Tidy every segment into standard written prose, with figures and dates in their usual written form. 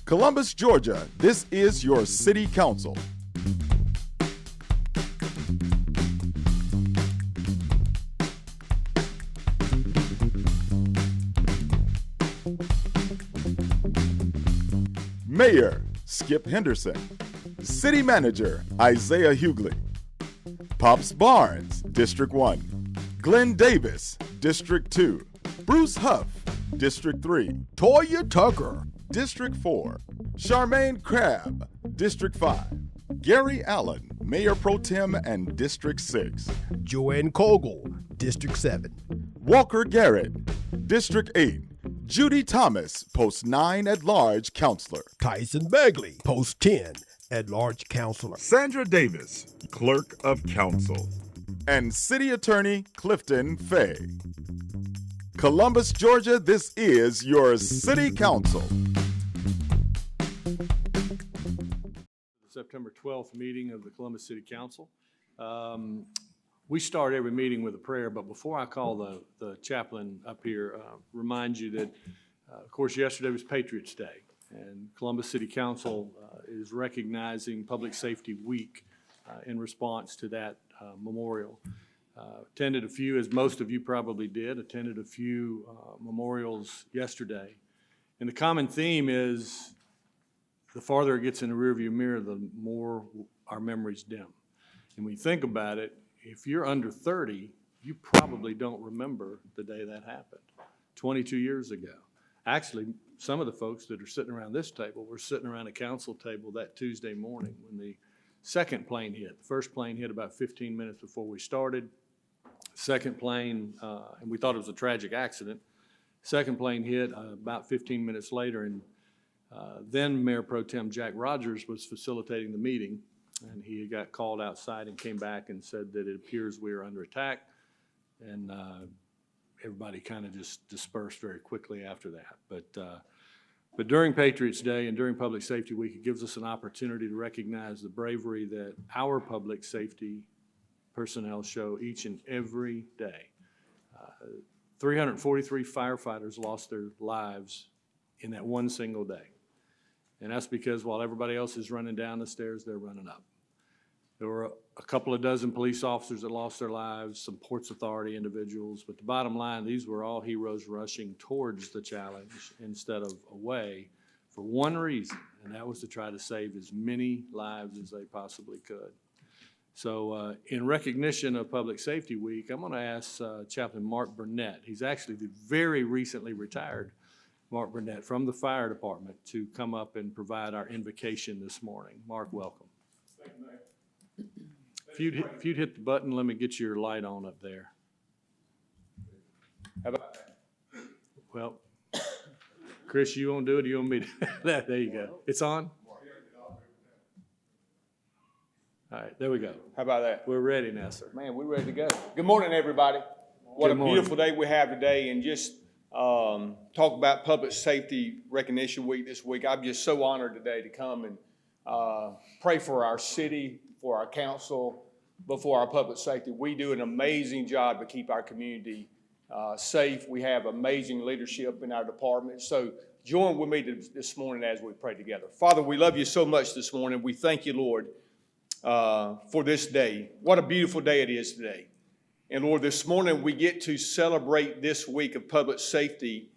Columbus, Georgia, this is your City Council. Mayor, Skip Henderson. City Manager, Isaiah Hughley. Pops Barnes, District 1. Glenn Davis, District 2. Bruce Huff, District 3. Toya Tucker, District 4. Charmaine Crabb, District 5. Gary Allen, Mayor Pro Tem and District 6. Joanne Kogel, District 7. Walker Garrett, District 8. Judy Thomas, Post 9 at-large counselor. Tyson Bagley, Post 10, at-large counselor. Sandra Davis, Clerk of Council. And City Attorney Clifton Fay. Columbus, Georgia, this is your City Council. September 12th meeting of the Columbus City Council. We start every meeting with a prayer, but before I call the chaplain up here, remind you that, of course, yesterday was Patriots Day, and Columbus City Council is recognizing Public Safety Week in response to that memorial. Attended a few, as most of you probably did, attended a few memorials yesterday. And the common theme is the farther it gets in the rearview mirror, the more our memories dim. And when you think about it, if you're under 30, you probably don't remember the day that happened, 22 years ago. Actually, some of the folks that are sitting around this table were sitting around a council table that Tuesday morning when the second plane hit. The first plane hit about 15 minutes before we started. Second plane, and we thought it was a tragic accident. Second plane hit about 15 minutes later, and then Mayor Pro Tem Jack Rogers was facilitating the meeting, and he got called outside and came back and said that it appears we are under attack, and everybody kind of just dispersed very quickly after that. But during Patriots Day and during Public Safety Week, it gives us an opportunity to recognize the bravery that our public safety personnel show each and every day. 343 firefighters lost their lives in that one single day. And that's because while everybody else is running down the stairs, they're running up. There were a couple of dozen police officers that lost their lives, some Ports Authority individuals, but the bottom line, these were all heroes rushing towards the challenge instead of away for one reason, and that was to try to save as many lives as they possibly could. So in recognition of Public Safety Week, I'm going to ask Chaplain Mark Burnett. He's actually the very recently retired Mark Burnett from the fire department to come up and provide our invocation this morning. Mark, welcome. Thank you, Mayor. If you'd hit the button, let me get your light on up there. How about that? Well, Chris, you want to do it or you want me to? There you go. It's on? All right, there we go. How about that? We're ready now, sir. Man, we're ready to go. Good morning, everybody. What a beautiful day we have today, and just talk about Public Safety Recognition Week this week. I'm just so honored today to come and pray for our city, for our council, but for our public safety. We do an amazing job to keep our community safe. We have amazing leadership in our department. So join with me this morning as we pray together. Father, we love you so much this morning. We thank you, Lord, for this day. What a beautiful day it is today. And Lord, this morning we get to celebrate this week of public safety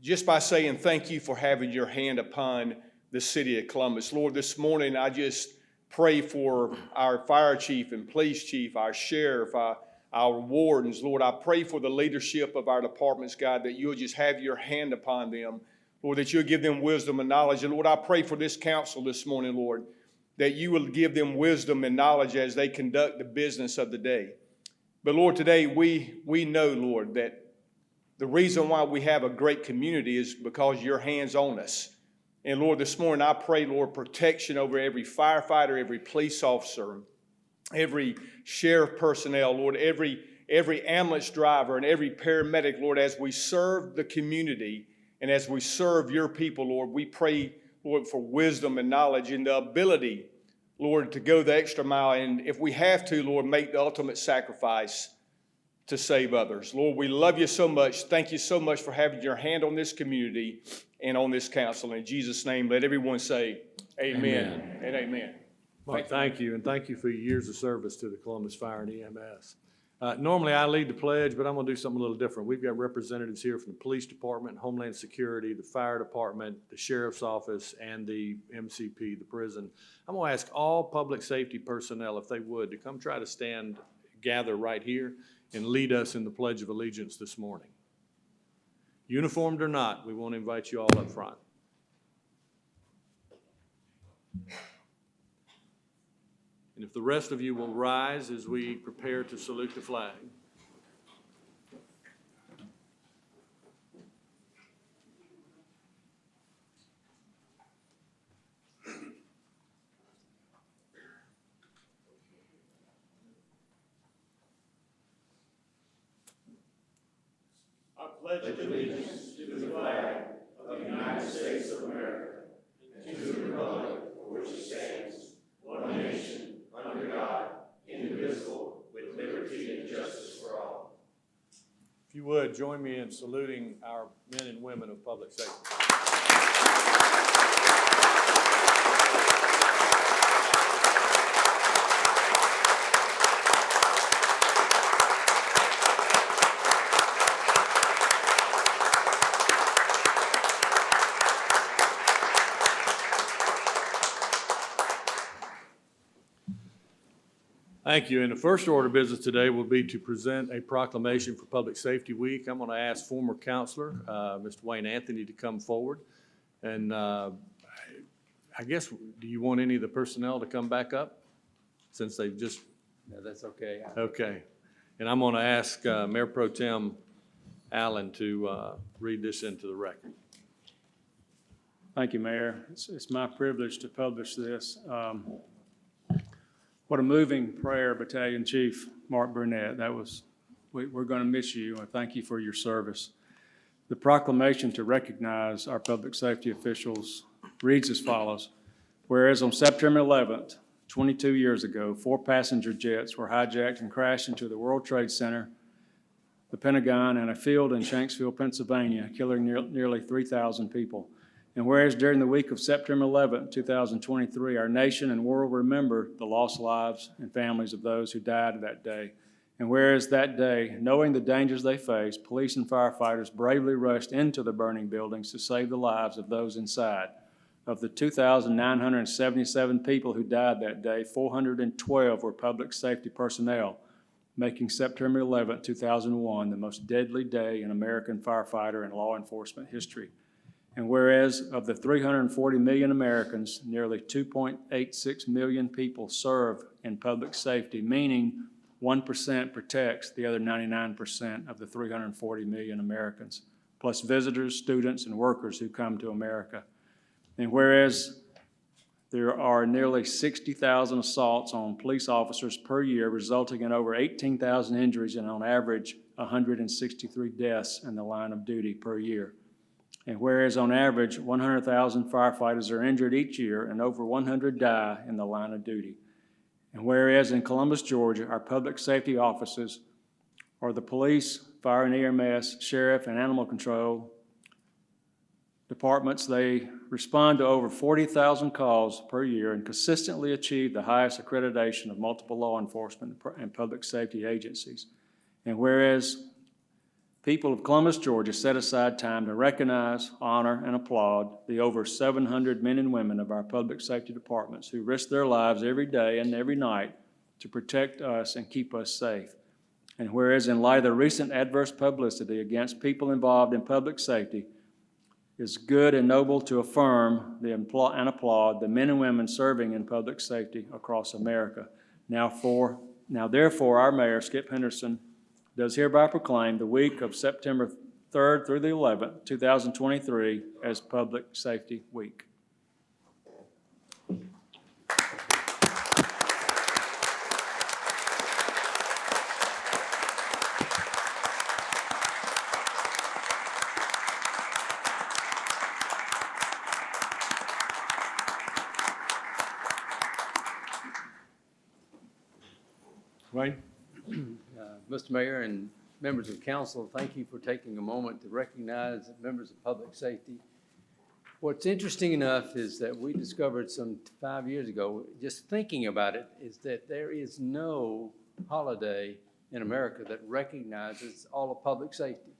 just by saying thank you for having your hand upon the city of Columbus. Lord, this morning I just pray for our fire chief and police chief, our sheriff, our wardens. Lord, I pray for the leadership of our departments, God, that you'll just have your hand upon them. Lord, that you'll give them wisdom and knowledge. And Lord, I pray for this council this morning, Lord, that you will give them wisdom and knowledge as they conduct the business of the day. But Lord, today we know, Lord, that the reason why we have a great community is because your hand's on us. And Lord, this morning I pray, Lord, protection over every firefighter, every police officer, every sheriff personnel, Lord, every ambulance driver and every paramedic, Lord, as we serve the community and as we serve your people, Lord, we pray, Lord, for wisdom and knowledge and the ability, Lord, to go the extra mile. And if we have to, Lord, make the ultimate sacrifice to save others. Lord, we love you so much. Thank you so much for having your hand on this community and on this council. In Jesus' name, let everyone say amen and amen. Mark, thank you, and thank you for your years of service to the Columbus Fire and EMS. Normally, I lead the pledge, but I'm going to do something a little different. We've got representatives here from the Police Department, Homeland Security, the Fire Department, the Sheriff's Office, and the MCP, the prison. I'm going to ask all public safety personnel, if they would, to come try to gather right here and lead us in the Pledge of Allegiance this morning. Uniformed or not, we want to invite you all up front. And if the rest of you will rise as we prepare to salute the flag. I pledge allegiance to the flag of the United States of America and to the republic for which it stands, one nation, under God, indivisible, with liberty and justice for all. If you would, join me in saluting our men and women of public safety. Thank you. And the first order of business today will be to present a proclamation for Public Safety Week. I'm going to ask former counselor, Mr. Wayne Anthony, to come forward. And I guess, do you want any of the personnel to come back up since they've just? No, that's okay. Okay. And I'm going to ask Mayor Pro Tem Allen to read this into the record. Thank you, Mayor. It's my privilege to publish this. What a moving prayer, Battalion Chief Mark Burnett. We're going to miss you, and thank you for your service. The proclamation to recognize our public safety officials reads as follows. Whereas on September 11th, 22 years ago, 4 passenger jets were hijacked and crashed into the World Trade Center, the Pentagon, and a field in Shanksville, Pennsylvania, killing nearly 3,000 people. And whereas during the week of September 11, 2023, our nation and world remember the lost lives and families of those who died that day. And whereas that day, knowing the dangers they faced, police and firefighters bravely rushed into the burning buildings to save the lives of those inside. Of the 2,977 people who died that day, 412 were public safety personnel, making September 11, 2001 the most deadly day in American firefighter and law enforcement history. And whereas of the 340 million Americans, nearly 2.86 million people serve in public safety, meaning 1% protects the other 99% of the 340 million Americans, plus visitors, students, and workers who come to America. And whereas there are nearly 60,000 assaults on police officers per year, resulting in over 18,000 injuries and on average 163 deaths in the line of duty per year. And whereas on average 100,000 firefighters are injured each year and over 100 die in the line of duty. And whereas in Columbus, Georgia, our public safety offices are the police, fire and EMS, sheriff, and animal control departments. They respond to over 40,000 calls per year and consistently achieve the highest accreditation of multiple law enforcement and public safety agencies. And whereas people of Columbus, Georgia set aside time to recognize, honor, and applaud the over 700 men and women of our public safety departments who risk their lives every day and every night to protect us and keep us safe. And whereas in light of the recent adverse publicity against people involved in public safety, it's good and noble to affirm and applaud the men and women serving in public safety across America. Now therefore, our Mayor, Skip Henderson, does hereby proclaim the week of September 3rd through the 11th, 2023 as Public Safety Week. Wayne? Mr. Mayor and members of council, thank you for taking a moment to recognize members of public safety. What's interesting enough is that we discovered some 5 years ago, just thinking about it, is that there is no holiday in America that recognizes all of public safety.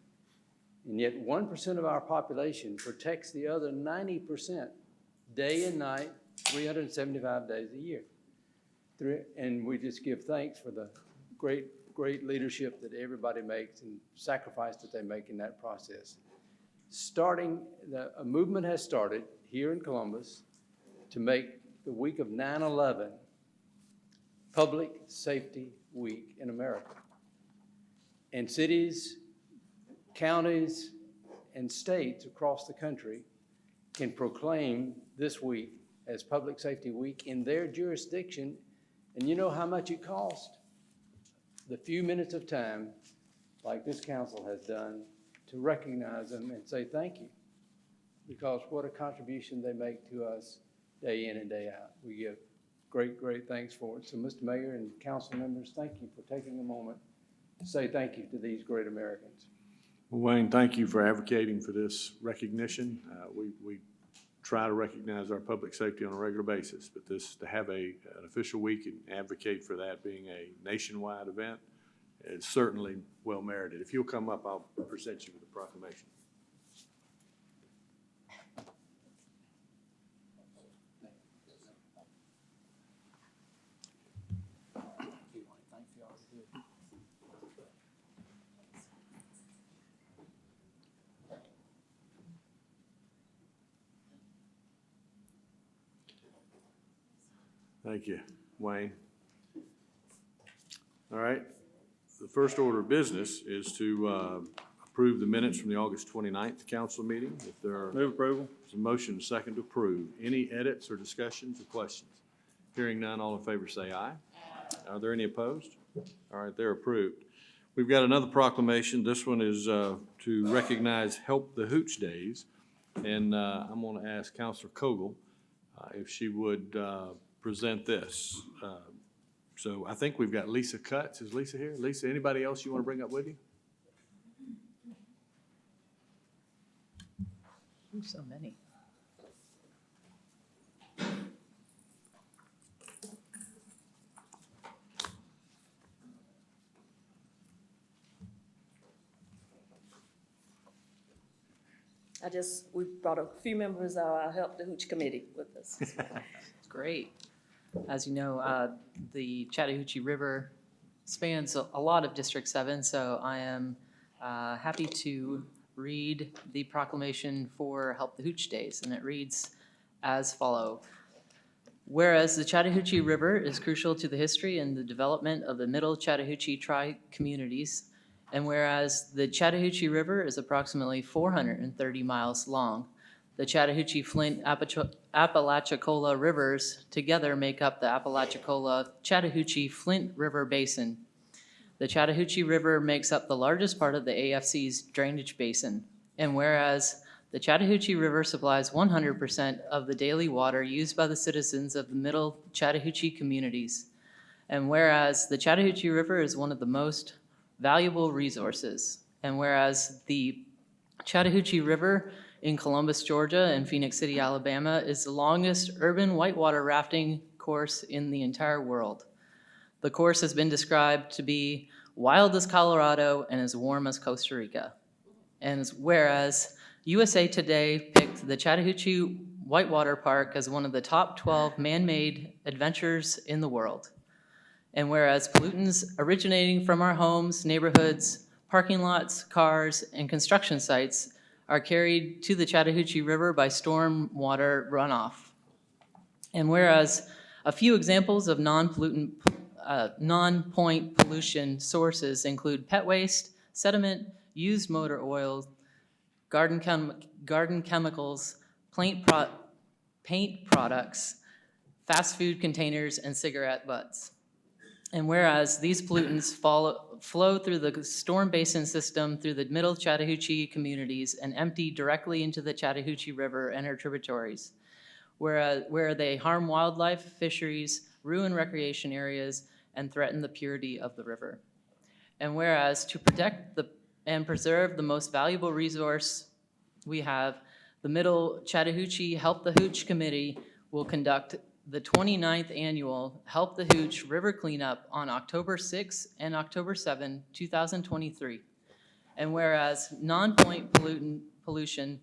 And yet 1% of our population protects the other 90% day and night, 375 days a year. And we just give thanks for the great leadership that everybody makes and sacrifice that they make in that process. A movement has started here in Columbus to make the week of 9/11 Public Safety Week in America. And cities, counties, and states across the country can proclaim this week as Public Safety Week in their jurisdiction. And you know how much it costs? The few minutes of time, like this council has done, to recognize them and say thank you. Because what a contribution they make to us day in and day out. We give great thanks for it. So Mr. Mayor and council members, thank you for taking a moment to say thank you to these great Americans. Well, Wayne, thank you for advocating for this recognition. We try to recognize our public safety on a regular basis, but to have an official week and advocate for that being a nationwide event is certainly well merited. If you'll come up, I'll present you with a proclamation. Thank you, Wayne. All right. The first order of business is to approve the minutes from the August 29th council meeting. If there are Move approval. a motion, second to approve. Any edits or discussions or questions? Hearing none, all in favor say aye. Are there any opposed? All right, they're approved. We've got another proclamation. This one is to recognize Help the Hooch Days. And I'm going to ask Councilor Kogel if she would present this. So I think we've got Lisa Cutts. Is Lisa here? Lisa, anybody else you want to bring up with you? Ooh, so many. We brought a few members of our Help the Hooch Committee with us. It's great. As you know, the Chattahoochee River spans a lot of District 7, so I am happy to read the proclamation for Help the Hooch Days, and it reads as follows. Whereas the Chattahoochee River is crucial to the history and the development of the Middle Chattahoochee Tri communities, and whereas the Chattahoochee River is approximately 430 miles long, the Chattahoochee, Flint, Apalachicola rivers together make up the Apalachicola Chattahoochee Flint River Basin. The Chattahoochee River makes up the largest part of the AFC's drainage basin. And whereas the Chattahoochee River supplies 100% of the daily water used by the citizens of the Middle Chattahoochee communities. And whereas the Chattahoochee River is one of the most valuable resources. And whereas the Chattahoochee River in Columbus, Georgia and Phoenix City, Alabama is the longest urban whitewater rafting course in the entire world. The course has been described to be wild as Colorado and as warm as Costa Rica. And whereas USA Today picked the Chattahoochee Whitewater Park as one of the top 12 man-made adventures in the world. And whereas pollutants originating from our homes, neighborhoods, parking lots, cars, and construction sites are carried to the Chattahoochee River by storm water runoff. And whereas a few examples of non-point pollution sources include pet waste, sediment, used motor oil, garden chemicals, paint products, fast food containers, and cigarette butts. And whereas these pollutants flow through the storm basin system through the Middle Chattahoochee communities and empty directly into the Chattahoochee River and her tributaries, where they harm wildlife, fisheries, ruin recreation areas, and threaten the purity of the river. And whereas to protect and preserve the most valuable resource we have, the Middle Chattahoochee Help the Hooch Committee will conduct the 29th annual Help the Hooch River Cleanup on October 6 and October 7, 2023. And whereas non-point pollution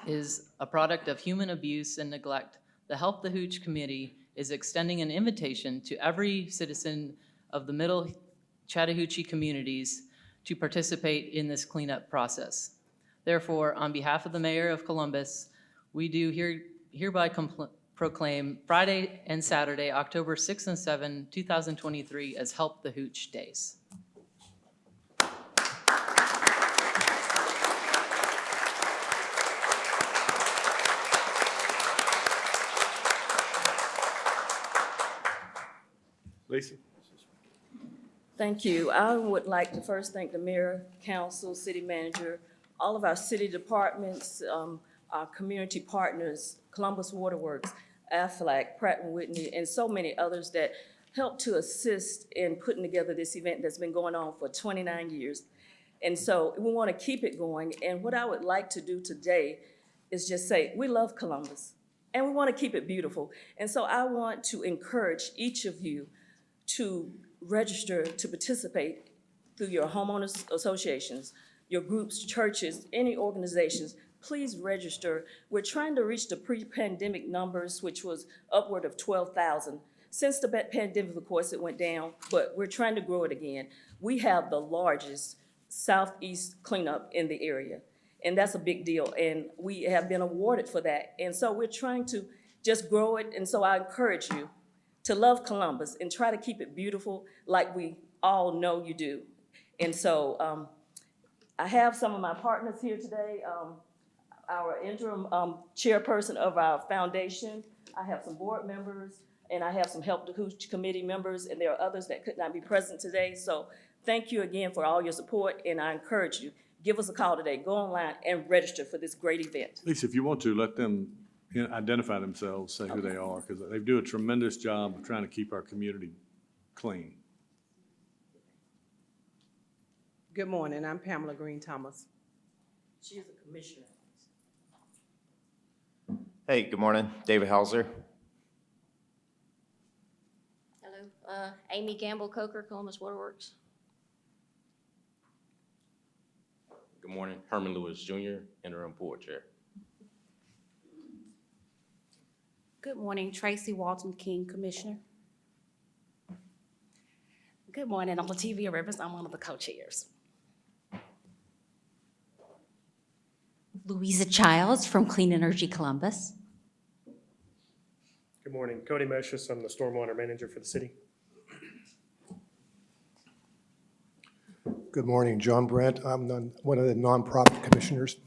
is a product of human abuse and neglect, the Help the Hooch Committee is extending an invitation to every citizen of the Middle Chattahoochee communities to participate in this cleanup process. Therefore, on behalf of the Mayor of Columbus, we do hereby proclaim Friday and Saturday, October 6 and 7, 2023 as Help the Hooch Days. Lisa? Thank you. I would like to first thank the mayor, council, city manager, all of our city departments, our community partners, Columbus Waterworks, Aflac, Pratt & Whitney, and so many others that helped to assist in putting together this event that's been going on for 29 years. And so we want to keep it going. And what I would like to do today is just say, we love Columbus, and we want to keep it beautiful. And so I want to encourage each of you to register to participate through your homeowners associations, your groups, churches, any organizations. Please register. We're trying to reach the pre-pandemic numbers, which was upward of 12,000. Since the pandemic, of course, it went down, but we're trying to grow it again. We have the largest southeast cleanup in the area, and that's a big deal, and we have been awarded for that. And so we're trying to just grow it, and so I encourage you to love Columbus and try to keep it beautiful like we all know you do. And so I have some of my partners here today. Our interim chairperson of our foundation. I have some board members, and I have some Help the Hooch Committee members, and there are others that could not be present today. So thank you again for all your support, and I encourage you, give us a call today. Go online and register for this great event. Lisa, if you want to, let them identify themselves, say who they are, because they do a tremendous job of trying to keep our community clean. Good morning, I'm Pamela Green Thomas. She is a commissioner. Hey, good morning, David Hauser. Hello, Amy Gamble Coker, Columbus Waterworks. Good morning, Herman Lewis Jr., interim board chair. Good morning, Tracy Walton King, Commissioner. Good morning, I'm Lativia Rivers, I'm one of the co-chairs. Louisa Childs from Clean Energy Columbus. Good morning, Cody Moshes, I'm the stormwater manager for the city. Good morning, John Brent. I'm one of the nonprofit commissioners.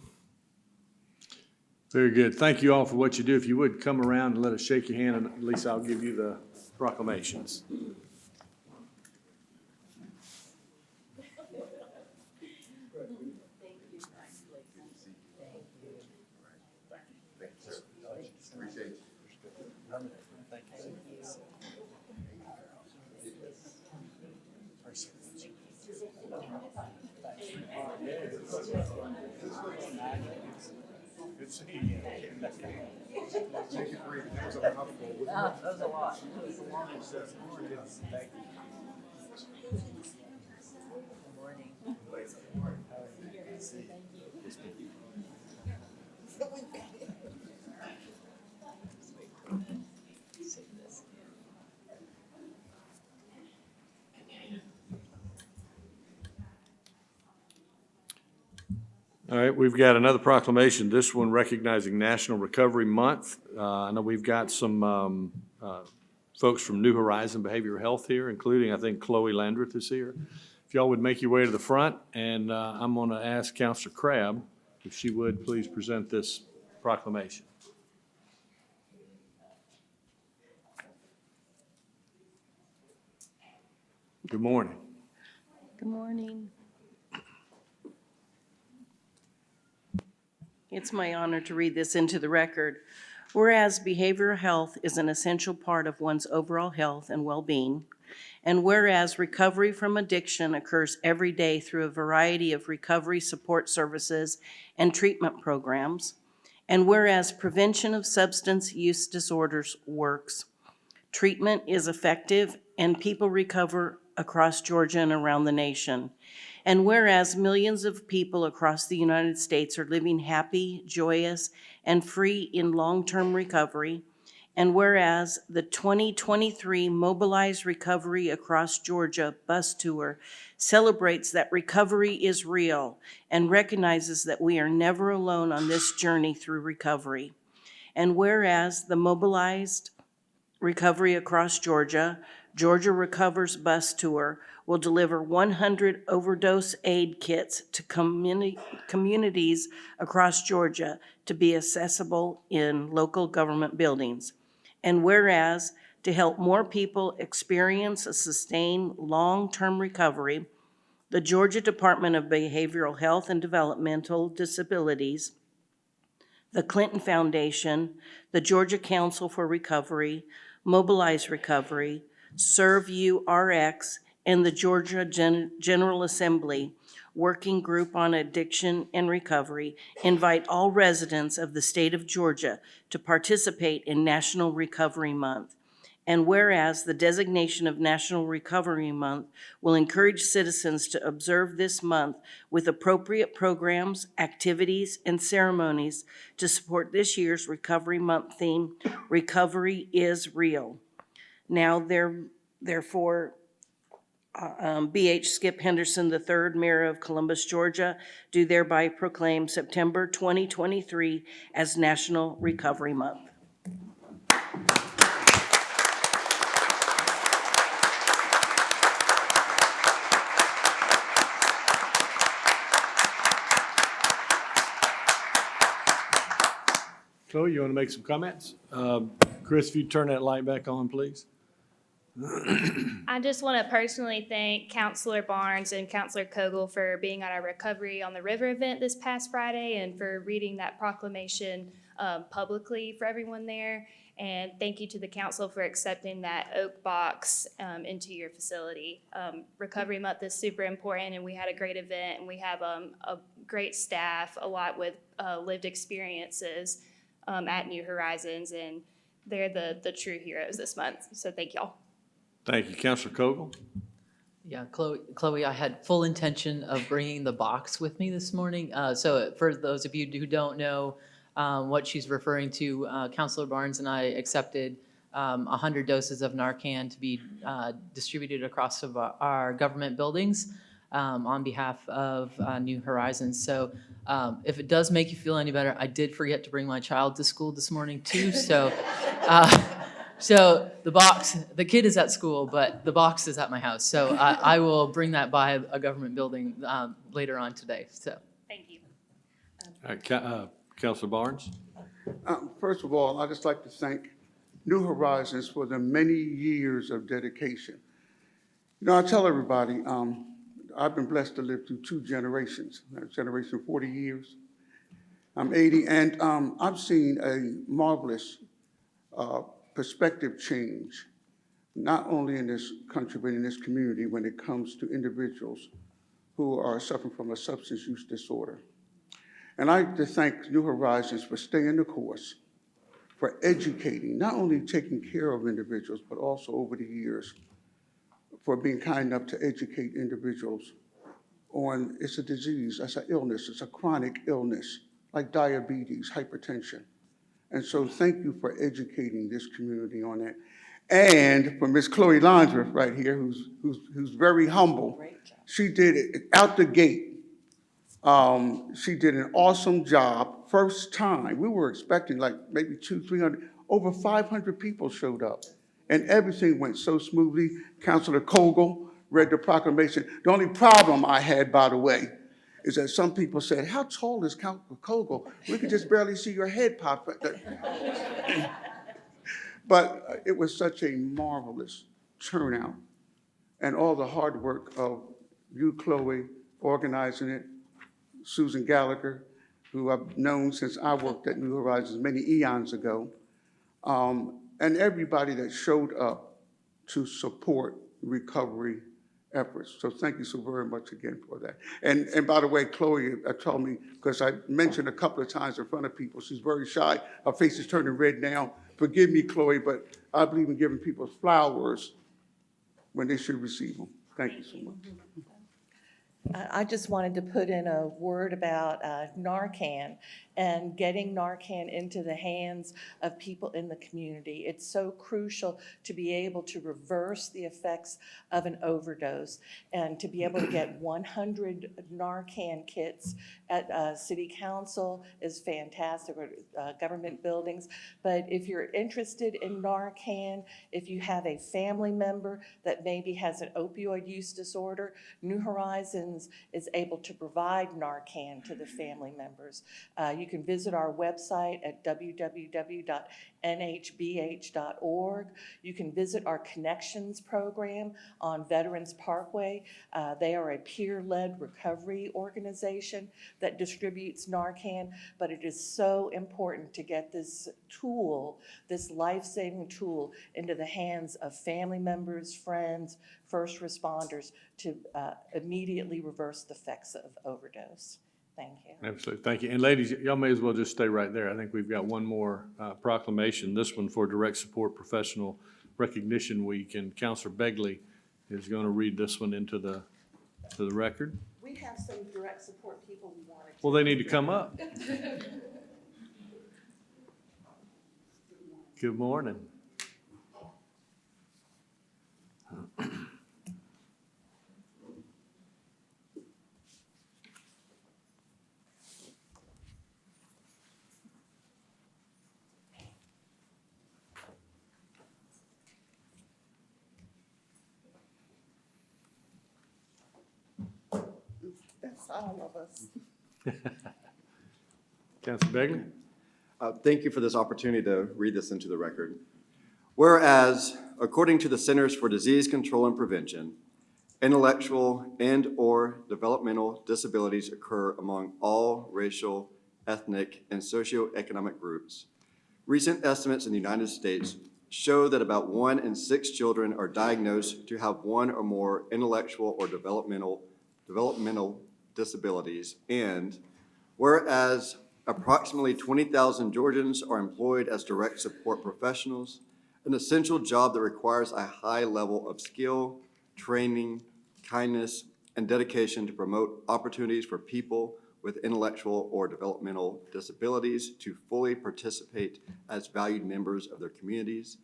Very good. Thank you all for what you do. If you would come around and let us shake your hand, and at least I'll give you the proclamations. Good seeing you. Thank you for your, that was a mouthful. That was a lot. It was a long one. Thank you. Good morning. All right, we've got another proclamation, this one recognizing National Recovery Month. I know we've got some folks from New Horizon Behavioral Health here, including, I think, Chloe Landreth is here. If y'all would make your way to the front, and I'm going to ask Councilor Crabb, if she would please present this proclamation. Good morning. Good morning. It's my honor to read this into the record. Whereas behavioral health is an essential part of one's overall health and well-being, And whereas recovery from addiction occurs every day through a variety of recovery support services and treatment programs. And whereas prevention of substance use disorders works, treatment is effective, and people recover across Georgia and around the nation. And whereas millions of people across the United States are living happy, joyous, and free in long-term recovery, and whereas the 2023 Mobilize Recovery Across Georgia bus tour celebrates that recovery is real and recognizes that we are never alone on this journey through recovery. And whereas the Mobilized Recovery Across Georgia, Georgia Recovers bus tour will deliver 100 overdose aid kits to communities across Georgia to be accessible in local government buildings. And whereas to help more people experience a sustained long-term recovery, the Georgia Department of Behavioral Health and Developmental Disabilities, the Clinton Foundation, the Georgia Council for Recovery, Mobilize Recovery, Serve You RX, and the Georgia General Assembly Working Group on Addiction and Recovery invite all residents of the state of Georgia to participate in National Recovery Month. And whereas the designation of National Recovery Month will encourage citizens to observe this month with appropriate programs, activities, and ceremonies to support this year's Recovery Month theme, Recovery is Real. Now, therefore, B.H. Skip Henderson III, Mayor of Columbus, Georgia, do thereby proclaim September 2023 as National Recovery Month. Chloe, you want to make some comments? Chris, if you turn that light back on, please. I just want to personally thank Councilor Barnes and Councilor Kogel for being at our Recovery on the River event this past Friday and for reading that proclamation publicly for everyone there. And thank you to the council for accepting that oak box into your facility. Recovery Month is super important, and we had a great event, and we have a great staff, a lot with lived experiences at New Horizons, and they're the true heroes this month. So thank y'all. Thank you. Councilor Kogel? Yeah, Chloe, I had full intention of bringing the box with me this morning. So for those of you who don't know what she's referring to, Councilor Barnes and I accepted 100 doses of Narcan to be distributed across our government buildings on behalf of New Horizons. So if it does make you feel any better, I did forget to bring my child to school this morning too. So so the kid is at school, but the box is at my house. So I will bring that by a government building later on today. So thank you. All right, Councilor Barnes? First of all, I'd just like to thank New Horizons for the many years of dedication. You know, I tell everybody, I've been blessed to live through two generations. Generation 40 years. I'm 80, and I've seen a marvelous perspective change, not only in this country, but in this community when it comes to individuals who are suffering from a substance use disorder. And I'd like to thank New Horizons for staying the course, for educating, not only taking care of individuals, but also over the years, for being kind enough to educate individuals on it's a disease, it's an illness, it's a chronic illness, like diabetes, hypertension. And so thank you for educating this community on that. And for Ms. Chloe Lonsworth right here, who's very humble, she did it out the gate. She did an awesome job. First time, we were expecting like maybe 200-300, over 500 people showed up. And everything went so smoothly. Councilor Kogel read the proclamation. The only problem I had, by the way, is that some people said, how tall is Councilor Kogel? We could just barely see your head pop. But it was such a marvelous turnout. And all the hard work of you, Chloe, organizing it, Susan Gallagher, who I've known since I worked at New Horizons many eons ago, and everybody that showed up to support recovery efforts. So thank you so very much again for that. And by the way, Chloe told me, because I mentioned a couple of times in front of people, she's very shy. Her face is turning red now. Forgive me, Chloe, but I believe in giving people flowers when they should receive them. Thank you so much. I just wanted to put in a word about Narcan and getting Narcan into the hands of people in the community. It's so crucial to be able to reverse the effects of an overdose and to be able to get 100 Narcan kits at City Council is fantastic, or government buildings. But if you're interested in Narcan, if you have a family member that maybe has an opioid use disorder, New Horizons is able to provide Narcan to the family members. You can visit our website at www.nhbh.org. You can visit our Connections program on Veterans Parkway. They are a peer-led recovery organization that distributes Narcan, but it is so important to get this tool, this life-saving tool, into the hands of family members, friends, first responders to immediately reverse the effects of overdose. Thank you. Absolutely, thank you. And ladies, y'all may as well just stay right there. I think we've got one more proclamation, this one for Direct Support Professional Recognition Week, and Councilor Begley is going to read this one into the record. We have some direct support people we wanted to. Well, they need to come up. Good morning. That's all of us. Councilor Begley? Thank you for this opportunity to read this into the record. Whereas, according to the Centers for Disease Control and Prevention, intellectual and/or developmental disabilities occur among all racial, ethnic, and socioeconomic groups. Recent estimates in the United States show that about 1 in 6 children are diagnosed to have one or more intellectual or developmental disabilities, and whereas approximately 20,000 Georgians are employed as direct support professionals, an essential job that requires a high level of skill, training, kindness, and dedication to promote opportunities for people with intellectual or developmental disabilities to fully participate as valued members of their communities.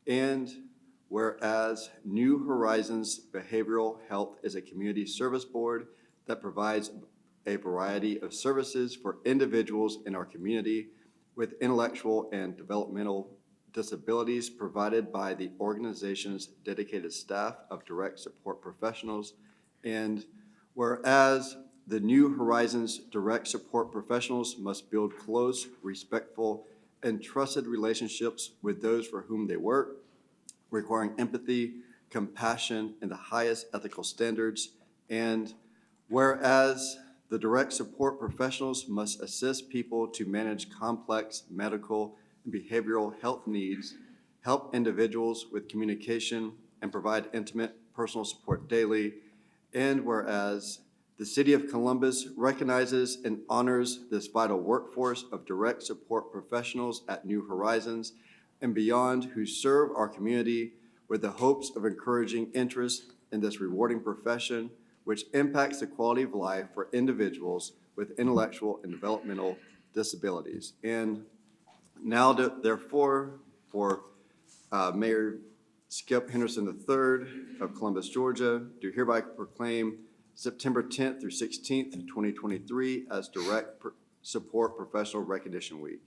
And whereas New Horizons Behavioral Health is a community service board that provides a variety of services for individuals in our community with intellectual and developmental disabilities provided by the organization's dedicated staff of direct support professionals. And whereas the New Horizons direct support professionals must build close, respectful, and trusted relationships with those for whom they work, requiring empathy, compassion, and the highest ethical standards. And whereas the direct support professionals must assist people to manage complex medical and behavioral health needs, help individuals with communication, and provide intimate personal support daily. And whereas the City of Columbus recognizes and honors this vital workforce of direct support professionals at New Horizons and beyond who serve our community with the hopes of encouraging interest in this rewarding profession, which impacts the quality of life for individuals with intellectual and developmental disabilities. And now, therefore, for Mayor Skip Henderson III of Columbus, Georgia, do hereby proclaim September 10th through 16th, 2023 as Direct Support Professional Recognition Week.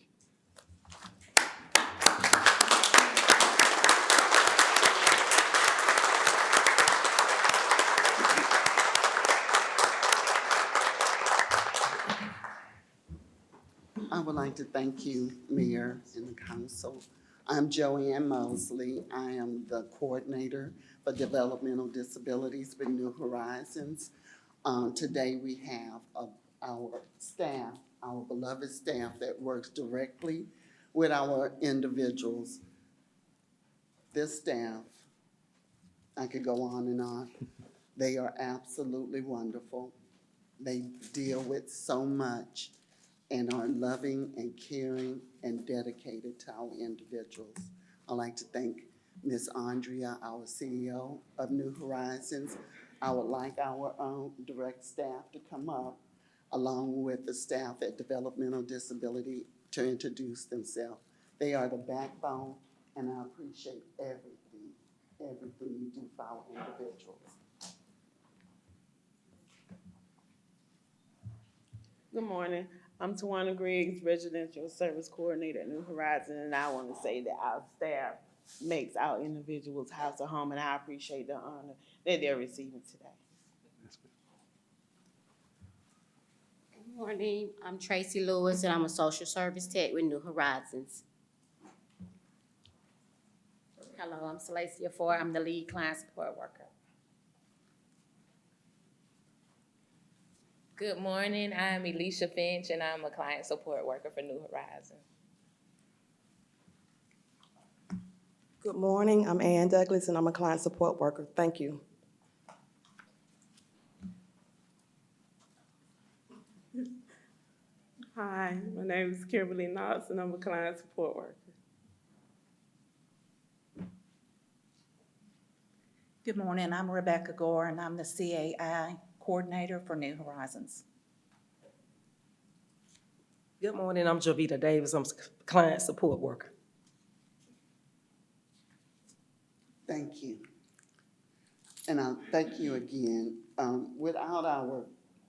I would like to thank you, Mayor and the Council. I'm Joanne Mosley. I am the Coordinator for Developmental Disabilities with New Horizons. Today we have our staff, our beloved staff that works directly with our individuals. This staff I could go on and on. They are absolutely wonderful. They deal with so much and are loving and caring and dedicated to our individuals. I'd like to thank Ms. Andrea, our CEO of New Horizons. I would like our direct staff to come up, along with the staff at Developmental Disability, to introduce themselves. They are the backbone, and I appreciate everything you do for our individuals. Good morning. I'm Tawana Griggs, Residential Service Coordinator at New Horizon, and I want to say that our staff makes our individuals house a home, and I appreciate the honor that they're receiving today. Good morning. I'm Tracy Lewis, and I'm a social service tech with New Horizons. Hello, I'm Salacia Ford. I'm the lead client support worker. Good morning, I'm Elisha Finch, and I'm a client support worker for New Horizons. Good morning, I'm Ann Douglas, and I'm a client support worker. Thank you. Hi, my name is Kimberly Knox, and I'm a client support worker. Good morning, I'm Rebecca Gore, and I'm the CAI Coordinator for New Horizons. Good morning, I'm Jovita Davis, I'm a client support worker. Thank you. And I thank you again. Without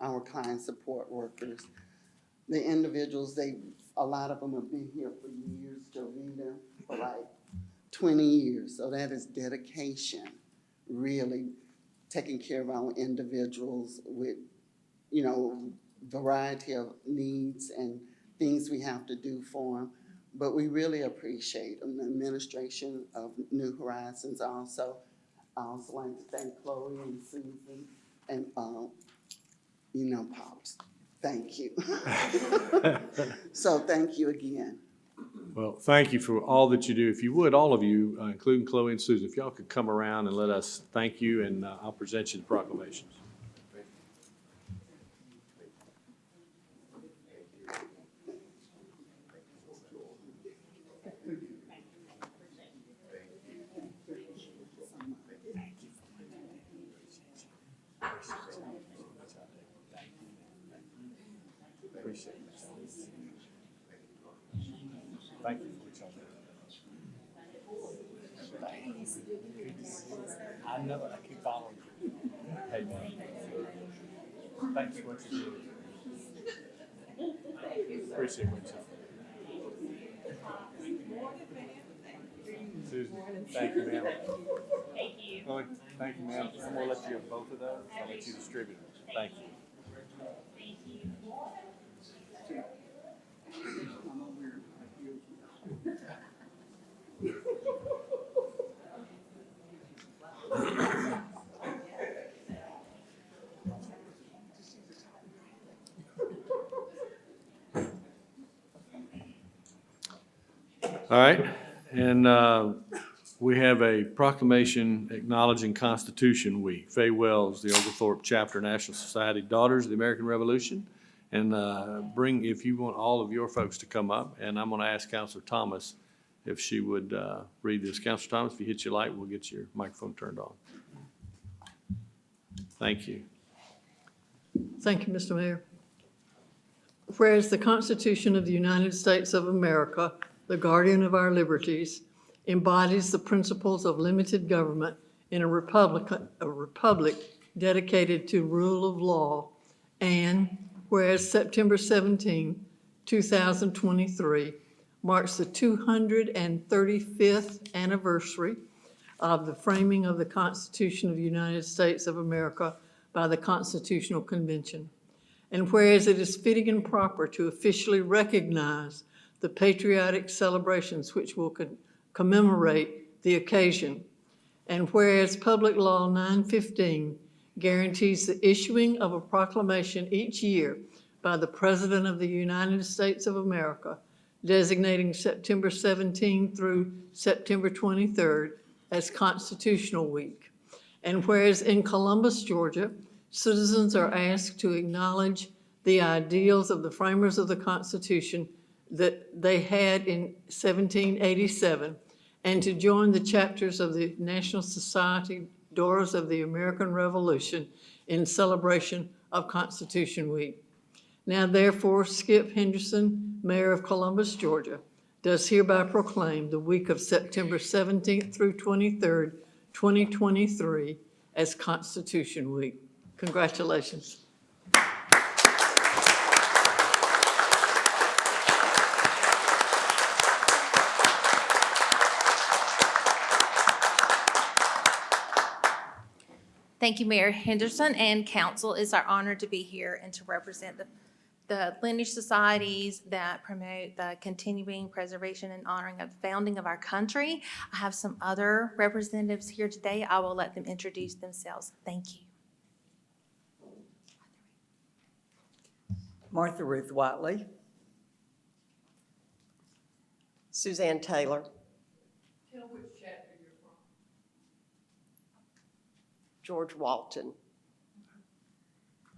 our client support workers, the individuals, a lot of them have been here for years, Jovita, for like 20 years. So that is dedication, really taking care of our individuals with, variety of needs and things we have to do for them. But we really appreciate the administration of New Horizons also. I also like to thank Chloe and Susan and, Pops. Thank you. So thank you again. Well, thank you for all that you do. If you would, all of you, including Chloe and Susan, if y'all could come around and let us thank you, and I'll present you the proclamations. Appreciate it. Thank you for each other. I know, I keep following you. Hey, man. Thank you for what you do. Appreciate what you do. Susan, thank you, ma'am. Thank you. Chloe, thank you, ma'am. I'm gonna let you have both of those. I'll let you distribute them. Thank you. Thank you. All right, and we have a proclamation acknowledging Constitution Week. Faye Wells, the Oglethorpe Chapter National Society Daughters of the American Revolution. And if you want all of your folks to come up, and I'm going to ask Councilor Thomas if she would read this. Councilor Thomas, if you hit your light, we'll get your microphone turned on. Thank you. Thank you, Mr. Mayor. Whereas the Constitution of the United States of America, the guardian of our liberties, embodies the principles of limited government in a republic dedicated to rule of law, and whereas September 17, 2023 marks the 235th anniversary of the framing of the Constitution of the United States of America by the Constitutional Convention. And whereas it is fitting and proper to officially recognize the patriotic celebrations which will commemorate the occasion. And whereas Public Law 915 guarantees the issuing of a proclamation each year by the President of the United States of America, designating September 17 through September 23rd as Constitutional Week. And whereas in Columbus, Georgia, citizens are asked to acknowledge the ideals of the framers of the Constitution that they had in 1787 and to join the chapters of the National Society Daughters of the American Revolution in celebration of Constitution Week. Now therefore, Skip Henderson, Mayor of Columbus, Georgia, does hereby proclaim the week of September 17th through 23rd, 2023 as Constitution Week. Congratulations. Thank you, Mayor Henderson and council. It's our honor to be here and to represent the lineage societies that promote the continuing preservation and honoring of the founding of our country. I have some other representatives here today. I will let them introduce themselves. Thank you. Martha Ruth Whiteley. Suzanne Taylor. Tell which chapter you're from. George Walton.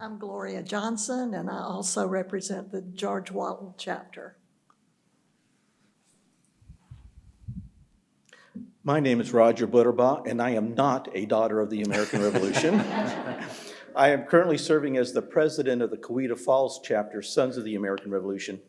I'm Gloria Johnson, and I also represent the George Walton chapter. My name is Roger Butterbaugh, and I am not a daughter of the American Revolution. I am currently serving as the president of the Coweta Falls chapter, Sons of the American Revolution.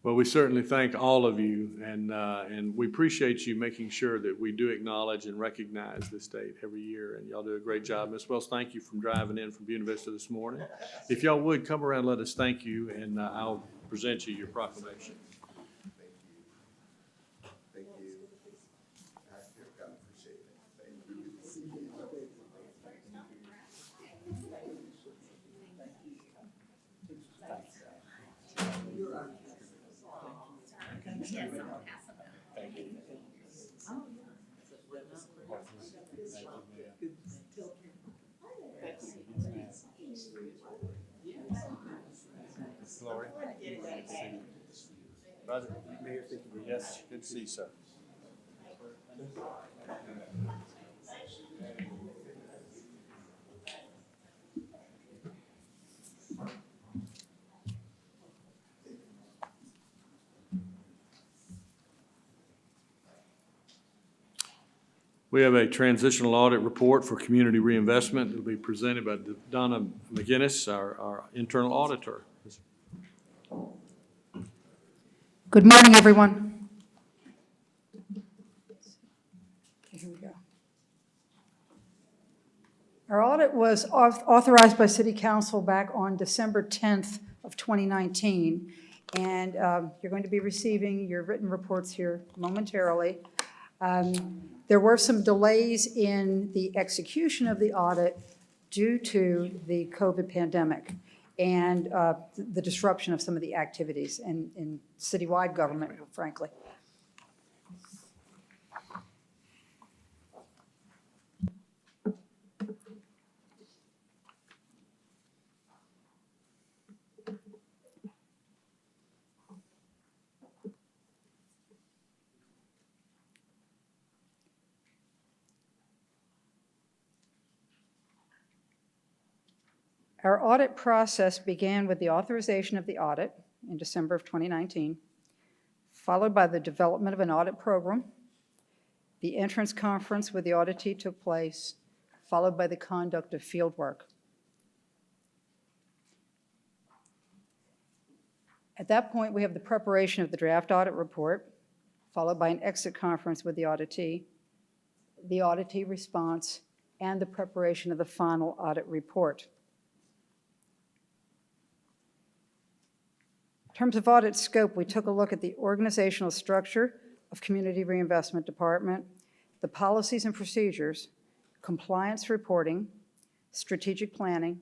Well, we certainly thank all of you, and we appreciate you making sure that we do acknowledge and recognize this date every year, and y'all do a great job. Ms. Wells, thank you for driving in from Buena Vista this morning. If y'all would, come around and let us thank you, and I'll present you your proclamation. Yes, I'll pass them out. Thank you. Gloria. Roger. Yes, good to see you, sir. We have a transitional audit report for community reinvestment. It will be presented by Donna McGinnis, our internal auditor. Good morning, everyone. Here we go. Our audit was authorized by City Council back on December 10th of 2019, and you're going to be receiving your written reports here momentarily. There were some delays in the execution of the audit due to the COVID pandemic and the disruption of some of the activities in citywide government, frankly. Our audit process began with the authorization of the audit in December of 2019, followed by the development of an audit program. The entrance conference with the auditee took place, followed by the conduct of field work. At that point, we have the preparation of the draft audit report, followed by an exit conference with the auditee response, and the preparation of the final audit report. In terms of audit scope, we took a look at the organizational structure of Community Reinvestment Department, the policies and procedures, compliance reporting, strategic planning,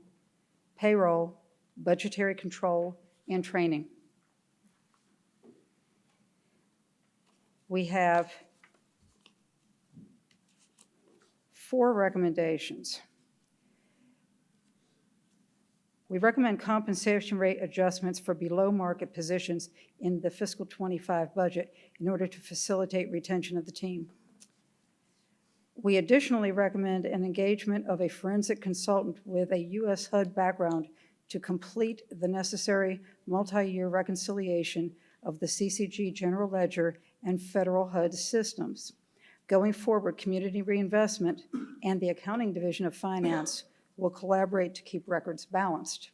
payroll, budgetary control, and training. We have 4 recommendations. We recommend compensation rate adjustments for below-market positions in the fiscal 25 budget in order to facilitate retention of the team. We additionally recommend an engagement of a forensic consultant with a U.S. HUD background to complete the necessary multi-year reconciliation of the CCG General Ledger and federal HUD systems. Going forward, Community Reinvestment and the Accounting Division of Finance will collaborate to keep records balanced.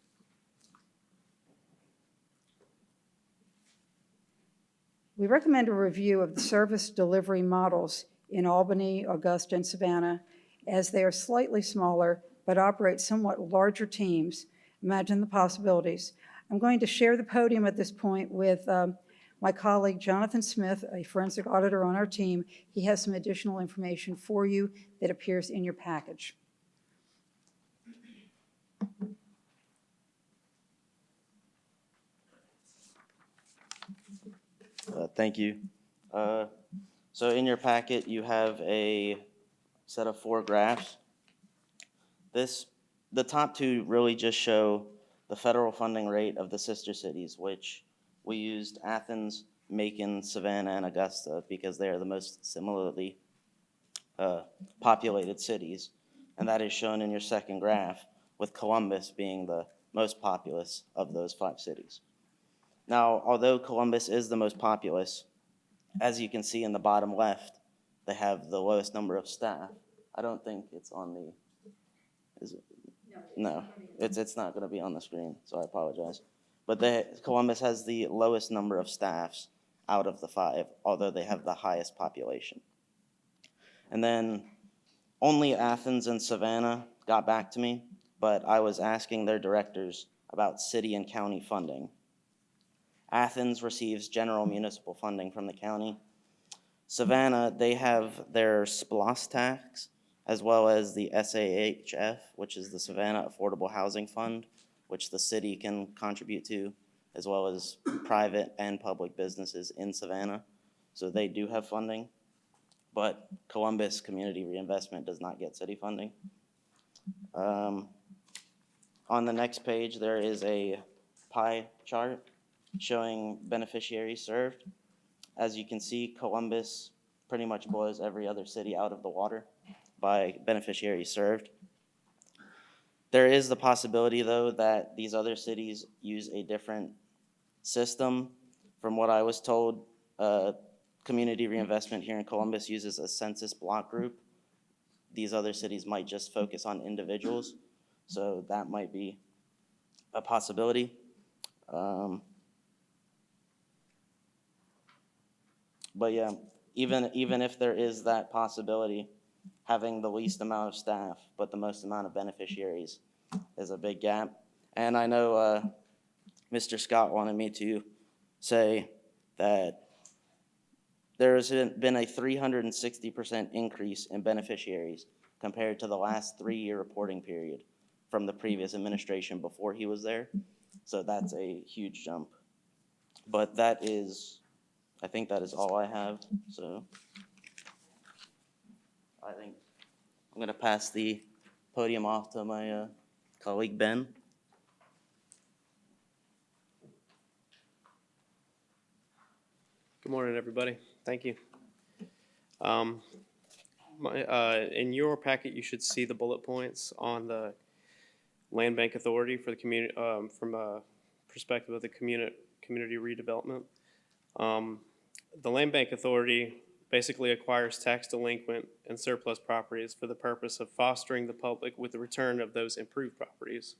We recommend a review of the service delivery models in Albany, Augusta, and Savannah, as they are slightly smaller but operate somewhat larger teams. Imagine the possibilities. I'm going to share the podium at this point with my colleague Jonathan Smith, a forensic auditor on our team. He has some additional information for you that appears in your package. Thank you. So in your packet, you have a set of 4 graphs. The top 2 really just show the federal funding rate of the sister cities, which we used Athens, Macon, Savannah, and Augusta because they are the most similarly populated cities. And that is shown in your second graph, with Columbus being the most populous of those 5 cities. Now, although Columbus is the most populous, as you can see in the bottom left, they have the lowest number of staff. I don't think it's on the, is it? No, it's not going to be on the screen, so I apologize. But Columbus has the lowest number of staffs out of the 5, although they have the highest population. And then only Athens and Savannah got back to me, but I was asking their directors about city and county funding. Athens receives general municipal funding from the county. Savannah, they have their SPLOST tax, as well as the SAHF, which is the Savannah Affordable Housing Fund, which the city can contribute to, as well as private and public businesses in Savannah. So they do have funding, but Columbus Community Reinvestment does not get city funding. On the next page, there is a pie chart showing beneficiaries served. As you can see, Columbus pretty much blows every other city out of the water by beneficiaries served. There is the possibility, though, that these other cities use a different system. From what I was told, Community Reinvestment here in Columbus uses a census block group. These other cities might just focus on individuals, so that might be a possibility. But yeah, even if there is that possibility, having the least amount of staff but the most amount of beneficiaries is a big gap. And I know Mr. Scott wanted me to say that there has been a 360% increase in beneficiaries compared to the last 3-year reporting period from the previous administration before he was there. So that's a huge jump. But I think that is all I have. So I think I'm going to pass the podium off to my colleague, Ben. Good morning, everybody. Thank you. In your packet, you should see the bullet points on the Land Bank Authority for the community, from a perspective of the community redevelopment. The Land Bank Authority basically acquires tax delinquent and surplus properties for the purpose of fostering the public with the return of those improved properties.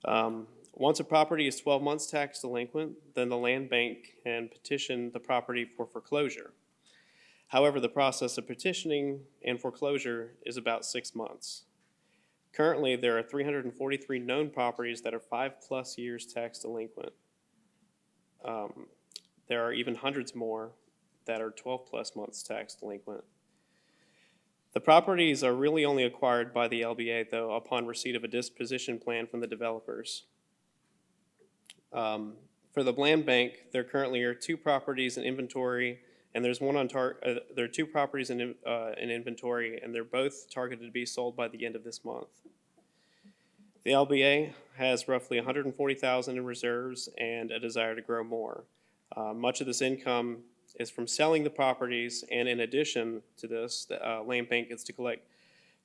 Once a property is 12 months tax delinquent, then the land bank can petition the property for foreclosure. However, the process of petitioning and foreclosure is about 6 months. Currently, there are 343 known properties that are 5+ years tax delinquent. There are even hundreds more that are 12+ months tax delinquent. The properties are really only acquired by the LBA, though, upon receipt of a disposition plan from the developers. For the land bank, there currently are 2 properties in inventory, and there's one on there are 2 properties in inventory, and they're both targeted to be sold by the end of this month. The LBA has roughly $140,000 in reserves and a desire to grow more. Much of this income is from selling the properties, and in addition to this, the land bank is to collect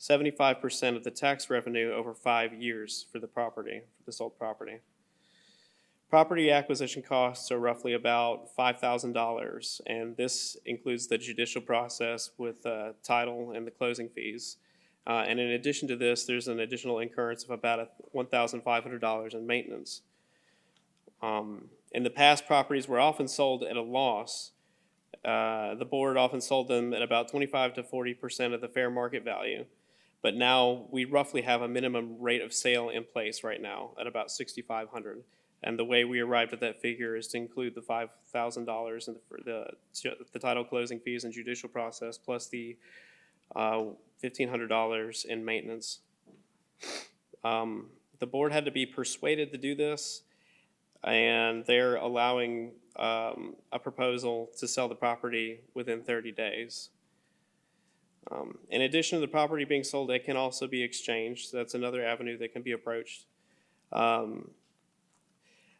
75% of the tax revenue over 5 years for the property, for the sold property. Property acquisition costs are roughly about $5,000, and this includes the judicial process with title and the closing fees. And in addition to this, there's an additional incurrence of about $1,500 in maintenance. In the past, properties were often sold at a loss. The board often sold them at about 25 to 40% of the fair market value. But now we roughly have a minimum rate of sale in place right now at about $6,500. And the way we arrived at that figure is to include the $5,000 in the title closing fees and judicial process, plus the $1,500 in maintenance. The board had to be persuaded to do this, and they're allowing a proposal to sell the property within 30 days. In addition to the property being sold, it can also be exchanged. So that's another avenue that can be approached.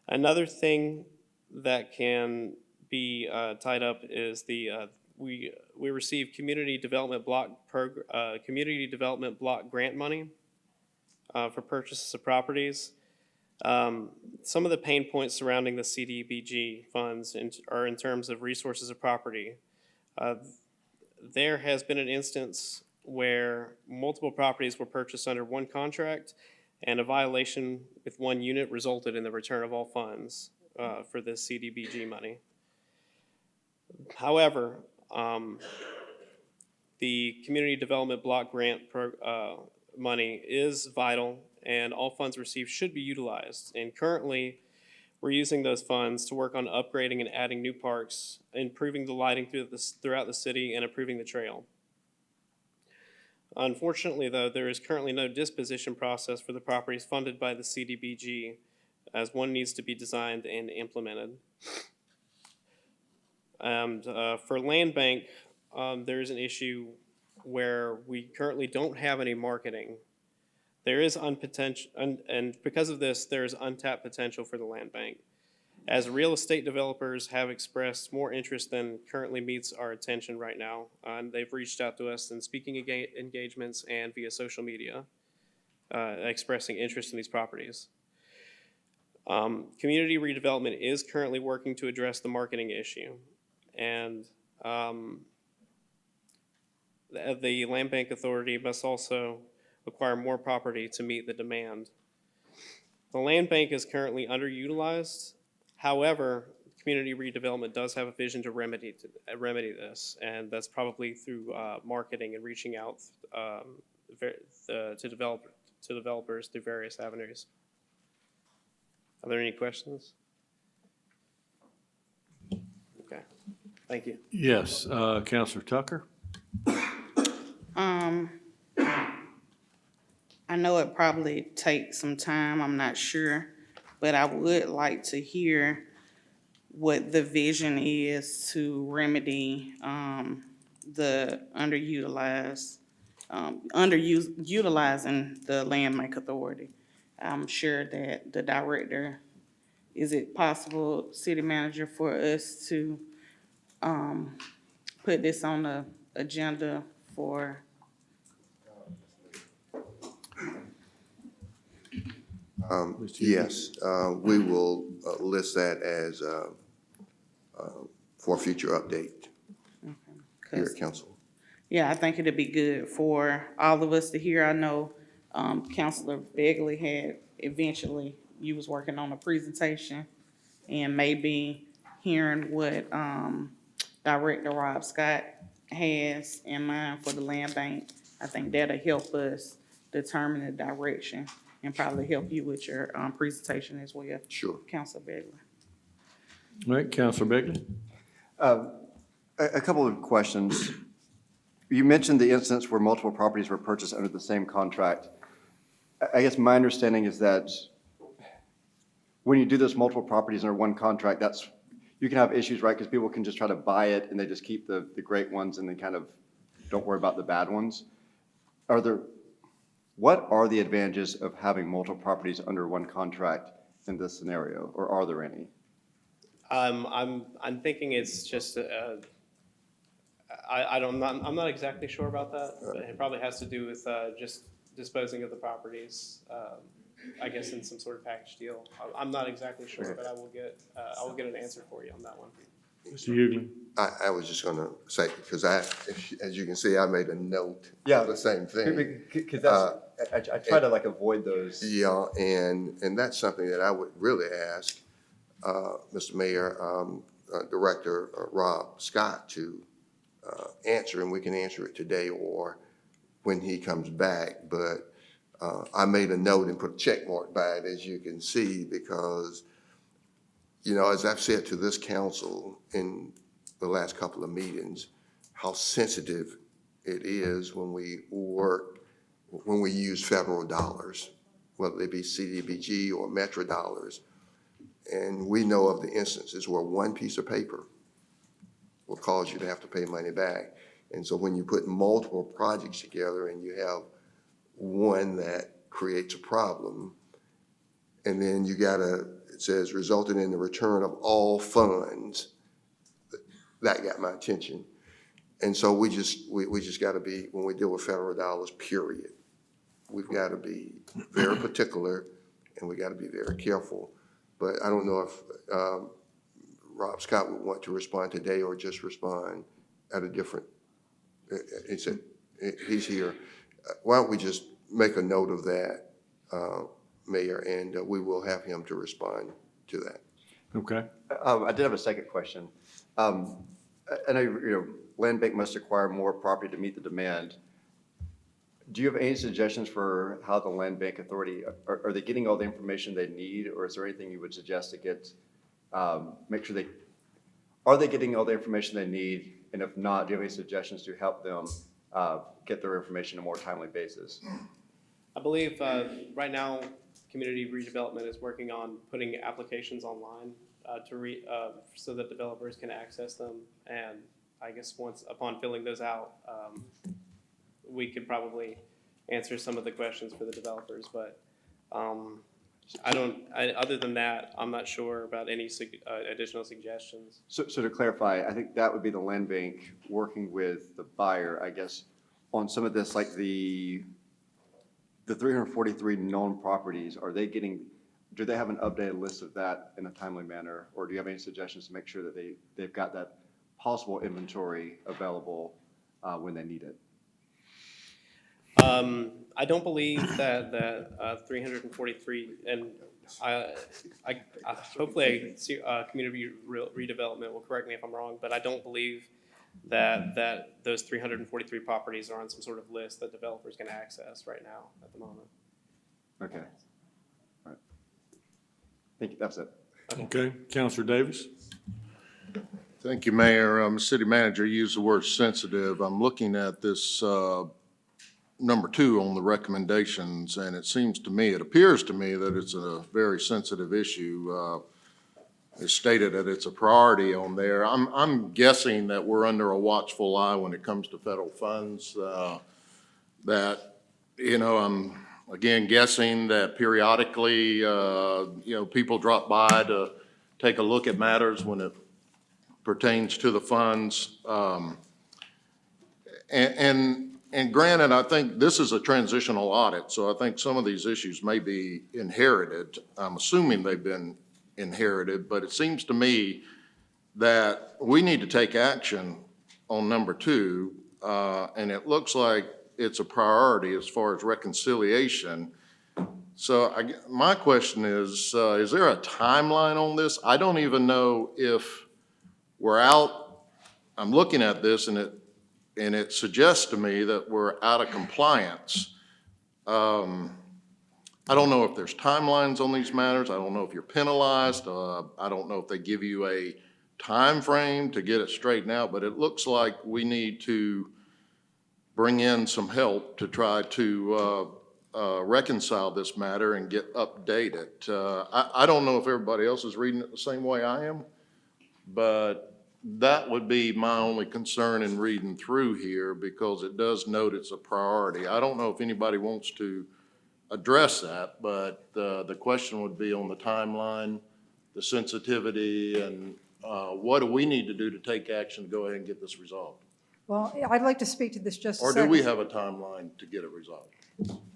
Another thing that can be tied up is we receive community development block grant money for purchases of properties. Some of the pain points surrounding the CDBG funds are in terms of resources of property. There has been an instance where multiple properties were purchased under one contract, and a violation with one unit resulted in the return of all funds for this CDBG money. However, the community development block grant money is vital, and all funds received should be utilized. And currently, we're using those funds to work on upgrading and adding new parks, improving the lighting throughout the city, and improving the trail. Unfortunately, though, there is currently no disposition process for the properties funded by the CDBG, as one needs to be designed and implemented. And for land bank, there is an issue where we currently don't have any marketing. There is and because of this, there is untapped potential for the land bank, as real estate developers have expressed more interest than currently meets our attention right now. And they've reached out to us in speaking engagements and via social media, expressing interest in these properties. Community redevelopment is currently working to address the marketing issue. And the Land Bank Authority must also acquire more property to meet the demand. The land bank is currently underutilized. However, community redevelopment does have a vision to remedy this, and that's probably through marketing and reaching out to developers through various avenues. Are there any questions? Okay, thank you. Yes, Councilor Tucker? I know it probably takes some time, I'm not sure, but I would like to hear what the vision is to remedy the underutilizing the Land Bank Authority. I'm sure that the director, is it possible, city manager, for us to put this on the agenda for? Yes, we will list that as for a future update here at council. Yeah, I think it'd be good for all of us to hear. I know Councilor Begley had eventually, you was working on a presentation, and maybe hearing what Director Rob Scott has in mind for the land bank. I think that'll help us determine the direction and probably help you with your presentation as well. Sure. Councilor Begley. All right, Councilor Begley? A couple of questions. You mentioned the instance where multiple properties were purchased under the same contract. I guess my understanding is that when you do this multiple properties under one contract, you can have issues, right? Because people can just try to buy it and they just keep the great ones and they kind of don't worry about the bad ones. What are the advantages of having multiple properties under one contract in this scenario, or are there any? I'm thinking it's just, I'm not exactly sure about that, but it probably has to do with, just disposing of the properties, I guess in some sort of package deal. I'm not exactly sure, but I will get an answer for you on that one. Mr. Hughley? I was just gonna say, because as you can see, I made a note of the same thing. Because that's, I try to like avoid those. Yeah, and that's something that I would really ask, Mr. Mayor, Director Rob Scott to answer, and we can answer it today or when he comes back. But I made a note and put a check mark by it, as you can see, because, you know, as I've said to this council in the last couple of meetings, how sensitive it is when we work, when we use federal dollars, whether they be CDBG or Metro dollars. And we know of the instances where one piece of paper will cause you to have to pay money back. And so when you put multiple projects together and you have one that creates a problem, and then you gotta, it says resulted in the return of all funds, that got my attention. And so we just gotta be, when we deal with federal dollars, period, we've gotta be very particular and we gotta be very careful. But I don't know if Rob Scott would want to respond today or just respond at a different, he's here. Why don't we just make a note of that, Mayor, and we will have him to respond to that. Okay. I did have a second question. I know, you know, land bank must acquire more property to meet the demand. Do you have any suggestions for how the land bank authority, are they getting all the information they need, or is there anything you would suggest to get, make sure are they getting all the information they need? And if not, do you have any suggestions to help them get their information on a more timely basis? I believe right now, community redevelopment is working on putting applications online so that developers can access them. And I guess upon filling those out, we could probably answer some of the questions for the developers. But other than that, I'm not sure about any additional suggestions. So to clarify, I think that would be the land bank working with the buyer, I guess, on some of this, like the 343 known properties, do they have an updated list of that in a timely manner? Or do you have any suggestions to make sure that they've got that possible inventory available when they need it? I don't believe that 343, and hopefully community redevelopment will correct me if I'm wrong, but I don't believe that those 343 properties are on some sort of list that developers can access right now at the moment. Okay. All right. Thank you. That's it. Okay. Councilor Davis? Thank you, Mayor. City Manager used the word sensitive. I'm looking at this number 2 on the recommendations, and it appears to me that it's a very sensitive issue. It's stated that it's a priority on there. I'm guessing that we're under a watchful eye when it comes to federal funds. That, you know, I'm again guessing that periodically, you know, people drop by to take a look at matters when it pertains to the funds. And granted, I think this is a transitional audit, so I think some of these issues may be inherited. I'm assuming they've been inherited, but it seems to me that we need to take action on number 2, and it looks like it's a priority as far as reconciliation. So my question is there a timeline on this? I don't even know if we're out. I'm looking at this, and it suggests to me that we're out of compliance. I don't know if there's timelines on these matters. I don't know if you're penalized. I don't know if they give you a time frame to get it straightened out, but it looks like we need to bring in some help to try to reconcile this matter and get updated. I don't know if everybody else is reading it the same way I am, but that would be my only concern in reading through here, because it does note it's a priority. I don't know if anybody wants to address that, but the question would be on the timeline the sensitivity, and what do we need to do to take action to go ahead and get this resolved? Well, I'd like to speak to this just a Or second. do we have a timeline to get it resolved?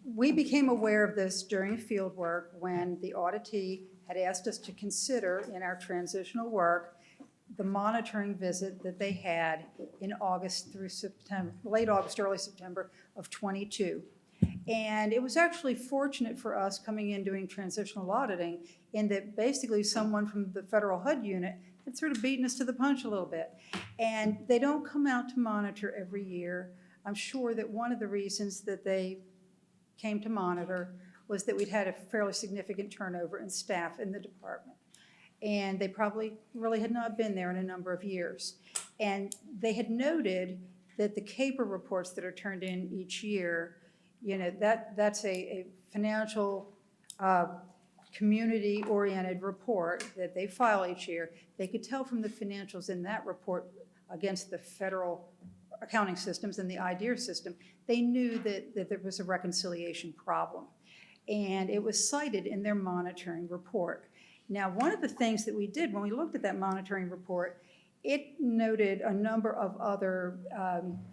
We became aware of this during field work when the auditee had asked us to consider in our transitional work the monitoring visit that they had in August through September, late August, early September of '22. And it was actually fortunate for us coming in doing transitional auditing in that basically someone from the federal HUD unit had sort of beaten us to the punch a little bit. And they don't come out to monitor every year. I'm sure that one of the reasons that they came to monitor was that we'd had a fairly significant turnover in staff in the department. And they probably really had not been there in a number of years. And they had noted that the CAPER reports that are turned in each year, you know, that's a financial community-oriented report that they file each year. They could tell from the financials in that report against the federal accounting systems and the IDEAR system, they knew that there was a reconciliation problem. And it was cited in their monitoring report. Now, one of the things that we did when we looked at that monitoring report, it noted a number of other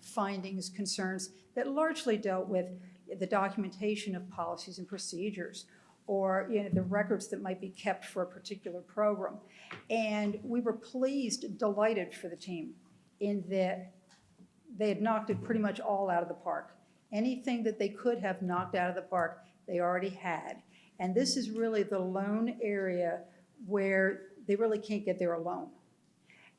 findings, concerns that largely dealt with the documentation of policies and procedures, or the records that might be kept for a particular program. And we were pleased, delighted for the team in that they had knocked it pretty much all out of the park. Anything that they could have knocked out of the park, they already had. And this is really the lone area where they really can't get there alone.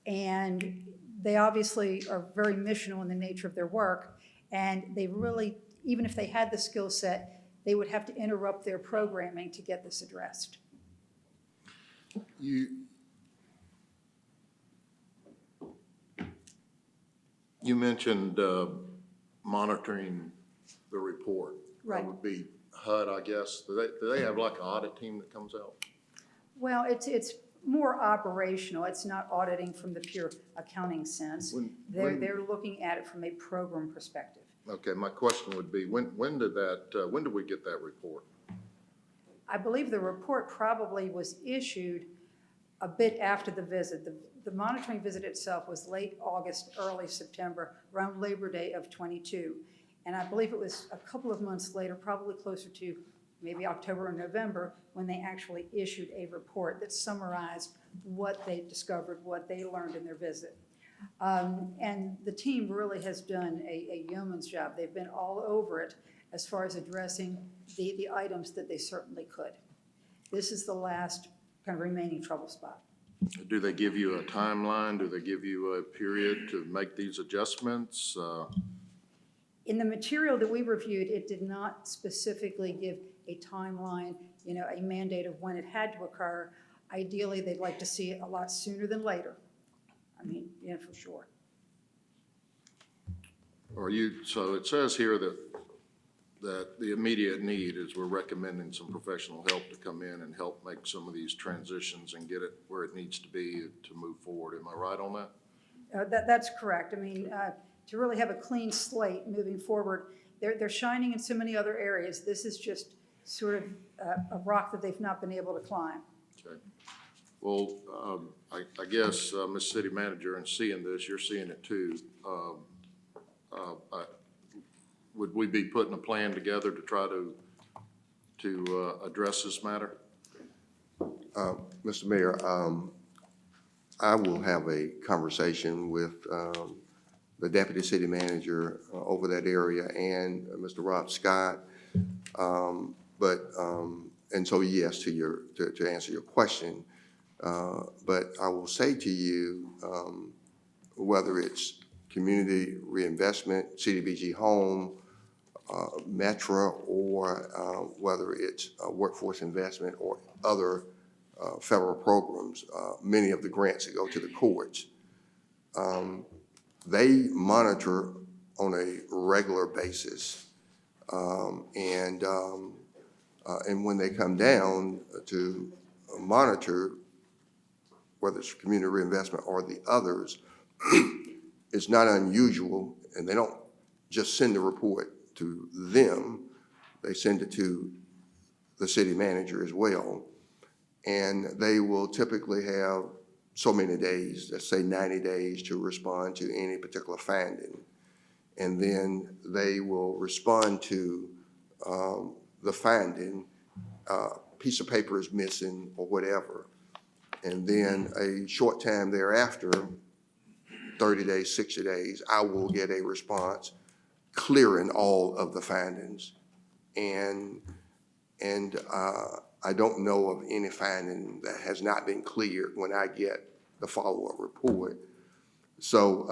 And they obviously are very missional in the nature of their work, and they really, even if they had the skill set, they would have to interrupt their programming to get this addressed. You mentioned monitoring the report. Right. That would be HUD, I guess. Do they have like an audit team that comes out? Well, it's more operational. It's not auditing from the pure accounting sense. They're looking at it from a program perspective. Okay, my question would be, when did we get that report? I believe the report probably was issued a bit after the visit. The monitoring visit itself was late August, early September, around Labor Day of '22. And I believe it was a couple of months later, probably closer to maybe October or November, when they actually issued a report that summarized what they discovered, what they learned in their visit. And the team really has done a yeoman's job. They've been all over it as far as addressing the items that they certainly could. This is the last kind of remaining trouble spot. Do they give you a timeline? Do they give you a period to make these adjustments? In the material that we reviewed, it did not specifically give a timeline, a mandate of when it had to occur. Ideally, they'd like to see it a lot sooner than later. I mean, for sure. So it says here that the immediate need is we're recommending some professional help to come in and help make some of these transitions and get it where it needs to be to move forward. Am I right on that? That's correct. I mean, to really have a clean slate moving forward, they're shining in so many other areas. This is just sort of a rock that they've not been able to climb. Okay. Well, I guess, Ms. City Manager, in seeing this, you're seeing it too. Would we be putting a plan together to try to address this matter? Mr. Mayor, I will have a conversation with the Deputy City Manager over that area and Mr. Rob Scott. And so yes, to answer your question, but I will say to you, whether it's community reinvestment, CDBG Home, Metra, or whether it's workforce investment or other federal programs, many of the grants that go to the courts, they monitor on a regular basis. And when they come down to monitor, whether it's community reinvestment or the others, it's not unusual, and they don't just send the report to them, they send it to the city manager as well. And they will typically have so many days, let's say 90 days, to respond to any particular finding. And then they will respond to the finding, piece of paper is missing or whatever. And then a short time thereafter, 30 days, 60 days, I will get a response clearing all of the findings. And I don't know of any finding that has not been cleared when I get the follow-up report. So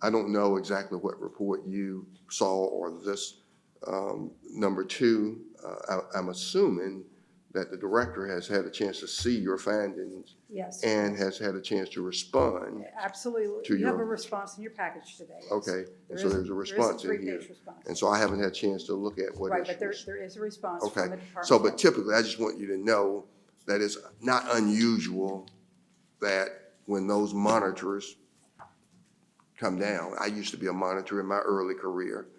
I don't know exactly what report you saw or this. Number two, I'm assuming that the director has had a chance to see your findings. Yes. And has had a chance to respond. Absolutely. To You have a your- response in your package today. yes. Okay, and so is there's a response in here. There is a 3-page response. And so I haven't had a chance to look at what Right, is. but there is a response Okay, from the department. so, but typically, I just want you to know that it's not unusual that when those monitors come down, I used to be a monitor in my early career,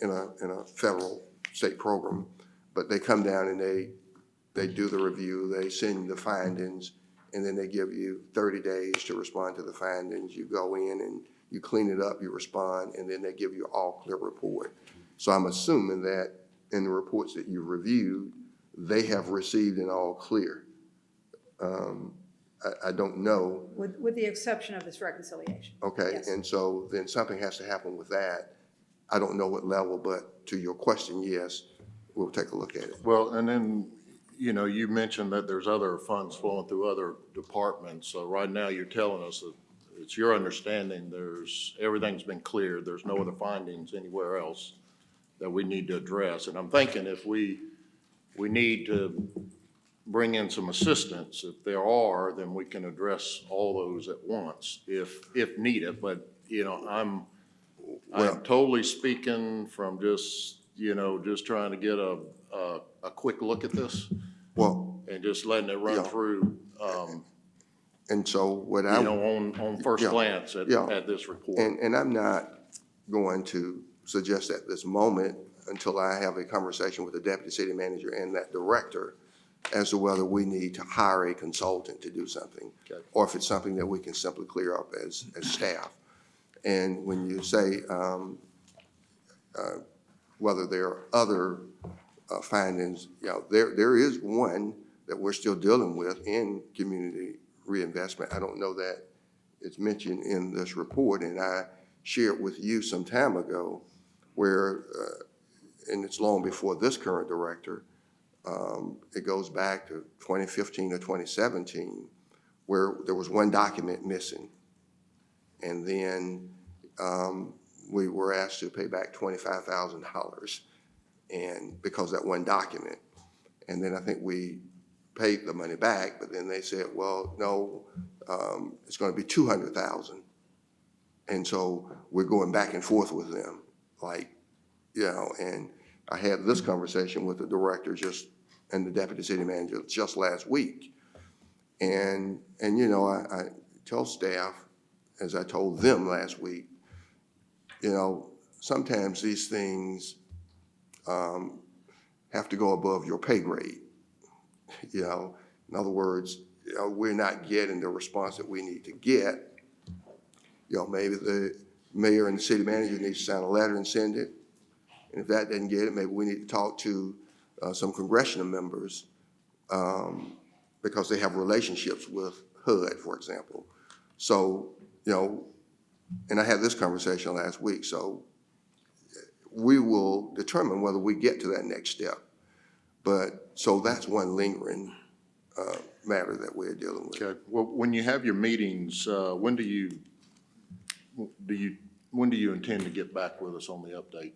in a federal state program, but they come down and they do the review, they send the findings, and then they give you 30 days to respond to the findings. You go in and you clean it up, you respond, and then they give you all clear report. So I'm assuming that in the reports that you reviewed, they have received an all clear. I don't know. With the exception of this reconciliation. Okay, Yes. and so then something has to happen with that. I don't know what level, but to your question, yes, we'll take a look at it. Well, and then, you know, you mentioned that there's other funds flowing through other departments. So right now you're telling us that it's your understanding everything's been cleared. There's no other findings anywhere else that we need to address. And I'm thinking if we need to bring in some assistance, if there are, then we can address all those at once if needed. But, you know, I'm totally speaking from just trying to get a quick look at this. Well. And just letting it run through, And so what on first Yeah, glance yeah. at this report. And I'm not going to suggest at this moment until I have a conversation with the deputy city manager and that director as to whether we need to hire a consultant to do something. Okay. Or if it's something that we can simply clear up as staff. And when you say whether there are other findings, there is one that we're still dealing with in community reinvestment. I don't know that it's mentioned in this report, and I shared with you some time ago where, and it's long before this current director, it goes back to 2015 or 2017, where there was one document missing. And then we were asked to pay back $25,000 and because of that one document. And then I think we paid the money back, but then they said, well, no, it's going to be $200,000. And so we're going back and forth with them, and I had this conversation with the director and the deputy city manager just last week. And I tell staff, as I told them last week, sometimes these things have to go above your pay grade. In other words, we're not getting the response that we need to get. Maybe the mayor and the city manager need to sign a letter and send it. And if that doesn't get it, maybe we need to talk to some congressional members because they have relationships with HUD, for example. So, and I had this conversation last week, so we will determine whether we get to that next step. But, so that's one lingering matter that we're dealing with. Okay, well, when you have your meetings, when do you intend to get back with us on the update?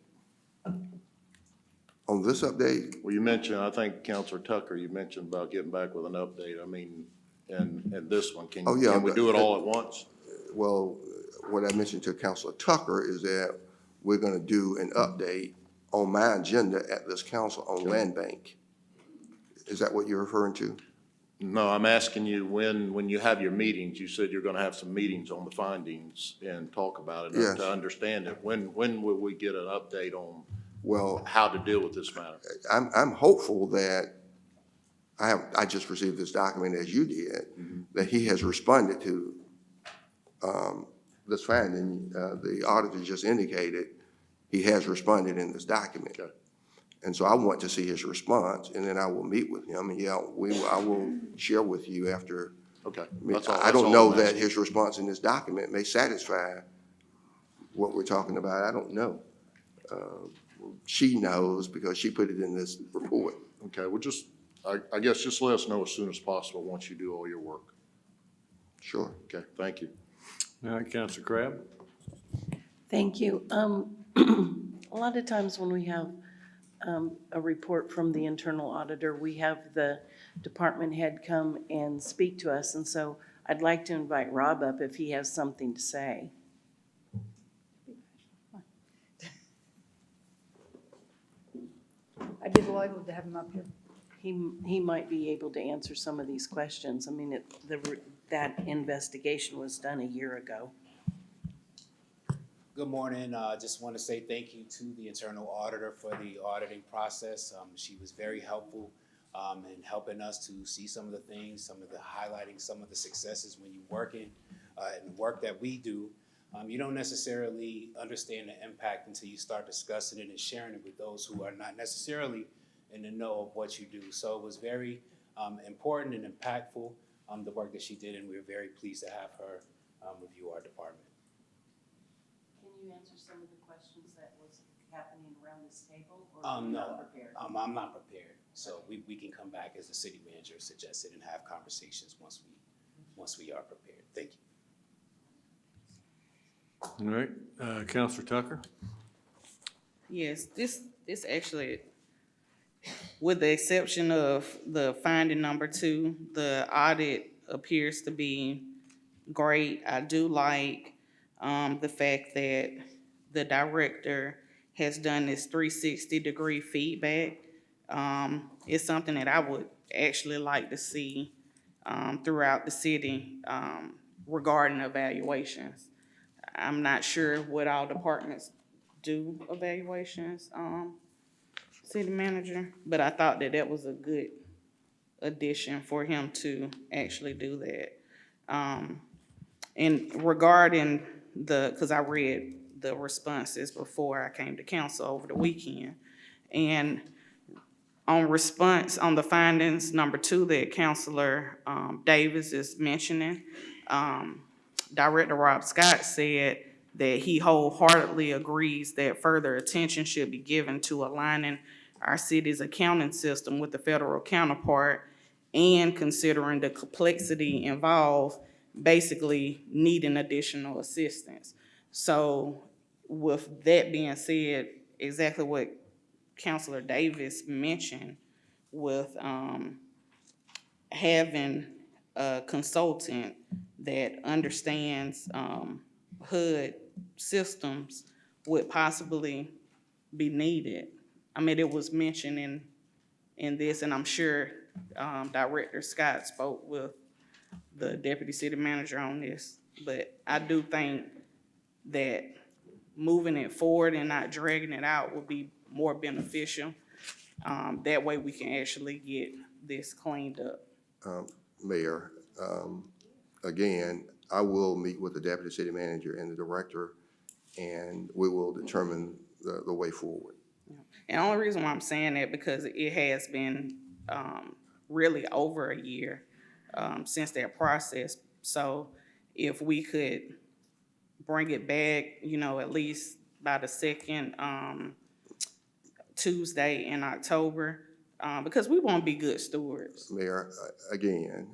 On this update? Well, you mentioned, I think Councilor Tucker, you mentioned about getting back with an update. I mean, and this one, can we do it all at once? Well, what I mentioned to Councilor Tucker is that we're going to do an update on my agenda at this council on land bank. Is that what you're referring to? No, I'm asking you when you have your meetings, you said you're going to have some meetings on the findings and talk about it. Yes. To understand it, when will we get an update on Well, how to deal with this matter? I'm hopeful that I just received this document as you did, that he has responded to this finding. The auditor just indicated he has responded in this document. And so I want to see his response, and then I will meet with him, and I will share with you after. Okay. I don't know that his response in this document may satisfy what we're talking about. I don't know. She knows because she put it in this report. Okay, well, I guess just let us know as soon as possible once you do all your work. Sure. Okay, thank you. All right, Counselor Crabb? Thank you. A lot of times when we have a report from the internal auditor, we have the department head come and speak to us. And so I'd like to invite Rob up if he has something to say. I'd be delighted to have him up here. He might be able to answer some of these questions. I mean, that investigation was done a year ago. Good morning. Just want to say thank you to the internal auditor for the auditing process. She was very helpful in helping us to see some of the things, highlighting some of the successes when you working and the work that we do. You don't necessarily understand the impact until you start discussing it and sharing it with those who are not necessarily in the know of what you do. So it was very important and impactful, the work that she did, and we were very pleased to have her review our department. Can you answer some of the questions that was happening around this table? Or No, not prepared? I'm not prepared. So we can come back as the city manager suggested and have conversations once we are prepared. Thank you. All right, Counselor Tucker? Yes, this actually, with the exception of the finding number 2, the audit appears to be great. I do like the fact that the director has done this 360-degree feedback. It's something that I would actually like to see throughout the city regarding evaluations. I'm not sure what all departments do evaluations, city manager, but I thought that was a good addition for him to actually do that. And regarding because I read the responses before I came to council over the weekend, and on response, on the findings, number 2 that Councilor Davis is mentioning, Director Rob Scott said that he wholeheartedly agrees that further attention should be given to aligning our city's accounting system with the federal counterpart and considering the complexity involved, basically needing additional assistance. So with that being said, exactly what Councilor Davis mentioned with having a consultant that understands HUD systems would possibly be needed. I mean, it was mentioned in this, and I'm sure Director Scott spoke with the deputy city manager on this, but I do think that moving it forward and not dragging it out would be more beneficial. That way we can actually get this cleaned up. Mayor, again, I will meet with the deputy city manager and the director, and we will determine the way forward. And the only reason why I'm saying that because it has been really over a year since that process. So if we could bring it back, at least by the second Tuesday in October, because we won't be good stewards. Mayor, again,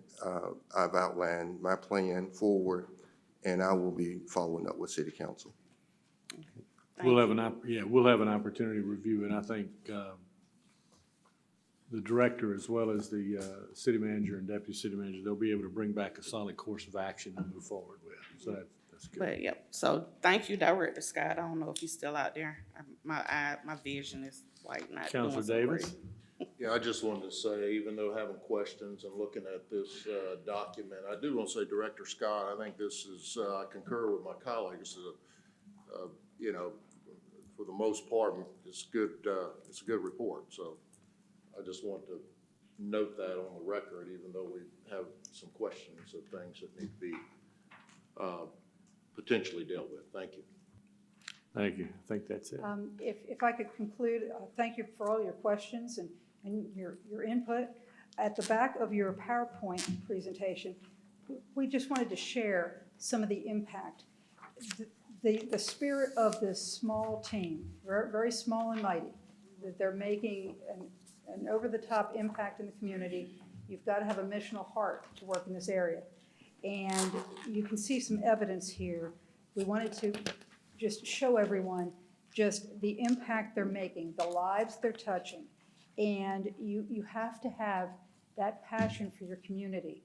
I've outlined my plan forward, and I will be following up with city council. We'll have an opportunity to review, and I think the director as well as the city manager and deputy city manager, they'll be able to bring back a solid course of action to move forward with. So that's good. But yep, so thank you, Director Scott. I don't know if he's still out there. My vision is like not doing Counselor so Davis? great. Yeah, I just wanted to say, even though having questions and looking at this document, I do want to say, Director Scott, I think this is, I concur with my colleagues, for the most part, it's a good report. So I just want to note that on the record, even though we have some questions of things that need to be potentially dealt with. Thank you. Thank you. I think that's it. If I could conclude, thank you for all your questions and your input. At the back of your PowerPoint presentation, we just wanted to share some of the impact. The spirit of this small team, very, very small and mighty, that they're making an over-the-top impact in the community. You've got to have a missional heart to work in this area. And you can see some evidence here. We wanted to just show everyone just the impact they're making, the lives they're touching. And you have to have that passion for your community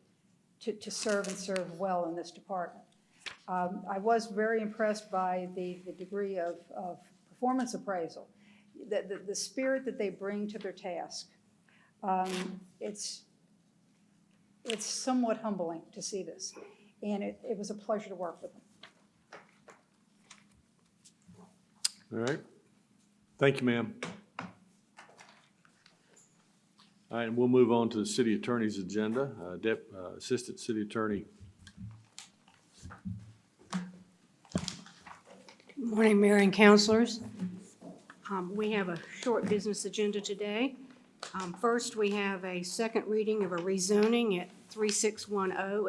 to serve and serve well in this department. I was very impressed by the degree of performance appraisal, the spirit that they bring to their task. It's somewhat humbling to see this, and it was a pleasure to work with them. All right. Thank you, ma'am. All right, and we'll move on to the city attorney's agenda. Assistant City Attorney. Good morning, Mayor and councilors. We have a short business agenda today. First, we have a second reading of a rezoning at 3610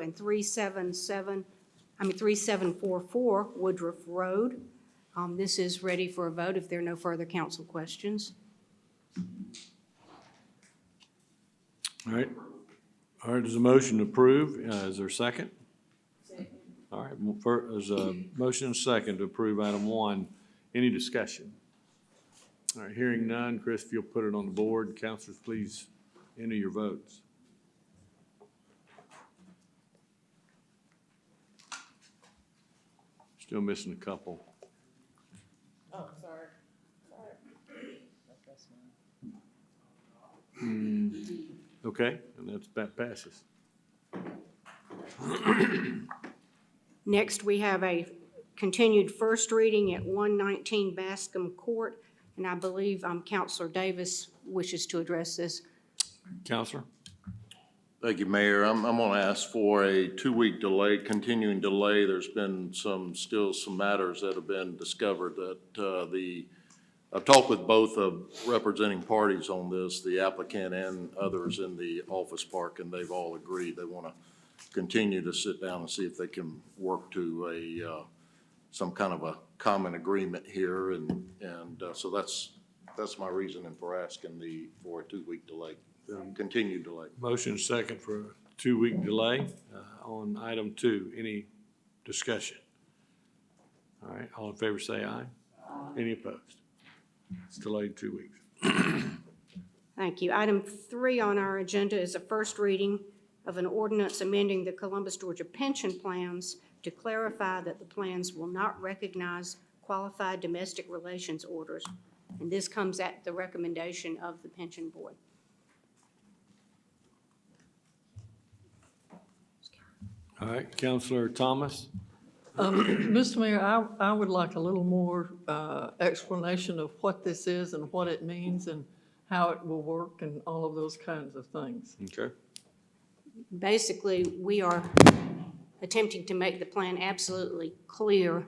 and 3744 Woodruff Road. This is ready for a vote if there are no further council questions. All right. All right, there's a motion to approve. Is there a second? Second. All right, there's a motion and a second to approve item 1. Any discussion? All right, hearing none. Chris, if you'll put it on the board. Councilors, please enter your votes. Still missing a couple. Oh, sorry. Okay, and that passes. Next, we have a continued first reading at 119 Bascom Court, and I believe Councilor Davis wishes to address this. Counselor? Thank you, Mayor. I'm going to ask for a 2-week delay, continuing delay. There's been still some matters that have been discovered that I've talked with both representing parties on this, the applicant and others in the office park, and they've all agreed they want to continue to sit down and see if they can work to some kind of a common agreement here, and so that's my reasoning for asking for a 2-week delay, continued delay. Motion second for a 2-week delay on item 2. Any discussion? All right, all in favor say aye. Any opposed? It's delayed 2 weeks. Thank you. Item 3 on our agenda is a first reading of an ordinance amending the Columbus, Georgia pension plans to clarify that the plans will not recognize qualified domestic relations orders. And this comes at the recommendation of the pension board. All right, Counselor Thomas? Mr. Mayor, I would like a little more explanation of what this is and what it means and how it will work and all of those kinds of things. Okay. Basically, we are attempting to make the plan absolutely clear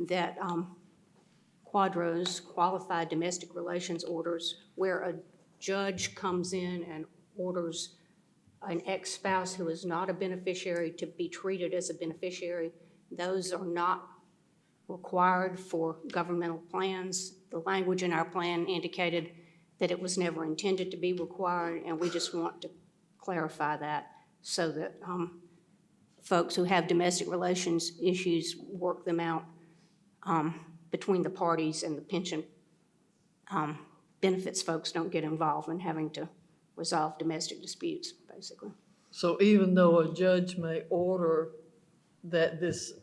that quadros, qualified domestic relations orders, where a judge comes in and orders an ex-spouse who is not a beneficiary to be treated as a beneficiary, those are not required for governmental plans. The language in our plan indicated that it was never intended to be required, and we just want to clarify that so that folks who have domestic relations issues work them out between the parties, and the pension benefits folks don't get involved in having to resolve domestic disputes, basically. So even though a judge may order that this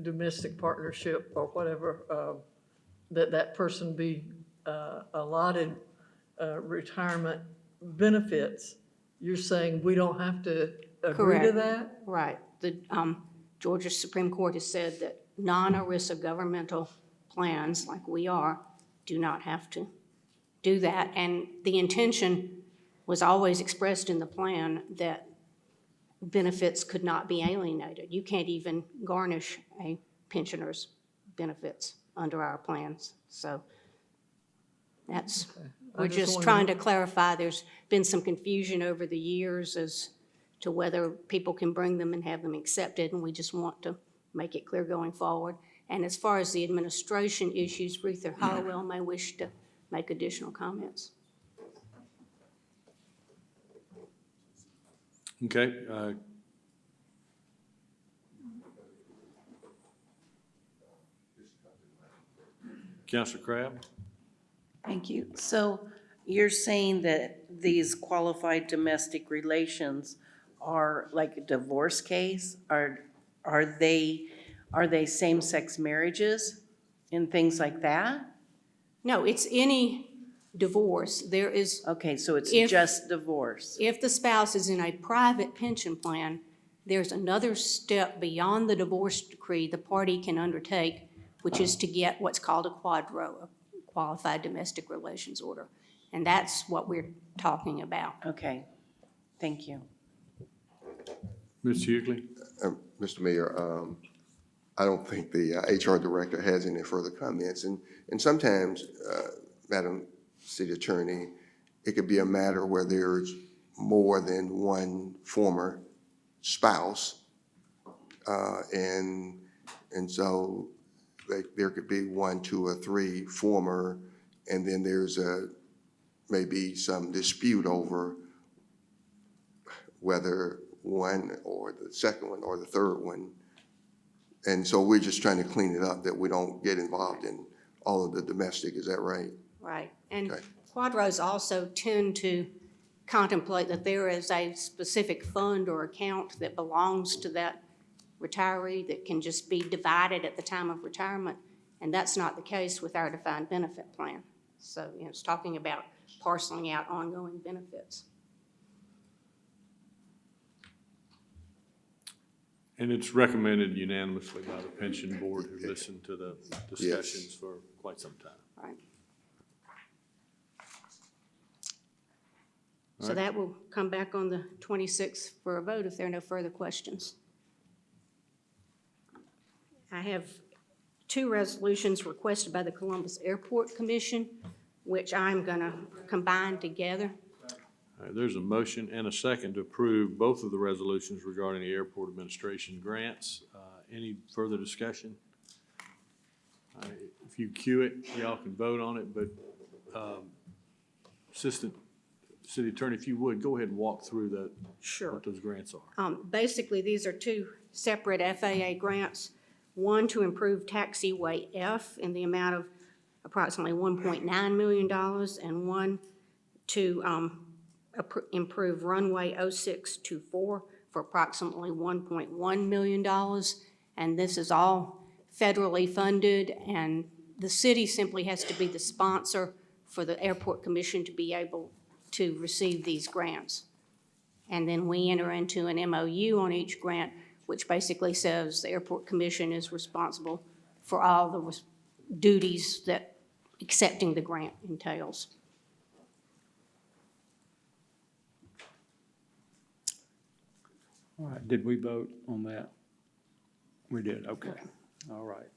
domestic partnership or whatever, that person be allotted retirement benefits, you're saying we don't have to agree to that? Right. The Georgia Supreme Court has said that non-ERISA governmental plans, like we are, do not have to do that. And the intention was always expressed in the plan that benefits could not be alienated. You can't even garnish a pensioner's benefits under our plans. So that's, I we're just just wanted trying to- to clarify. There's been some confusion over the years as to whether people can bring them and have them accepted, and we just want to make it clear going forward. And as far as the administration issues, Ruth or Hollowell may wish to make additional comments. Okay. Counselor Crabb? Thank you. So you're saying that these qualified domestic relations are like a divorce case? Are they same-sex marriages and things like that? No, it's any divorce. There is. Okay, so it's If- just divorce. If the spouse is in a private pension plan, there's another step beyond the divorce decree the party can undertake, which is to get what's called a quadro, a qualified domestic relations order. And that's what we're talking about. Okay, thank you. Mr. Hughley? Mr. Mayor, I don't think the HR director has any further comments. And sometimes, Madam City Attorney, it could be a matter where there's more than one former spouse. And so there could be 1, 2, or 3 former, and then there's maybe some dispute over whether one or the second one or the third one. And so we're just trying to clean it up, that we don't get involved in all of the domestic, is that right? Right. And Okay. quadros also tend to contemplate that there is a specific fund or account that belongs to that retiree that can just be divided at the time of retirement. And that's not the case with our defined benefit plan. So, it's talking about parceling out ongoing benefits. And it's recommended unanimously by the pension board who listened to the discussions for quite some time. Right. All So right. that will come back on the 26th for a vote if there are no further questions. I have 2 resolutions requested by the Columbus Airport Commission, which I'm going to combine together. All right, there's a motion and a second to approve both of the resolutions regarding the airport administration grants. Any further discussion? All right, if you cue it, y'all can vote on it, but Assistant City Attorney, if you would, go ahead and walk through Sure. what those grants are. Basically, these are 2 separate FAA grants. One to improve taxiway F in the amount of approximately $1.9 million, and one to improve runway 0624 for approximately $1.1 million. And this is all federally funded, and the city simply has to be the sponsor for the Airport Commission to be able to receive these grants. And then we enter into an MOU on each grant, which basically says the Airport Commission is responsible for all the duties that accepting the grant entails. All right, did we vote on that? We did, okay, all right.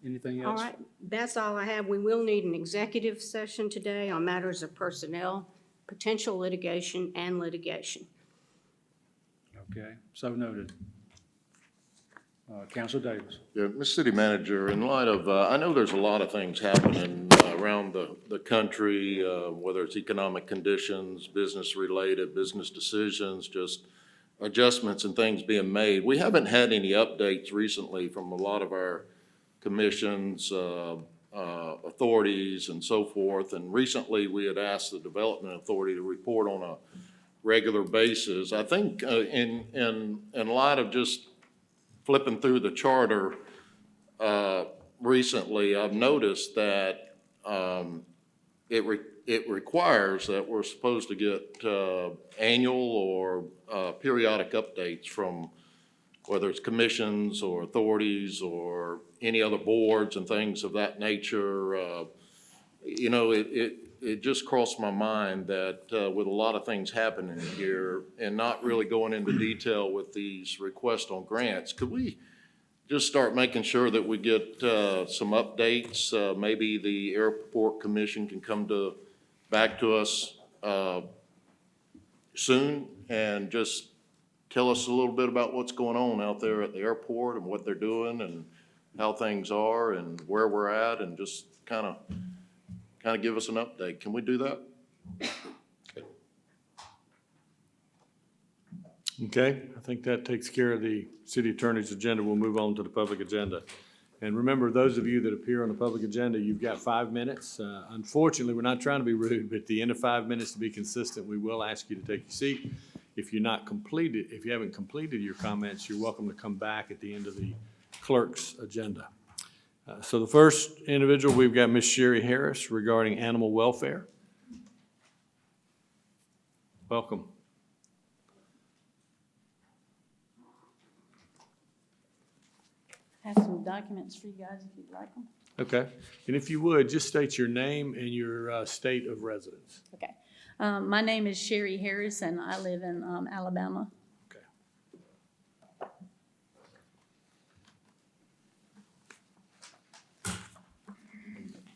Anything All else? right, that's all I have. We will need an executive session today on matters of personnel, potential litigation, and litigation. Okay, so noted. Councilor Davis. Yeah, Ms. City Manager, in light of, I know there's a lot of things happening around the country, whether it's economic conditions, business-related, business decisions, just adjustments and things being made. We haven't had any updates recently from a lot of our commissions, authorities, and so forth. And recently, we had asked the Development Authority to report on a regular basis. I think in light of just flipping through the charter recently, I've noticed that it requires that we're supposed to get annual or periodic updates from whether it's commissions or authorities or any other boards and things of that nature. You know, it just crossed my mind that with a lot of things happening here and not really going into detail with these requests on grants, could we just start making sure that we get some updates? Maybe the Airport Commission can come back to us soon and just tell us a little bit about what's going on out there at the airport and what they're doing and how things are and where we're at, and just kind of give us an update. Can we do that? Okay, I think that takes care of the city attorney's agenda. We'll move on to the public agenda. And remember, those of you that appear on the public agenda, you've got 5 minutes. Unfortunately, we're not trying to be rude, but at the end of 5 minutes, to be consistent, we will ask you to take your seat. If you haven't completed your comments, you're welcome to come back at the end of the clerk's agenda. So the first individual, we've got Ms. Sherry Harris regarding animal welfare. Welcome. I have some documents for you guys if you'd like them. Okay. And if you would, just state your name and your state of residence. Okay. My name is Sherry Harris, and I live in Alabama.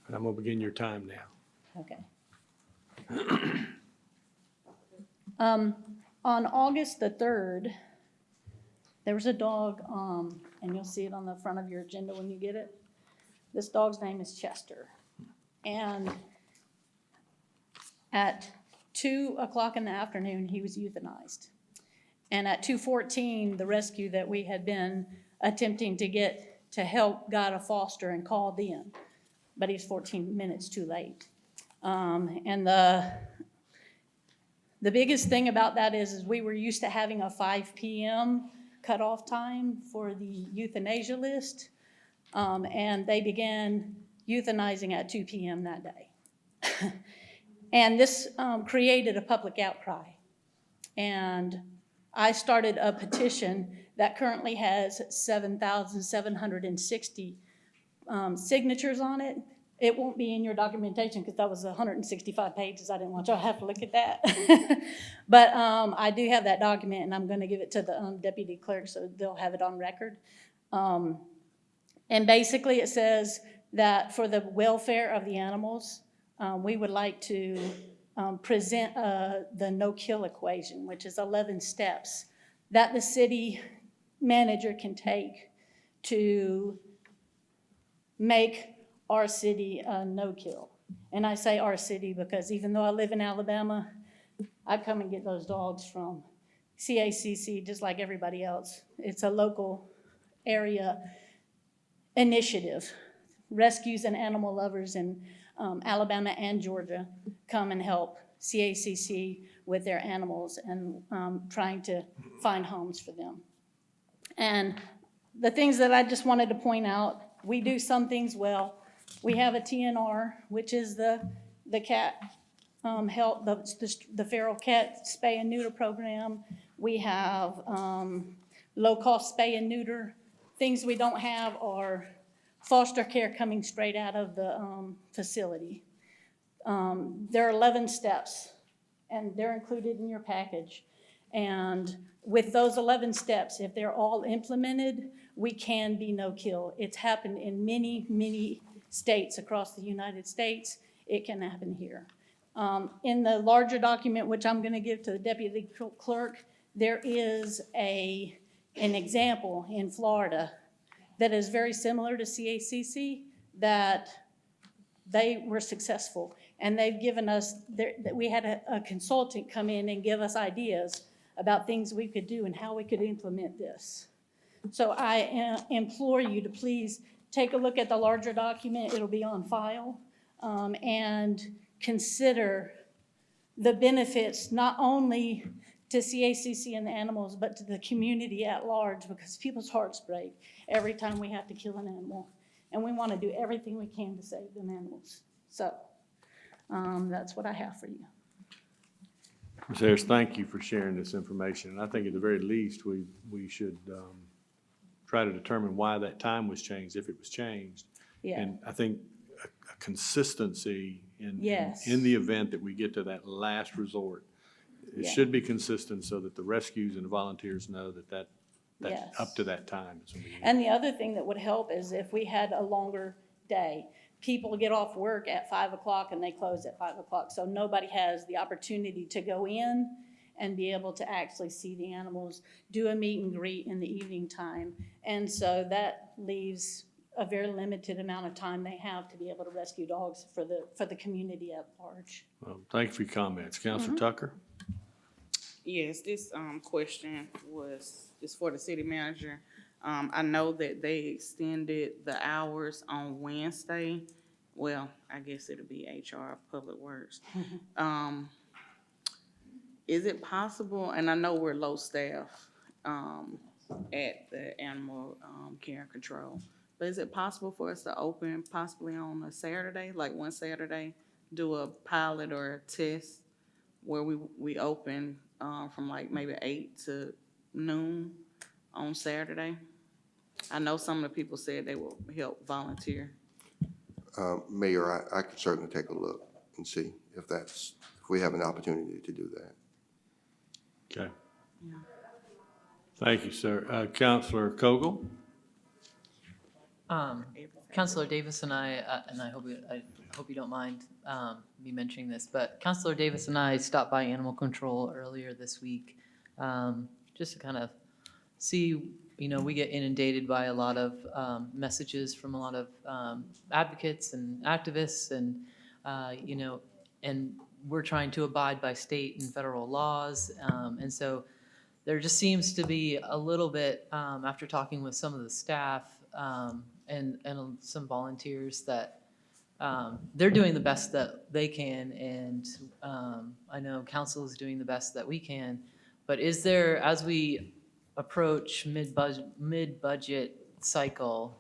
And I'm going to begin your time now. Okay. On August the 3rd, there was a dog, and you'll see it on the front of your agenda when you get it. This dog's name is Chester. And at 2 o'clock in the afternoon, he was euthanized. And at 2:14, the rescue that we had been attempting to get to help got a foster and called in, but he's 14 minutes too late. And the biggest thing about that is we were used to having a 5 p.m. cutoff time for the euthanasia list, and they began euthanizing at 2 p.m. that day. And this created a public outcry. And I started a petition that currently has 7,760 signatures on it. It won't be in your documentation because that was 165 pages. I didn't want y'all to have to look at that. But I do have that document, and I'm going to give it to the deputy clerk so they'll have it on record. And basically it says that for the welfare of the animals, we would like to present the no-kill equation, which is 11 steps that the city manager can take to make our city no-kill. And I say our city because even though I live in Alabama, I come and get those dogs from CACC just like everybody else. It's a local area initiative. Rescues and animal lovers in Alabama and Georgia come and help CACC with their animals and trying to find homes for them. And the things that I just wanted to point out, we do some things well. We have a TNR, which is the cat help, the feral cat spay and neuter program. We have low-cost spay and neuter. Things we don't have are foster care coming straight out of the facility. There are 11 steps, and they're included in your package. And with those 11 steps, if they're all implemented, we can be no-kill. It's happened in many, many states across the United States. It can happen here. In the larger document, which I'm going to give to the deputy clerk, there is an example in Florida that is very similar to CACC, that they were successful. And they've given us, we had a consultant come in and give us ideas about things we could do and how we could implement this. So I implore you to please take a look at the larger document. It'll be on file. And consider the benefits not only to CACC and the animals, but to the community at large, because people's hearts break every time we have to kill an animal. And we want to do everything we can to save them animals. So that's what I have for you. Ms. Harris, thank you for sharing this information. And I think at the very least, we should try to determine why that time was changed, if it was changed. Yeah. And I think a consistency Yes. in the event that we get to that last resort. It Yeah. should be consistent so that the rescues and the volunteers know that Yes. up to that time is when we. And the other thing that would help is if we had a longer day. People get off work at 5 o'clock and they close at 5 o'clock, so nobody has the opportunity to go in and be able to actually see the animals, do a meet and greet in the evening time. And so that leaves a very limited amount of time they have to be able to rescue dogs for the community at large. Well, thank you for your comments. Counselor Tucker? Yes, this question is for the city manager. I know that they extended the hours on Wednesday. Well, I guess it'll be HR, Public Works. Is it possible, and I know we're low staff at the animal care and control, but is it possible for us to open possibly on a Saturday, like one Saturday, do a pilot or a test where we open from like maybe 8 to noon on Saturday? I know some of the people said they will help volunteer. Mayor, I could certainly take a look and see if we have an opportunity to do that. Okay. Thank you, sir. Counselor Kogel? Councilor Davis and I hope you don't mind me mentioning this, but Councilor Davis and I stopped by Animal Control earlier this week, just to kind of see, we get inundated by a lot of messages from a lot of advocates and activists, and and we're trying to abide by state and federal laws, and so there just seems to be a little bit, after talking with some of the staff and some volunteers, that they're doing the best that they can, and I know council is doing the best that we can, but is there, as we approach mid-budget cycle,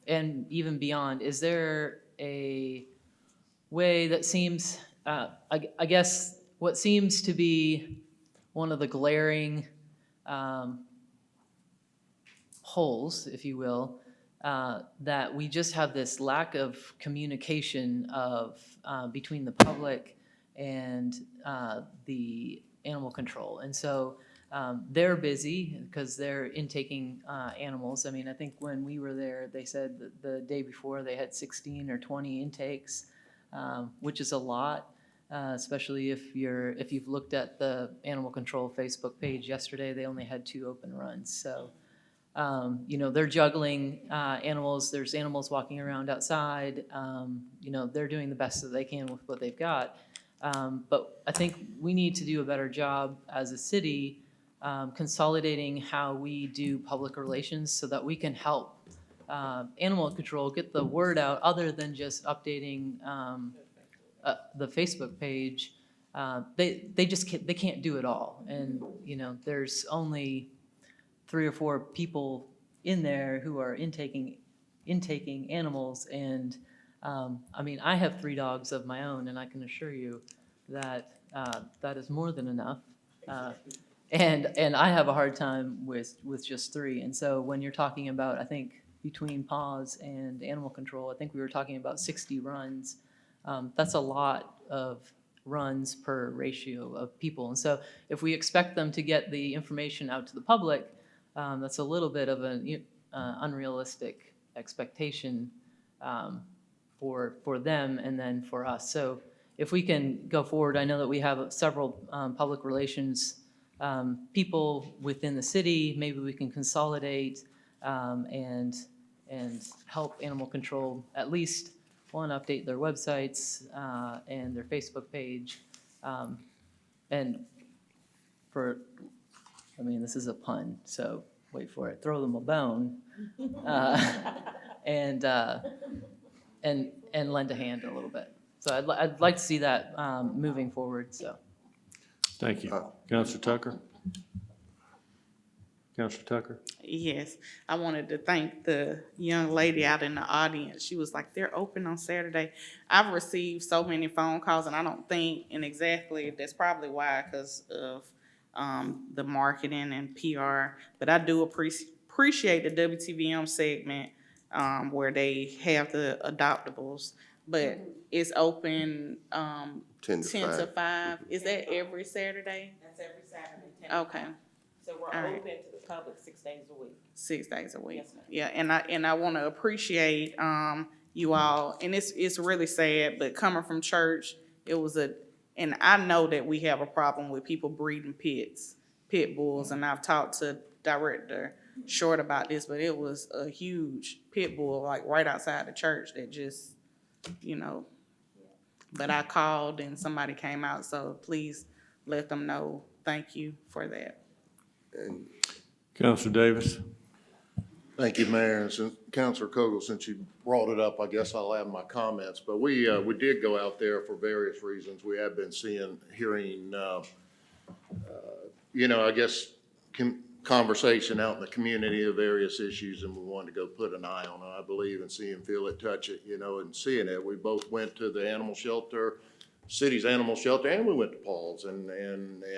and even beyond, is there a way that seems, I guess, what seems to be one of the glaring holes, if you will, that we just have this lack of communication between the public and the animal control. And so they're busy because they're intaking animals. I mean, I think when we were there, they said that the day before they had 16 or 20 intakes, which is a lot, especially if you've looked at the animal control Facebook page yesterday. They only had 2 open runs. So, they're juggling animals. There's animals walking around outside. They're doing the best that they can with what they've got. But I think we need to do a better job as a city consolidating how we do public relations so that we can help animal control get the word out, other than just updating the Facebook page. They can't do it all, and there's only 3 or 4 people in there who are intaking animals, and I have 3 dogs of my own, and I can assure you that that is more than enough. And I have a hard time with just 3. And so when you're talking about, I think between PAWS and animal control, I think we were talking about 60 runs. That's a lot of runs per ratio of people. And so if we expect them to get the information out to the public, that's a little bit of an unrealistic expectation for them and then for us. So if we can go forward, I know that we have several public relations people within the city. Maybe we can consolidate and help animal control at least, one, update their websites and their Facebook page. And this is a pun, so wait for it, throw them a bone. And lend a hand a little bit. So I'd like to see that moving forward, so. Thank you. Counselor Tucker? Counselor Tucker? Yes, I wanted to thank the young lady out in the audience. She was like, they're open on Saturday. I've received so many phone calls, and I don't think, and exactly, that's probably why, because of the marketing and PR, but I do appreciate the WTVM segment where they have the adoptables. But it's open, 10 to 10 to 5. 5. Is that every Saturday? That's every Saturday, 10 Okay. So we're All right. open to the public 6 days a week. 6 days a week. Yes, ma'am. Yeah, and I want to appreciate you all, and it's really sad, but coming from church, it was and I know that we have a problem with people breeding pit bulls, and I've talked to Director Short about this, but it was a huge pit bull, like right outside the church that just, but I called and somebody came out, so please let them know. Thank you for that. And Counselor Davis? Thank you, Mayor. And since, Councilor Kogel, since you brought it up, I guess I'll add my comments. But we did go out there for various reasons. We have been hearing, I guess, conversation out in the community of various issues, and we wanted to go put an eye on it, I believe, and see and feel it, touch it, and seeing it. We both went to the animal shelter, city's animal shelter, and we went to Paul's, and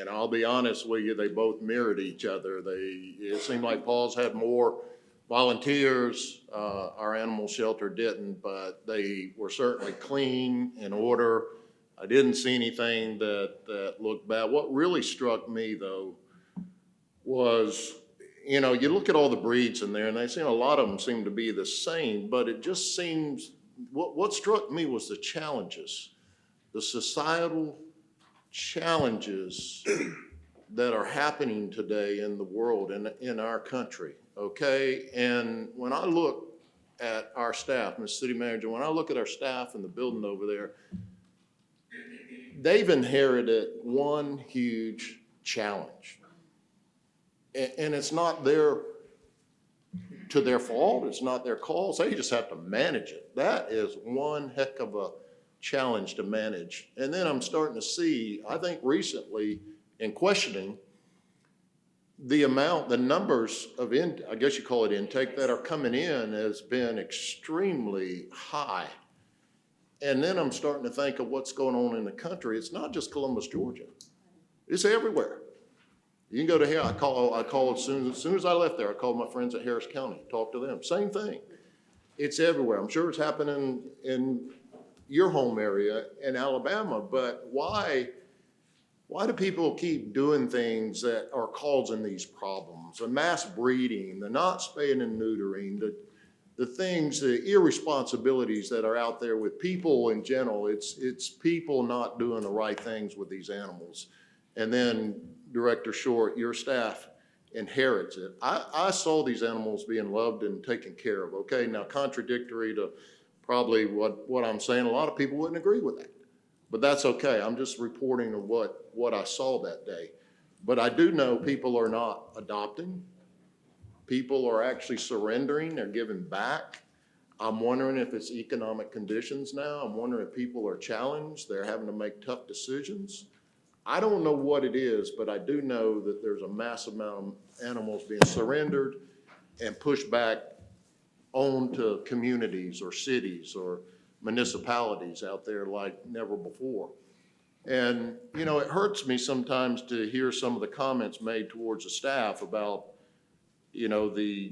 I'll be honest with you, they both mirrored each other. It seemed like Paul's had more volunteers, our animal shelter didn't, but they were certainly clean, in order. I didn't see anything that looked bad. What really struck me, though, was, you look at all the breeds in there, and they seem, a lot of them seem to be the same, but it just seems, what struck me was the challenges, the societal challenges that are happening today in the world, in our country, okay? And when I look at our staff, Ms. City Manager, when I look at our staff in the building over there, they've inherited one huge challenge. And it's not to their fault, it's not their cause, they just have to manage it. That is one heck of a challenge to manage. And then I'm starting to see, I think recently, in questioning, the numbers of, I guess you call it intake, that are coming in has been extremely high. And then I'm starting to think of what's going on in the country. It's not just Columbus, Georgia. It's everywhere. You can go to here, I call as soon as I left there, I called my friends at Harris County, talked to them, same thing. It's everywhere. I'm sure it's happening in your home area in Alabama, but why do people keep doing things that are causing these problems? The mass breeding, the not spaying and neutering, the things, the irresponsibilities that are out there with people in general. It's people not doing the right things with these animals. And then Director Short, your staff inherits it. I saw these animals being loved and taken care of, okay? Now, contradictory to probably what I'm saying, a lot of people wouldn't agree with that. But that's okay. I'm just reporting of what I saw that day. But I do know people are not adopting. People are actually surrendering. They're giving back. I'm wondering if it's economic conditions now. I'm wondering if people are challenged. They're having to make tough decisions. I don't know what it is, but I do know that there's a massive amount of animals being surrendered and pushed back onto communities or cities or municipalities out there like never before. And, it hurts me sometimes to hear some of the comments made towards the staff about, the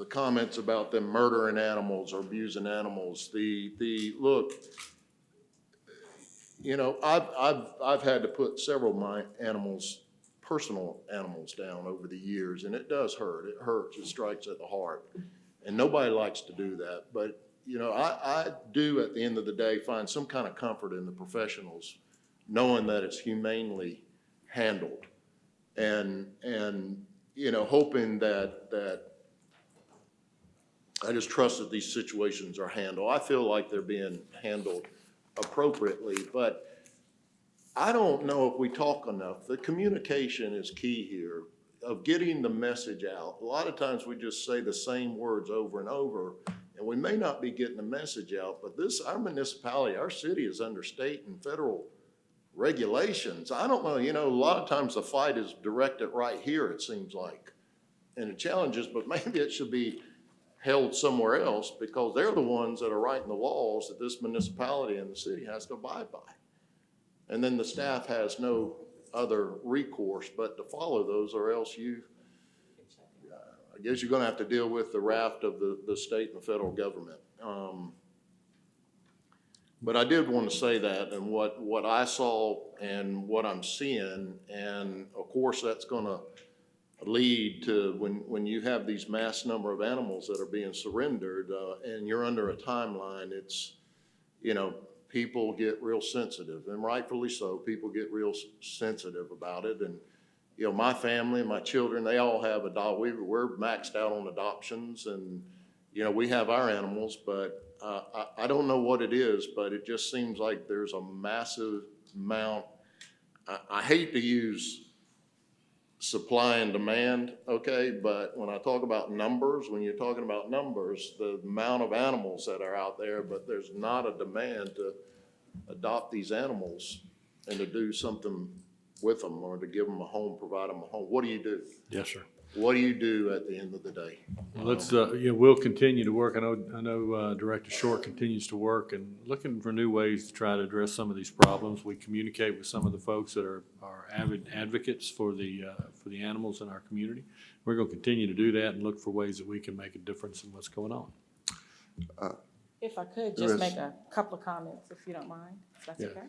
comments about them murdering animals or abusing animals. Look, I've had to put several of my personal animals down over the years, and it does hurt. It hurts. It strikes at the heart. And nobody likes to do that. But, I do at the end of the day find some kind of comfort in the professionals, knowing that it's humanely handled. And hoping that I just trust that these situations are handled. I feel like they're being handled appropriately, but I don't know if we talk enough. The communication is key here of getting the message out. A lot of times we just say the same words over and over, and we may not be getting the message out, but our municipality, our city is under state and federal regulations. I don't know, a lot of times the fight is directed right here, it seems like, and the challenges, but maybe it should be held somewhere else because they're the ones that are writing the laws that this municipality and the city has to abide by. And then the staff has no other recourse but to follow those, or else I I guess you're gonna have to deal with the raft of the state and the federal government. But I did want to say that, and what I saw and what I'm seeing, and of course, that's gonna lead to when you have these mass number of animals that are being surrendered, and you're under a timeline, it's, you know, people get real sensitive, and rightfully so, people get real sensitive about it, and, you know, my family, my children, they all have a dog. We're maxed out on adoptions, and, you know, we have our animals, but I don't know what it is, but it just seems like there's a massive amount. I hate to use supply and demand, okay, but when I talk about numbers, when you're talking about numbers, the amount of animals that are out there, but there's not a demand to adopt these animals and to do something with them or to give them a home, provide them a home. What do you do? Yes, sir. What do you do at the end of the day? Let's, we'll continue to work. I know Director Short continues to work and looking for new ways to try to address some of these problems. We communicate with some of the folks that are avid advocates for the animals in our community. We're going to continue to do that and look for ways that we can make a difference in what's going on. If I could just make a couple of comments, if you don't mind, if that's okay?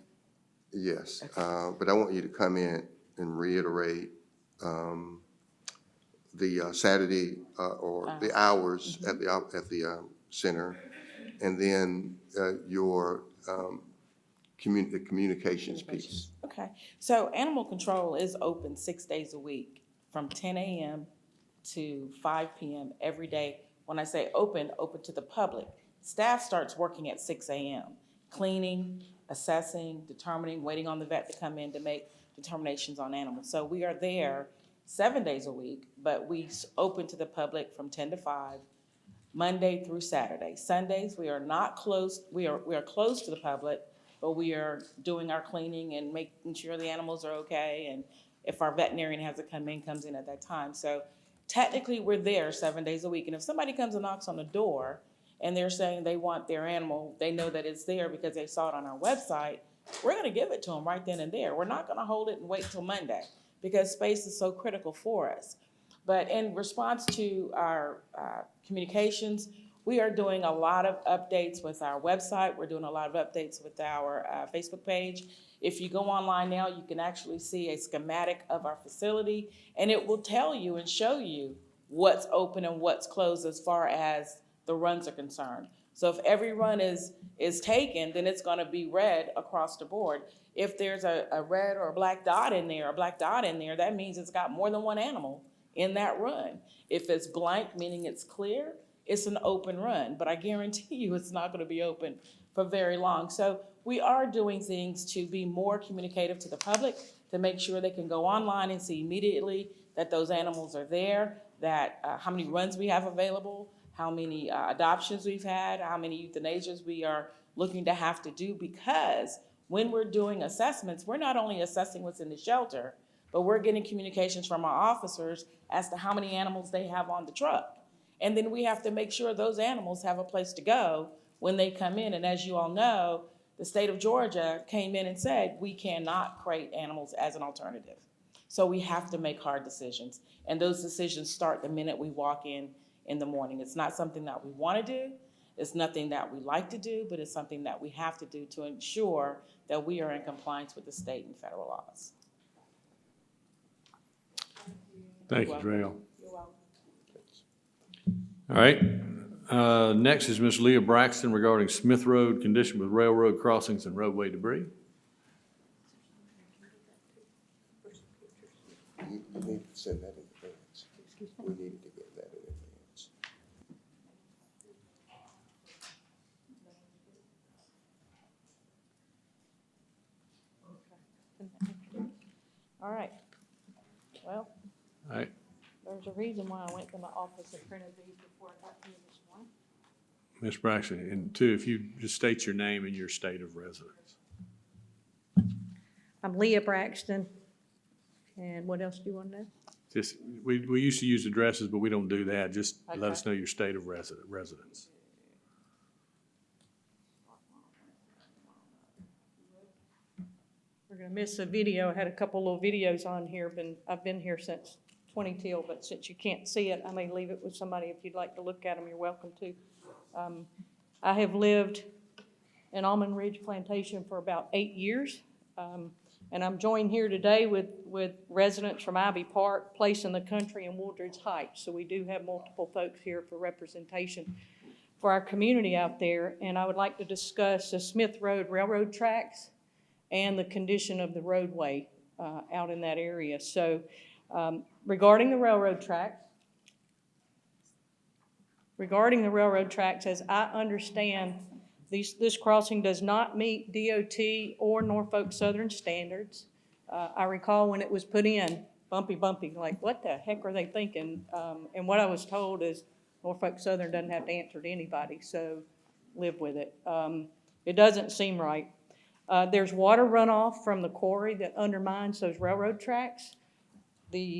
Yes, but I want you to come in and reiterate the Saturday or the hours at the center, and then your the communications piece. Okay, so animal control is open 6 days a week from 10 a.m. to 5 p.m. every day. When I say open, open to the public. Staff starts working at 6 a.m., cleaning, assessing, determining, waiting on the vet to come in to make determinations on animals. So we are there 7 days a week, but we open to the public from 10 to 5, Monday through Saturday. Sundays, we are not closed, we are closed to the public, but we are doing our cleaning and making sure the animals are okay, and if our veterinarian has to come in, comes in at that time. So technically, we're there 7 days a week, and if somebody comes and knocks on the door and they're saying they want their animal, they know that it's there because they saw it on our website, we're gonna give it to them right then and there. We're not gonna hold it and wait till Monday, because space is so critical for us. But in response to our communications, we are doing a lot of updates with our website. We're doing a lot of updates with our Facebook page. If you go online now, you can actually see a schematic of our facility, and it will tell you and show you what's open and what's closed as far as the runs are concerned. So if every run is taken, then it's gonna be red across the board. If there's a red or a black dot in there, that means it's got more than one animal in that run. If it's blank, meaning it's clear, it's an open run, but I guarantee you it's not gonna be open for very long. So we are doing things to be more communicative to the public, to make sure they can go online and see immediately that those animals are there, that how many runs we have available, how many adoptions we've had, how many euthanasias we are looking to have to do, because when we're doing assessments, we're not only assessing what's in the shelter, but we're getting communications from our officers as to how many animals they have on the truck. And then we have to make sure those animals have a place to go when they come in. And as you all know, the state of Georgia came in and said, we cannot crate animals as an alternative. So we have to make hard decisions. And those decisions start the minute we walk in the morning. It's not something that we want to do. It's nothing that we like to do, but it's something that we have to do to ensure that we are in compliance with the state and federal laws. Thank you, Dreal. You're welcome. All right. Next is Ms. Leah Braxton regarding Smith Road condition with railroad crossings and roadway debris. You need to send that in advance. We needed to get that in advance. All right. Well, All right. there's a reason why I went to my office and printed these before I got here this morning. Ms. Braxton, and two, if you just state your name and your state of residence. I'm Leah Braxton. And what else do you want to know? Just, we used to use addresses, but we don't do that. Just let Okay. us know your state of residence. We're gonna miss a video. I had a couple little videos on here, I've been here since 20 till, but since you can't see it, I may leave it with somebody. If you'd like to look at them, you're welcome to. I have lived in Almond Ridge Plantation for about 8 years. And I'm joined here today with residents from Ivy Park, Place in the Country, and Wooldridge Heights. So we do have multiple folks here for representation for our community out there. And I would like to discuss the Smith Road railroad tracks and the condition of the roadway out in that area. So regarding the railroad tracks, as I understand, this crossing does not meet DOT or Norfolk Southern standards. I recall when it was put in, bumpy, like what the heck are they thinking? And what I was told is Norfolk Southern doesn't have to answer to anybody, so live with it. It doesn't seem right. There's water runoff from the quarry that undermines those railroad tracks. As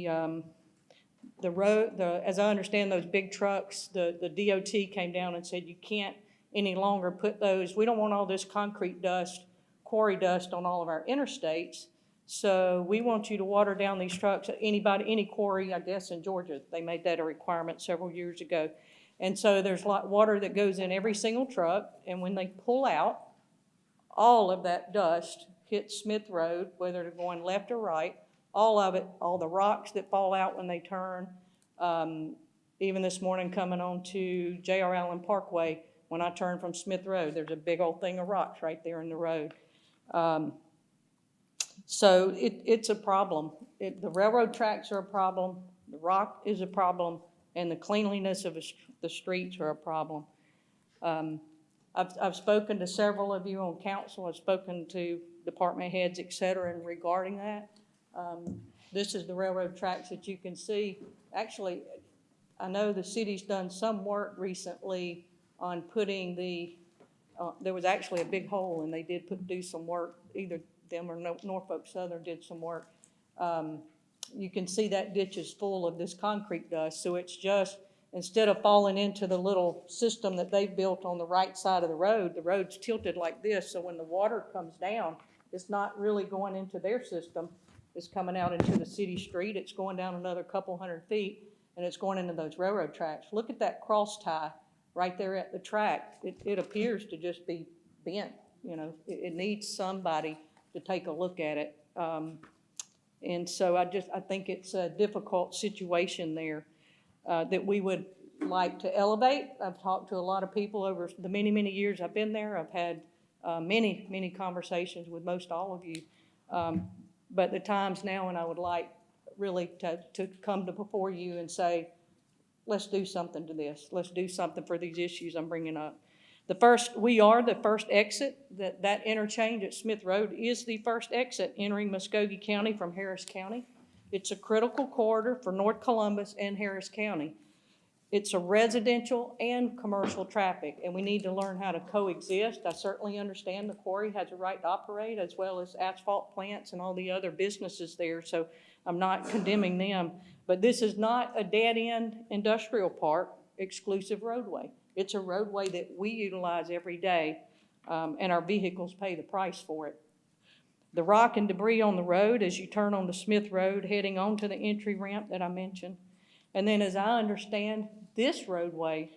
I understand, those big trucks, the DOT came down and said you can't any longer put those, we don't want all this concrete dust, quarry dust on all of our interstates. So we want you to water down these trucks. Any quarry, I guess in Georgia, they made that a requirement several years ago. And so there's water that goes in every single truck, and when they pull out, all of that dust hits Smith Road, whether they're going left or right, all of it, all the rocks that fall out when they turn. Even this morning coming on to J.R. Allen Parkway, when I turn from Smith Road, there's a big old thing of rocks right there in the road. So it's a problem. The railroad tracks are a problem, the rock is a problem, and the cleanliness of the streets are a problem. I've spoken to several of you on council, I've spoken to department heads, et cetera, and regarding that. This is the railroad tracks that you can see. Actually, I know the city's done some work recently on putting there was actually a big hole, and they did do some work, either them or Norfolk Southern did some work. You can see that ditch is full of this concrete dust, so it's just, instead of falling into the little system that they've built on the right side of the road's tilted like this, so when the water comes down, it's not really going into their system, it's coming out into the city street, it's going down another couple 100 feet, and it's going into those railroad tracks. Look at that cross tie right there at the track. It appears to just be bent, you know. It needs somebody to take a look at it. And so I think it's a difficult situation there that we would like to elevate. I've talked to a lot of people over the many, many years I've been there. I've had many, many conversations with most all of you. But the time's now, and I would like really to come before you and say, let's do something to this. Let's do something for these issues I'm bringing up. We are the first exit. That interchange at Smith Road is the first exit entering Muskogee County from Harris County. It's a critical corridor for North Columbus and Harris County. It's a residential and commercial traffic, and we need to learn how to coexist. I certainly understand the quarry has a right to operate, as well as asphalt plants and all the other businesses there, so I'm not condemning them. But this is not a dead-end industrial park exclusive roadway. It's a roadway that we utilize every day, and our vehicles pay the price for it. The rock and debris on the road as you turn onto Smith Road, heading onto the entry ramp that I mentioned. And then as I understand, this roadway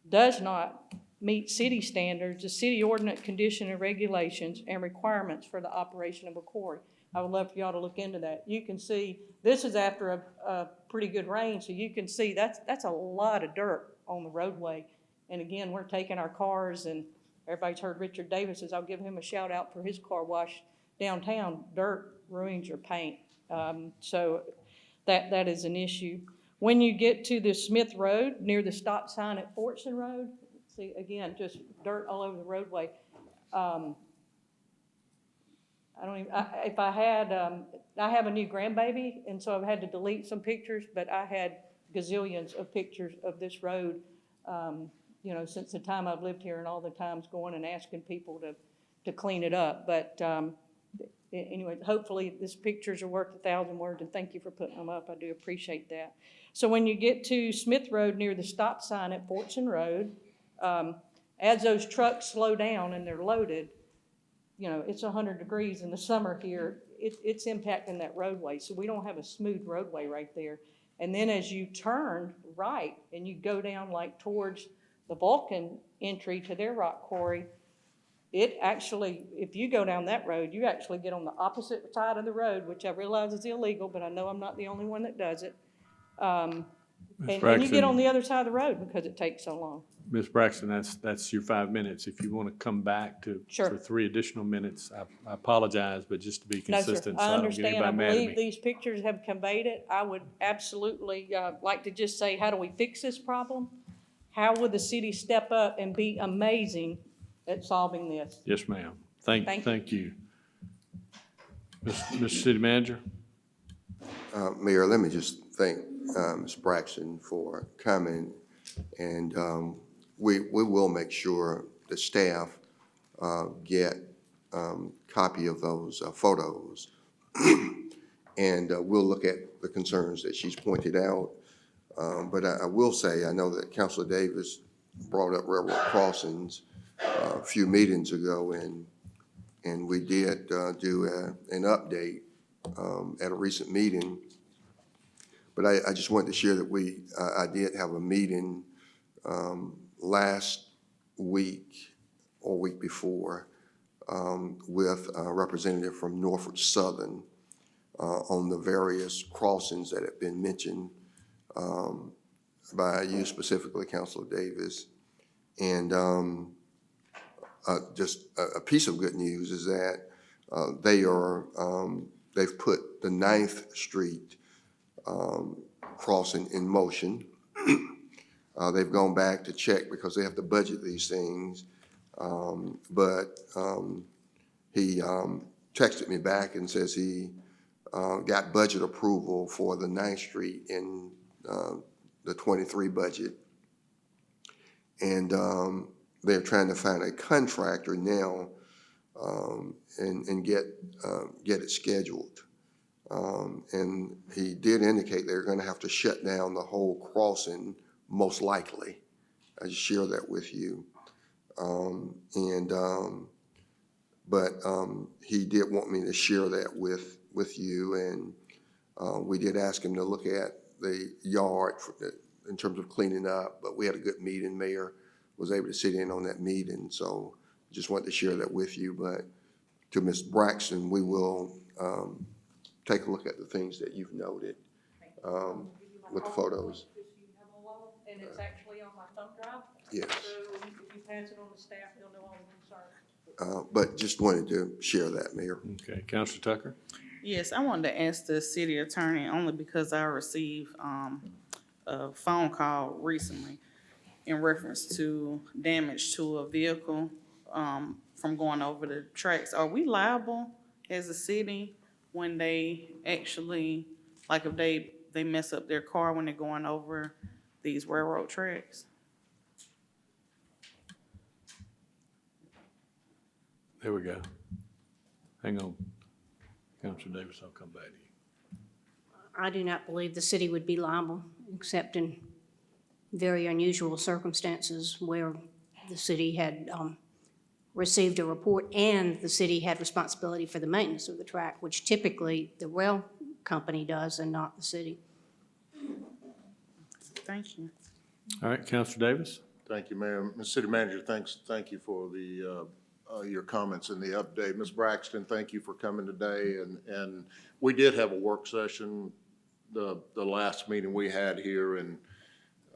does not meet city standards, the city ordinance condition and regulations and requirements for the operation of a quarry. I would love for y'all to look into that. You can see, this is after a pretty good rain, so you can see that's a lot of dirt on the roadway. And again, we're taking our cars, and everybody's heard Richard Davis's, I'll give him a shout out for his car wash downtown. Dirt ruins your paint. So that is an issue. When you get to the Smith Road, near the stop sign at Fortson Road, see, again, just dirt all over the roadway. I have a new grandbaby, and so I've had to delete some pictures, but I had gazillions of pictures of this road, you know, since the time I've lived here, and all the times going and asking people to clean it up. But anyway, hopefully these pictures are worth 1,000 words, and thank you for putting them up. I do appreciate that. So when you get to Smith Road near the stop sign at Fortson Road, as those trucks slow down and they're loaded, you know, it's 100 degrees in the summer here. it's impacting that roadway. So we don't have a smooth roadway right there. And then as you turn right and you go down like towards the Vulcan entry to their rock quarry, it actually, if you go down that road, you actually get on the opposite side of the road, which I realize is illegal, but I know I'm not the only one that does it. And you Braxton. get on the other side of the road because it takes so long. Ms. Braxton, that's your 5 minutes. If you want to come back Sure. for 3 additional minutes, I apologize, but just to be No, sir. consistent, so I I don't get understand. I anybody mad at me. believe these pictures have conveyed it. I would absolutely like to just say, how do we fix this problem? How would the city step up and be amazing at solving this? Yes, ma'am. Thank Thank you. Mr. City Manager? Mayor, let me just thank Ms. Braxton for coming, and we will make sure the staff get copy of those photos, and we'll look at the concerns that she's pointed out. But I will say, I know that Councilor Davis brought up railroad crossings a few meetings ago, and we did do an update at a recent meeting. But I just wanted to share that I did have a meeting last week or week before with a representative from Norfolk Southern on the various crossings that have been mentioned by you specifically, Councilor Davis. And just a piece of good news is that they've put the 9th Street crossing in motion. They've gone back to check because they have to budget these things. But he texted me back and says he got budget approval for the 9th Street in the 23 budget. And they're trying to find a contractor now and get it scheduled. And he did indicate they're going to have to shut down the whole crossing, most likely. I just share that with you. But he did want me to share that with you, and we did ask him to look at the yard in terms of cleaning up, but we had a good meeting. Mayor was able to sit in on that meeting, so just wanted to share that with you. But to Ms. Braxton, we will take a look at the things that you've noted with the photos. And it's actually on my thumb drive. Yes. So if you pass it on to staff, they'll know all the concerns. But just wanted to share that, Mayor. Okay, Councilor Tucker? Yes, I wanted to ask the city attorney only because I received a phone call recently in reference to damage to a vehicle from going over the tracks. Are we liable as a city when they actually, like if they mess up their car when they're going over these railroad tracks? There we go. Hang on. Councilor Davis, I'll come back to you. I do not believe the city would be liable, except in very unusual circumstances where the city had received a report and the city had responsibility for the maintenance of the track, which typically the rail company does and not the city. Thank you. All right, Councilor Davis? Thank you, Mayor. Ms. City Manager, thank you for the, your comments in the update. Ms. Braxton, thank you for coming today. And we did have a work session, the last meeting we had here, and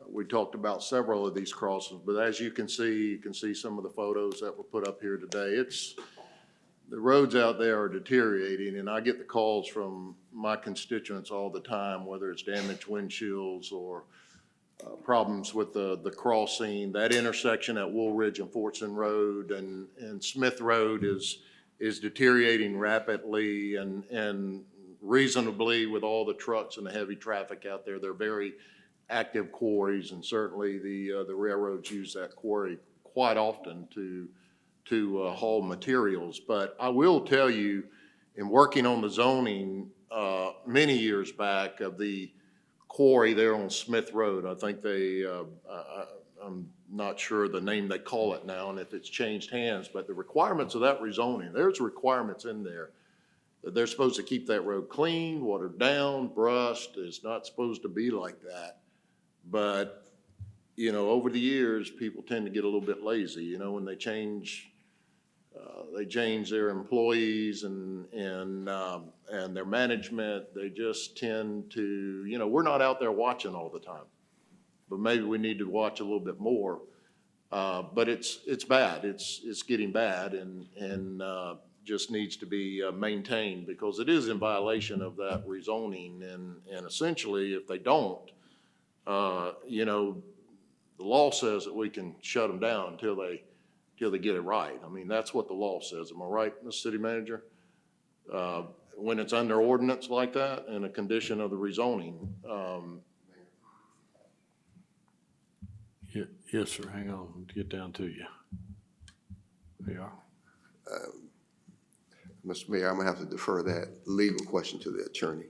we talked about several of these crossings. But as you can see some of the photos that were put up here today. The roads out there are deteriorating, and I get the calls from my constituents all the time, whether it's damaged windshields or problems with the crossing. That intersection at Woolridge and Fortson Road and Smith Road is deteriorating rapidly and reasonably with all the trucks and the heavy traffic out there. They're very active quarries, and certainly the railroads use that quarry quite often to haul materials. But I will tell you, in working on the zoning many years back of the quarry there on Smith Road, I think I'm not sure the name they call it now and if it's changed hands, but the requirements of that rezoning, there's requirements in there They're supposed to keep that road clean, watered down, brushed. It's not supposed to be like that. But, you know, over the years, people tend to get a little bit lazy, you know, when they change their employees and their management. They just tend to, you know, we're not out there watching all the time, but maybe we need to watch a little bit more. But it's bad. It's getting bad and just needs to be maintained because it is in violation of that rezoning. And essentially, if they don't, you know, the law says that we can shut them down until they get it right. I mean, that's what the law says. Am I right, Mr. City Manager? When it's under ordinance like that and a condition of the rezoning. Yes, sir. Hang on, get down to you. There you are. Mr. Mayor, I'm gonna have to defer that legal question to the attorney.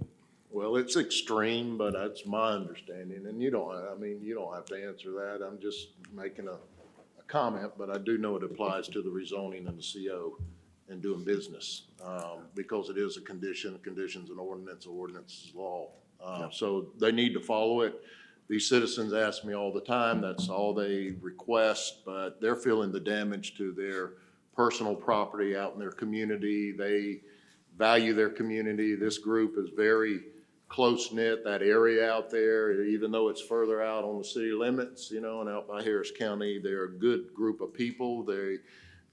Well, it's extreme, but that's my understanding, and you don't have to answer that. I'm just making a comment, but I do know it applies to the rezoning and the CO and doing business, because it is a condition, conditions and ordinance is law. So they need to follow it. These citizens ask me all the time, that's all they request, but they're feeling the damage to their personal property out in their community. They value their community. This group is very close-knit, that area out there, even though it's further out on the city limits, you know, and out by Harris County, they're a good group of people. They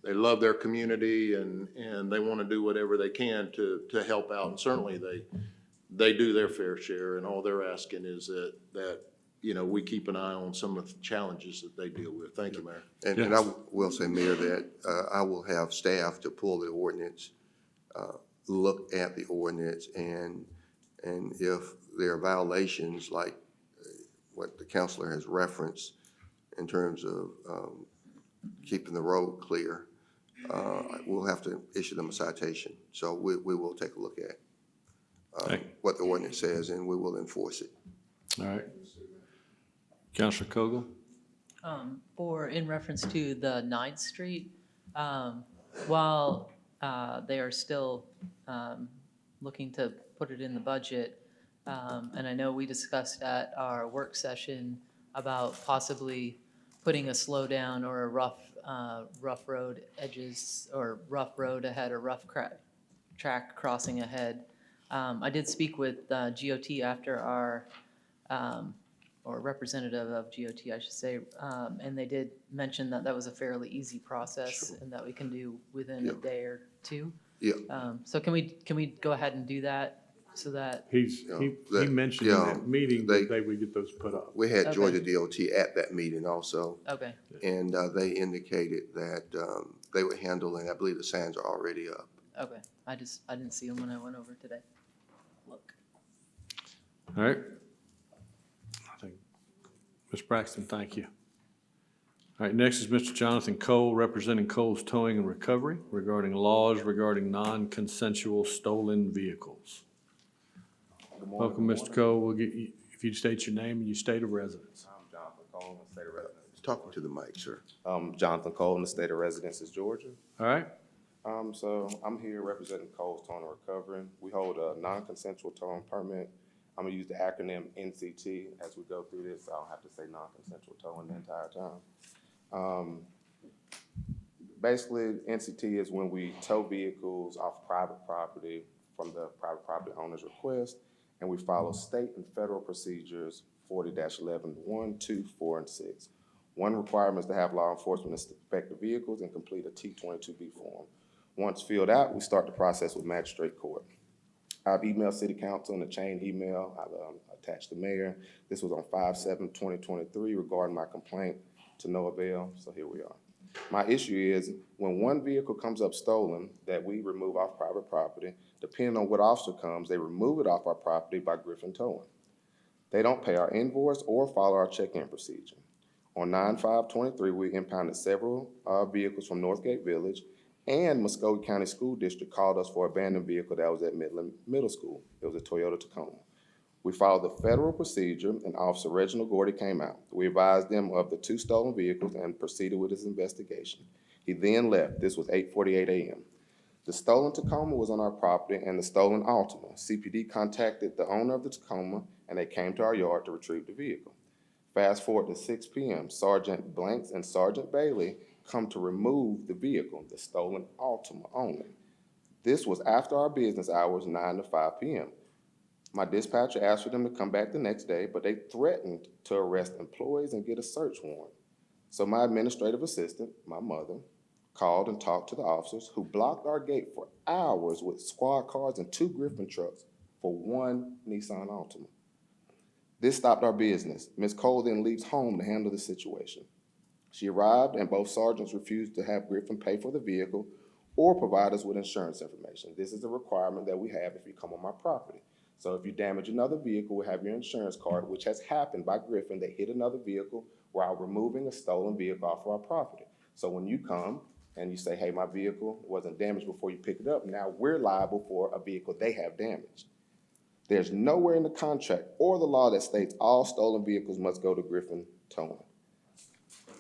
love their community and they want to do whatever they can to help out. And certainly they do their fair share, and all they're asking is that you know, we keep an eye on some of the challenges that they deal with. Thank you, Mayor. And I will say, Mayor, that I will have staff to pull the ordinance, look at the ordinance, and if there are violations like what the counselor has referenced in terms of keeping the road clear, we'll have to issue them a citation. So we will take a look at what the ordinance says, and we will enforce it. All right. Councilor Kogle? In reference to the 9th Street, while they are still looking to put it in the budget, and I know we discussed at our work session about possibly putting a slowdown or a rough road edges, or rough road ahead, or rough track crossing ahead. I did speak with GOT after our or representative of GOT, I should say, and they did mention that that was a fairly easy process and that we can do within a day or two. Yeah. So can we go ahead and do that so that? He mentioned in that meeting that they would get those put up. We had Georgia DOT at that meeting also. Okay. And they indicated that they would handle, and I believe the signs are already up. Okay, I didn't see them when I went over today. Look. All right. I think, Ms. Braxton, thank you. All right, next is Mr. Jonathan Cole, representing Cole's Towing and Recovery regarding laws regarding non-consensual stolen vehicles. Welcome, Mr. Cole. We'll get you, if you'd state your name and your state of residence. I'm Jonathan Cole, in the state of residence. Talking to the mic, sir. Jonathan Cole, in the state of residence is Georgia. All right. So I'm here representing Cole's Towing and Recovery. We hold a non-consensual towing permit. I'm gonna use the acronym NCT as we go through this, so I don't have to say non-consensual towing the entire time. Basically, NCT is when we tow vehicles off private property from the private property owner's request, and we follow state and federal procedures 40-11, 1, 2, 4, and 6. One requirement is to have law enforcement inspect the vehicles and complete a T-22B form. Once filled out, we start the process with magistrate court. I've emailed City Council in a chain email. I've attached the mayor. This was on 5/7/2023 regarding my complaint to no avail, so here we are. My issue is when one vehicle comes up stolen that we remove off private property, depending on what officer comes, they remove it off our property by Griffin Towing. They don't pay our invoice or follow our check-in procedure. On 9/5/23, we impounded several vehicles from Northgate Village, and Muskogee County School District called us for an abandoned vehicle that was at Midland Middle School. It was a Toyota Tacoma. We followed the federal procedure, and Officer Reginald Gordy came out. We advised them of the 2 stolen vehicles and proceeded with his investigation. He then left. This was 8:48 a.m. The stolen Tacoma was on our property and the stolen Altima. CPD contacted the owner of the Tacoma and they came to our yard to retrieve the vehicle. Fast forward to 6 p.m., Sergeant Blanks and Sergeant Bailey come to remove the vehicle, the stolen Altima only. This was after our business hours, 9 to 5 p.m. My dispatcher asked for them to come back the next day, but they threatened to arrest employees and get a search warrant. So my administrative assistant, my mother, called and talked to the officers who blocked our gate for hours with squad cars and 2 Griffin trucks for 1 Nissan Altima. This stopped our business. Ms. Cole then leaves home to handle the situation. She arrived and both sergeants refused to have Griffin pay for the vehicle or provide us with insurance information. This is a requirement that we have if you come on my property. So if you damage another vehicle, we have your insurance card, which has happened by Griffin. They hit another vehicle while removing a stolen vehicle off of our property. So when you come and you say, hey, my vehicle wasn't damaged before you pick it up, now we're liable for a vehicle they have damaged. There's nowhere in the contract or the law that states all stolen vehicles must go to Griffin Towing.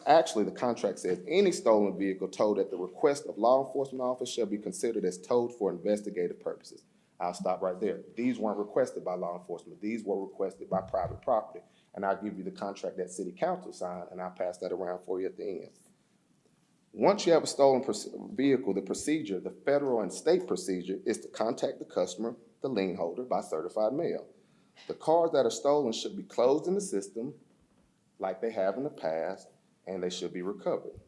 Actually, the contract says any stolen vehicle towed at the request of law enforcement officer shall be considered as towed for investigative purposes. I'll stop right there. These weren't requested by law enforcement. These were requested by private property. And I'll give you the contract that city council signed, and I'll pass that around for you at the end. Once you have a stolen vehicle, the procedure, the federal and state procedure, is to contact the customer, the lien holder, by certified mail. The cars that are stolen should be closed in the system like they have in the past, and they should be recovered.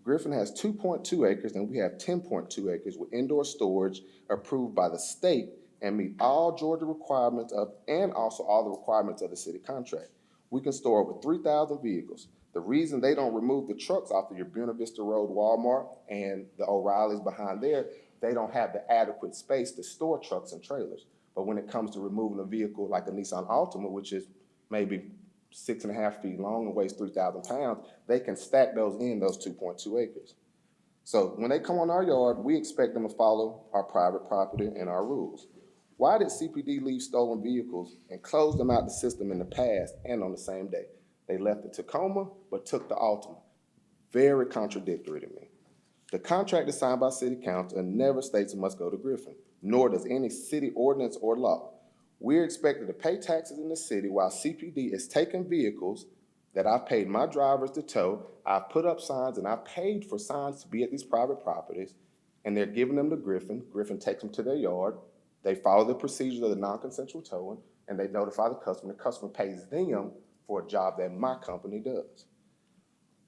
Griffin has 2.2 acres and we have 10.2 acres with indoor storage approved by the state and meet all Georgia requirements of, and also all the requirements of the city contract. We can store over 3,000 vehicles. The reason they don't remove the trucks off of your Buena Vista Road Walmart and the O'Reilly's behind there, they don't have the adequate space to store trucks and trailers. But when it comes to removing a vehicle like a Nissan Altima, which is maybe 6.5 feet long and weighs 3,000 pounds, they can stack those in those 2.2 acres. So when they come on our yard, we expect them to follow our private property and our rules. Why did CPD leave stolen vehicles and close them out the system in the past and on the same day? They left the Tacoma, but took the Altima. Very contradictory to me. The contract is signed by city council and never states it must go to Griffin, nor does any city ordinance or law. We're expected to pay taxes in the city while CPD is taking vehicles that I've paid my drivers to tow. I've put up signs and I've paid for signs to be at these private properties, and they're giving them to Griffin. Griffin takes them to their yard. They follow the procedures of the non-consensual towing, and they notify the customer. The customer pays them for a job that my company does.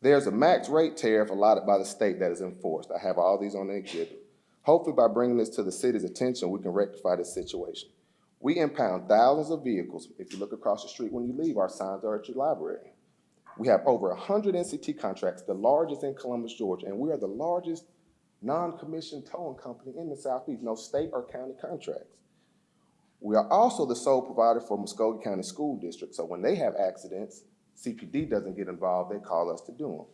There's a max rate tariff allotted by the state that is enforced. I have all these on the exhibit. Hopefully by bringing this to the city's attention, we can rectify this situation. We impound thousands of vehicles. If you look across the street when you leave, our signs are at your library. We have over 100 NCT contracts, the largest in Columbus, Georgia, and we are the largest non-commissioned towing company in the Southeast, no state or county contracts. We are also the sole provider for Muskogee County School District, so when they have accidents, CPD doesn't get involved, they call us to do them.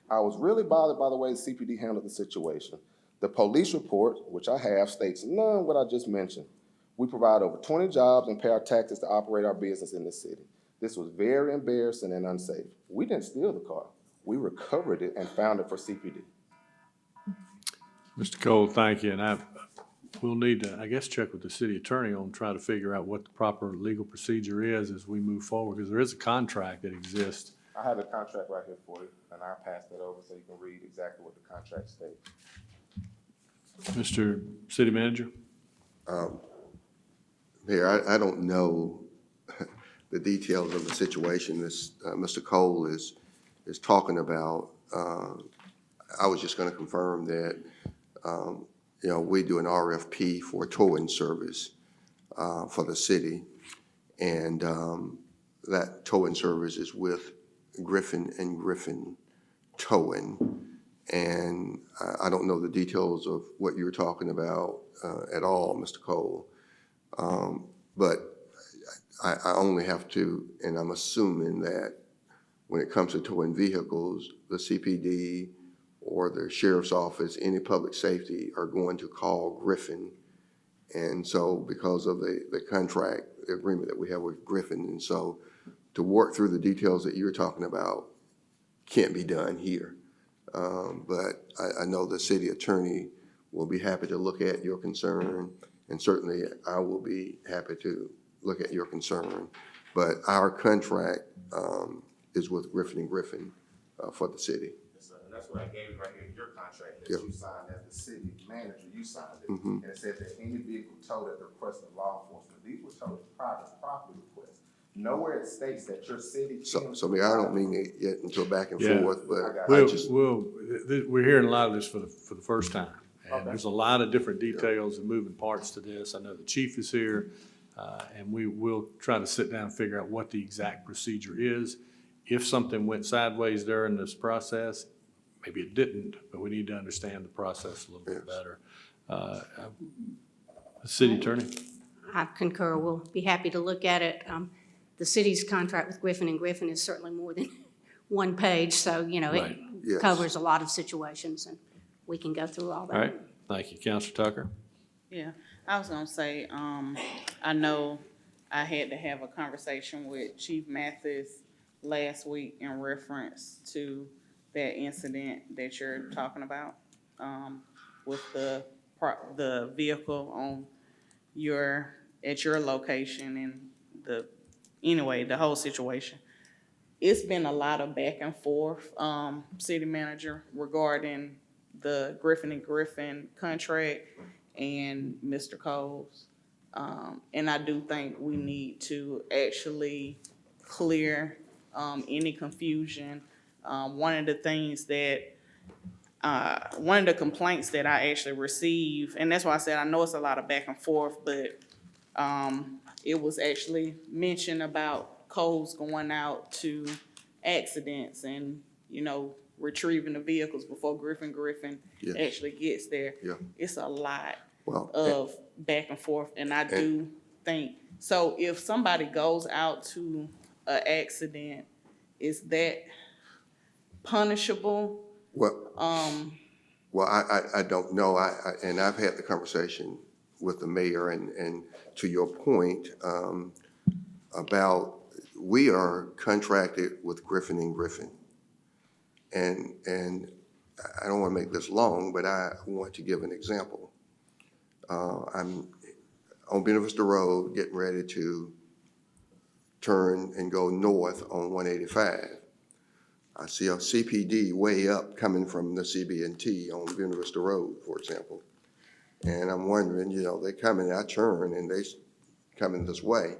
I was really bothered by the way the CPD handled the situation. The police report, which I have, states none of what I just mentioned. We provide over 20 jobs and pay our taxes to operate our business in the city. This was very embarrassing and unsafe. We didn't steal the car. We recovered it and found it for CPD. Mr. Cole, thank you, and we'll need to, I guess, check with the city attorney on trying to figure out what the proper legal procedure is as we move forward, because there is a contract that exists. I have the contract right here for you, and I'll pass that over so you can read exactly what the contract states. Mr. City Manager? Mayor, I don't know the details of the situation this Mr. Cole is talking about. I was just going to confirm that, you know, we do an RFP for towing service for the city, and that towing service is with Griffin and Griffin Towing. And I don't know the details of what you're talking about at all, Mr. Cole. But I only have to, and I'm assuming that when it comes to towing vehicles, the CPD or the sheriff's office, any public safety are going to call Griffin. And so because of the contract, the agreement that we have with Griffin, and so to work through the details that you're talking about can't be done here. But I know the city attorney will be happy to look at your concern, and certainly I will be happy to look at your concern. But our contract is with Griffin and Griffin for the city. And that's what I gave you right here, your contract that Yep. you signed as the city manager, you signed it. Mhm. And it said that any vehicle towed at the request of law enforcement, these were towed at private property requests. Nowhere it states that your city. So Mayor, I don't mean to get into a back and Yeah. forth, but I We're hearing a lot of this for the first time. And there's a lot of different details and moving parts to this. I know the chief is here, and we will try to sit down and figure out what the exact procedure is. If something went sideways during this process, maybe it didn't, but we need to understand the process a little bit better. City Attorney? I concur. We'll be happy to look at it. The city's contract with Griffin and Griffin is certainly more than one page, so, you know, Right. it Yes. covers a lot of situations, and we can go through all that. All right, thank you. Counselor Tucker? Yeah, I was gonna say, I know I had to have a conversation with Chief Mathis last week in reference to that incident that you're talking about, with the vehicle on at your location and the whole situation. It's been a lot of back and forth, city manager, regarding the Griffin and Griffin contract and Mr. Coles. And I do think we need to actually clear, any confusion. One of the complaints that I actually received, and that's why I said I know it's a lot of back and forth, but, it was actually mentioned about Coles going out to accidents and, you know, retrieving the vehicles before Griffin Yes. actually gets there. Yeah. It's a lot Well, of back and forth, and I do think, so if somebody goes out to an accident, is that punishable? Well, I don't know. And I've had the conversation with the mayor, and to your point, about, we are contracted with Griffin and Griffin. And I don't want to make this long, but I want to give an example. I'm on Buena Vista Road, getting ready to turn and go north on 185. I see a CPD way up coming from the CB&T on Buena Vista Road, for example. And I'm wondering, you know, they come in, I turn, and they coming this way.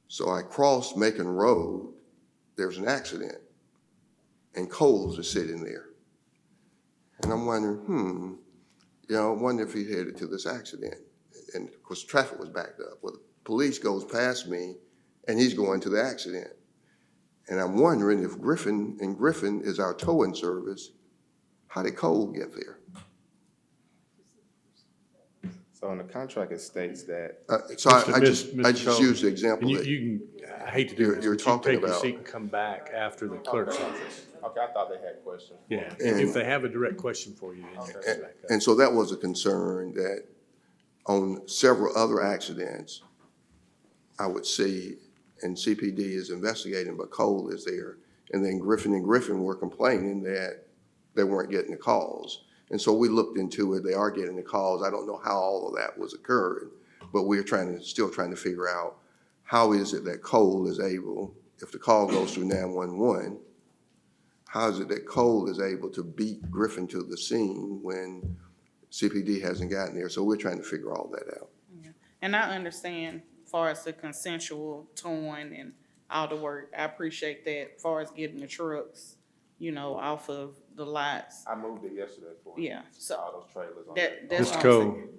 So I cross Macon Road, there's an accident, and Coles is sitting there. And I'm wondering, you know, I wonder if he headed to this accident. And of course, traffic was backed up. Well, the police goes past me, and he's going to the accident. And I'm wondering if Griffin and Griffin is our towing service, how did Cole get there? So in the contract, it states that. So I just used the example And that you I hate to do this, you're but you talking take your about. seat and come back after the clerk's office. Okay, I thought they had questions. Yeah, And- if they have a direct question for you, then you come back up. And so that was a concern that on several other accidents, I would see, and CPD is investigating, but Cole is there. And then Griffin and Griffin were complaining that they weren't getting the calls. And so we looked into it, they are getting the calls. I don't know how all of that was occurred, but we're still trying to figure out how is it that Cole is able, if the call goes through 911, how is it that Cole is able to beat Griffin to the scene when CPD hasn't gotten there? So we're trying to figure all that out. And I understand as far as the consensual towing and all the work, I appreciate that, as far as getting the trucks, you know, off of the lots. I moved it yesterday for you. Yeah, so All those trailers on that, there. that's Mr. what I'm Cole, saying.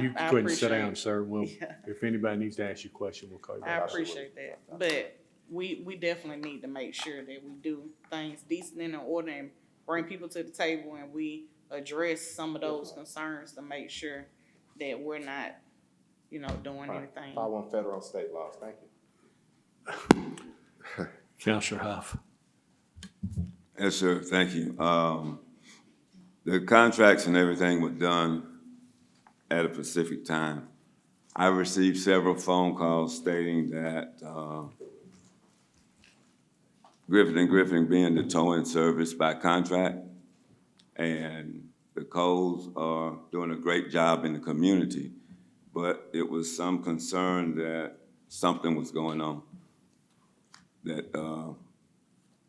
you I go ahead and sit appreciate down, it. sir. We'll, Yeah. if anybody needs to ask you a question, we'll call you I back. appreciate that, but we definitely need to make sure that we do things decent and in order and bring people to the table and we address some of those concerns to make sure that we're not, you know, doing anything. Following federal and state laws, thank you. Counselor Huff. Yes, sir, thank you. The contracts and everything were done at a specific time. I received several phone calls stating that Griffin and Griffin being the towing service by contract, and The Coles are doing a great job in the community, but it was some concern that something was going on, that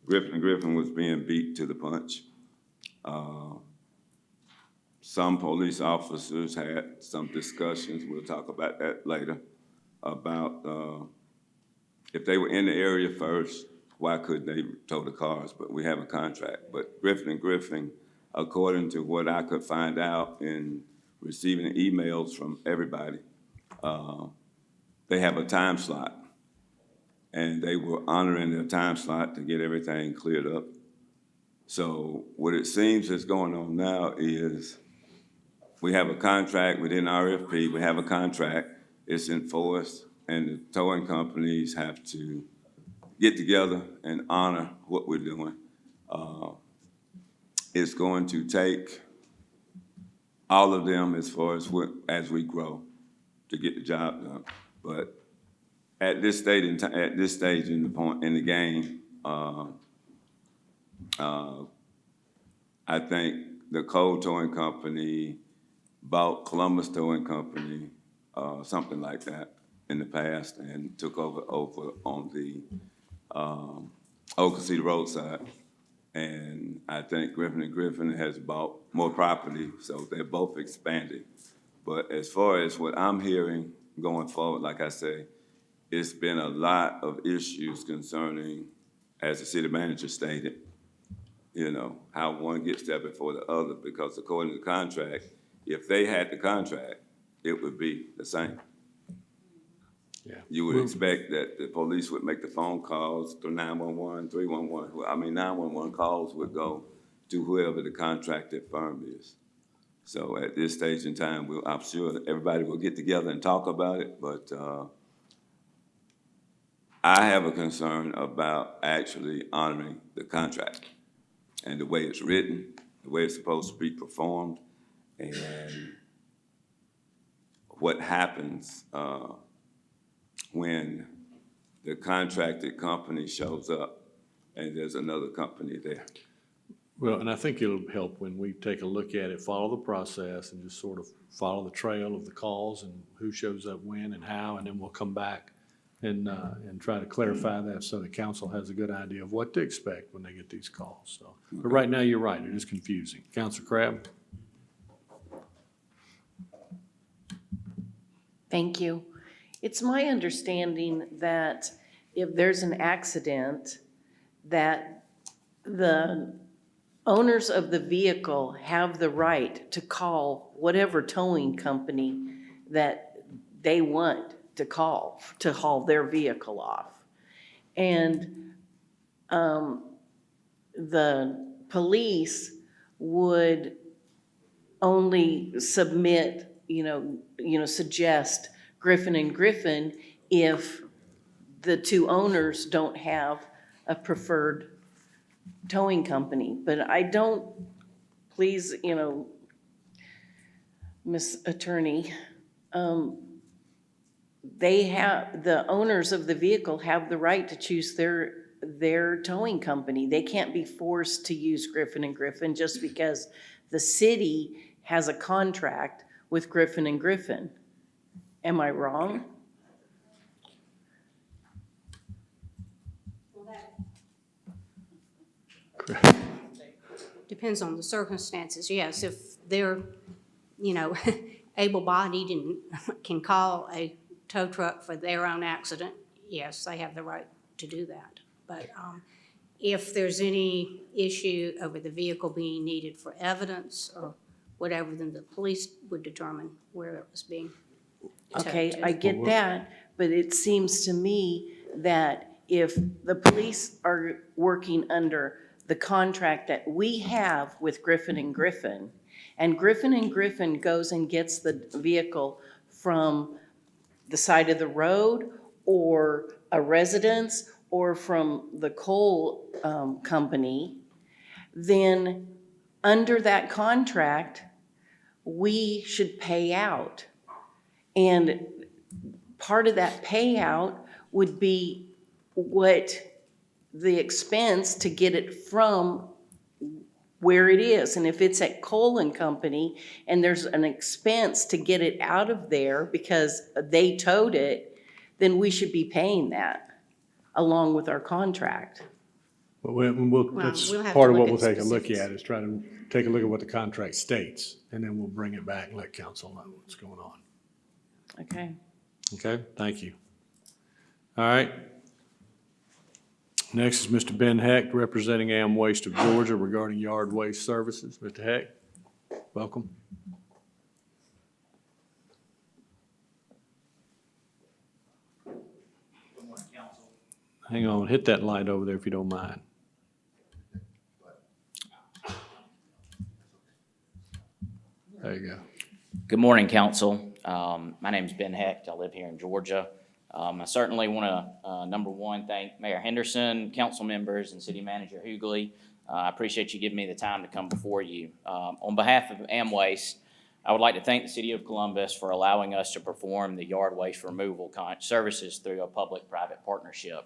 Griffin was being beat to the punch. Some police officers had some discussions, we'll talk about that later, about if they were in the area first, why couldn't they tow the cars? But we have a contract. But Griffin, according to what I could find out in receiving emails from everybody, they have a time slot. And they were honoring their time slot to get everything cleared up. So what it seems is going on now is we have a contract within RFP, we have a contract, it's enforced, and the towing companies have to get together and honor what we're doing. It's going to take all of them as far as we grow to get the job done. But at this stage in the game, I think the Cole Towing Company bought Columbus Towing Company, something like that, in the past, and took over on the Old Casita Road side. And I think Griffin has bought more property, so they're both expanding. But as far as what I'm hearing going forward, like I say, it's been a lot of issues concerning, as the city manager stated, you know, how one gets there before the other, because according to the contract, if they had the contract, it would be the same. Yeah. You would expect that the police would make the phone calls to 911, 311. I mean, 911 calls would go to whoever the contracted firm is. So at this stage in time, I'm sure that everybody will get together and talk about it, but I have a concern about actually honoring the contract and the way it's written, the way it's supposed to be performed, and what happens when the contracted company shows up and there's another company there. Well, and I think it'll help when we take a look at it, follow the process, and just sort of follow the trail of the calls and who shows up when and how, and then we'll come back and try to clarify that so the council has a good idea of what to expect when they get these calls. So, but right now, you're right, it is confusing. Councilor Crabb? Thank you. It's my understanding that if there's an accident, that the owners of the vehicle have the right to call whatever towing company that they want to call to haul their vehicle off. And the police would only submit, suggest Griffin and Griffin if the two owners don't have a preferred towing company. But I don't, please, Miss Attorney, the owners of the vehicle have the right to choose their towing company. They can't be forced to use Griffin and Griffin just because the city has a contract with Griffin and Griffin. Am I wrong? Depends on the circumstances, yes. If they're, able-bodied and can call a tow truck for their own accident, yes, they have the right to do that. But if there's any issue over the vehicle being needed for evidence or whatever, then the police would determine where it was being towed Okay, to. I get that, but it seems to me that if the police are working under the contract that we have with Griffin and Griffin goes and gets the vehicle from the side of the road or a residence or from the coal company, then under that contract, we should pay out. And part of that payout would be what the expense to get it from where it is. And if it's at Cole and Company and there's an expense to get it out of there because they towed it, then we should be paying that along with our contract. But that's we'll have to part of look what we'll at take a look specifics. at, is try to take a look at what the contract states, and then we'll bring it back and let council know what's going on. Okay. Okay, thank you. All right. Next is Mr. Ben Hecht, representing Am Waste of Georgia regarding yard waste services. Mr. Hecht, welcome. Hang on, hit that light over there if you don't mind. There you go. Good morning, council. My name is Ben Hecht. I live here in Georgia. I certainly want to, number one, thank Mayor Henderson, council members, and City Manager Hughley. I appreciate you giving me the time to come before you. On behalf of AmWaste, I would like to thank the City of Columbus for allowing us to perform the yard waste removal services through a public-private partnership.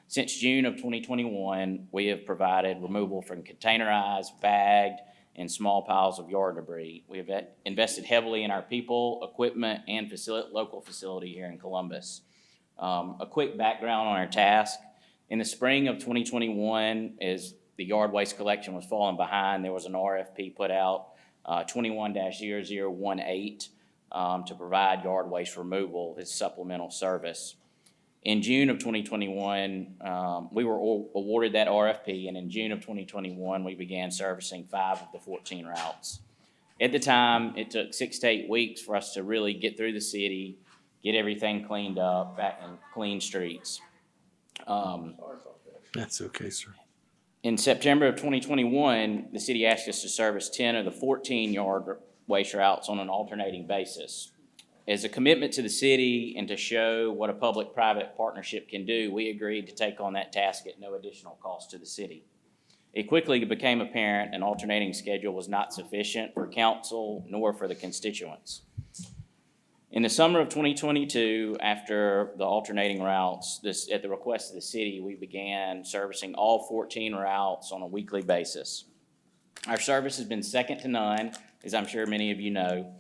Since June of 2021, we have provided removal from containerized, bagged, and small piles of yard debris. We have invested heavily in our people, equipment, and local facility here in Columbus. A quick background on our task. In the spring of 2021, as the yard waste collection was falling behind, there was an RFP put out, 21-0018, to provide yard waste removal as supplemental service. In June of 2021, we were awarded that RFP, and in June of 2021, we began servicing 5 of the 14 routes. At the time, it took 6 to 8 weeks for us to really get through the city, get everything cleaned up, back in clean streets. That's okay, sir. In September of 2021, the city asked us to service 10 of the 14 yard waste routes on an alternating basis. As a commitment to the city and to show what a public-private partnership can do, we agreed to take on that task at no additional cost to the city. It quickly became apparent an alternating schedule was not sufficient for council nor for the constituents. In the summer of 2022, after the alternating routes, at the request of the city, we began servicing all 14 routes on a weekly basis. Our service has been second to none, as I'm sure many of you know,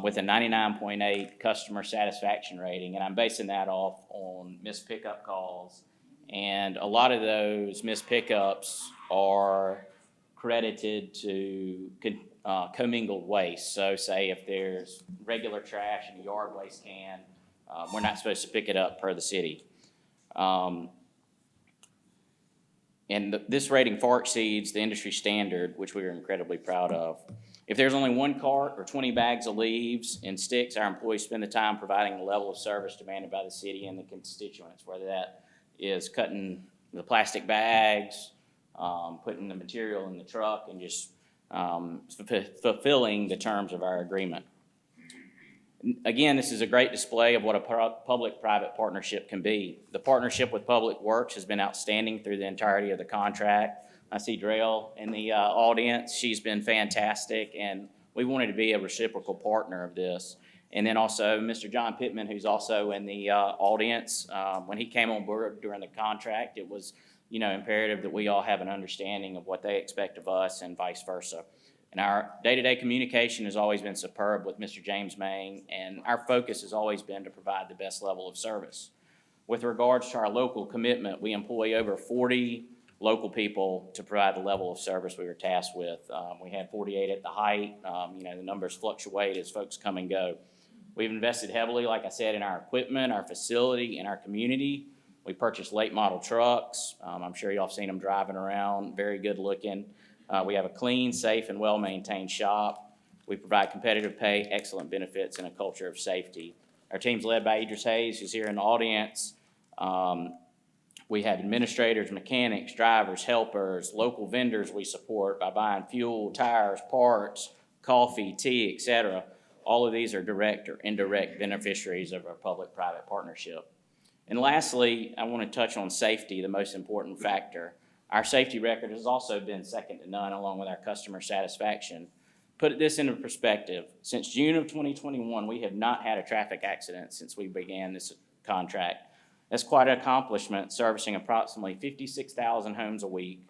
with a 99.8 customer satisfaction rating, and I'm basing that off on missed pickup calls. And a lot of those missed pickups are credited to commingled waste. So say if there's regular trash in a yard waste can, we're not supposed to pick it up per the city. This rating far exceeds the industry standard, which we are incredibly proud of. If there's only 1 cart or 20 bags of leaves and sticks, our employees spend the time providing the level of service demanded by the city and the constituents, whether that is cutting the plastic bags, putting the material in the truck, and just fulfilling the terms of our agreement. Again, this is a great display of what a public-private partnership can be. The partnership with Public Works has been outstanding through the entirety of the contract. I see Drell in the audience. She's been fantastic, and we wanted to be a reciprocal partner of this. And then also Mr. John Pittman, who's also in the audience. When he came on board during the contract, it was imperative that we all have an understanding of what they expect of us and vice versa. And our day-to-day communication has always been superb with Mr. James Main, and our focus has always been to provide the best level of service. With regards to our local commitment, we employ over 40 local people to provide the level of service we were tasked with. We had 48 at the height. The numbers fluctuate as folks come and go. We've invested heavily, like I said, in our equipment, our facility, and our community. We purchased late model trucks. I'm sure y'all have seen them driving around, very good looking. We have a clean, safe, and well-maintained shop. We provide competitive pay, excellent benefits, and a culture of safety. Our team's led by Idris Hayes, who's here in the audience. We have administrators, mechanics, drivers, helpers, local vendors we support by buying fuel, tires, parts, coffee, tea, etc. All of these are direct or indirect beneficiaries of our public-private partnership. And lastly, I want to touch on safety, the most important factor. Our safety record has also been second to none, along with our customer satisfaction. Put this into perspective, since June of 2021, we have not had a traffic accident since we began this contract. That's quite an accomplishment, servicing approximately 56,000 homes a week,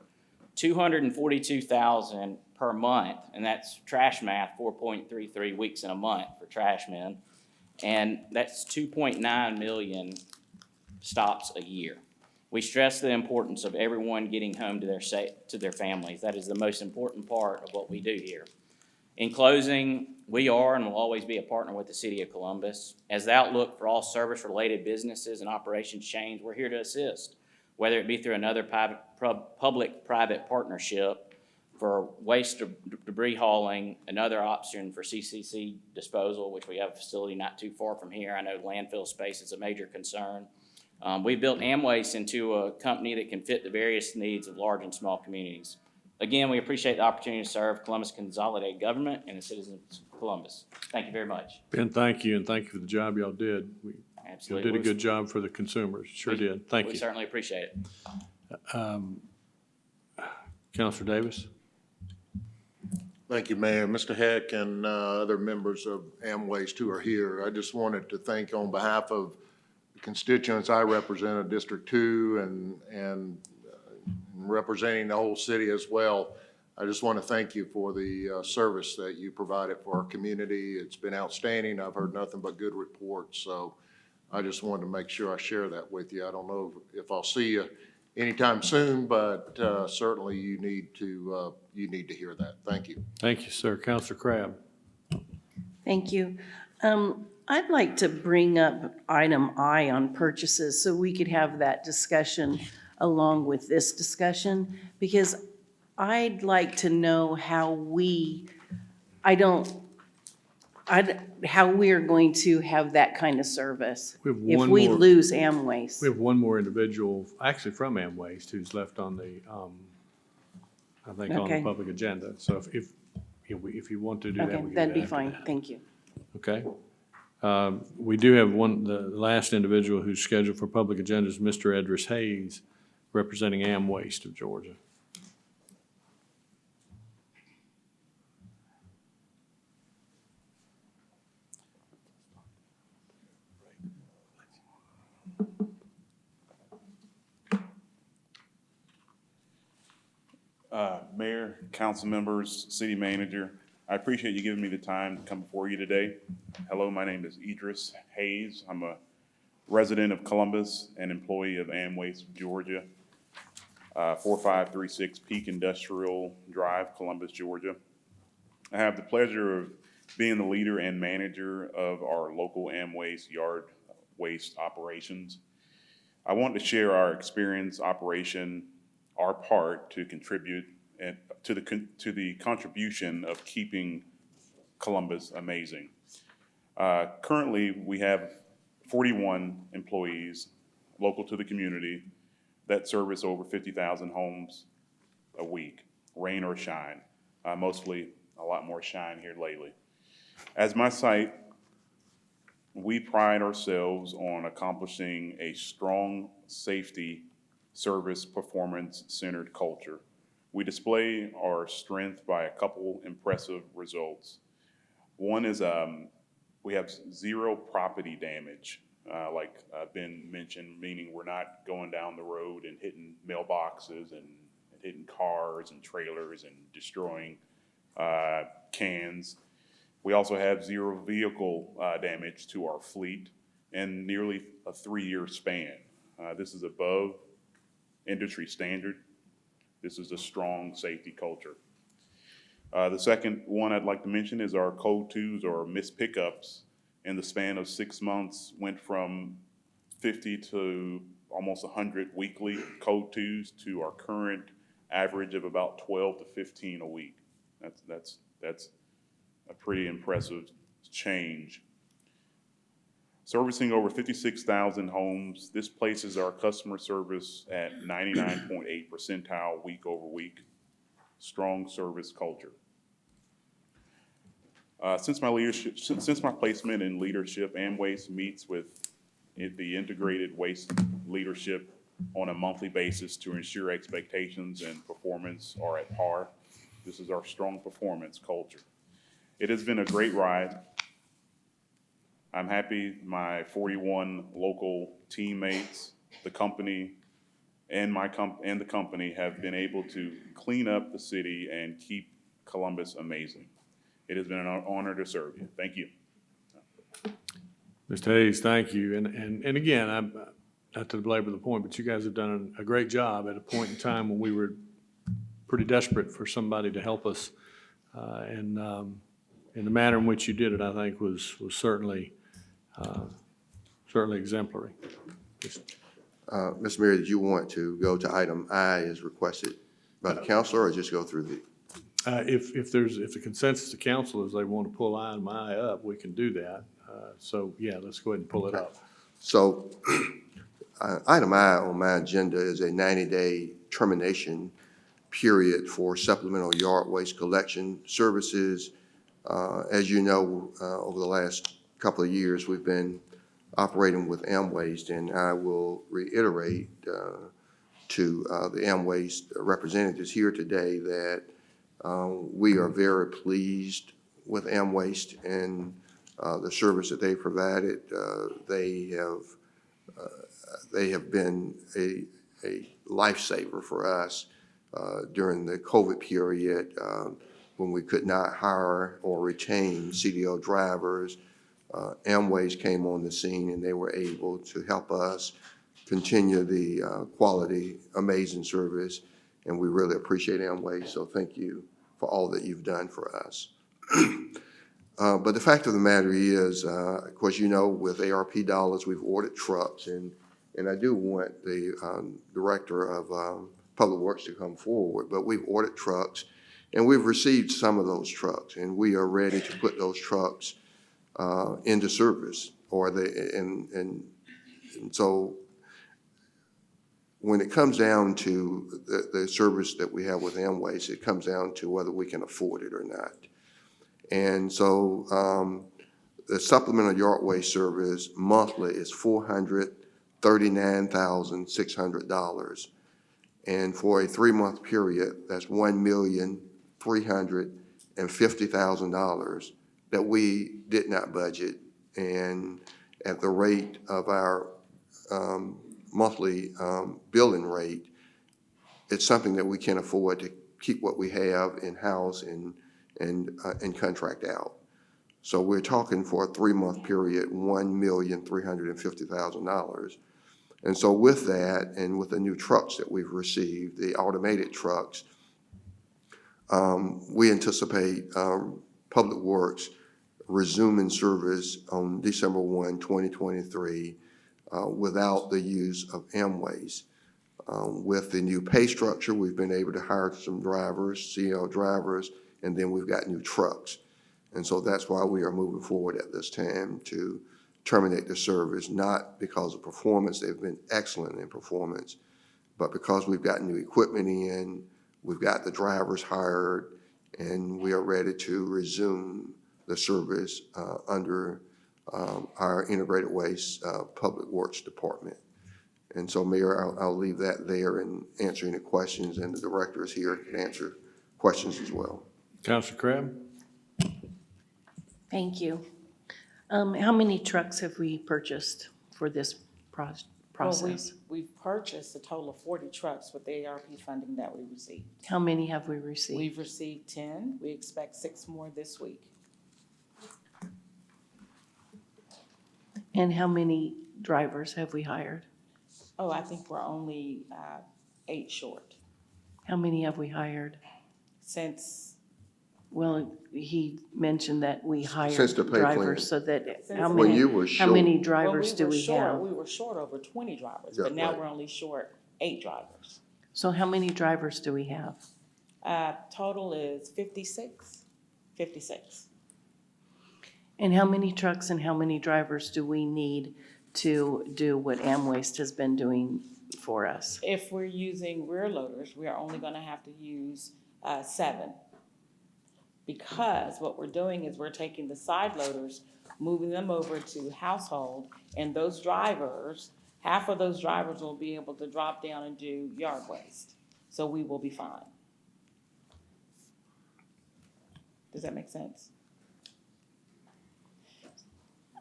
242,000 per month, and that's trash math, 4.33 weeks in a month for trash men. And that's 2.9 million stops a year. We stress the importance of everyone getting home to their families. That is the most important part of what we do here. In closing, we are and will always be a partner with the City of Columbus. As the outlook for all service-related businesses and operations change, we're here to assist, whether it be through another public-private partnership for waste debris hauling, another option for CCC disposal, which we have a facility not too far from here. I know landfill space is a major concern. We built AmWaste into a company that can fit the various needs of large and small communities. Again, we appreciate the opportunity to serve Columbus Consolidated Government and the citizens of Columbus. Thank you very much. Ben, thank you, and thank you for the job y'all did. You Absolutely. did a good job for the consumers, sure did. Thank We you. certainly appreciate it. Counselor Davis? Thank you, Mayor. Mr. Heck and other members of AmWaste who are here, I just wanted to thank on behalf of the constituents I represent, District 2, and representing the whole city as well. I just want to thank you for the service that you provided for our community. It's been outstanding. I've heard nothing but good reports, so I just wanted to make sure I share that with you. I don't know if I'll see you anytime soon, but certainly you need to hear that. Thank you. Thank you, sir. Counselor Crabb? Thank you. I'd like to bring up item I on purchases so we could have that discussion along with this discussion, because I'd like to know how how we're going to have that kind of service We have if one we more- lose AmWaste. We have one more individual, actually from AmWaste, who's left on the, I think, on the Okay. public agenda. So if you want to do that, we Okay, can do that'd that be after fine. that. Thank you. Okay. We do have the last individual who's scheduled for public agenda is Mr. Edris Hayes, representing AmWaste of Georgia. Mayor, council members, city manager, I appreciate you giving me the time to come before you today. Hello, my name is Idris Hayes. I'm a resident of Columbus and employee of AmWaste of Georgia, 4536 Peak Industrial Drive, Columbus, Georgia. I have the pleasure of being the leader and manager of our local AmWaste yard waste operations. I want to share our experience, operation, our part to contribute and to the contribution of keeping Columbus amazing. Currently, we have 41 employees local to the community that service over 50,000 homes a week, rain or shine. Mostly a lot more shine here lately. As my site, we pride ourselves on accomplishing a strong safety, service, performance-centered culture. We display our strength by a couple impressive results. One is we have zero property damage, like Ben mentioned, meaning we're not going down the road and hitting mailboxes and hitting cars and trailers and destroying cans. We also have zero vehicle damage to our fleet in nearly a 3-year span. This is above industry standard. This is a strong safety culture. The second one I'd like to mention is our code 2s or missed pickups in the span of 6 months went from 50 to almost 100 weekly code 2s to our current average of about 12 to 15 a week. That's a pretty impressive change. Servicing over 56,000 homes, this places our customer service at 99.8 percentile week over week. Strong service culture. Since my placement in leadership, AmWaste meets with the integrated waste leadership on a monthly basis to ensure expectations and performance are at par. This is our strong performance culture. It has been a great ride. I'm happy my 41 local teammates, the company, and the company have been able to clean up the city and keep Columbus amazing. It has been an honor to serve you. Thank you. Mr. Hayes, thank you. And again, I'm, not to belabor the point, but you guys have done a great job at a point in time when we were pretty desperate for somebody to help us. And the manner in which you did it, I think, was certainly exemplary. Mr. Mayor, did you want to go to item I as requested by the counselor, or just go through the? If the consensus of council is they want to pull item I up, we can do that. So, yeah, let's go ahead and pull it up. So item I on my agenda is a 90-day termination period for supplemental yard waste collection services. As you know, over the last couple of years, we've been operating with AmWaste, and I will reiterate to the AmWaste representatives here today that we are very pleased with AmWaste and the service that they provided. They have been a lifesaver for us during the COVID period when we could not hire or retain CDL drivers. AmWaste came on the scene and they were able to help us continue the quality, amazing service, and we really appreciate AmWaste, so thank you for all that you've done for us. But the fact of the matter is, of course, you know, with ARP dollars, we've ordered trucks, and I do want the Director of Public Works to come forward, but we've ordered trucks, and we've received some of those trucks, and we are ready to put those trucks into service, and so when it comes down to the service that we have with AmWaste, it comes down to whether we can afford it or not. And so the supplemental yard waste service monthly is $439,600. And for a 3-month period, that's $1,350,000 that we did not budget. And at the rate of our monthly billing rate, it's something that we can't afford to keep what we have in-house and contract out. So we're talking for a 3-month period, $1,350,000. And so with that, and with the new trucks that we've received, the automated trucks, we anticipate Public Works resuming service on December 1, 2023, without the use of AmWaste. With the new pay structure, we've been able to hire some drivers, CL drivers, and then we've got new trucks. And so that's why we are moving forward at this time to terminate the service, not because of performance, they've been excellent in performance, but because we've got new equipment in, we've got the drivers hired, and we are ready to resume the service under our Integrated Waste Public Works Department. And so, Mayor, I'll leave that there and answer any questions, and the director is here to answer questions as well. Councilor Crabb? Thank you. How many trucks have we purchased for this process? Well, we've purchased a total of 40 trucks with the ARP funding that we received. How many have we received? We've received 10. We expect 6 more this week. And how many drivers have we hired? Oh, I think we're only 8 short. How many have we hired? Since, Well, he mentioned that we hired Since the pay plan. drivers, so that, how When many, you were how many short. drivers do we have? We were short over 20 drivers, Yeah, but now right. we're only short 8 drivers. So how many drivers do we have? Total is 56. 56. And how many trucks and how many drivers do we need to do what AmWaste has been doing for us? If we're using rear loaders, we are only gonna have to use 7. Because what we're doing is we're taking the side loaders, moving them over to household, and those drivers, half of those drivers will be able to drop down and do yard waste. So we will be fine. Does that make sense?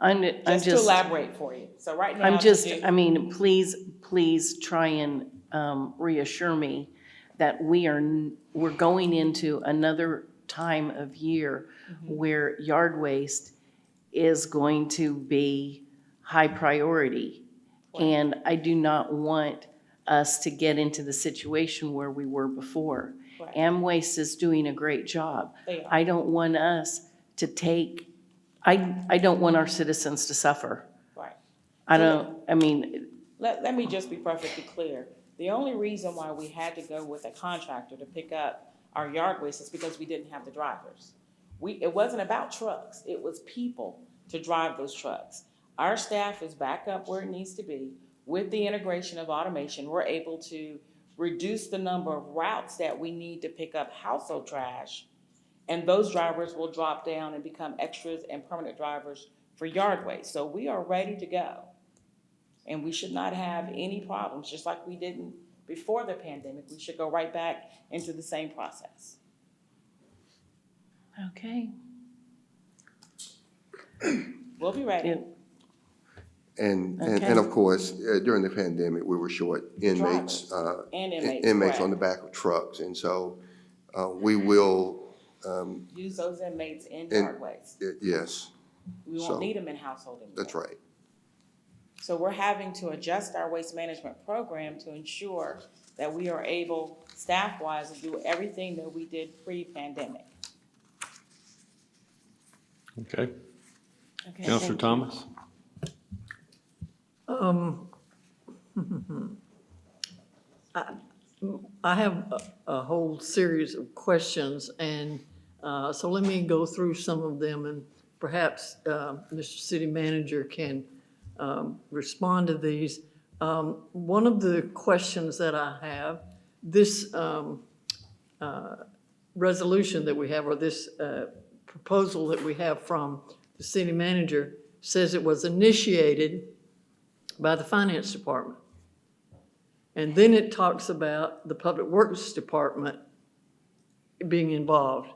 Just to elaborate for you. So right now. I mean, please try and reassure me that we're going into another time of year where yard waste is going to be high priority. And I do not want us to get into the situation where we were before. Right. Amwaste is doing a great job. They are. I don't want us to take, I don't want our citizens to suffer. Right. Let me just be perfectly clear. The only reason why we had to go with a contractor to pick up our yard waste is because we didn't have the drivers. It wasn't about trucks, it was people to drive those trucks. Our staff is back up where it needs to be. With the integration of automation, we're able to reduce the number of routes that we need to pick up household trash, and those drivers will drop down and become extras and permanent drivers for yard waste. So we are ready to go. And we should not have any problems, just like we didn't before the pandemic. We should go right back into the same process. Okay. We'll be ready. And Okay. of course, during the pandemic, we were short inmates. Drivers and inmates, Inmates on correct. the back of trucks, and so we will, Use those inmates in And- yard waste. yes, We so- won't need them in household anymore. that's right. So we're having to adjust our waste management program to ensure that we are able, staff-wise, to do everything that we did pre-pandemic. Okay. Okay, Counselor thank you. Thomas? I have a whole series of questions, and so let me go through some of them, and perhaps Mr. City Manager can respond to these. One of the questions that I have, this resolution that we have, or this proposal that we have from the city manager, says it was initiated by the finance department. And then it talks about the Public Works Department being involved.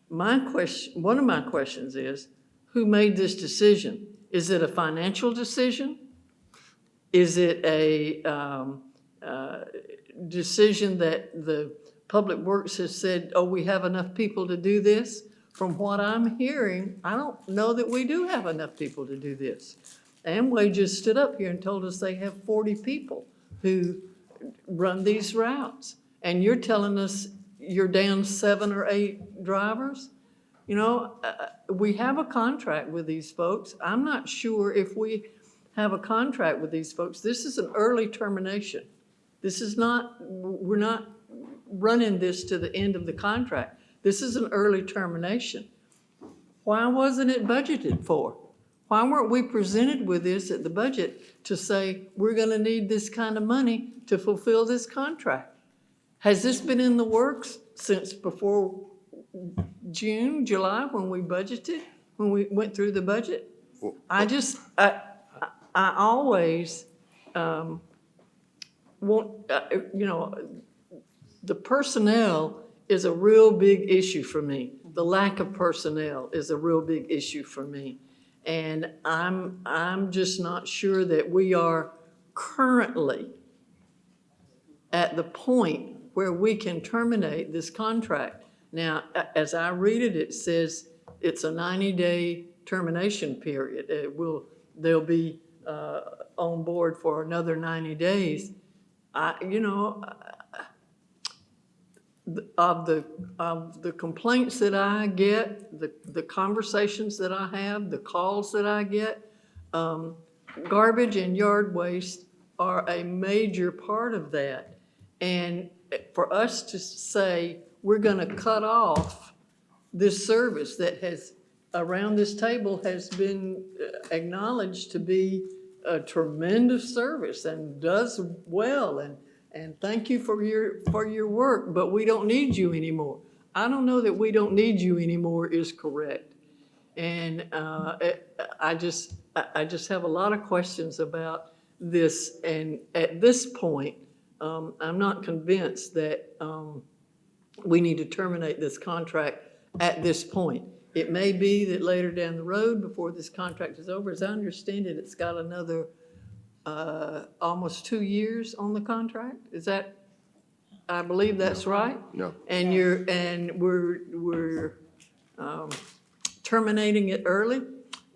One of my questions is, who made this decision? Is it a financial decision? Is it a decision that the Public Works has said, oh, we have enough people to do this? From what I'm hearing, I don't know that we do have enough people to do this. Amway just stood up here and told us they have 40 people who run these routes. And you're telling us you're down 7 or 8 drivers? You know, we have a contract with these folks. I'm not sure if we have a contract with these folks. This is an early termination. This is not, we're not running this to the end of the contract. This is an early termination. Why wasn't it budgeted for? Why weren't we presented with this at the budget to say, we're gonna need this kind of money to fulfill this contract? Has this been in the works since before June, July, when we budgeted, when we went through the budget? I always want, the personnel is a real big issue for me. The lack of personnel is a real big issue for me. And I'm just not sure that we are currently at the point where we can terminate this contract. Now, as I read it, it says it's a 90-day termination period. They'll be on board for another 90 days. Of the complaints that I get, the conversations that I have, the calls that I get, garbage and yard waste are a major part of that. And for us to say we're gonna cut off this service that has, around this table, has been acknowledged to be a tremendous service and does well, and thank you for your work, but we don't need you anymore. I don't know that we don't need you anymore is correct. And I just have a lot of questions about this, and at this point, I'm not convinced that we need to terminate this contract at this point. It may be that later down the road, before this contract is over, as I understand it, it's got another almost 2 years on the contract. Is that I believe that's right. No. And we're terminating it early.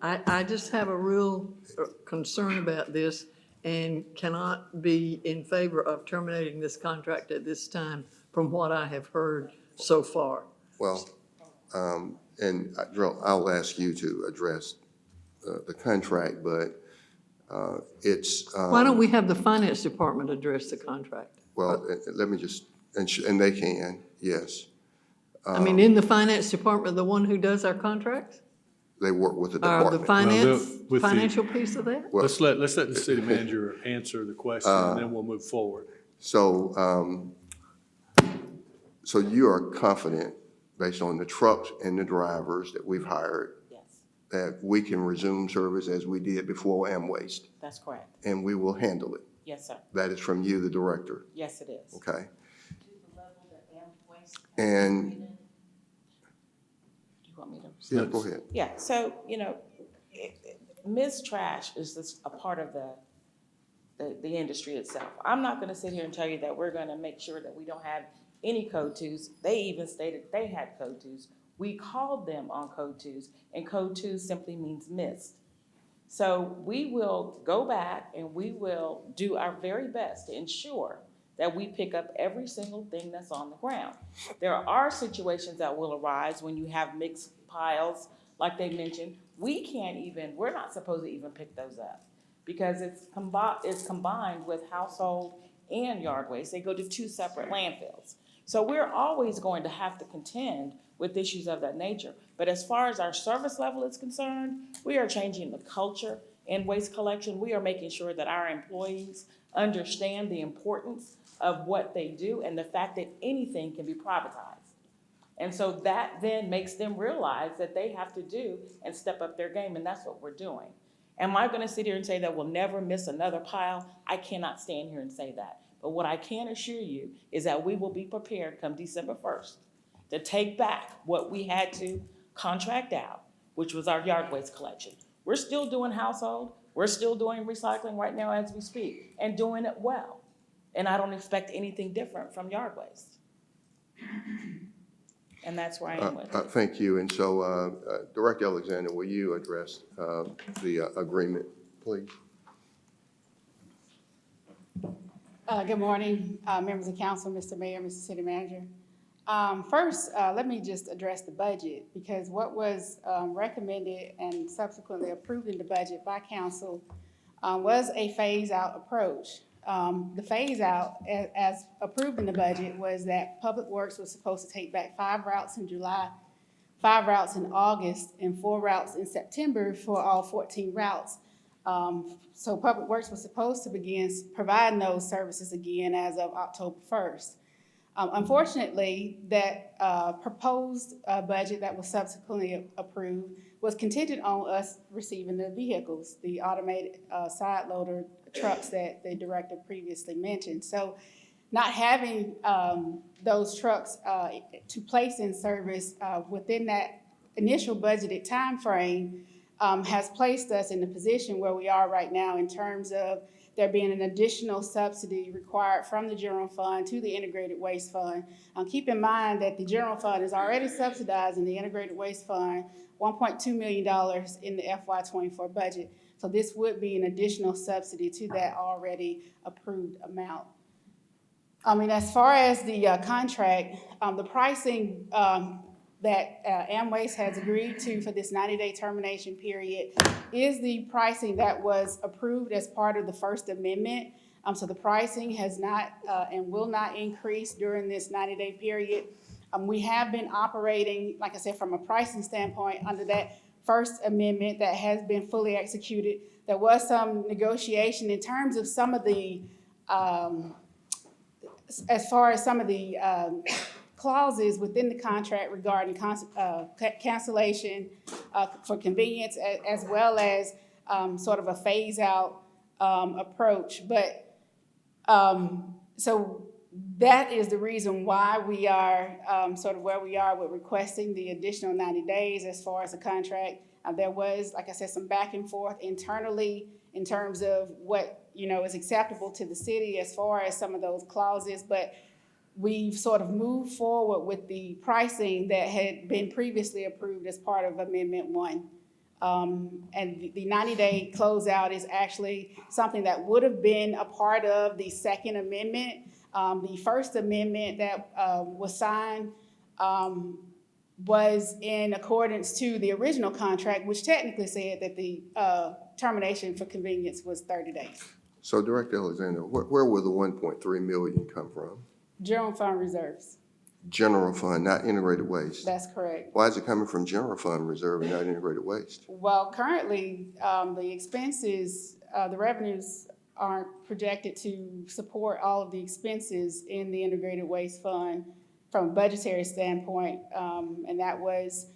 I just have a real concern about this and cannot be in favor of terminating this contract at this time from what I have heard so far. Well, and Darrell, I'll ask you to address the contract, but it's. Why don't we have the finance department address the contract? Well, let me just, and they can, yes. I mean, in the finance department, the one who does our contracts? They work with the Or department. the finance, with the- financial piece of that? Well, Let's let the city manager answer the question, and then we'll move forward. So, so you are confident, based on the trucks and the drivers that we've hired, Yes, that we can resume service as we did before AmWaste, that's correct. and we will handle it? Yes, sir. That is from you, the director, Yes, it is. okay? And, Do you want me to? yeah, go ahead. Yeah, so, Ms. Trash is just a part of the industry itself. I'm not gonna sit here and tell you that we're gonna make sure that we don't have any code twos. They even stated they had code twos. We called them on code twos, and code two simply means missed. So we will go back and we will do our very best to ensure that we pick up every single thing that's on the ground. There are situations that will arise when you have mixed piles, like they mentioned. We're not supposed to even pick those up because it's combined with household and yard waste. They go to two separate landfills. So we're always going to have to contend with issues of that nature. But as far as our service level is concerned, we are changing the culture in waste collection. We are making sure that our employees understand the importance of what they do and the fact that anything can be privatized. And so that then makes them realize that they have to do and step up their game, and that's what we're doing. Am I gonna sit here and say that we'll never miss another pile? I cannot stand here and say that. But what I can assure you is that we will be prepared come December 1st to take back what we had to contract out, which was our yard waste collection. We're still doing household, we're still doing recycling right now as we speak, and doing it well. And I don't expect anything different from yard waste. And that's where I am with it. Thank you. And so, Director Alexander, will you address the agreement, please? Good morning, members of council, Mr. Mayor, Mr. City Manager. First, let me just address the budget, because what was recommended and subsequently approved in the budget by council was a phase-out approach. The phase-out, as approved in the budget, was that Public Works was supposed to take back 5 routes in July, 5 routes in August, and 4 routes in September for all 14 routes. So Public Works was supposed to begin providing those services again as of October 1st. Unfortunately, that proposed budget that was subsequently approved was contingent on us receiving the vehicles, the automated side loader trucks that the director previously mentioned. So not having those trucks to place in service within that initial budgeted timeframe has placed us in the position where we are right now in terms of there being an additional subsidy required from the general fund to the integrated waste fund. Keep in mind that the general fund is already subsidizing the integrated waste fund $1.2 million in the FY24 budget. So this would be an additional subsidy to that already approved amount. As far as the contract, the pricing that AmWaste has agreed to for this 90-day termination period is the pricing that was approved as part of the First Amendment. So the pricing has not and will not increase during this 90-day period. We have been operating, like I said, from a pricing standpoint under that First Amendment that has been fully executed. There was some negotiation in terms of some of the, as far as some of the clauses within the contract regarding cancellation for convenience, as well as sort of a phase-out approach. But so that is the reason why we are sort of where we are with requesting the additional 90 days as far as the contract. There was, like I said, some back and forth internally in terms of what is acceptable to the city as far as some of those clauses, but we've sort of moved forward with the pricing that had been previously approved as part of Amendment 1. And the 90-day closeout is actually something that would have been a part of the second amendment. The first amendment that was signed was in accordance to the original contract, which technically said that the termination for convenience was 30 days. So Director Alexander, where will the 1.3 million come from? General fund reserves. General fund, not integrated waste. That's correct. Why is it coming from general fund reserve and not integrated waste? Well, currently, the expenses, the revenues aren't projected to support all of the expenses in the integrated waste fund from a budgetary standpoint, and that was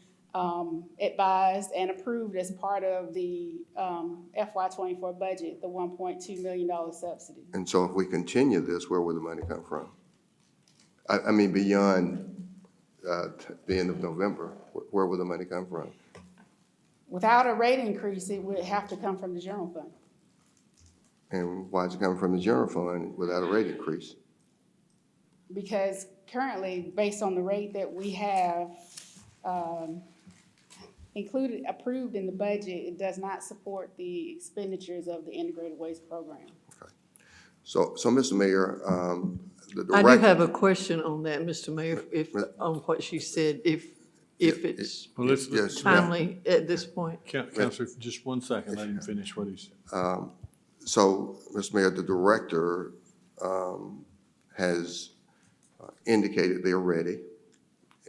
advised and approved as part of the FY24 budget, the $1.2 million subsidy. And so if we continue this, where will the money come from? I mean, beyond the end of November, where will the money come from? Without a rate increase, it would have to come from the general fund. And why is it coming from the general fund without a rate increase? Because currently, based on the rate that we have approved in the budget, it does not support the expenditures of the integrated waste program. So Mr. Mayor, the I direct. do have a question on that, Mr. Mayor, on what she said, if it's Well, let's, Yes, ma'am. timely at this point. Counselor, just 1 second, let him finish what he said. So, Mr. Mayor, the director has indicated they're ready,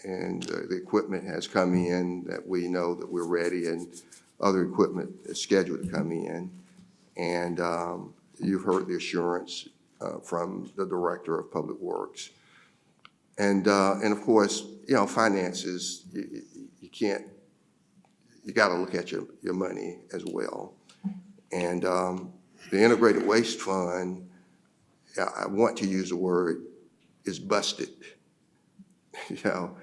and the equipment has come in that we know that we're ready, and other equipment is scheduled to come in. And you've heard the assurance from the Director of Public Works. And of course, you know, finances, you can't, you gotta look at your money as well. And the Integrated Waste Fund, I want to use the word, is busted. You know,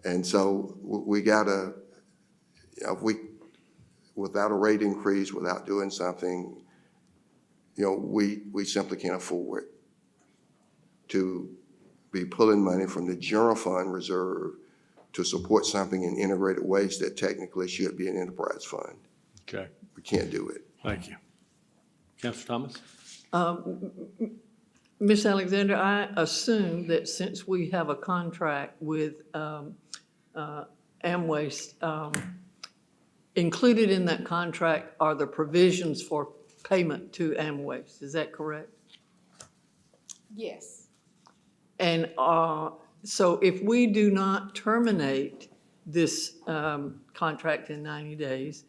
and so we gotta, you know, if we, without a rate increase, without doing something, you know, we simply can't afford to be pulling money from the general fund reserve to support something in integrated waste that technically should be an enterprise fund. Okay, We can't do it. thank you. Counselor Thomas? Ms. Alexander, I assume that since we have a contract with Amwaste, included in that contract are the provisions for payment to Amwaste. Is that correct? Yes. And so if we do not terminate this contract in 90 days,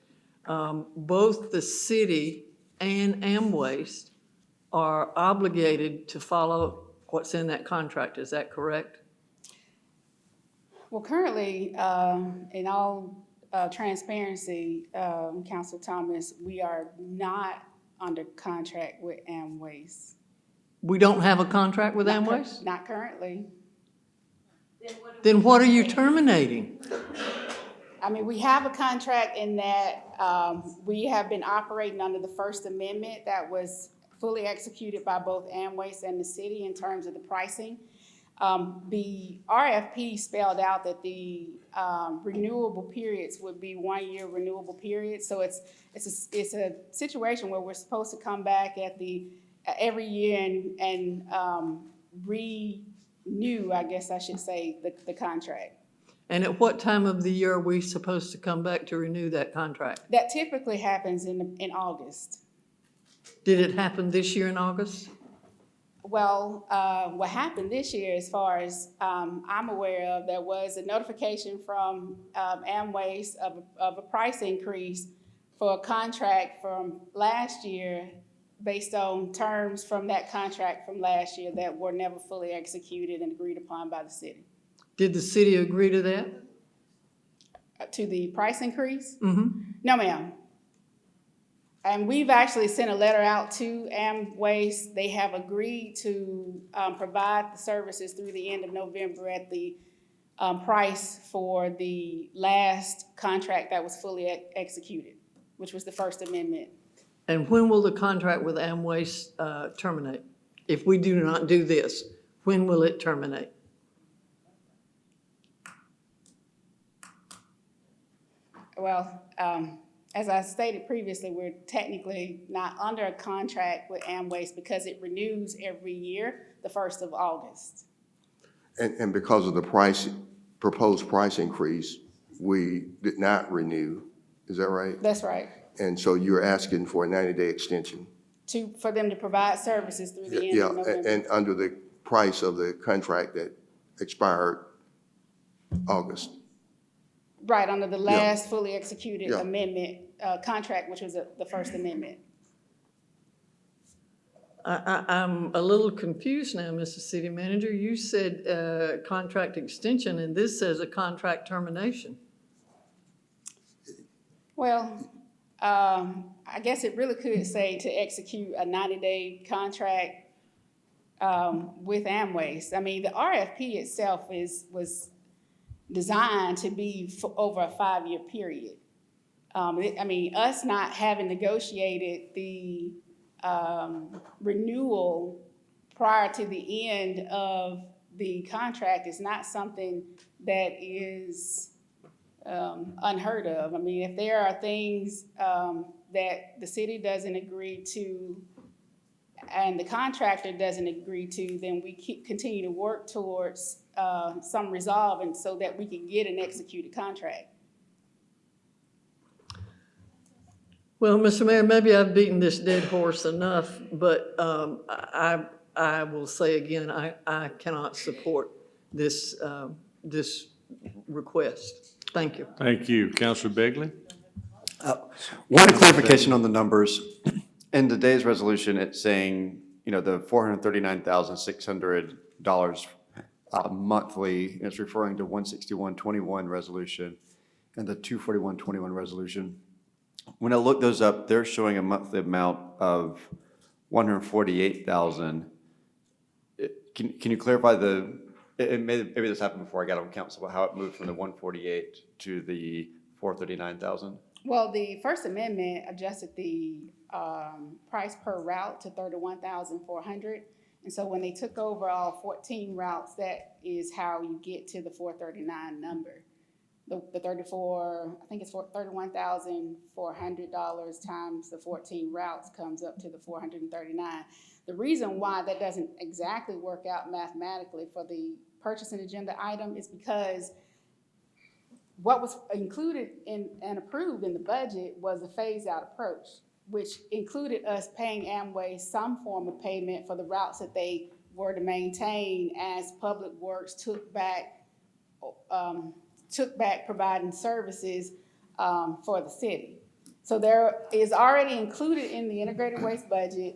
both the city and Amwaste are obligated to follow what's in that contract. Is that correct? Well, currently, in all transparency, Councilor Thomas, we are not under contract with Amwaste. We don't have a contract with Amwaste? Not currently. Then what are you terminating? I mean, we have a contract in that we have been operating under the First Amendment that was fully executed by both Amwaste and the city in terms of the pricing. The RFP spelled out that the renewable periods would be 1-year renewable periods. So it's a situation where we're supposed to come back at every year and renew, I guess I should say, the contract. And at what time of the year are we supposed to come back to renew that contract? That typically happens in August. Did it happen this year in August? Well, what happened this year, as far as I'm aware of, there was a notification from Amwaste of a price increase for a contract from last year based on terms from that contract from last year that were never fully executed and agreed upon by the city. Did the city agree to that? To the price increase? Mm-hmm. No, ma'am. And we've actually sent a letter out to Amwaste. They have agreed to provide the services through the end of November at the price for the last contract that was fully executed, which was the First Amendment. And when will the contract with Amwaste terminate? If we do not do this, When will it terminate? Well, as I stated previously, we're technically not under a contract with Amwaste because it renews every year, the 1st of August. And because of the proposed price increase, we did not renew, is that right? That's right. And so you're asking for a 90-day extension? For them to provide services through the end Yeah, of November. and under the price of the contract that expired August. Right, under the last fully executed Yeah. amendment, contract, which was the First Amendment. I'm a little confused now, Mr. City Manager. You said contract extension, and this says a contract termination. Well, I guess it really could say to execute a 90-day contract with Amwaste. I mean, the RFP itself was designed to be for over a 5-year period. I mean, us not having negotiated the renewal prior to the end of the contract is not something that is unheard of. I mean, if there are things that the city doesn't agree to and the contractor doesn't agree to, then we continue to work towards some resolve and so that we can get an executed contract. Well, Mr. Mayor, maybe I've beaten this dead horse enough, but I will say again, I cannot support this, this request. Thank you. Thank you. Counselor Begley? One clarification on the numbers. In today's resolution, it's saying, you know, the $439,600 monthly, it's referring to 16121 resolution and the 24121 resolution. When I look those up, they're showing a monthly amount of 148,000. Can you clarify maybe this happened before I got on council, but how it moved from the 148 to the 439,000? Well, the First Amendment adjusted the price per route to $31,400. And so when they took over all 14 routes, that is how you get to the 439 number. The 34, I think it's $31,400 times the 14 routes comes up to the 439. The reason why that doesn't exactly work out mathematically for the purchasing agenda item is because what was included in and approved in the budget was a phase-out approach, which included us paying Amway some form of payment for the routes that they were to maintain as Public Works took back providing services for the city. So there is already included in the integrated waste budget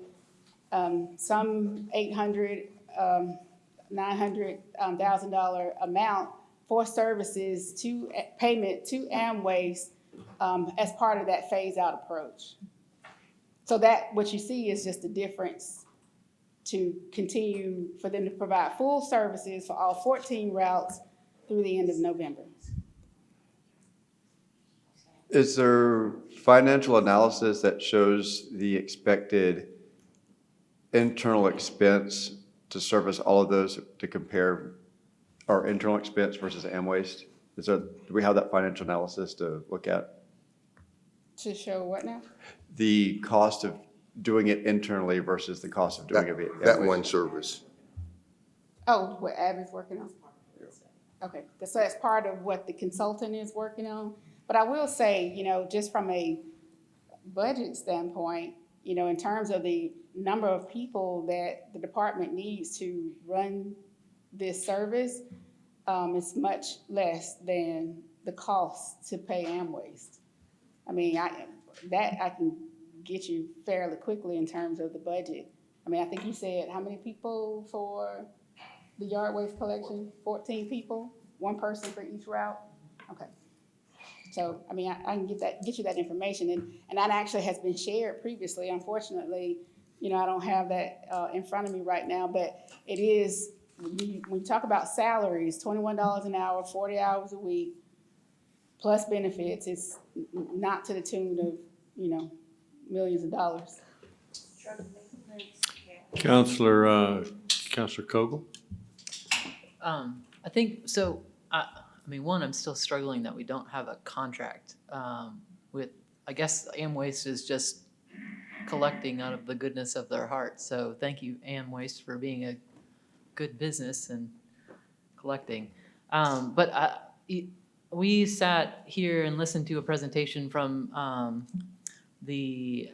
some $800,000, $900,000 amount for services to payment to Amwaste as part of that phase-out approach. So that what you see is just the difference to continue for them to provide full services for all 14 routes through the end of November. Is there financial analysis that shows the expected internal expense to service all of those to compare our internal expense versus Amwaste? Do we have that financial analysis to look at? To show what now? The cost of doing it internally versus the cost of doing it via That Amwaste. one service. Oh, what Abby's working on? Okay, so that's part of what the consultant is working on. But I will say, you know, just from a budget standpoint, you know, in terms of the number of people that the department needs to run this service, it's much less than the cost to pay Amwaste. I mean, I can get you fairly quickly in terms of the budget. I mean, I think you said how many people for the yard waste collection? 14 people, one person for each route? Okay. So, I mean, I can get you that information, and that actually has been shared previously. Unfortunately, you know, I don't have that in front of me right now, but it is, when you talk about salaries, $21 an hour, 40 hours a week, plus benefits, it's not to the tune of, you know, millions of dollars. Counselor Cogle? I think, so, I mean, one, I'm still struggling that we don't have a contract, with, I guess Amwaste is just collecting out of the goodness of their heart. So thank you, Amwaste, for being a good business and collecting. We sat here and listened to a presentation from, the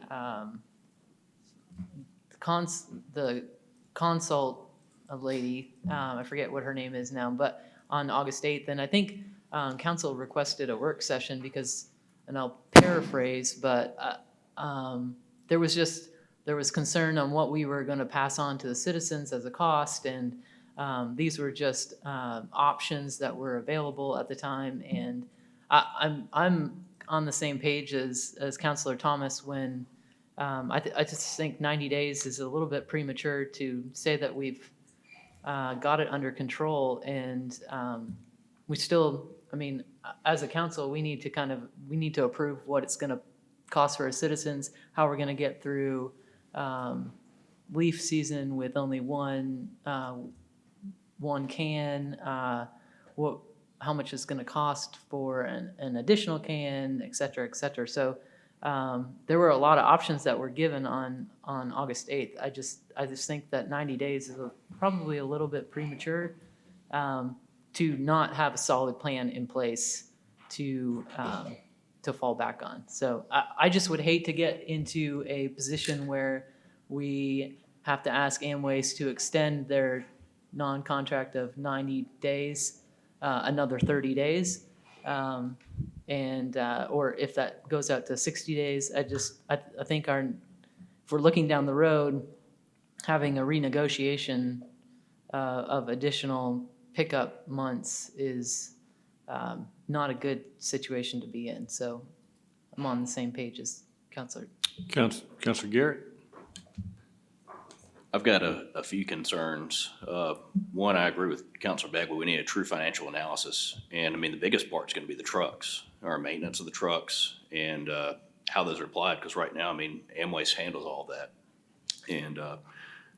consult lady, I forget what her name is now, but on August 8th. And I think council requested a work session because, and I'll paraphrase, but there was concern on what we were going to pass on to the citizens as a cost. And these were just options that were available at the time. And I'm on the same page as Councilor Thomas when I just think 90 days is a little bit premature to say that we've got it under control. And we still, I mean, as a council, we need to approve what it's going to cost for our citizens, how we're going to get through leaf season with only one can, how much it's going to cost for an additional can, et cetera, et cetera. So there were a lot of options that were given on August 8th. I just think that 90 days is probably a little bit premature to not have a solid plan in place to fall back on. So I just would hate to get into a position where we have to ask Amwaste to extend their non-contract of 90 days, another 30 days. Or if that goes out to 60 days, I think if we're looking down the road, having a renegotiation of additional pickup months is not a good situation to be in. So I'm on the same page as Councilor. Councilor Garrett? I've got a few concerns. One, I agree with Councilor Begley. We need a true financial analysis. And I mean, the biggest part is going to be the trucks, our maintenance of the trucks and how those are applied. Because right now, I mean, Amwaste handles all that. And the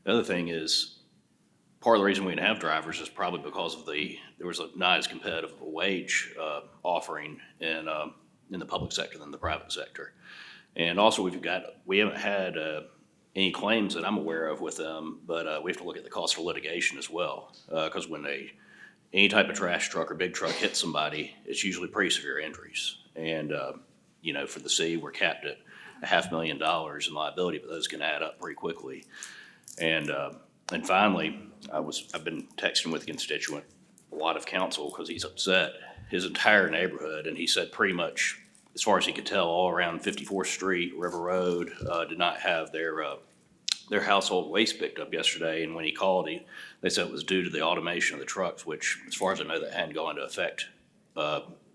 other thing is, part of the reason we didn't have drivers is probably because of there was not as competitive a wage offering in the public sector than the private sector. And also we haven't had any claims that I'm aware of with them, but we have to look at the cost of litigation as well. Because when any type of trash truck or big truck hits somebody, it's usually pretty severe injuries. And, for the city, we're capped at $500,000 in liability, but those can add up pretty quickly. And finally, I've been texting with a constituent, a lot of council, because he's upset. His entire neighborhood, and he said pretty much, as far as he could tell, all around 54th Street, River Road, did not have their household waste picked up yesterday. And when he called, they said it was due to the automation of the trucks, which, as far as I know, that hadn't gone into effect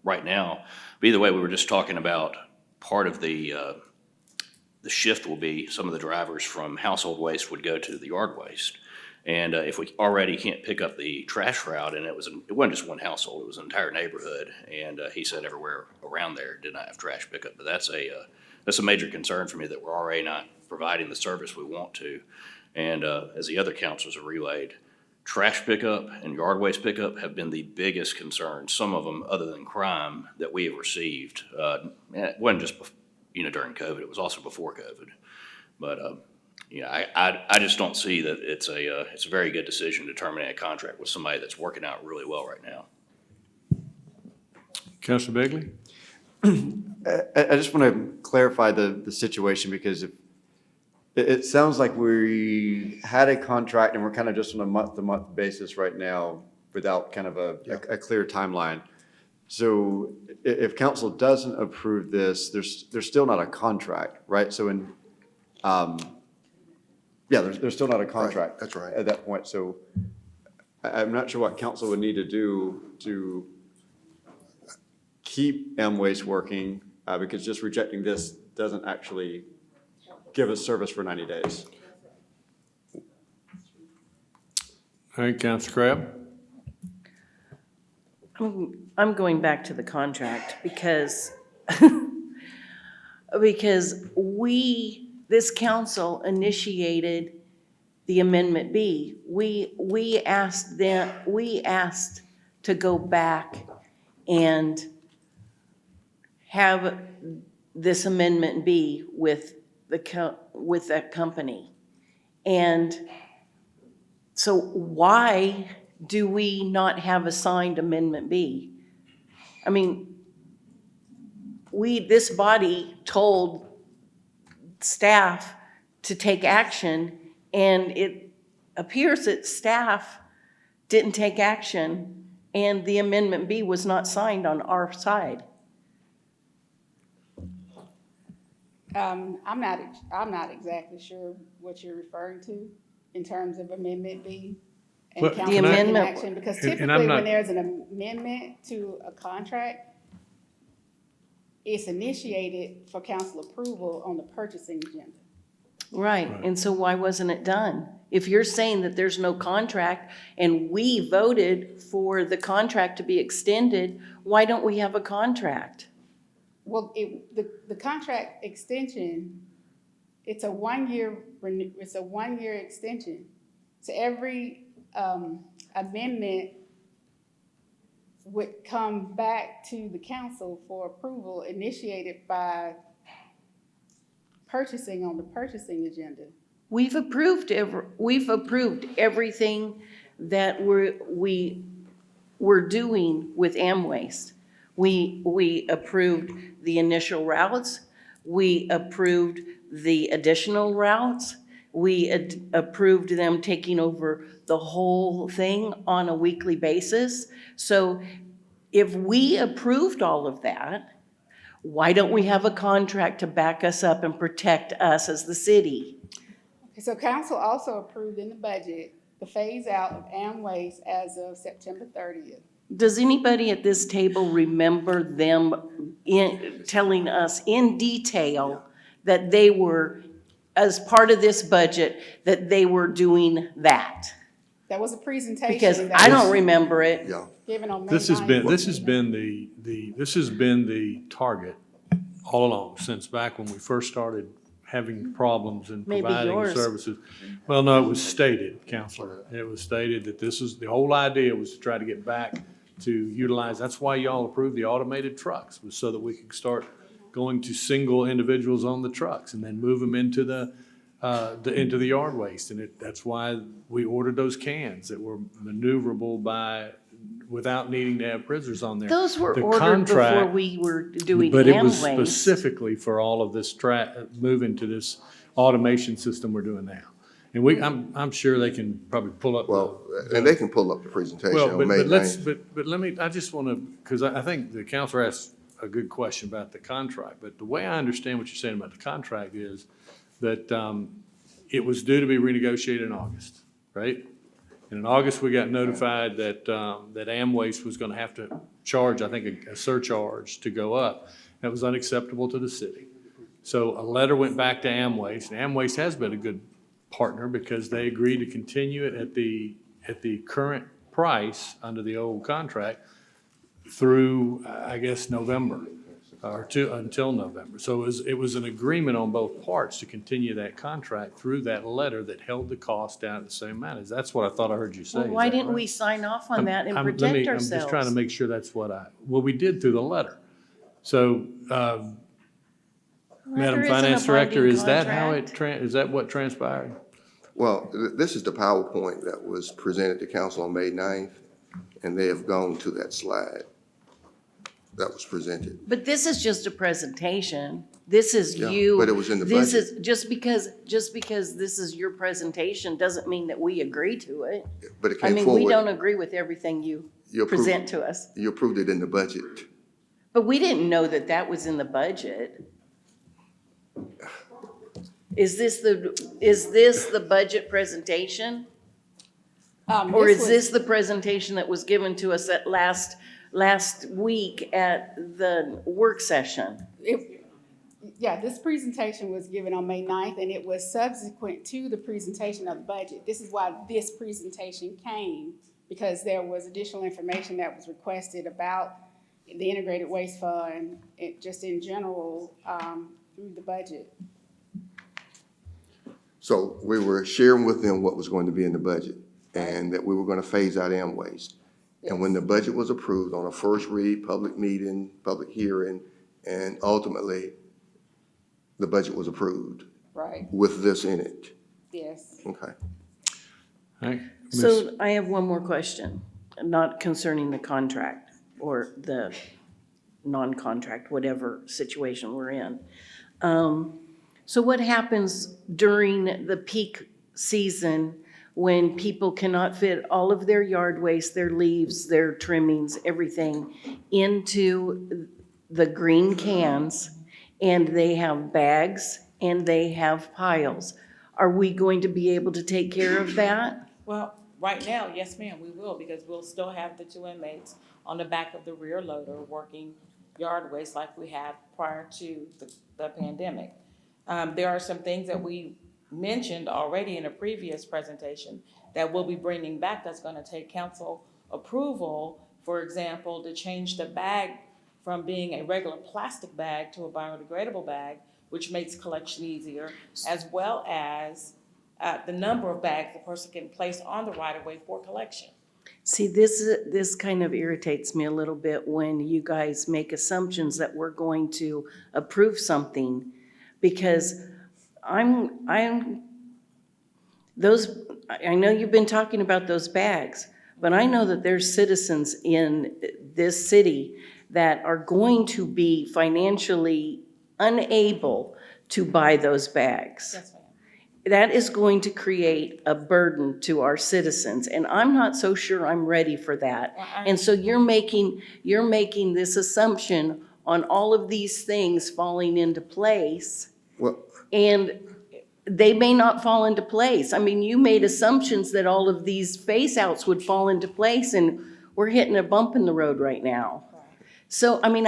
right now. But either way, we were just talking about part of the shift will be some of the drivers from household waste would go to the yard waste. And if we already can't pick up the trash route, and it wasn't just one household, it was an entire neighborhood. And he said everywhere around there did not have trash pickup. But that's a major concern for me, that we're already not providing the service we want to. And as the other councils have relayed, trash pickup and yard waste pickup have been the biggest concerns, some of them other than crime, that we have received. And it wasn't just during COVID, it was also before COVID. But I just don't see that it's a very good decision to terminate a contract with somebody that's working out really well right now. Councilor Begley? I just want to clarify the situation, because it sounds like we had a contract and we're kind of just on a month-to-month basis right now without kind of a clear timeline. So if council doesn't approve this, there's still not a contract, right? So there's still not a contract. Right, that's right. At that point. So I'm not sure what council would need to do to keep Amwaste working, because just rejecting this doesn't actually give us service for 90 days. All right, Councilor Crabb? I'm going back to the contract because this council initiated the Amendment B. We asked to go back and have this Amendment B with with that company. And so why do we not have a signed Amendment B? I mean, this body told staff to take action, and it appears that staff didn't take action, and the Amendment B was not signed on our side. I'm not exactly sure what you're referring to in terms of Amendment B and Well, council the taking amendment- action, because and I'm typically not- when there's an amendment to a contract, it's initiated for council approval on the purchasing agenda. Right, and so why wasn't it done? If you're saying that there's no contract and we voted for the contract to be extended, why don't we have a contract? Well, the contract extension, it's a one-year extension. So every amendment would come back to the council for approval initiated by purchasing on the purchasing agenda. We've approved everything that we're doing with Amwaste. We approved the initial routes. We approved the additional routes. We approved them taking over the whole thing on a weekly basis. So if we approved all of that, why don't we have a contract to back us up and protect us as the city? So council also approved in the budget the phase out of Amwaste as of September 30th. Does anybody at this table remember them telling us in detail that they were, as part of this budget, that they were doing that? That was a presentation. Because that I was don't remember it. Yeah. Given on May 9th. This has been the target all along, since back when we first started having problems in Maybe providing yours. services. Well, no, it was stated, Counselor, it was stated that this is, the whole idea was to try to get back to utilize, that's why y'all approved the automated trucks, was so that we could start going to single individuals on the trucks and then move them into the yard waste. And that's why we ordered those cans that were maneuverable without needing to have prisoners on there. Those were The ordered before contract- we were doing But it was Amwaste. specifically for all of this moving to this automation system we're doing now. And I'm sure they can probably pull up. Well, and they can pull up the presentation Well, on May but let's, 9th. but let me, I just want to, because I think the counselor asked a good question about the contract, but the way I understand what you're saying about the contract is that it was due to be renegotiated in August, right? And in August, we got notified that Amwaste was going to have to charge, I think, a surcharge to go up. That was unacceptable to the city. So a letter went back to Amwaste, and Amwaste has been a good partner because they agreed to continue it at the current price under the old contract through, I guess, November, until November. So it was an agreement on both parts to continue that contract through that letter that held the cost down at the same amount. That's what I thought I heard you say. Well, Is why that didn't right? we sign off on that and I'm protect just trying to ourselves? make sure that's what well, we did through the letter. So, Madam isn't a Finance Director, binding is that how contract. is that what transpired? Well, this is the PowerPoint that was presented to council on May 9th, and they have gone to that slide that was presented. But this is just a presentation. This is Yeah, you. but it was in the This budget. is, just because this is your presentation doesn't mean that we agree to it. But it I came mean, we don't forward, agree with everything you you approved, present to us. you approved it in the budget. But we didn't know that that was in the budget. Is this the budget presentation? Or is this the presentation that was given to us at last week at the work session? Yeah, this presentation was given on May 9th, and it was subsequent to the presentation of the budget. This is why this presentation came, because there was additional information that was requested about the integrated waste fund, just in general, through the budget. So we were sharing with them what was going to be in the budget and that we were gonna phase out M-Waste. And when the budget was approved on a first read, public meeting, public hearing, and ultimately, the budget was approved Right, with this in it. yes. Okay. All right, So I have one more question, not concerning the contract or the non-contract, whatever situation we're in. So what happens during the peak season when people cannot fit all of their yard waste, their leaves, their trimmings, everything into the green cans, and they have bags and they have piles? Are we going to be able to take care of that? Well, right now, yes, ma'am, we will, because we'll still have the 2 inmates on the back of the rear loader working yard waste like we had prior to the pandemic. There are some things that we mentioned already in a previous presentation that we'll be bringing back that's gonna take council approval. For example, to change the bag from being a regular plastic bag to a biodegradable bag, which makes collection easier, as well as the number of bags the person can place on the right-of-way for collection. See, this kind of irritates me a little bit when you guys make assumptions that we're going to approve something, because I know you've been talking about those bags, but I know that there's citizens in this city that are going to be financially unable to buy those bags. Yes, ma'am. That is going to create a burden to our citizens, and I'm not so sure I'm ready for that. And so you're making this assumption on all of these things falling into place, Well, and they may not fall into place. I mean, you made assumptions that all of these phase outs would fall into place, and we're hitting a bump in the road right now. So, I mean,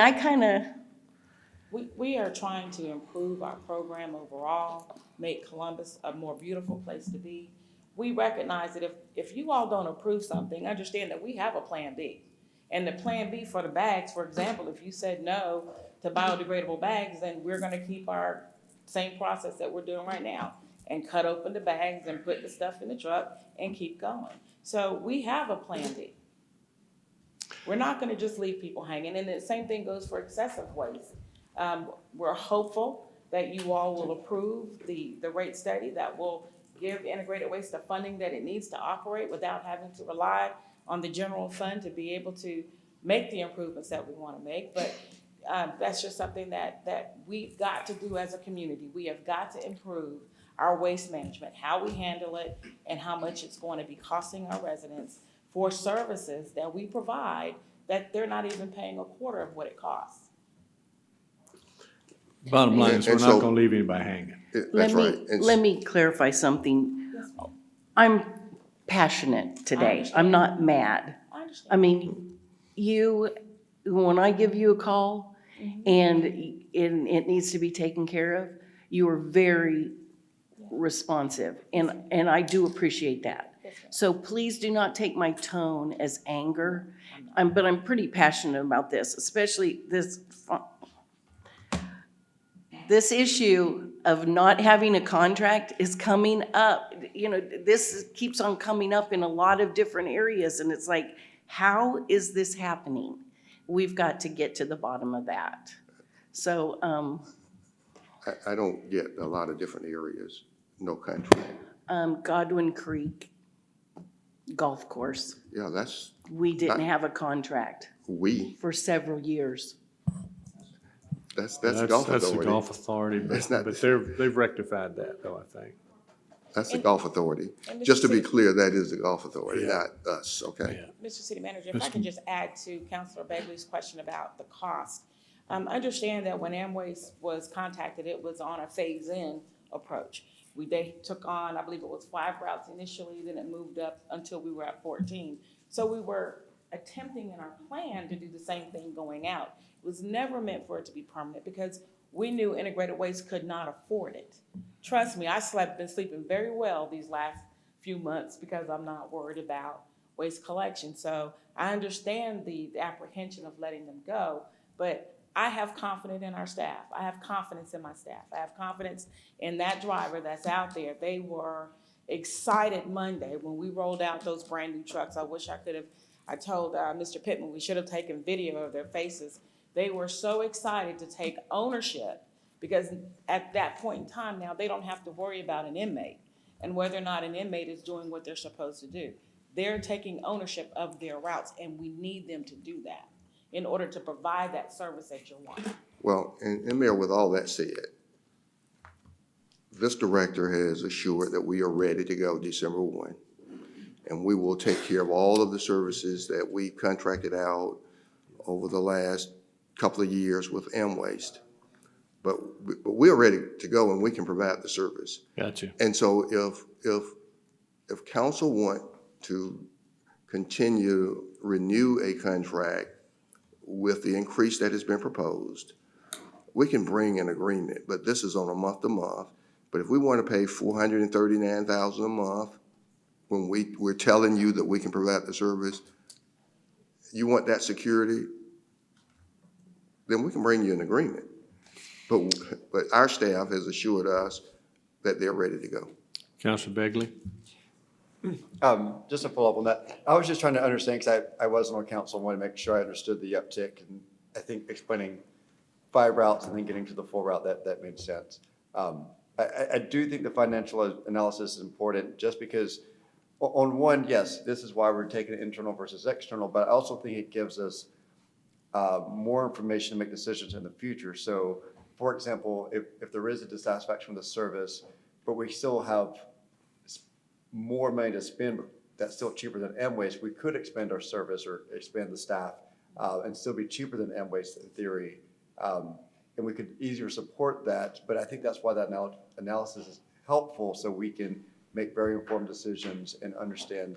We are trying to improve our program overall, make Columbus a more beautiful place to be. We recognize that if you all don't approve something, understand that we have a plan B. And the plan B for the bags, for example, if you said no to biodegradable bags, then we're gonna keep our same process that we're doing right now and cut open the bags and put the stuff in the truck and keep going. So we have a plan B. We're not gonna just leave people hanging, and the same thing goes for excessive waste. We're hopeful that you all will approve the rate study that will give integrated waste the funding that it needs to operate without having to rely on the general fund to be able to make the improvements that we wanna make. But that's just something that we've got to do as a community. We have got to improve our waste management, how we handle it, and how much it's going to be costing our residents for services that we provide that they're not even paying a quarter of what it costs. Bottom line is, we're And not so- gonna leave anybody hanging. That's right. And Let me clarify something. I'm passionate today. I'm not mad. I understand. I mean, when I give you a call and it needs to be taken care of, you are very responsive, and I do appreciate that. So please do not take my tone as anger, but I'm pretty passionate about this, especially this issue of not having a contract is coming up. You know, this keeps on coming up in a lot of different areas, and it's like, how is this happening? We've got to get to the bottom of that. So, I don't get a lot of different areas, no country. Godwin Creek Golf Course, Yeah, that's, we didn't have a contract for several years. that's the That's Gulf the Authority. Gulf Authority, That's but not- they've rectified that, though, I think. That's the Gulf Authority. and Just to be Mr. clear, that is the Gulf Authority, Yeah. not us, okay? Mr. City Manager, if I can just add to Councilor Begley's question about the cost. Understand that when Amwaste was contacted, it was on a phase-in approach. They took on, I believe it was 5 routes initially, then it moved up until we were at 14. So we were attempting in our plan to do the same thing going out. It was never meant for it to be permanent because we knew integrated waste could not afford it. Trust me, been sleeping very well these last few months because I'm not worried about waste collection. So I understand the apprehension of letting them go, but I have confidence in our staff. I have confidence in my staff. I have confidence in that driver that's out there. They were excited Monday when we rolled out those brand new trucks. I wish I could have, I told Mr. Pittman we should have taken video of their faces. They were so excited to take ownership because at that point in time now, they don't have to worry about an inmate and whether or not an inmate is doing what they're supposed to do. They're taking ownership of their routes, and we need them to do that in order to provide that service that you want. Well, and Mayor, with all that said, this director has assured that we are ready to go December 1. And we will take care of all of the services that we contracted out over the last couple of years with AmWaste. But we're ready to go and we can provide the service. Gotcha. And so if council want to renew a contract with the increase that has been proposed, we can bring an agreement, but this is on a month to month. But if we want to pay $439,000 a month, when we're telling you that we can provide the service, you want that security, then we can bring you an agreement. But our staff has assured us that they're ready to go. Councilor Begley? Just to follow up on that, I was just trying to understand, because I wasn't on council, and wanted to make sure I understood the uptick, and I think explaining 5 routes and then getting to the full route, that made sense. I do think the financial analysis is important, just because on one, yes, this is why we're taking it internal versus external, but I also think it gives us more information to make decisions in the future. So, for example, if there is a dissatisfaction with the service, but we still have more money to spend that's still cheaper than AmWaste, we could expand our service or expand the staff and still be cheaper than AmWaste in theory. And we could easier support that, but I think that's why that analysis is helpful, so we can make very informed decisions and understand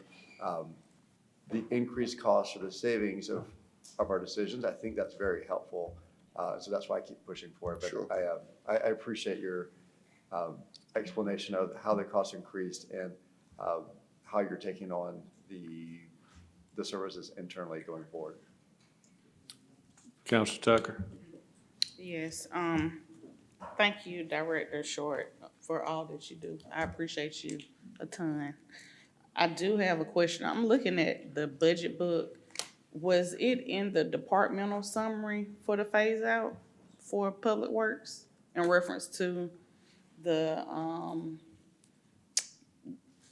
the increased costs or the savings of our decisions. I think that's very helpful. So that's why I keep pushing for it. But Sure. I appreciate your explanation of how the cost increased and how you're taking on the services internally going forward. Councilor Tucker? Yes, thank you, Director Short, for all that you do. I appreciate you a ton. I do have a question. I'm looking at the budget book. Was it in the departmental summary for the phase out for Public Works in reference to the,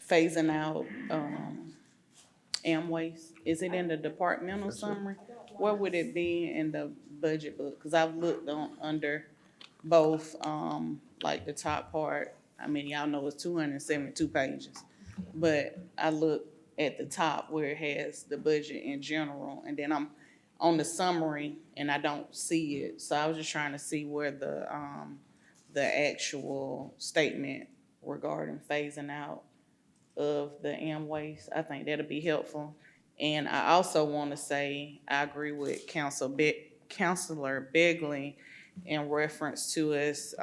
phasing out, AmWaste? Is it in the departmental summary? Where would it be in the budget book? Cause I've looked under both, like the top part. I mean, y'all know it's 272 pages, but I looked at the top where it has the budget in general, and then I'm on the summary and I don't see it. So I was just trying to see where the actual statement regarding phasing out of the AmWaste. I think that'll be helpful. And I also want to say, I agree with Councilor Begley in reference to us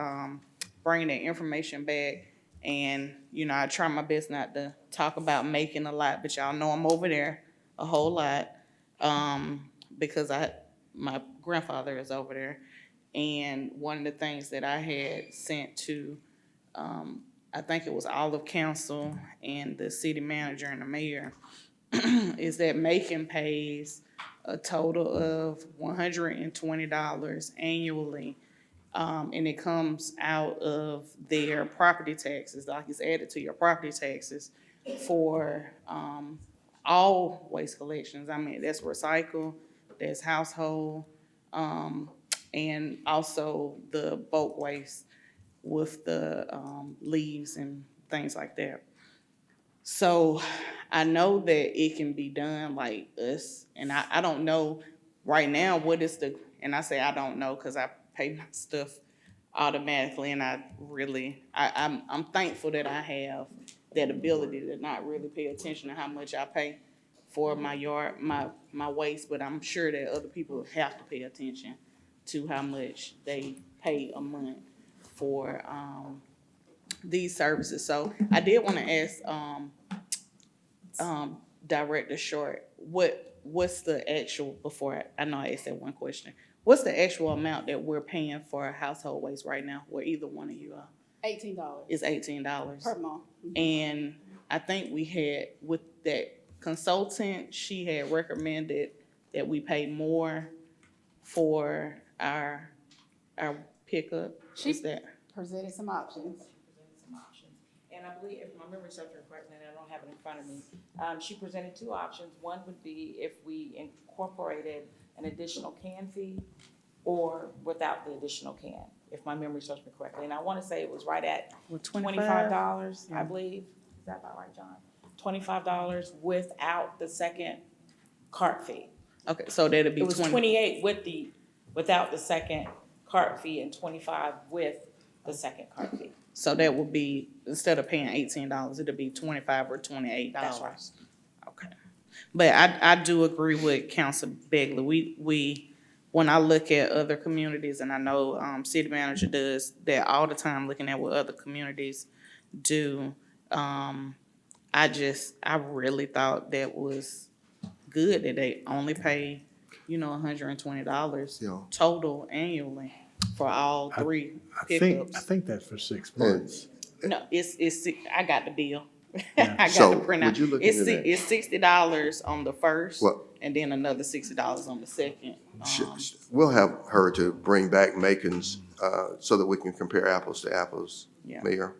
bringing that information back. And, you know, I try my best not to talk about making a lot, but y'all know I'm over there a whole lot because my grandfather is over there. And one of the things that I had sent to, I think it was all of council and the city manager and the mayor, is that Macon pays a total of $120 annually. And it comes out of their property taxes, like it's added to your property taxes for all waste collections. I mean, that's recycle, that's household, and also the bulk waste with the leaves and things like that. So I know that it can be done like us, and I don't know right now what is and I say I don't know because I pay my stuff automatically, and I'm thankful that I have that ability to not really pay attention to how much I pay for my yard, my waste, but I'm sure that other people have to pay attention to how much they pay a month for these services. So I did want to ask Director Short, what's the actual, before I know I asked that one question, what's the actual amount that we're paying for household waste right now, where either one of you are? $18 Is $18. per month. And I think we had, with that consultant, she had recommended that we pay more for our pickup. Is that? Presented some options. Some options. And I believe, if my memory serves me correctly, and I don't have it in front of me, she presented two options. One would be if we incorporated an additional can fee or without the additional can, if my memory serves me correctly. And I want to say it was right at $25, I believe. Is that about right, John? $25 without the second cart fee. Okay, so that'd be It was 28 without the second cart fee and 25 with the second cart fee. So that would be, instead of paying $18, it'd be $25 or $28. That's right. Okay. But I do agree with Council Begley. We, when I look at other communities, and I know, city manager does that all the time, looking at what other communities do, I really thought that was good, that they only pay, $120 Yeah. total annually for all three I pickups. think that's for 6 months. No, it's, I got the bill. Yeah. I got So, the printout. would you look into that? It's $60 on the first, What? and then another $60 on the second. We'll have her to bring back Macon's, so that we can compare apples to apples, Yeah. Mayor.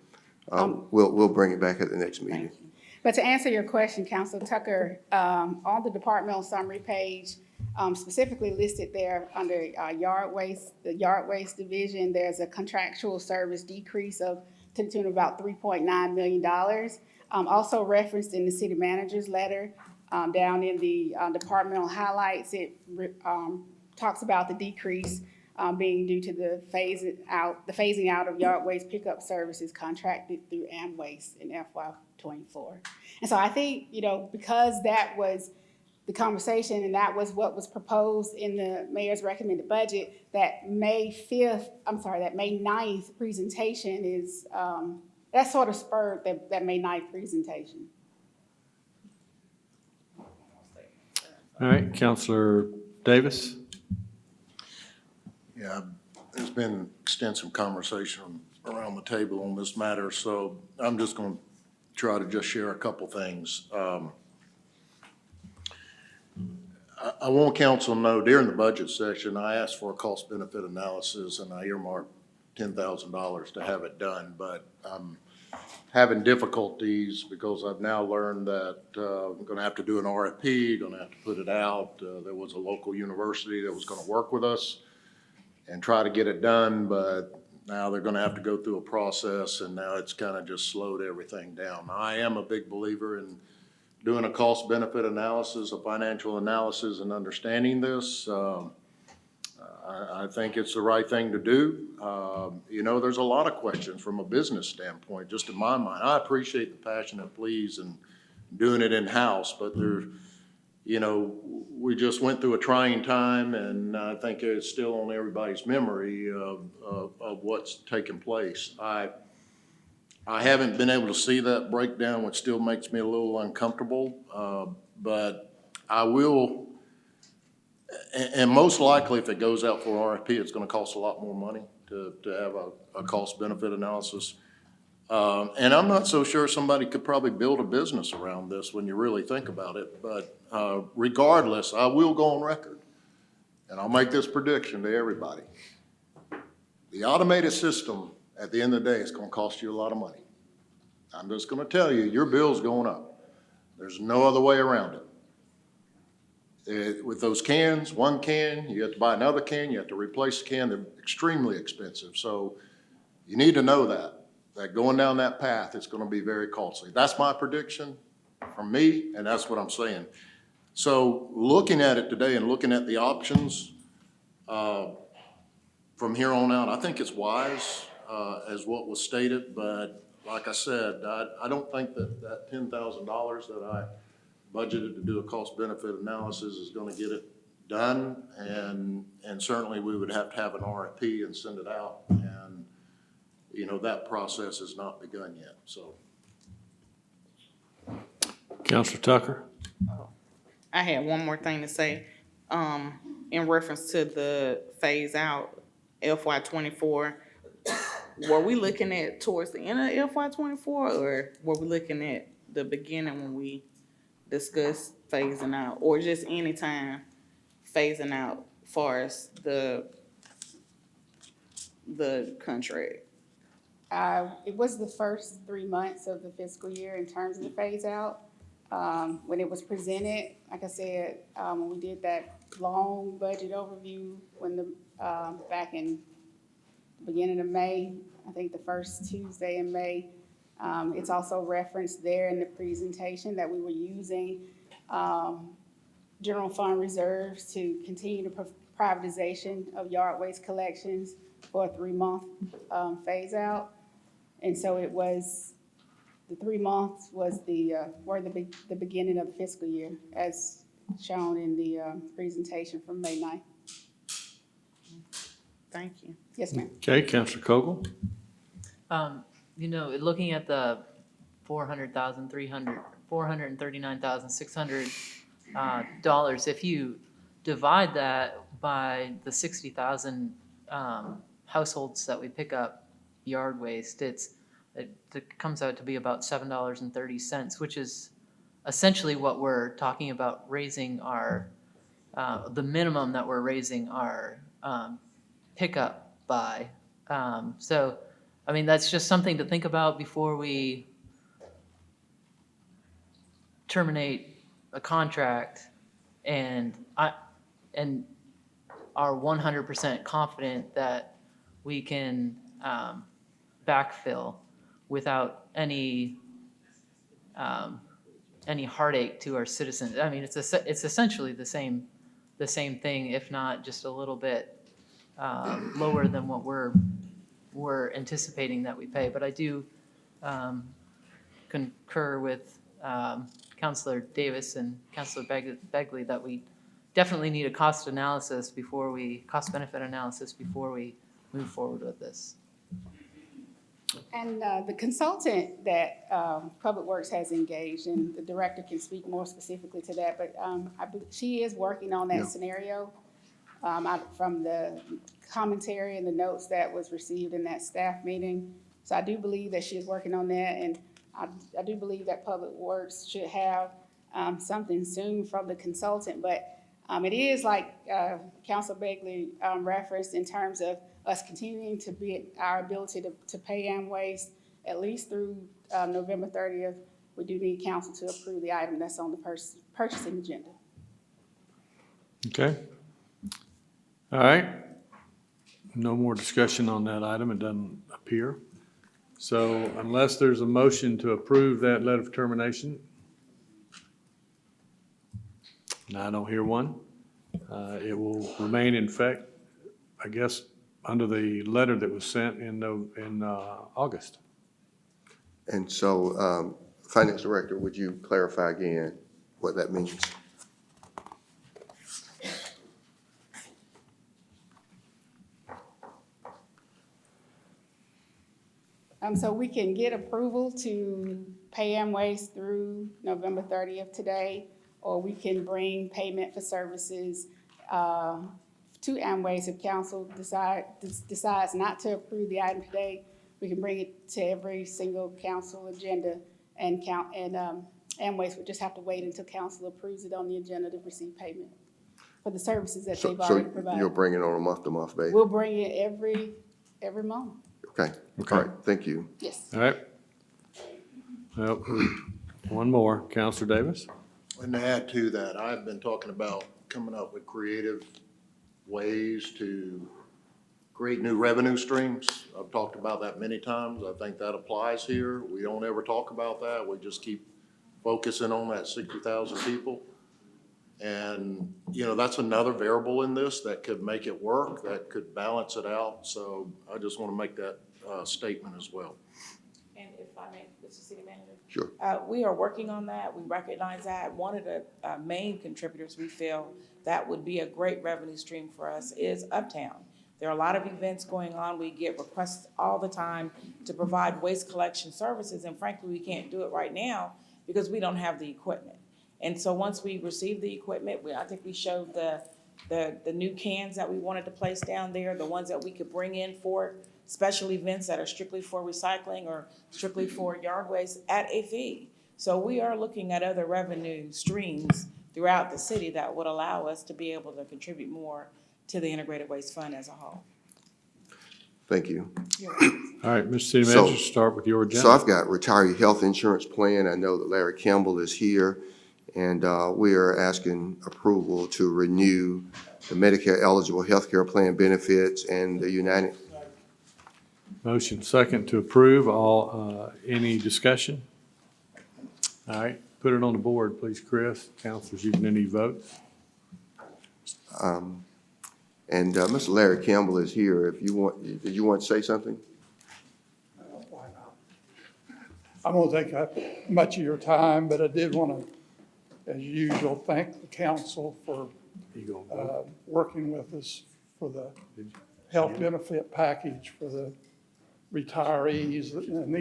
We'll bring it back at the next meeting. But to answer your question, Councilor Tucker, on the departmental summary page, specifically listed there under yard waste, the yard waste division, there's a contractual service decrease to the tune of about $3.9 million. Also referenced in the city manager's letter, down in the departmental highlights, it talks about the decrease being due to the phasing out of yard waste pickup services contracted through AmWaste in FY '24. And so I think, because that was the conversation and that was what was proposed in the mayor's recommended budget, that May 9th presentation is, that sort of spurred that May 9th presentation. All right, Counselor Davis? Yeah, there's been extensive conversation around the table on this matter, so I'm just going to try to just share a couple things. I want council to know, during the budget session, I asked for a cost-benefit analysis, and I earmarked $10,000 to have it done, but I'm having difficulties because I've now learned that I'm going to have to do an RFP, going to have to put it out. There was a local university that was going to work with us and try to get it done, but now they're going to have to go through a process, and now it's kind of just slowed everything down. I am a big believer in doing a cost-benefit analysis, a financial analysis, and understanding this. I think it's the right thing to do. There's a lot of questions from a business standpoint, just in my mind. I appreciate the passionate pleas and doing it in-house, but we just went through a trying time, and I think it's still on everybody's memory of what's taken place. I haven't been able to see that breakdown, which still makes me a little uncomfortable, but I will, and most likely if it goes out for RFP, it's gonna cost a lot more money to have a cost-benefit analysis. And I'm not so sure somebody could probably build a business around this when you really think about it, but regardless, I will go on record, and I'll make this prediction to everybody. The automated system, at the end of the day, it's gonna cost you a lot of money. I'm just gonna tell you, your bill's going up. There's no other way around it. With those cans, one can, you have to buy another can, you have to replace the can, they're extremely expensive. So you need to know that going down that path, it's gonna be very costly. That's my prediction from me, and that's what I'm saying. So looking at it today and looking at the options, from here on out, I think it's wise, as what was stated, but like I said, I don't think that $10,000 that I budgeted to do a cost-benefit analysis is gonna get it done, and certainly we would have to have an RFP and send it out, and, that process has not begun yet, so. Counselor Tucker? I had one more thing to say. in reference to the phase out FY '24, were we looking at towards the end of FY '24, or were we looking at the beginning when we discussed phasing out, or just any time phasing out far as the contract? It was the first 3 months of the fiscal year in terms of the phase out. When it was presented, like I said, when we did that long budget overview, back in the beginning of May, I think the first Tuesday in May, it's also referenced there in the presentation that we were using general fund reserves to continue the privatization of yard waste collections for a 3-month phase out. And so it was, the 3 months was were the beginning of the fiscal year, as shown in the presentation from May 9th. Thank you. Yes, ma'am. Okay, Counselor Cogle? You know, looking at the $439,600, if you divide that by the 60,000 households that we pick up yard waste, it comes out to be about $7.30, which is essentially what we're talking about raising our, the minimum that we're raising our pickup by. So, I mean, that's just something to think about before we terminate a contract, and are 100% confident that we can backfill without any heartache to our citizens. I mean, it's essentially the same thing, if not just a little bit lower than what we're anticipating that we pay. But I do concur with Councilor Davis and Councilor Begley that we definitely need a cost benefit analysis before we move forward with this. And the consultant that Public Works has engaged, and the director can speak more specifically to that, but she is working on that scenario from the commentary and the notes that was received in that staff meeting. So I do believe that she is working on that, and I do believe that Public Works should have something soon from the consultant. But it is like Councilor Begley referenced in terms of us continuing to be our ability to pay Amwaste at least through November 30th. We do need council to approve the item that's on the purchasing agenda. Okay. All right. No more discussion on that item. It doesn't appear. So unless there's a motion to approve that letter of termination, and I don't hear one, it will remain in effect, I guess, under the letter that was sent in August. And so, Finance Director, would you clarify again what that means? So we can get approval to pay Amwaste through November 30th today, or we can bring payment for services to Amwaste. If council decides not to approve the item today, we can bring it to every single council agenda, and Amwaste would just have to wait until council approves it on the agenda to receive payment for the services that they've already provided. So you'll bring it on a month-to-month basis? We'll bring it every month. Okay, all right, thank you. Yes. All right. Well, one more, Counselor Davis. And to add to that, I've been talking about coming up with creative ways to create new revenue streams. I've talked about that many times. I think that applies here. We don't ever talk about that. We just keep focusing on that 60,000 people. And, you know, that's another variable in this that could make it work, that could balance it out. So I just want to make that statement as well. And if I may, Mr. City Manager? Sure. We are working on that. We recognize that. One of the main contributors we feel that would be a great revenue stream for us is Uptown. There are a lot of events going on. We get requests all the time to provide waste collection services, and frankly, we can't do it right now because we don't have the equipment. And so once we receive the equipment, I think we showed the the new cans that we wanted to place down there, the ones that we could bring in for special events that are strictly for recycling or strictly for yard waste at a fee. So we are looking at other revenue streams throughout the city that would allow us to be able to contribute more to the integrated waste fund as a whole. Thank you. All right, Mr. City So- Manager, start with your agenda. So I've got retiree health insurance plan. I know that Larry Campbell is here, and we are asking approval to renew the Medicare eligible healthcare plan benefits and the United. Motion second to approve. Any discussion? All right, put it on the board, please, Chris. Councilors, you can any votes. And Mr. Larry Campbell is here. If you want, did you want to say something? I won't take up much of your time, but I did want to, as usual, thank the council for working with us for the health benefit package for the retirees. And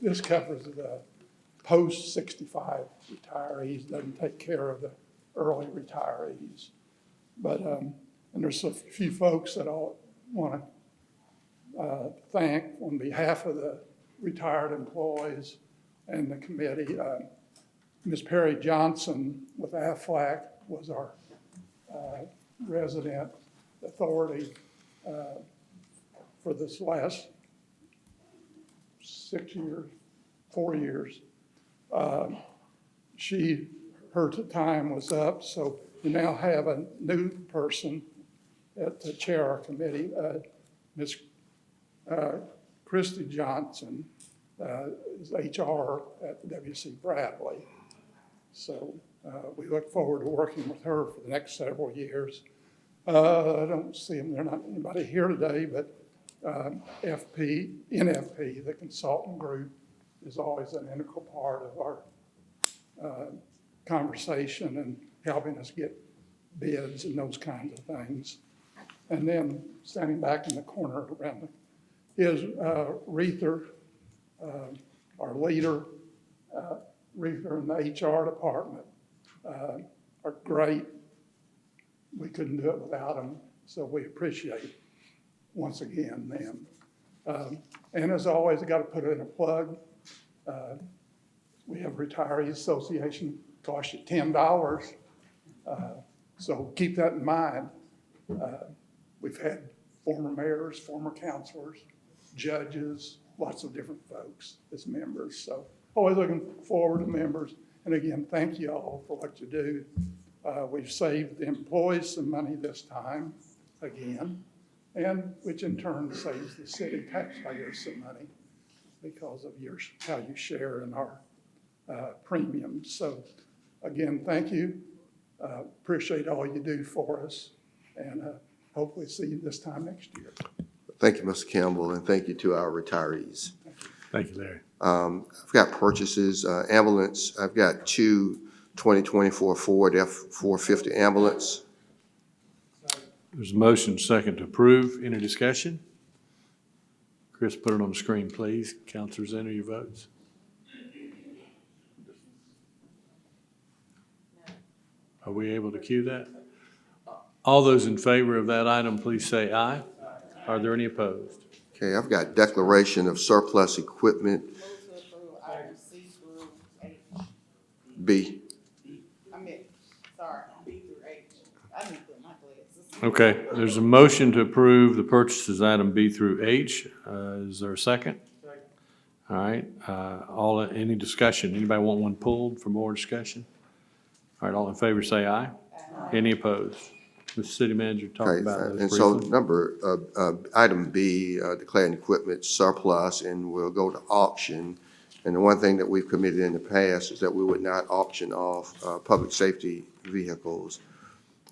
this covers the post-65 retirees, doesn't take care of the early retirees. But, and there's a few folks that I want to thank on behalf of the retired employees and the committee. Ms. Perry Johnson with Aflac was our resident authority for this last 4 years. Her time was up, so we now have a new person at the chair of our committee, Ms. Christy Johnson, is HR at WC Bradley. So we look forward to working with her for the next several years. I don't see them, there's not anybody here today, but NFP, the consultant group, is always an integral part of our conversation and helping us get bids and those kinds of things. And then standing back in the corner around is Reether, our leader. Reether and the HR department are great. We couldn't do it without them, so we appreciate, once again, them. And as always, I got to put in a plug. We have Retirees Association, costs you $10. So keep that in mind. We've had former mayors, former councilors, judges, lots of different folks as members. So always looking forward to members. And again, thank you all for what you do. We've saved the employees some money this time, again, and which in turn saves the city taxpayers some money because of how you share in our premiums. So again, thank you. Appreciate all you do for us, and hopefully see you this time next year. Thank you, Mr. Campbell, and thank you to our retirees. Thank you, Larry. I've got purchases, ambulance. I've got two 2024 Ford F-450 ambulance. There's a motion second to approve. Any discussion? Chris, put it on the screen, please. Councilors, enter your votes. Are we able to cue that? All those in favor of that item, please say aye. Are there any opposed? Okay, I've got declaration of surplus equipment. B. Okay, there's a motion to approve the purchases item B through H. Is there a second? All right, any discussion? Anybody want one pulled for more discussion? All right, all in favor say aye. Any opposed? Mr. City Manager, talk Okay, about those and so briefly. item B, declaring equipment surplus, and we'll go to auction. And the one thing that we've committed in the past is that we would not auction off public safety vehicles.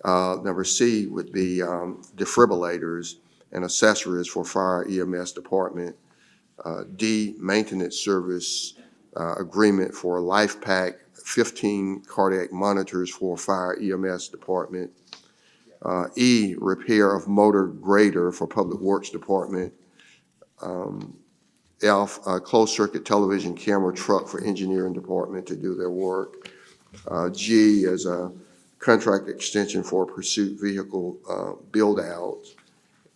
Number C would be defibrillators and accessories for fire EMS department. D, maintenance service agreement for LifePak 15 cardiac monitors for fire EMS department. E, repair of motor grader for public works department. F, closed circuit television camera truck for engineering department to do their work. G is a contract extension for pursuit vehicle build-out.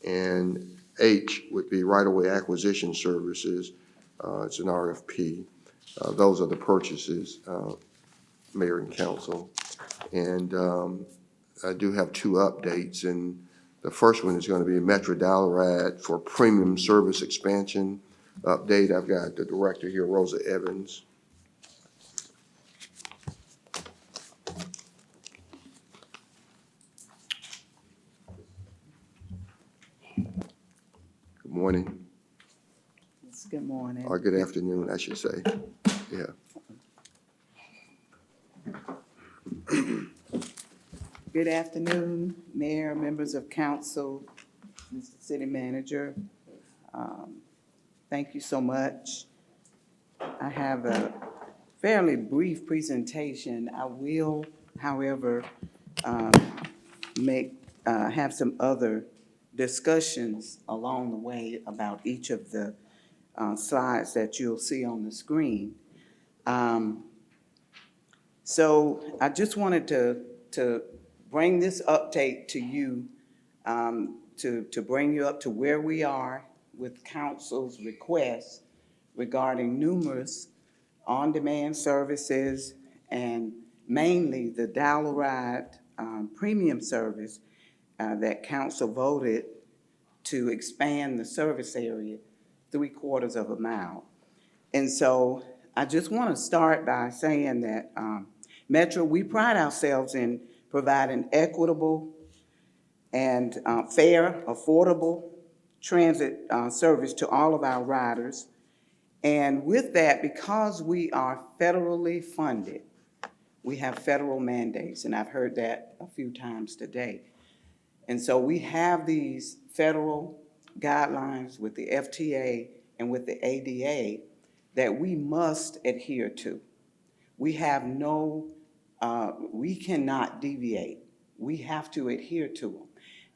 And H would be right-of-way acquisition services. It's an RFP. Those are the purchases, Mayor and Council. And I do have two updates, and the first one is going to be Metro Dial-A-Ride for premium service expansion update. I've got the director here, Rosa Evans. Good morning, Good morning. or good afternoon, I should say. Yeah. Good afternoon, Mayor, members of council, Mr. City Manager. Thank you so much. I have a fairly brief presentation. I will, however, have some other discussions along the way about each of the slides that you'll see on the screen. So I just wanted to bring this update to you, to bring you up to where we are with council's requests regarding numerous on-demand services and mainly the Dial-A-Ride premium service that council voted to expand the service area 3/4 of a mile. And so I just want to start by saying that Metro, we pride ourselves in providing equitable and fair, affordable transit service to all of our riders. And with that, because we are federally funded, we have federal mandates, and I've heard that a few times today. And so we have these federal guidelines with the FTA and with the ADA that we must adhere to. We have we cannot deviate. We have to adhere to them.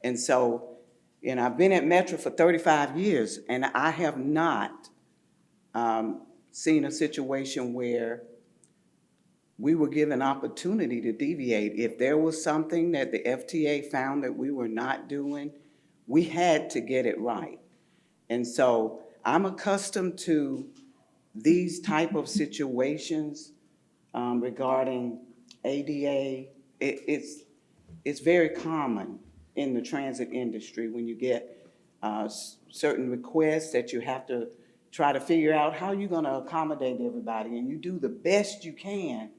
And so, I've been at Metro for 35 years, and I have not seen a situation where we were given opportunity to deviate. If there was something that the FTA found that we were not doing, we had to get it right. And so I'm accustomed to these type of situations regarding ADA. It's very common in the transit industry when you get certain requests that you have to try to figure out how you're going to accommodate everybody, and you do the best you can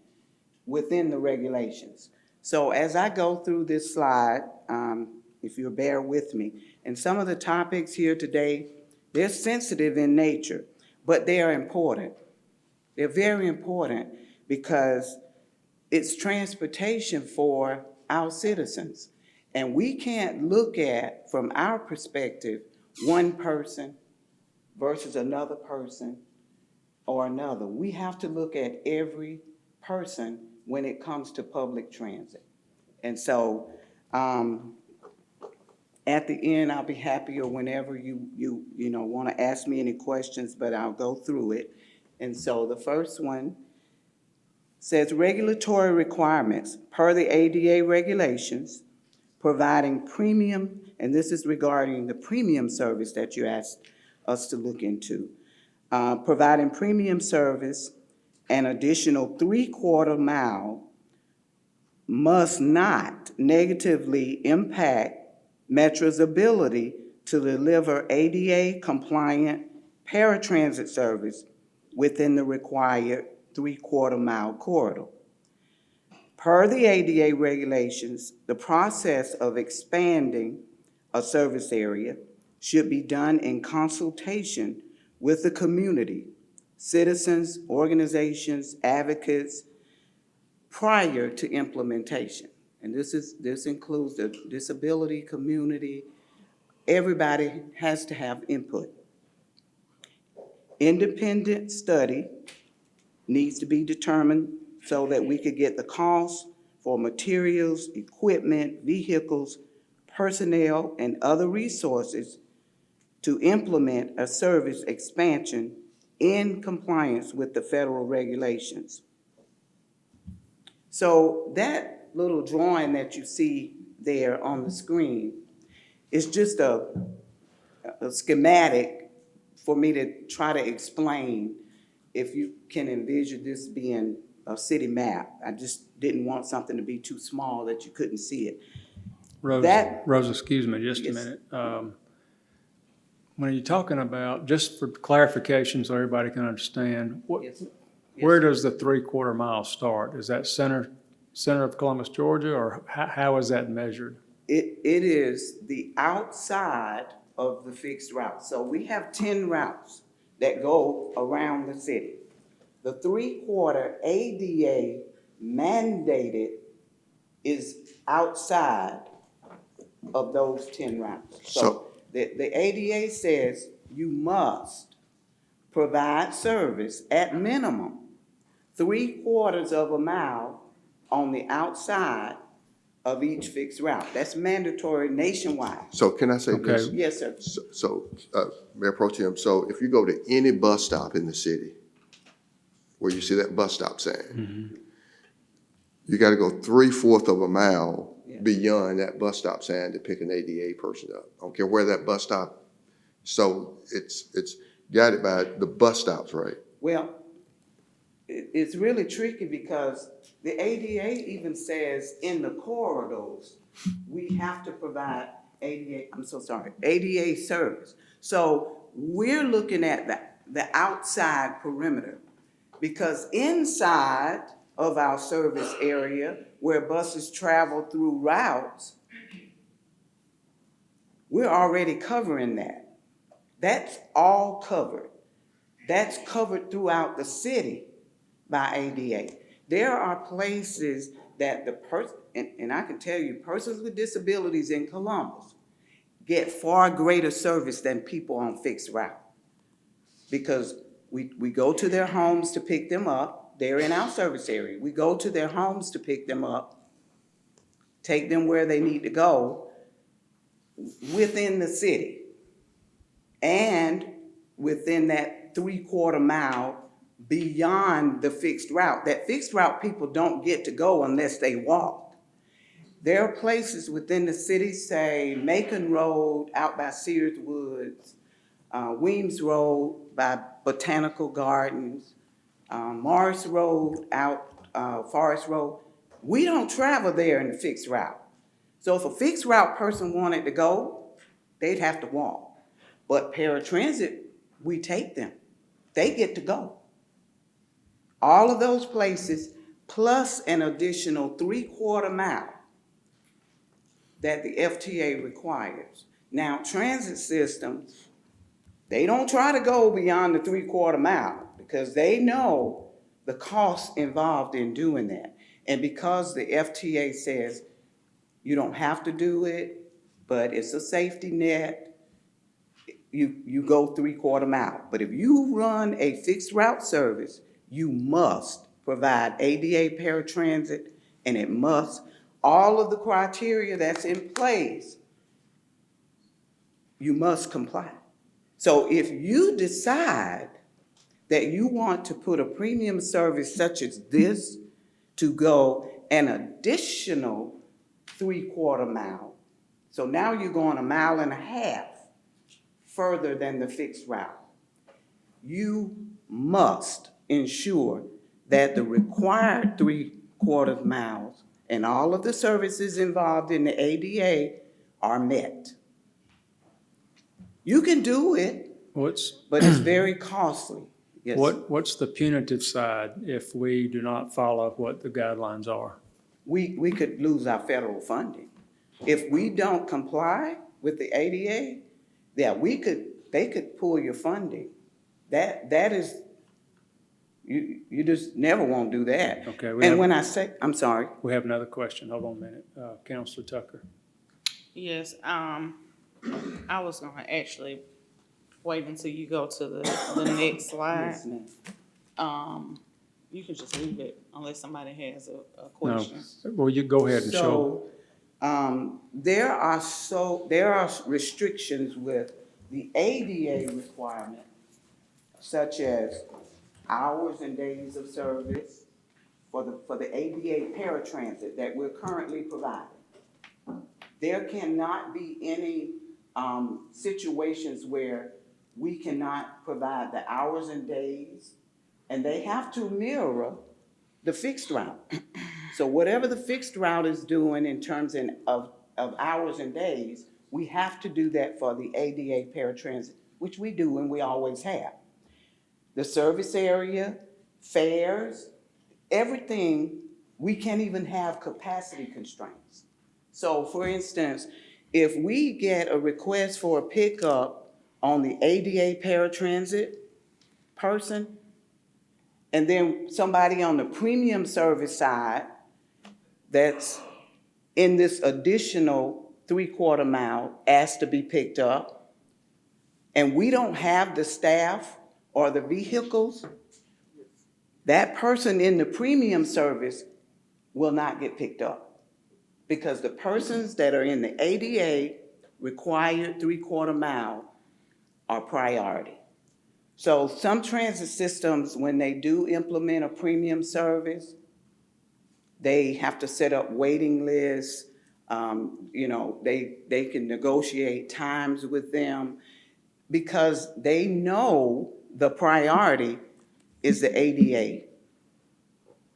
within the regulations. So as I go through this slide, if you'll bear with me, and some of the topics here today, they're sensitive in nature, but they are important. They're very important because it's transportation for our citizens. And we can't look at, from our perspective, one person versus another person or another. We have to look at every person when it comes to public transit. And so at the end, I'll be happy, or whenever you want to ask me any questions, but I'll go through it. And so the first one says regulatory requirements per the ADA regulations, providing premium, and this is regarding the premium service that you asked us to look into, providing premium service an additional 3/4 mile must not negatively impact Metro's ability to deliver ADA compliant paratransit service within the required 3/4 mile corridor. Per the ADA regulations, the process of expanding a service area should be done in consultation with the community, citizens, organizations, advocates, prior to implementation. And this includes the disability community. Everybody has to have input. Independent study needs to be determined so that we could get the cost for materials, equipment, vehicles, personnel, and other resources to implement a service expansion in compliance with the federal regulations. So that little drawing that you see there on the screen is just a schematic for me to try to explain if you can envision this being a city map. I just didn't want something to be too small that you couldn't see it. Rose, excuse me just a Yes. minute. When you're talking about, just for clarification so everybody can understand, Yes. where does the 3/4 mile start? Is that center of Columbus, Georgia, or how is that measured? It is the outside of the fixed route. So we have 10 routes that go around the city. The 3/4 ADA mandated is outside of those 10 routes. So the ADA says you must provide service at minimum 3/4 of a mile on the outside of each fixed route. That's mandatory nationwide. So can I say this? Yes, sir. So, Mayor Pro Tem, so if you go to any bus stop in the city, where you see that bus stop sign, you gotta go 3/4 of a mile beyond that bus stop sign to pick an ADA person up. I don't care where that bus stop, so it's guided by the bus stops, right? Well, it's really tricky because the ADA even says in the corridors, we have to provide ADA service. So we're looking at the outside perimeter, because inside of our service area where buses travel through routes, we're already covering that. That's all covered. That's covered throughout the city by ADA. There are places that and I can tell you, persons with disabilities in Columbus get far greater service than people on fixed route. Because we go to their homes to pick them up. They're in our service area. We go to their homes to pick them up, take them where they need to go within the city and within that 3/4 mile beyond the fixed route. That fixed route people don't get to go unless they walk. There are places within the city, say Macon Road out by Sears Woods, Weems Road by Botanical Gardens, Morris Road out Forest Road. We don't travel there in the fixed route. So if a fixed route person wanted to go, they'd have to walk. But paratransit, we take them. They get to go. All of those places, plus an additional 3/4 mile that the FTA requires. Now, transit systems, they don't try to go beyond the 3/4 mile because they know the cost involved in doing that. And because the FTA says you don't have to do it, but it's a safety net, you go 3/4 mile. But if you run a fixed route service, you must provide ADA paratransit, and it must, all of the criteria that's in place, you must comply. So if you decide that you want to put a premium service such as this to go an additional 3/4 mile, so now you're going 1.5 miles further than the fixed route, you must ensure that the required 3/4 miles and all of the services involved in the ADA are met. You can do it, but it's very costly. Yes. What's the punitive side if we do not follow what the guidelines are? We could lose our federal funding. If we don't comply with the ADA, they could pull your funding. That is, you just never won't do that. Okay. I'm sorry. We have another question. Hold on a minute. Counselor Tucker. Yes, I was gonna actually wait until you go to the next slide. Yes, ma'am. You can just leave it unless somebody has a question. No. Well, you go ahead and show. There are restrictions with the ADA requirement, such as hours and days of service, for the ADA paratransit that we're currently providing. There cannot be any, situations where we cannot provide the hours and days, and they have to mirror the fixed route. So whatever the fixed route is doing in terms of hours and days, we have to do that for the ADA paratransit, which we do and we always have. The service area, fares, everything, we can't even have capacity constraints. So for instance, if we get a request for a pickup on the ADA paratransit person, and then somebody on the premium service side that's in this additional 3/4 mile asked to be picked up, and we don't have the staff or the vehicles, that person in the premium service will not get picked up. Because the persons that are in the ADA required 3/4 mile are priority. So some transit systems, when they do implement a premium service, they have to set up waiting lists. They can negotiate times with them because they know the priority is the ADA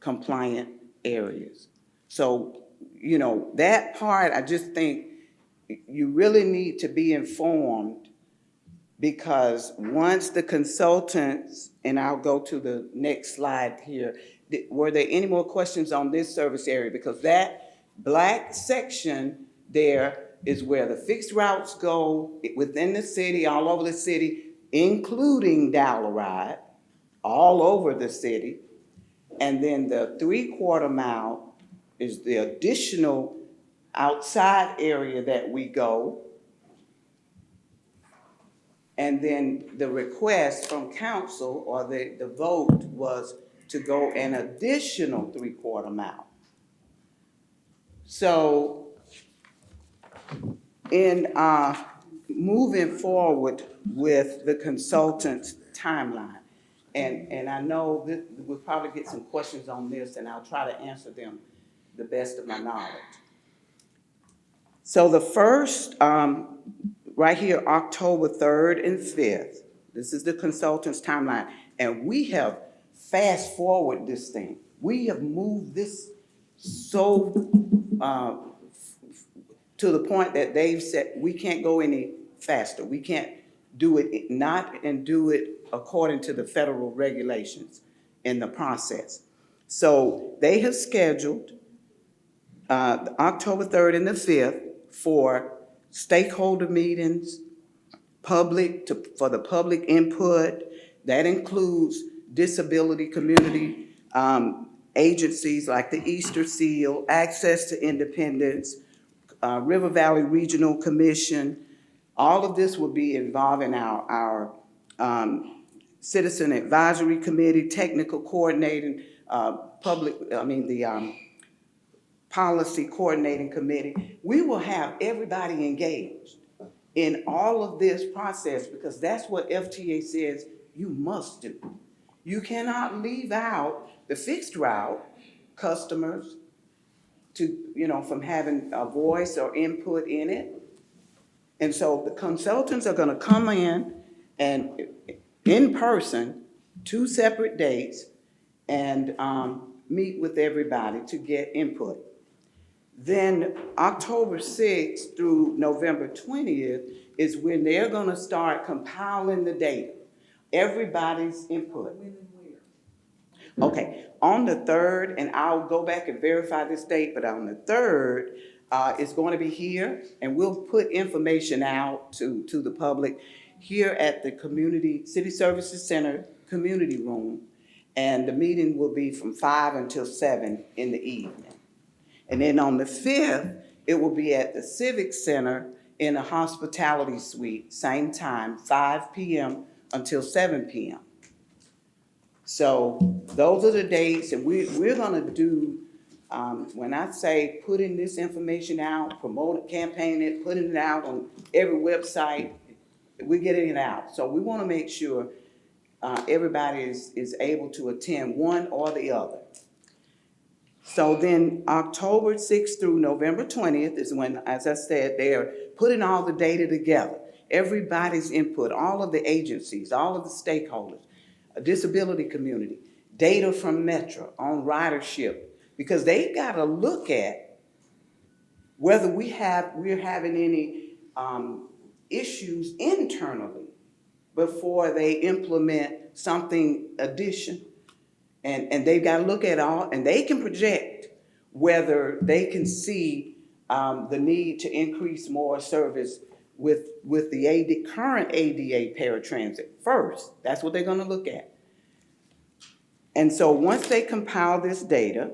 compliant areas. So, that part, I just think you really need to be informed, because once the consultants, and I'll go to the next slide here, were there any more questions on this service area? Because that black section there is where the fixed routes go within the city, all over the city, including Dial-A-Ride, all over the city. And then the 3/4 mile is the additional outside area that we go. And then the request from council, or the vote, was to go an additional 3/4 mile. So in moving forward with the consultant's timeline, and I know that we'll probably get some questions on this, and I'll try to answer them the best of my knowledge. So the first, right here, October 3rd and 5th, this is the consultant's timeline, and we have fast forward this thing. We have moved this so to the point that they've said we can't go any faster. We can't do it, not and do it according to the federal regulations in the process. So they have scheduled October 3rd and the 5th for stakeholder meetings, for the public input. That includes disability community agencies like the Easter Seal, Access to Independence, River Valley Regional Commission. All of this will be involving our Citizen Advisory Committee, Technical Coordinating, Policy Coordinating Committee. We will have everybody engaged in all of this process, because that's what FTA says you must do. You cannot leave out the fixed route customers from having a voice or input in it. And so the consultants are gonna come in person, 2 separate dates, and meet with everybody to get input. Then October 6th through November 20th is when they're gonna start compiling the data, everybody's input. Okay, on the 3rd, and I'll go back and verify this date, but on the 3rd, it's going to be here, and we'll put information out to the public here at the City Services Center Community Room, and the meeting will be from 5 until 7 in the evening. And then on the 5th, it will be at the Civic Center in a hospitality suite, same time, 5 p.m. until 7 p.m. So those are the dates, and we're gonna do, when I say putting this information out, promote it, campaign it, putting it out on every website, we're getting it out. So we wanna make sure everybody is able to attend one or the other. So then October 6th through November 20th is when, as I said, they are putting all the data together. Everybody's input, all of the agencies, all of the stakeholders, a disability community, data from Metro on ridership, because they gotta look at whether we're having any issues internally before they implement something addition. And they've got to look at all, and they can project whether they can see the need to increase more service with the current ADA paratransit first. That's what they're going to look at. And so once they compile this data,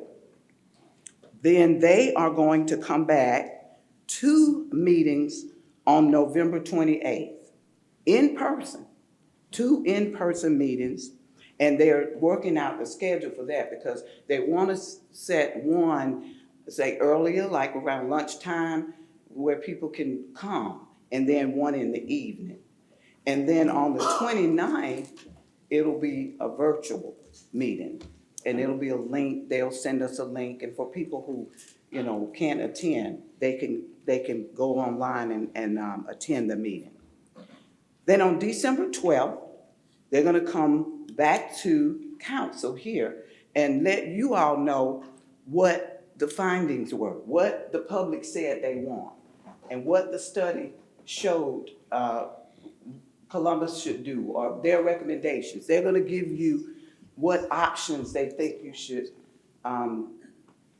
then they are going to come back to meetings on November 28th, in person, 2 in-person meetings. And they're working out the schedule for that because they want to set one, say earlier, like around lunchtime, where people can come, and then one in the evening. And then on the 29th, it'll be a virtual meeting. And it'll be a link, they'll send us a link, and for people who, can't attend, they can go online and attend the meeting. Then on December 12th, they're gonna come back to council here and let you all know what the findings were, what the public said they want, and what the study showed Columbus should do, or their recommendations. They're gonna give you what options they think you should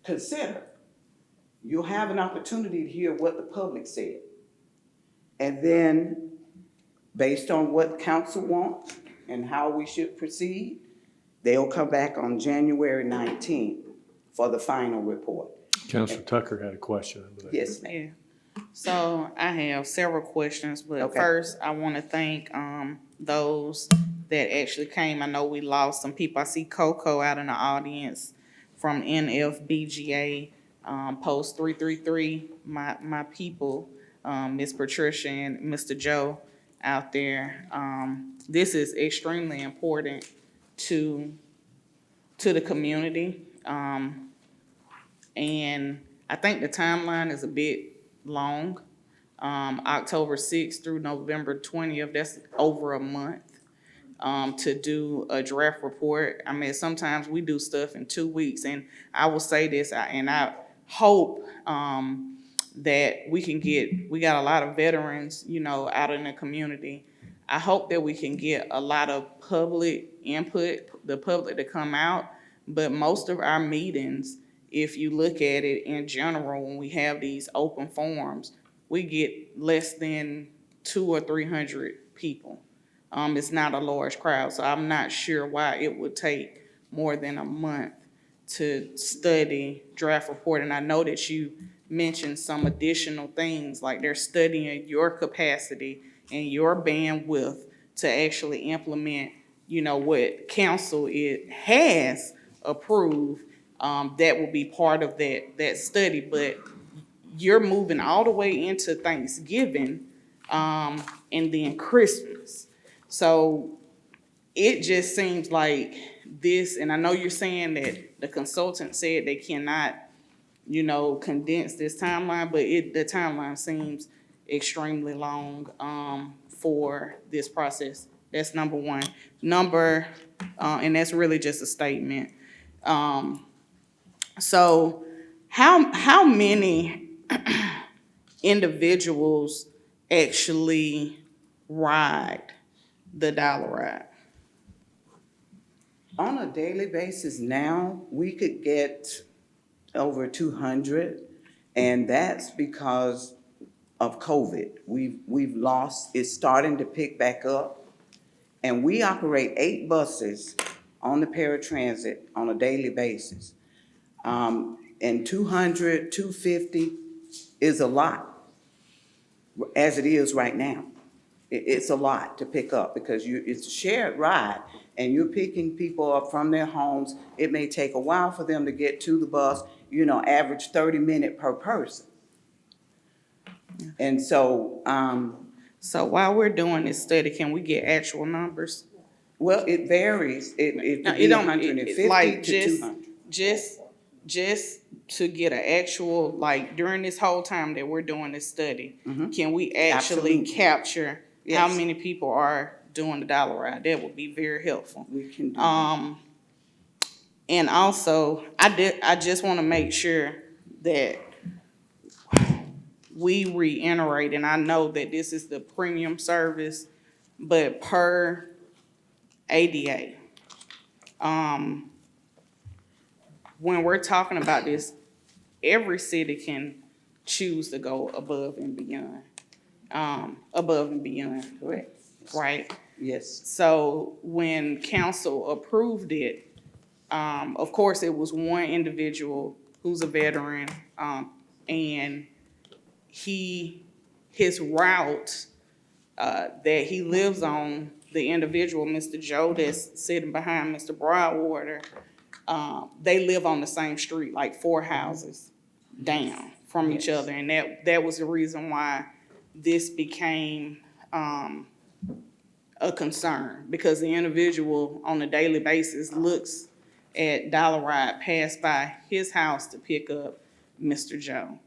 consider. You'll have an opportunity to hear what the public said. And then, based on what council wants and how we should proceed, they'll come back on January 19th for the final report. Councilor Tucker had a question. Yes, ma'am. So I have several questions, but Okay. first I want to thank those that actually came. I know we lost some people. I see Coco out in the audience from NFBGA, Post 333, my people, Miss Patricia and Mr. Joe out there. This is extremely important to the community. And I think the timeline is a bit long. October 6th through November 20th, that's over a month to do a draft report. I mean, sometimes we do stuff in 2 weeks, and I will say this, and I hope that we got a lot of veterans, out in the community. I hope that we can get a lot of public input, the public to come out, but most of our meetings, if you look at it in general, when we have these open forums, we get less than 200 or 300 people. It's not a large crowd, so I'm not sure why it would take more than a month to study draft report. And I know that you mentioned some additional things, like they're studying your capacity and your bandwidth to actually implement, what council has approved. That will be part of that study, but you're moving all the way into Thanksgiving, and then Christmas. So it just seems like this, and I know you're saying that the consultant said they cannot, condense this timeline, but the timeline seems extremely long, for this process. That's number one. And that's really just a statement. So how many individuals actually ride the Dollar Ride? On a daily basis now, we could get over 200, and that's because of COVID. We've lost, it's starting to pick back up, and we operate 8 buses on the paratransit on a daily basis. And 200, 250 is a lot, as it is right now. It's a lot to pick up because it's a shared ride, and you're picking people up from their homes. It may take a while for them to get to the bus, average 30 minutes per person. And so, So while we're doing this study, can we get actual numbers? well, it varies. It could No, be it don't, 150 like to 200. just just to get an actual, like, during this whole time that we're doing this study, can we actually Absolutely. capture how Yes. many people are doing the dollar ride? That would be very helpful. We can do that. And also, I just want to make sure that we reiterate, and I know that this is the premium service, but per ADA, when we're talking about this, every city can choose to go above and beyond. Correct. Right? Yes. So when council approved it, of course, it was one individual who's a veteran, and his route, that he lives on, the individual, Mr. Joe, that's sitting behind Mr. Broadwater, they live on the same street, like 4 houses down from each other. And that was the reason why this became, a concern, because the individual on a daily basis looks at Dollar Ride pass by his house to pick up Mr. Joe.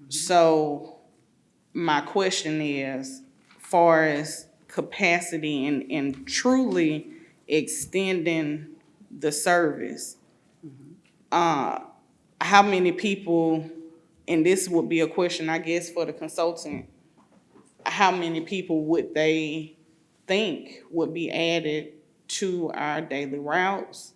So my question is, far as capacity and truly extending the service, how many people, and this would be a question, I guess, for the consultant, how many people would they think would be added to our daily routes?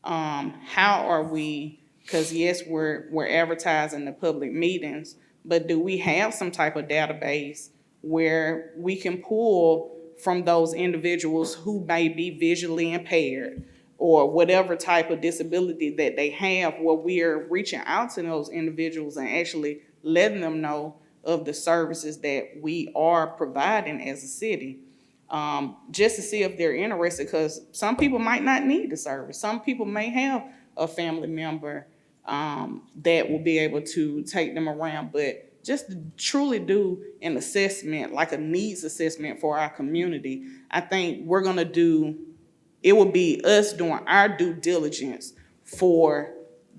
How are we, because yes, we're advertising the public meetings, but do we have some type of database where we can pull from those individuals who may be visually impaired or whatever type of disability that they have, where we are reaching out to those individuals and actually letting them know of the services that we are providing as a city, just to see if they're interested, because some people might not need the service. Some people may have a family member that will be able to take them around, but just to truly do an assessment, like a needs assessment for our community, I think we're gonna do, it will be us doing our due diligence for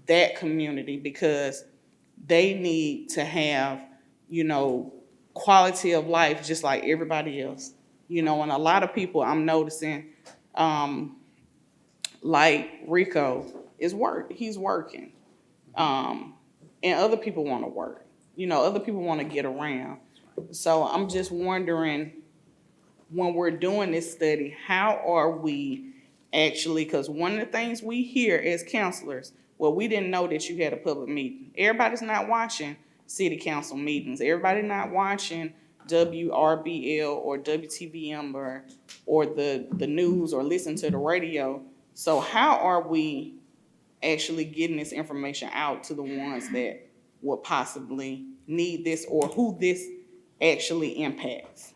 that community, because they need to have, quality of life just like everybody else. And a lot of people I'm noticing, like Rico he's working. And other people wanna work. Other people want to get around. So I'm just wondering, when we're doing this study, how are we actually, because one of the things we hear as counselors, well, we didn't know that you had a public meeting. Everybody's not watching city council meetings. Everybody's not watching WRBL or WTVM or the news or listen to the radio. So how are we actually getting this information out to the ones that would possibly need this, or who this actually impacts?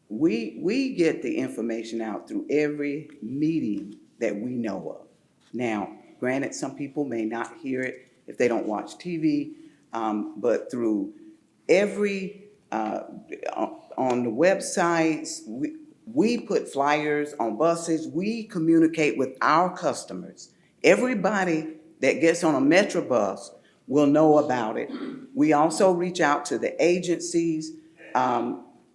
We get the information out through every meeting that we know of. Now, granted, some people may not hear it if they don't watch TV, but through every, on the websites, we put flyers on buses, we communicate with our customers. Everybody that gets on a Metro bus will know about it. We also reach out to the agencies,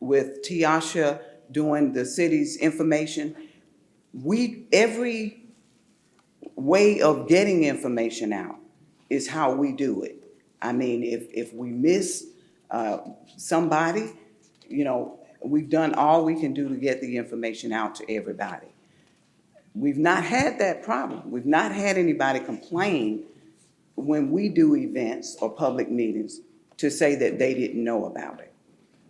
with Tiasha doing the city's information. Every way of getting information out is how we do it. I mean, if we miss somebody, we've done all we can do to get the information out to everybody. We've not had that problem. We've not had anybody complain when we do events or public meetings to say that they didn't know about it.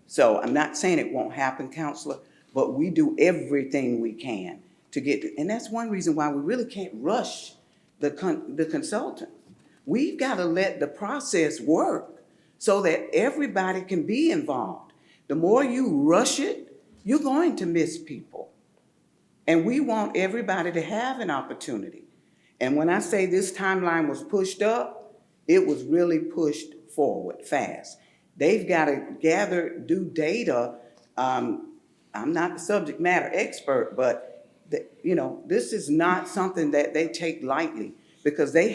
So I'm not saying it won't happen, Counselor, but we do everything we can to get, and that's one reason why we really can't rush the consultant. We've got to let the process work so that everybody can be involved. The more you rush it, you're going to miss people. And we want everybody to have an opportunity. And when I say this timeline was pushed up, it was really pushed forward fast. They've got to do data. I'm not the subject matter expert, but this is not something that they take lightly. because they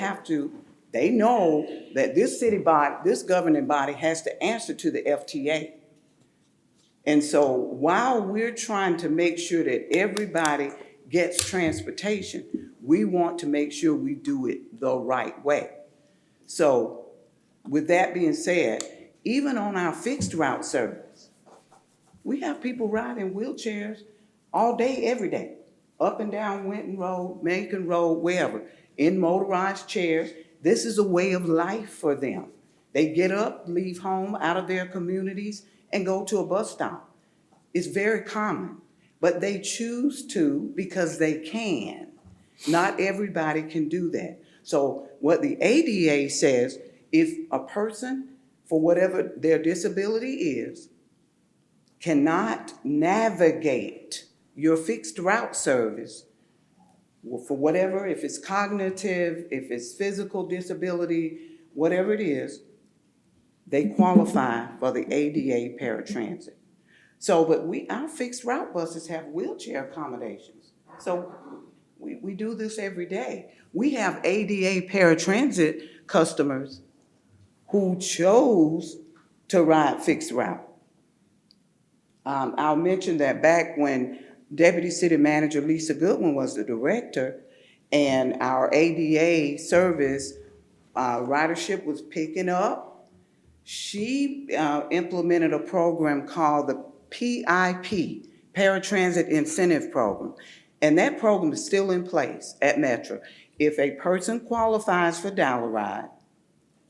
know that this city body, this governing body has to answer to the FTA. And so while we're trying to make sure that everybody gets transportation, we want to make sure we do it the right way. So with that being said, even on our fixed route service, we have people riding wheelchairs all day, every day, up and down Winton Road, Macon Road, wherever, in motorized chairs. This is a way of life for them. They get up, leave home out of their communities, and go to a bus stop. It's very common, but they choose to because they can. Not everybody can do that. So what the ADA says, if a person, for whatever their disability is, cannot navigate your fixed route service, for whatever, if it's cognitive, if it's physical disability, whatever it is, they qualify for the ADA paratransit. So, but our fixed route buses have wheelchair accommodations. So we do this every day. We have ADA paratransit customers who chose to ride fixed route. I'll mention that back when Deputy City Manager Lisa Goodwin was the director and our ADA service ridership was picking up, she implemented a program called the PIP, Paratransit Incentive Program. And that program is still in place at Metro. If a person qualifies for Dollaride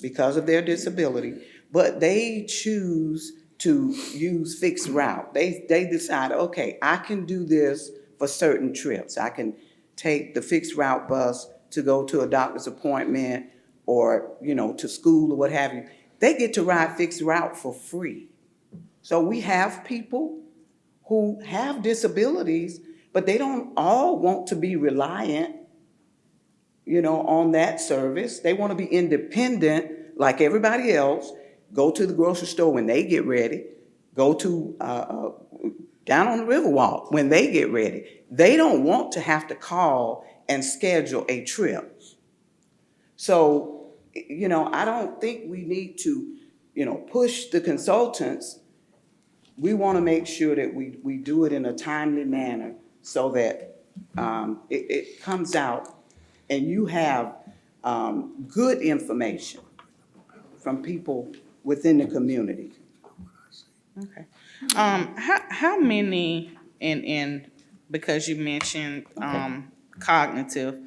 because of their disability, but they choose to use fixed route, they decide, okay, I can do this for certain trips. I can take the fixed route bus to go to a doctor's appointment or, to school or what have you. They get to ride fixed route for free. So we have people who have disabilities, but they don't all want to be reliant, on that service. They want to be independent like everybody else, go to the grocery store when they get ready, go to down on the Riverwalk when they get ready. They don't want to have to call and schedule a trip. So, I don't think we need to, push the consultants. We want to make sure that we do it in a timely manner so that it comes out and you have good information from people within the community. Okay. How many, and because you mentioned cognitive,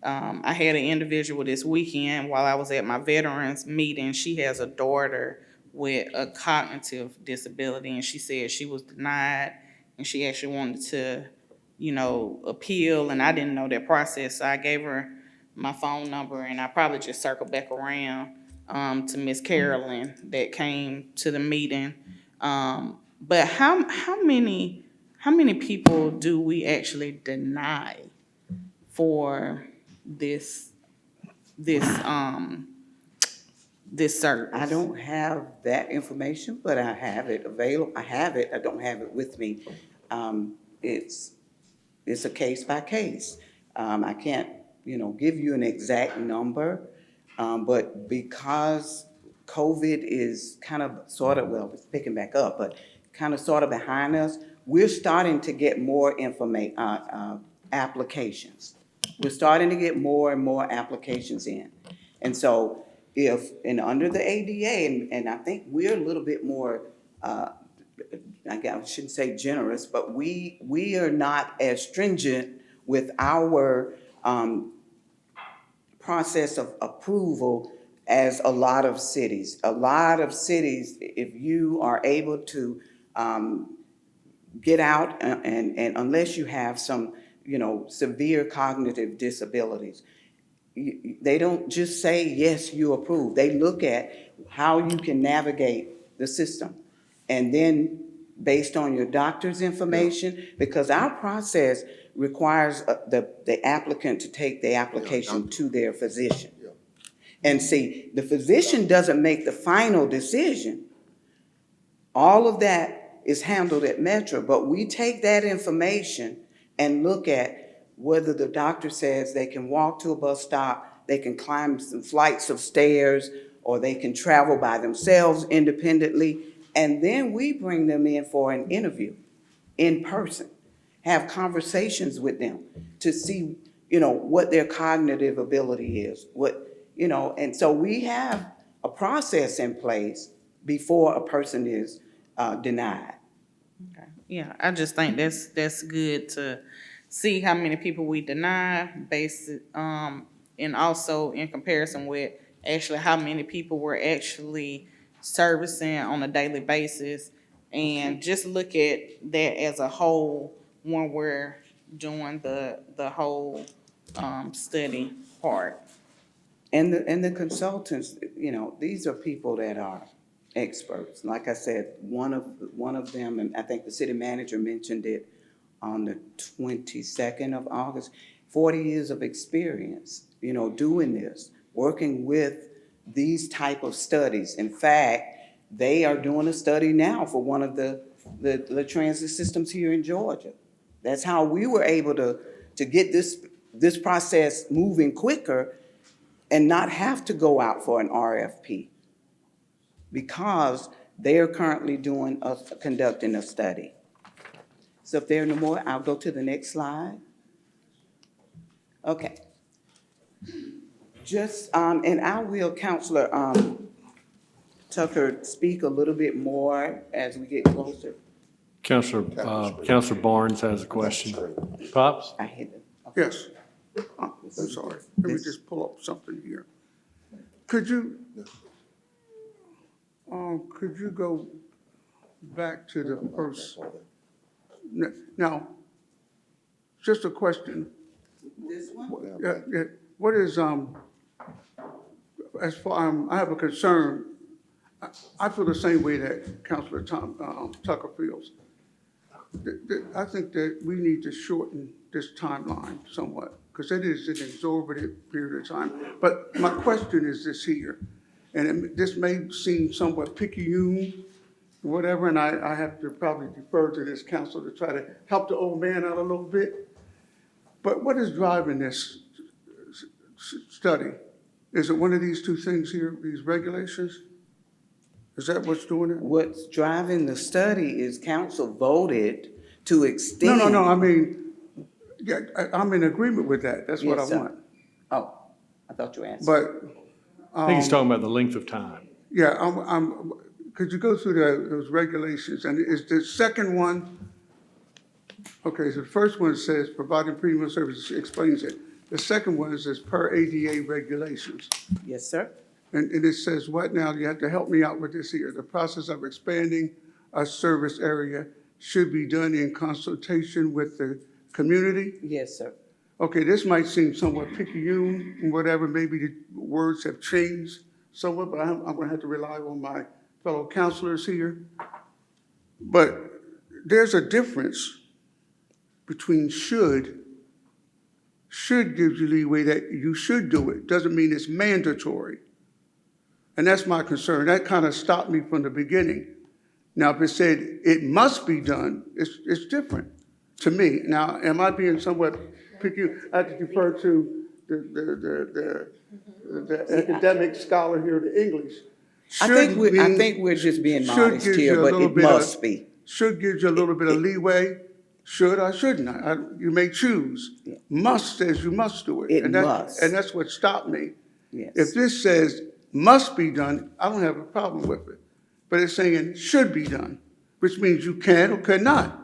I had an individual this weekend while I was at my veterans meeting. She has a daughter with a cognitive disability, and she said she was denied, and she actually wanted to, appeal, and I didn't know that process, so I gave her my phone number, and I probably just circled back around to Miss Carolyn that came to the meeting. But how many people do we actually deny for this service? I don't have that information, but I have it available. I have it. I don't have it with me. It's a case by case. I can't, give you an exact number, but because COVID is kind of it's picking back up, but kind of sort of behind us, we're starting to get more applications. We're starting to get more and more applications in. And so under the ADA, and I think we're a little bit more, I shouldn't say generous, but we are not as stringent with our process of approval as a lot of cities. A lot of cities, if you are able to get out and unless you have some, severe cognitive disabilities, they don't just say, yes, you approve. They look at how you can navigate the system. And then based on your doctor's information, because our process requires the applicant to take the application to their physician. And see, the physician doesn't make the final decision. All of that is handled at Metro, but we take that information and look at whether the doctor says they can walk to a bus stop, They can climb some flights of stairs, or they can travel by themselves independently. And then we bring them in for an interview in person, have conversations with them to see, what their cognitive ability is, and so we have a process in place before a person is denied. Yeah, I just think that's good to see how many people we deny based, and also in comparison with actually how many people we're actually servicing on a daily basis. And just look at that as a whole when we're doing the whole, study part. And the consultants, these are people that are experts. Like I said, one of them, and I think the city manager mentioned it on the 22nd of August, 40 years of experience, doing this, working with these type of studies. In fact, they are doing a study now for one of the transit systems here in Georgia. That's how we were able to get this process moving quicker and not have to go out for an RFP, because they are currently conducting a study. So if there are no more, I'll go to the next slide. Okay. And I will, Counselor Tucker, speak a little bit more as we get closer. Counselor Barnes has a question. Pops? I hit it. Yes. I'm sorry. Let me just pull up something here. Could you go back to the first? Now, just a question. This one? Yeah, what is, as far, I have a concern. I feel the same way that Councilor Tucker feels. I think that we need to shorten this timeline somewhat, because it is an exorbitant period of time. But my question is this here, and this may seem somewhat picayune, whatever, and I have to probably defer to this council to try to help the old man out a little bit. But what is driving this study? Is it one of these two things here, these regulations? Is that what's doing it? What's driving the study is council voted to extend. No, I mean, yeah, I'm in agreement with that. That's what I Yes, sir. want. Oh, I thought you answered. But, I think he's talking about the length of time. yeah, could you go through those regulations? And is the second one, okay, so the first one says providing premium services, explains it. The second one says per ADA regulations. Yes, sir. And it says what now? You have to help me out with this here. The process of expanding a service area should be done in consultation with the community? Yes, sir. Okay, this might seem somewhat picayune and whatever, maybe the words have changed somewhat, but I'm gonna have to rely on my fellow counselors here. But there's a difference between should gives you leeway that you should do it, doesn't mean it's mandatory. And that's my concern. That kind of stopped me from the beginning. Now, if it said it must be done, it's different to me. Now, am I being somewhat picky? I have to defer to the academic scholar here, the English. I think we're just being modest here, but it must be. Should gives you a little bit of leeway. Should or shouldn't I? You may choose. Must says you must do it. It must. And that's what stopped me. Yes. If this says must be done, I don't have a problem with it. But it's saying should be done, which means you can or cannot.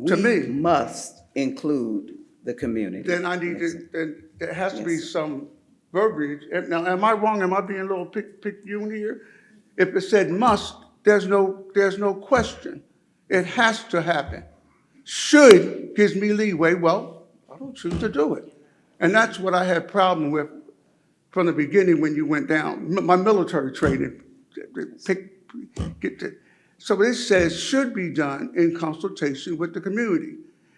To me. We must include the community. Then I need to, then there has to be some verbiage. Now, am I wrong? Am I being a little picayune here? If it said must, there's no question. It has to happen. Should gives me leeway. Well, I don't choose to do it. And that's what I had problem with from the beginning when you went down. My military training, so it says should be done in consultation with the community.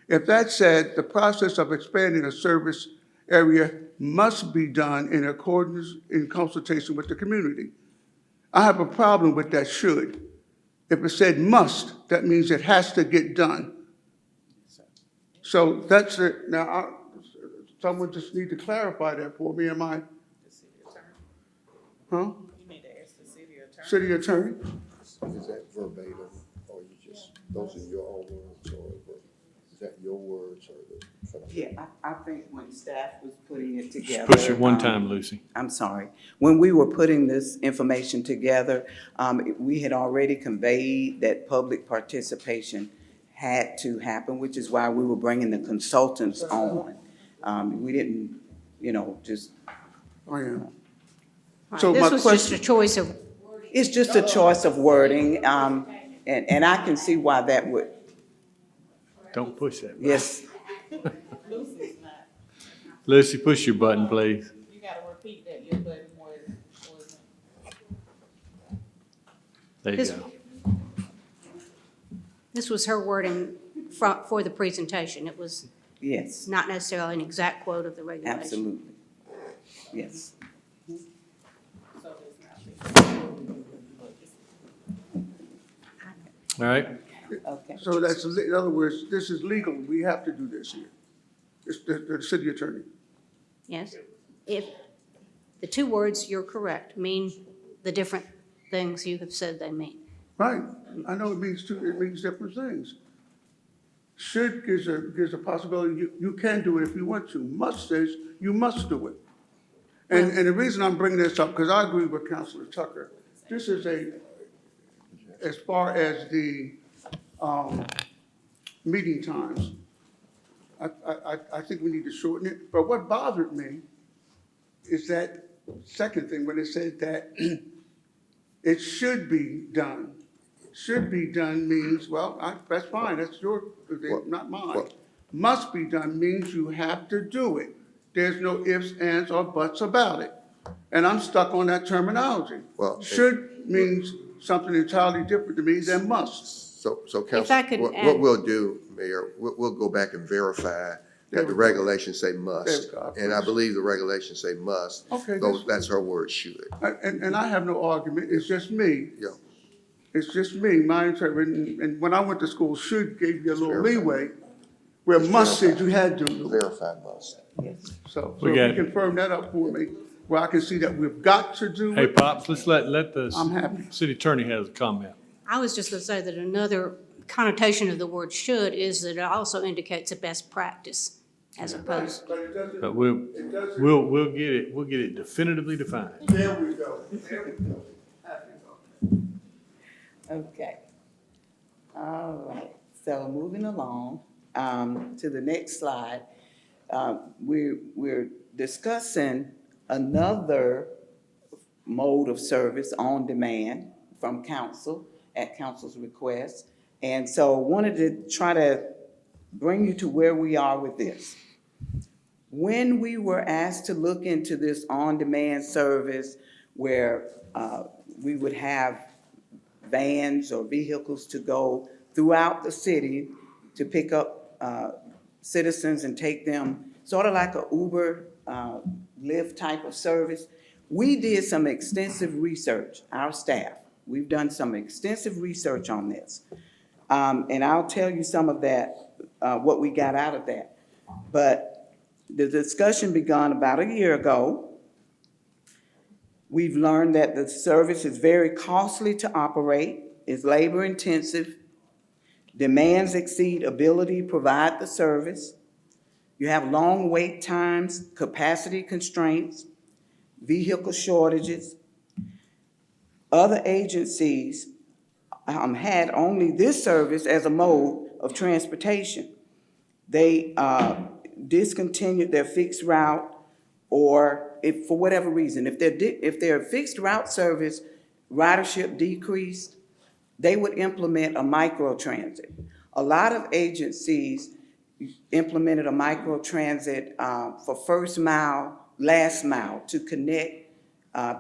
If that said the process of expanding a service area must be done in accordance, in consultation with the community. I have a problem with that should. If it said must, that means it has to get done. So that's it. Now, Someone just need to clarify that for me, am I? Huh? You need to ask the city attorney. City attorney? Is that verbatim, or you just, those are your own words, or is that your words, or the? Yeah, I think when staff was putting it together. Push it one time, Lucy. I'm sorry. When we were putting this information together, we had already conveyed that public participation had to happen, which is why we were bringing the consultants on. We didn't, just. Oh, yeah. Right, So my this was just question- a choice of, It's just a choice of wording, and I can see why that would, Don't push that. yes. Lucy, push your button, please. You gotta repeat that, your button was. There you This- go. this was her wording for the presentation. It was Yes, not necessarily an exact quote of the regulation. absolutely. Yes. All right, Okay. So that's, in other words, this is legal, we have to do this here. It's the city attorney. Yes? If the two words, you're correct, mean the different things you have said they mean. Right, I know it means different things. Should gives a possibility, you can do it if you want to. Must says you must do it. And the reason I'm bringing this up, because I agree with Councilor Tucker, this is as far as the, meeting times, I think we need to shorten it. But what bothered me is that second thing, when it said that it should be done. Should be done means, well, that's fine, that's your, not mine. Must be done means you have to do it. There's no ifs, ands, or buts about it. And I'm stuck on that terminology. Well, Should means something entirely different to me than must. So If I could Council, what add- we'll do, Mayor, we'll go back and verify that the regulations say must. There we go. And I believe the regulations say must. Okay, That's her word, should. And I have no argument, it's just me. Yeah. It's just me, my interpretation, and when I went to school, should gave you a little Verify. leeway, where must said you had to do it. Verify must. So We if got you it. can confirm that up for me, where I can see that we've got to do hey, it. Pops, let's let the I'm happy. city attorney has a comment. I was just gonna say that another connotation of the word should is that it also indicates a best practice as opposed. But it doesn't, But we'll get it definitively defined. there we go, there we go. Happy about that. Okay. All right, so moving along, to the next slide. We're discussing another mode of service on demand from council, at council's request. And so wanted to try to bring you to where we are with this. When we were asked to look into this on-demand service where we would have vans or vehicles to go throughout the city to pick up citizens and take them, sort of like a Uber, Lyft type of service, we did some extensive research, our staff. We've done some extensive research on this. And I'll tell you some of that, what we got out of that. But the discussion began about a year ago. We've learned that the service is very costly to operate, is labor intensive, demands exceed ability to provide the service. You have long wait times, capacity constraints, vehicle shortages. Other agencies had only this service as a mode of transportation. They discontinued their fixed route, or if for whatever reason, if their fixed route service ridership decreased, they would implement a microtransit. A lot of agencies implemented a microtransit for first mile, last mile, to connect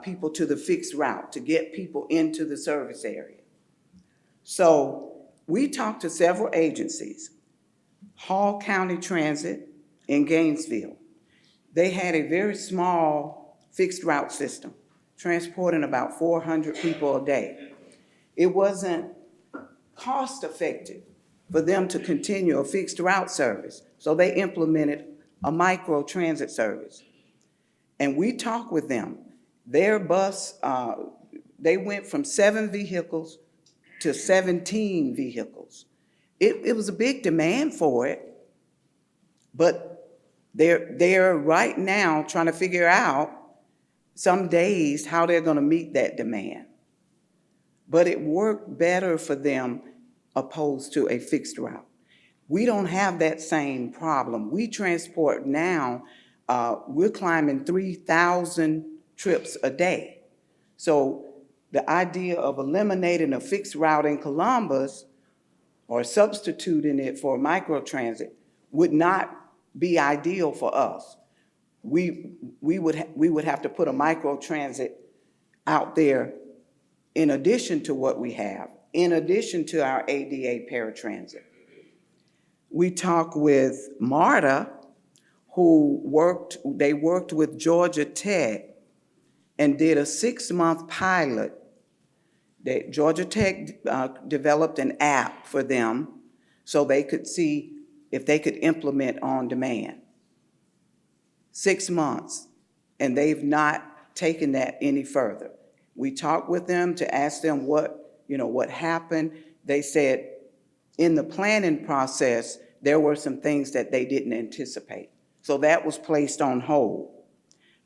people to the fixed route, to get people into the service area. So we talked to several agencies. Hall County Transit in Gainesville. They had a very small fixed route system, transporting about 400 people a day. It wasn't cost effective for them to continue a fixed route service, so they implemented a micro transit service. And we talked with them. Their bus, they went from 7 vehicles to 17 vehicles. It was a big demand for it, but they're right now trying to figure out some days how they're gonna meet that demand. But it worked better for them opposed to a fixed route. We don't have that same problem. We transport now, we're climbing 3,000 trips a day. So the idea of eliminating a fixed route in Columbus or substituting it for microtransit would not be ideal for us. We would have to put a microtransit out there in addition to what we have, in addition to our ADA paratransit. We talked with MARTA, who worked with Georgia Tech and did a 6-month pilot. Georgia Tech developed an app for them so they could see if they could implement on demand. 6 months, and they've not taken that any further. We talked with them to ask them what happened. They said in the planning process, there were some things that they didn't anticipate. So that was placed on hold.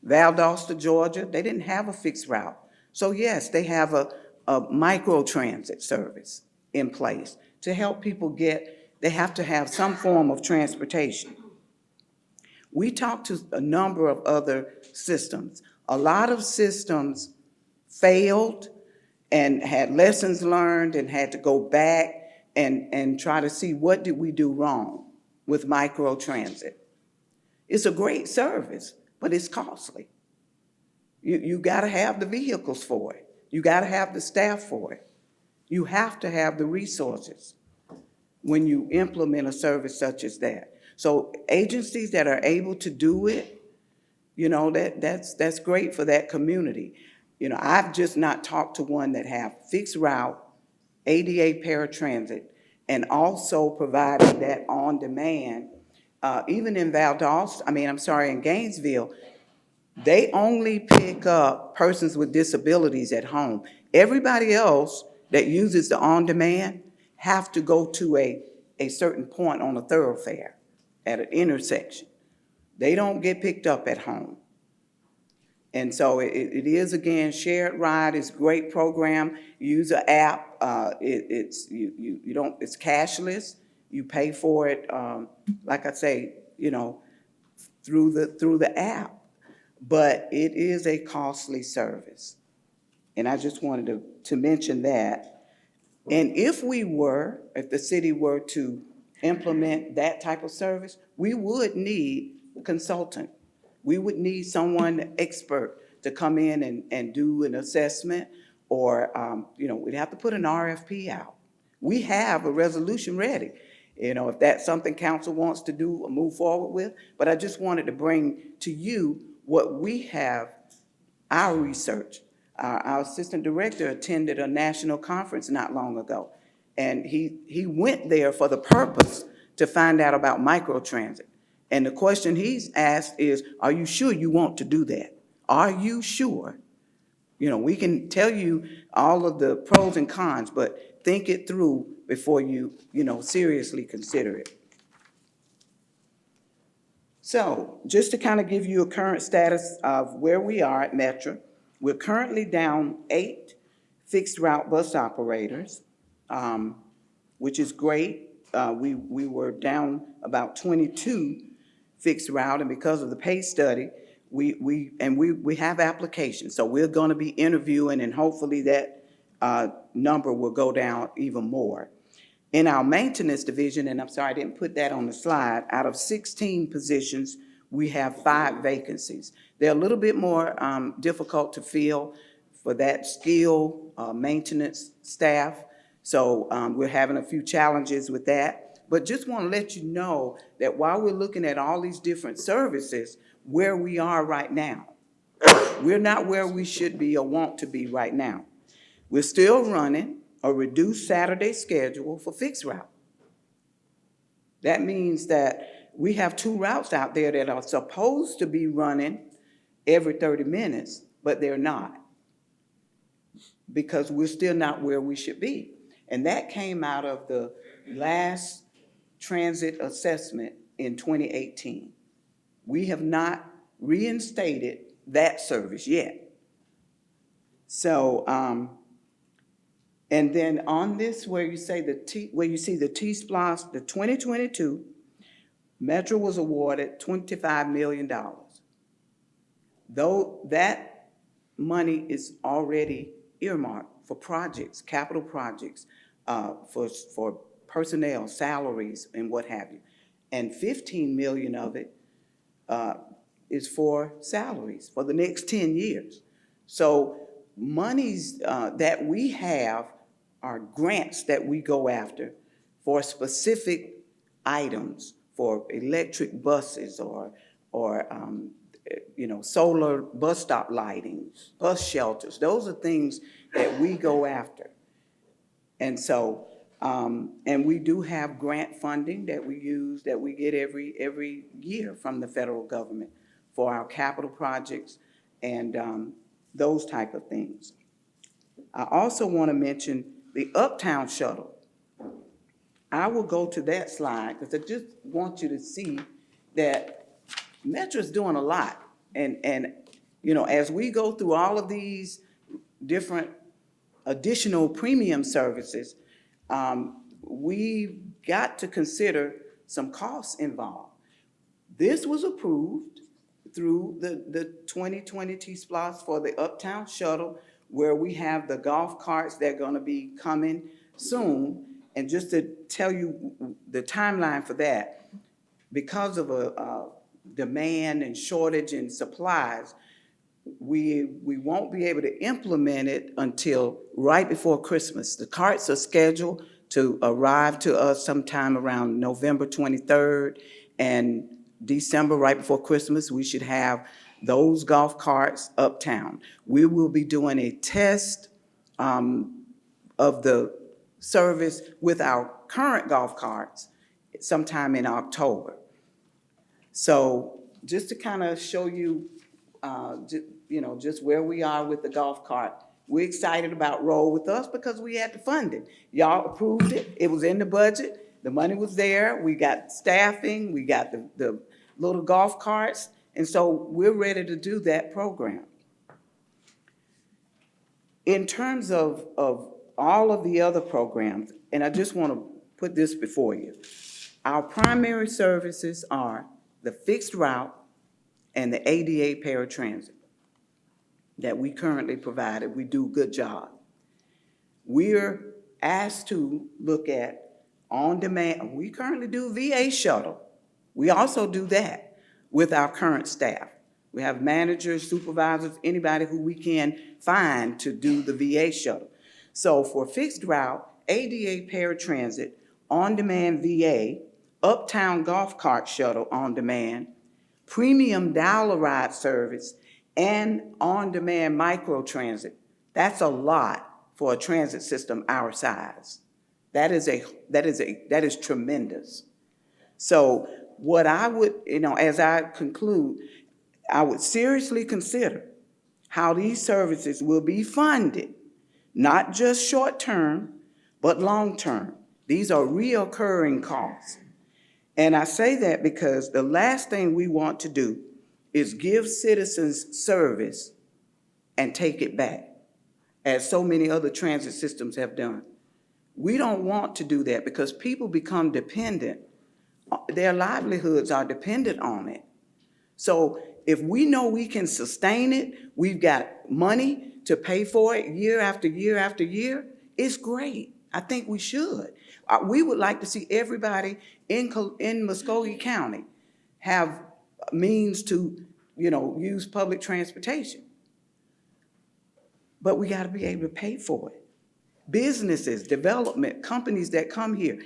Valdosta, Georgia, they didn't have a fixed route. So yes, they have a microtransit service in place to help people they have to have some form of transportation. We talked to a number of other systems. A lot of systems failed and had lessons learned and had to go back and try to see what did we do wrong with microtransit. It's a great service, but it's costly. You gotta have the vehicles for it. You gotta have the staff for it. You have to have the resources when you implement a service such as that. So agencies that are able to do it, that's great for that community. I've just not talked to one that have fixed route, ADA paratransit, and also providing that on demand. Even in in Gainesville, they only pick up persons with disabilities at home. Everybody else that uses the on-demand have to go to a certain point on a thoroughfare at an intersection. They don't get picked up at home. And so it is, again, shared ride. It's a great program. Use an app. It's cashless. You pay for it, like I say, through the app. But it is a costly service. And I just wanted to mention that. And if the city were to implement that type of service, we would need a consultant. We would need someone expert to come in and do an assessment, or, we'd have to put an RFP out. We have a resolution ready, if that's something council wants to do or move forward with. But I just wanted to bring to you what we have, our research. Our assistant director attended a national conference not long ago, and he went there for the purpose to find out about microtransit. And the question he's asked is, are you sure you want to do that? Are you sure? We can tell you all of the pros and cons, but think it through before you seriously consider it. So just to kind of give you a current status of where we are at Metra, we're currently down 8 fixed route bus operators, which is great. We were down about 22 fixed route, and because of the pay study, we have applications. So we're going to be interviewing, and hopefully that number will go down even more. In our maintenance division, and I'm sorry I didn't put that on the slide, out of 16 positions, we have 5 vacancies. They're a little bit more difficult to fill for that skill maintenance staff. So we're having a few challenges with that. But just want to let you know that while we're looking at all these different services, where we are right now, we're not where we should be or want to be right now. We're still running a reduced Saturday schedule for fixed route. That means that we have 2 routes out there that are supposed to be running every 30 minutes, but they're not, because we're still not where we should be. And that came out of the last transit assessment in 2018. We have not reinstated that service yet. So, and then on this, where you say where you see the T-Splosh, the 2022, Metro was awarded $25 million. Though that money is already earmarked for projects, capital projects, for personnel, salaries, and what have you. And 15 million of it is for salaries for the next 10 years. So monies that we have are grants that we go after for specific items, for electric buses or solar bus stop lighting, bus shelters. Those are things that we go after. And so, and we do have grant funding that we use, that we get every year from the federal government for our capital projects and those type of things. I also want to mention the Uptown Shuttle. I will go to that slide because I just want you to see that Metro's doing a lot. And as we go through all of these different additional premium services, we've got to consider some costs involved. This was approved through the 2020 T-Splosh for the Uptown Shuttle, where we have the golf carts that are going to be coming soon. And just to tell you the timeline for that, because of a demand and shortage in supplies, we won't be able to implement it until right before Christmas. The carts are scheduled to arrive to us sometime around November 23rd, and December, right before Christmas, we should have those golf carts uptown. We will be doing a test of the service with our current golf carts sometime in October. So just to kind of show you, just where we are with the golf cart, we're excited about Roll With Us because we had the funding. Y'all approved it. It was in the budget. The money was there. We got staffing. We got the little golf carts. And so we're ready to do that program. In terms of all of the other programs, and I just want to put this before you, our primary services are the fixed route and the ADA paratransit that we currently provide. We do a good job. We're asked to look at on-demand. We currently do VA shuttle. We also do that with our current staff. We have managers, supervisors, anybody who we can find to do the VA shuttle. So for fixed route, ADA paratransit, on-demand VA, Uptown golf cart shuttle on demand, premium dial-a-ride service, and on-demand microtransit. That's a lot for a transit system our size. That is tremendous. So what I would, as I conclude, I would seriously consider how these services will be funded, not just short-term, but long-term. These are reoccurring costs. And I say that because the last thing we want to do is give citizens service and take it back, as so many other transit systems have done. We don't want to do that because people become dependent. Their livelihoods are dependent on it. So if we know we can sustain it, we've got money to pay for it year after year after year, it's great. I think we should. We would like to see everybody in Muskogee County have means to, use public transportation. But we got to be able to pay for it. Businesses, development, companies that come here,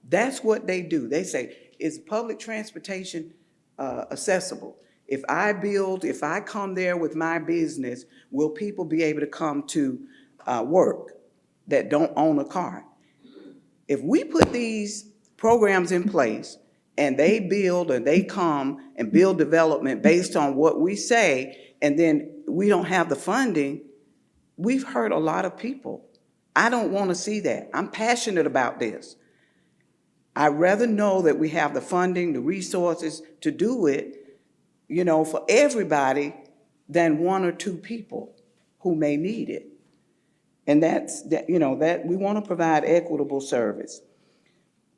that's what they do. They say, is public transportation accessible? If I come there with my business, will people be able to come to work that don't own a car? If we put these programs in place and they build, or they come and build development based on what we say, and then we don't have the funding, we've hurt a lot of people. I don't want to see that. I'm passionate about this. I'd rather know that we have the funding, the resources to do it, you know, for everybody than one or two people who may need it. And that's, that, you know, that we want to provide equitable service.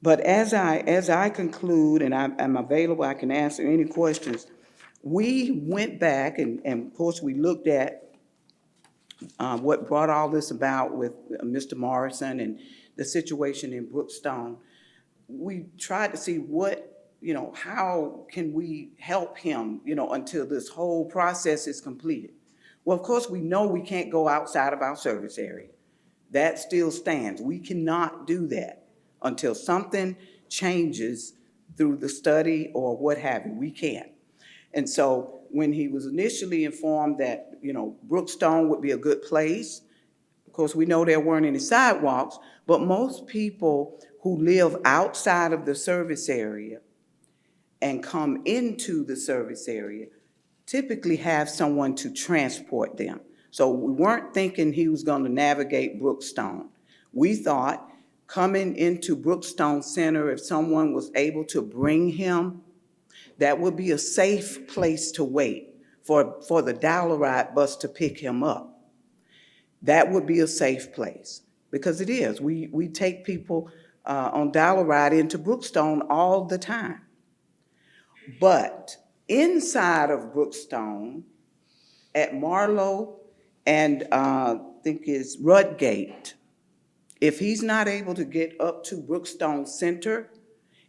But as I conclude, and I'm available, I can answer any questions, we went back and of course we looked at what brought all this about with Mr. Morrison and the situation in Brookstone. We tried to see what, you know, how can we help him, you know, until this whole process is completed. Well, of course, we know we can't go outside of our service area. That still stands. We cannot do that until something changes through the study or what have you. We can't. And so when he was initially informed that, you know, Brookstone would be a good place, of course, we know there weren't any sidewalks, but most people who live outside of the service area and come into the service area typically have someone to transport them. So we weren't thinking he was going to navigate Brookstone. We thought coming into Brookstone Center, if someone was able to bring him, that would be a safe place to wait for the Dollaride bus to pick him up. That would be a safe place, because it is. We take people on Dollaride into Brookstone all the time. But inside of Brookstone, at Marlowe and I think it's Rudgate, if he's not able to get up to Brookstone Center,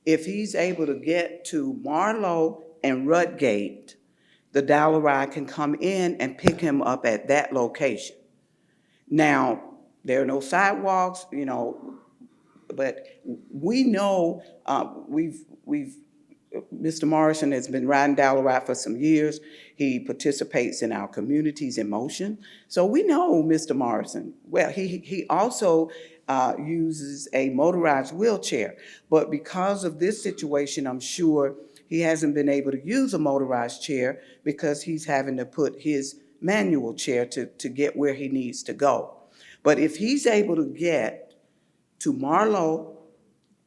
if he's able to get to Marlowe and Rudgate, the Dollaride can come in and pick him up at that location. Now, there are no sidewalks, you know, but we know Mr. Morrison has been riding Dollaride for some years. He participates in our communities in motion. So we know Mr. Morrison. Well, he also uses a motorized wheelchair. But because of this situation, I'm sure he hasn't been able to use a motorized chair because he's having to put his manual chair to get where he needs to go. But if he's able to get to Marlowe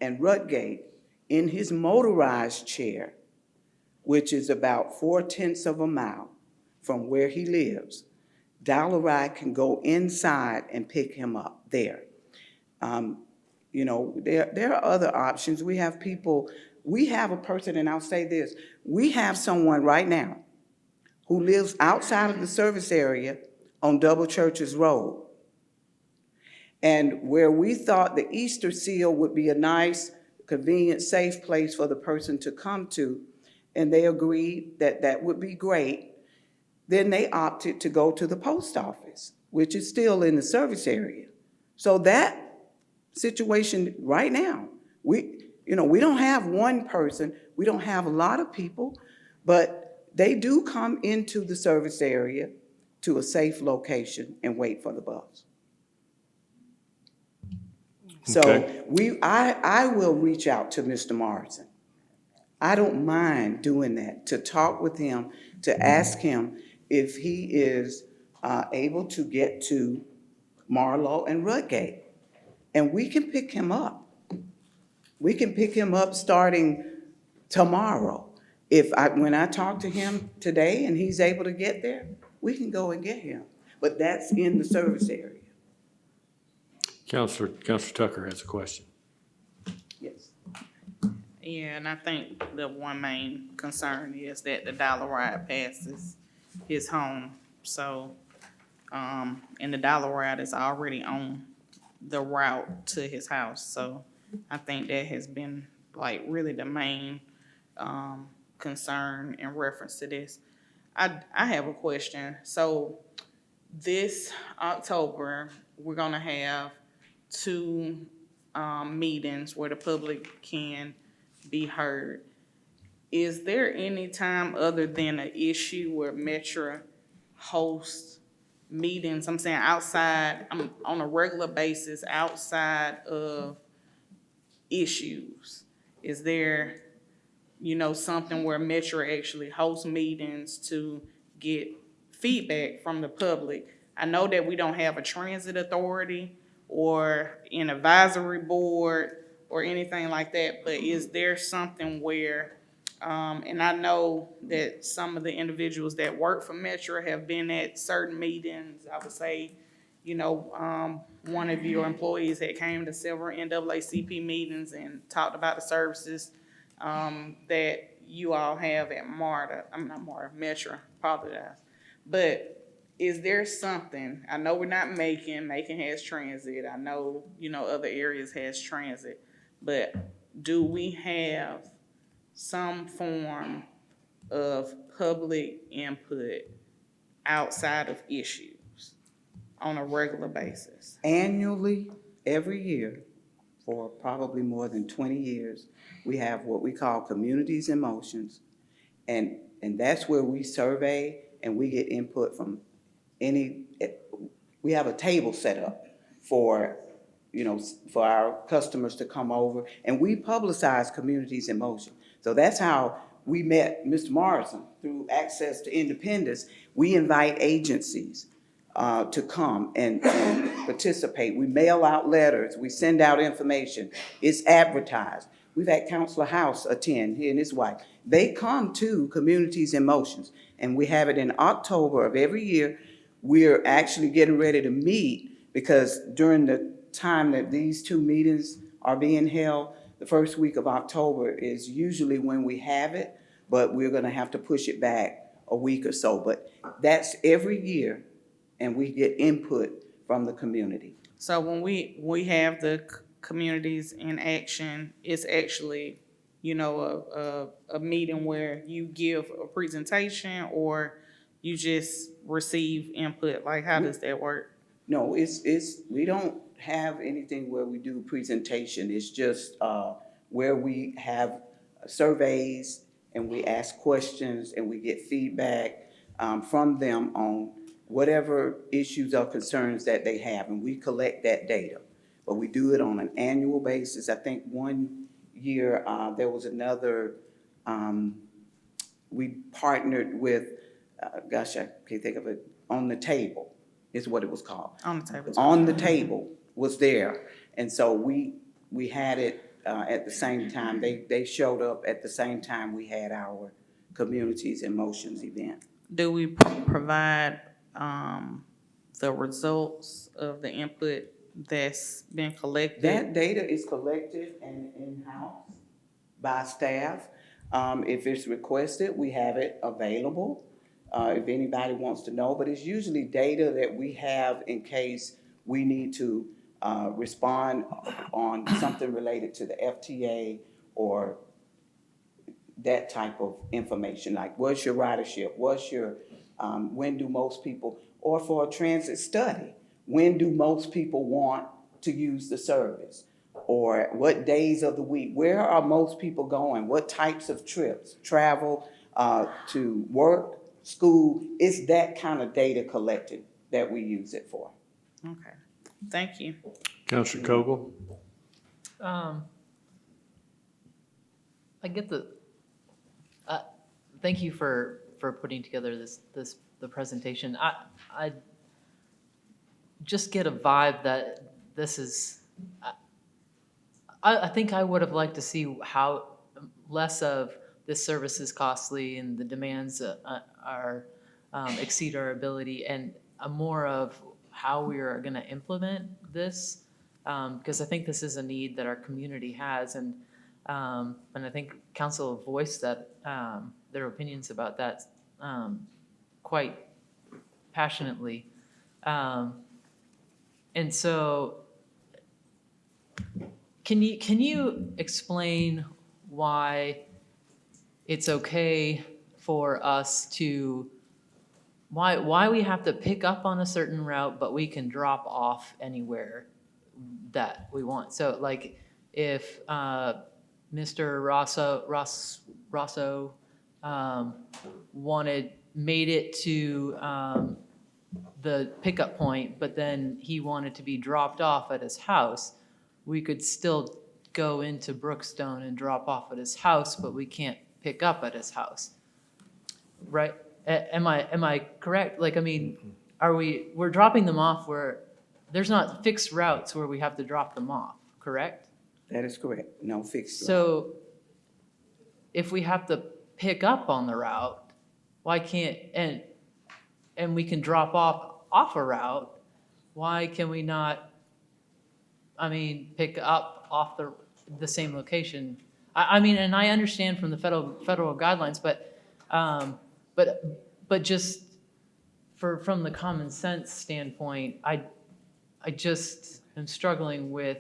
and Rudgate in his motorized chair, which is about 4/10 of a mile from where he lives, Dollaride can go inside and pick him up there. You know, there are other options. We have people, we have a person, and I'll say this, we have someone right now who lives outside of the service area on Double Churches Road. And where we thought the Easter Seal would be a nice, convenient, safe place for the person to come to, and they agreed that that would be great, then they opted to go to the post office, which is still in the service area. So that situation right now, we don't have one person, we don't have a lot of people, but they do come into the service area to a safe location and wait for the bus. So I will reach out to Mr. Morrison. I don't mind doing that, to talk with him, to ask him if he is able to get to Marlowe and Rudgate. And we can pick him up. We can pick him up starting tomorrow. When I talk to him today and he's able to get there, we can go and get him. But that's in the service area. Counselor Tucker has a question. Yes. Yeah, and I think the one main concern is that the Dollaride passes his home. So, and the Dollaride is already on the route to his house. So I think that has been like really the main concern in reference to this. I have a question. So this October, we're gonna have 2 meetings where the public can be heard. Is there any time other than an issue where Metro hosts meetings, I'm saying outside, on a regular basis, outside of issues? Is there something where Metro actually hosts meetings to get feedback from the public. I know that we don't have a transit authority or an advisory board or anything like that, but is there something where, and I know that some of the individuals that work for Metro have been at certain meetings. I would say, one of your employees had came to several NAACP meetings and talked about the services that you all have at Metro, apologize. But is there something, I know we're not Macon has transit, I know, other areas has transit, but do we have some form of public input outside of issues on a regular basis? Annually, every year, for probably more than 20 years, we have what we call Communities in Motions. And that's where we survey and we get input from we have a table set up for our customers to come over, and we publicize Communities in Motion. So that's how we met Mr. Morrison, through Access to Independence. We invite agencies to come and participate. We mail out letters, we send out information, it's advertised. We've had Councilor House attend, he and his wife. They come to Communities in Motions, and we have it in October of every year. We're actually getting ready to meet, because during the time that these two meetings are being held, the first week of October is usually when we have it, but we're gonna have to push it back a week or so. But that's every year, and we get input from the community. So when we have the Communities in Action, it's actually, a meeting where you give a presentation or you just receive input? Like, how does that work? No, we don't have anything where we do presentation. It's just where we have surveys and we ask questions and we get feedback from them on whatever issues or concerns that they have, and we collect that data. But we do it on an annual basis. I think one year there was another, we partnered with, I can't think of it, On the Table is what it was called. On the Table. On the Table was there. And so we had it at the same time. They showed up at the same time we had our Communities in Motions event. Do we provide the results of the input that's been collected? That data is collected and in-house by staff. If it's requested, we have it available. If anybody wants to know, but it's usually data that we have in case we need to respond on something related to the FTA or that type of information, like what's your ridership, what's your, when do most people, or for a transit study, when do most people want to use the service? Or what days of the week, where are most people going? What types of trips, travel to work, school? It's that kind of data collected that we use it for. Okay, thank you. Councilor Cogle? I get thank you for putting together the presentation. I just get a vibe that this is, I think I would have liked to see how less of this service is costly and the demands are exceed our ability, and more of how we are going to implement this, because I think this is a need that our community has, and I think council voiced that their opinions about that quite passionately, and so can you explain why it's okay for us to, why we have to pick up on a certain route, but we can drop off anywhere that we want? So like if Mr. Rosso made it to the pickup point, but then he wanted to be dropped off at his house, we could still go into Brookstone and drop off at his house, but we can't pick up at his house. Right? Am I correct? Like, I mean, we're dropping them off where, there's not fixed routes where we have to drop them off, correct? That is correct. No fixed. So if we have to pick up on the route, why can't, and we can drop off a route, why can we not, pick up off the same location? I mean, and I understand from the federal guidelines, but just from the common sense standpoint, I just am struggling with,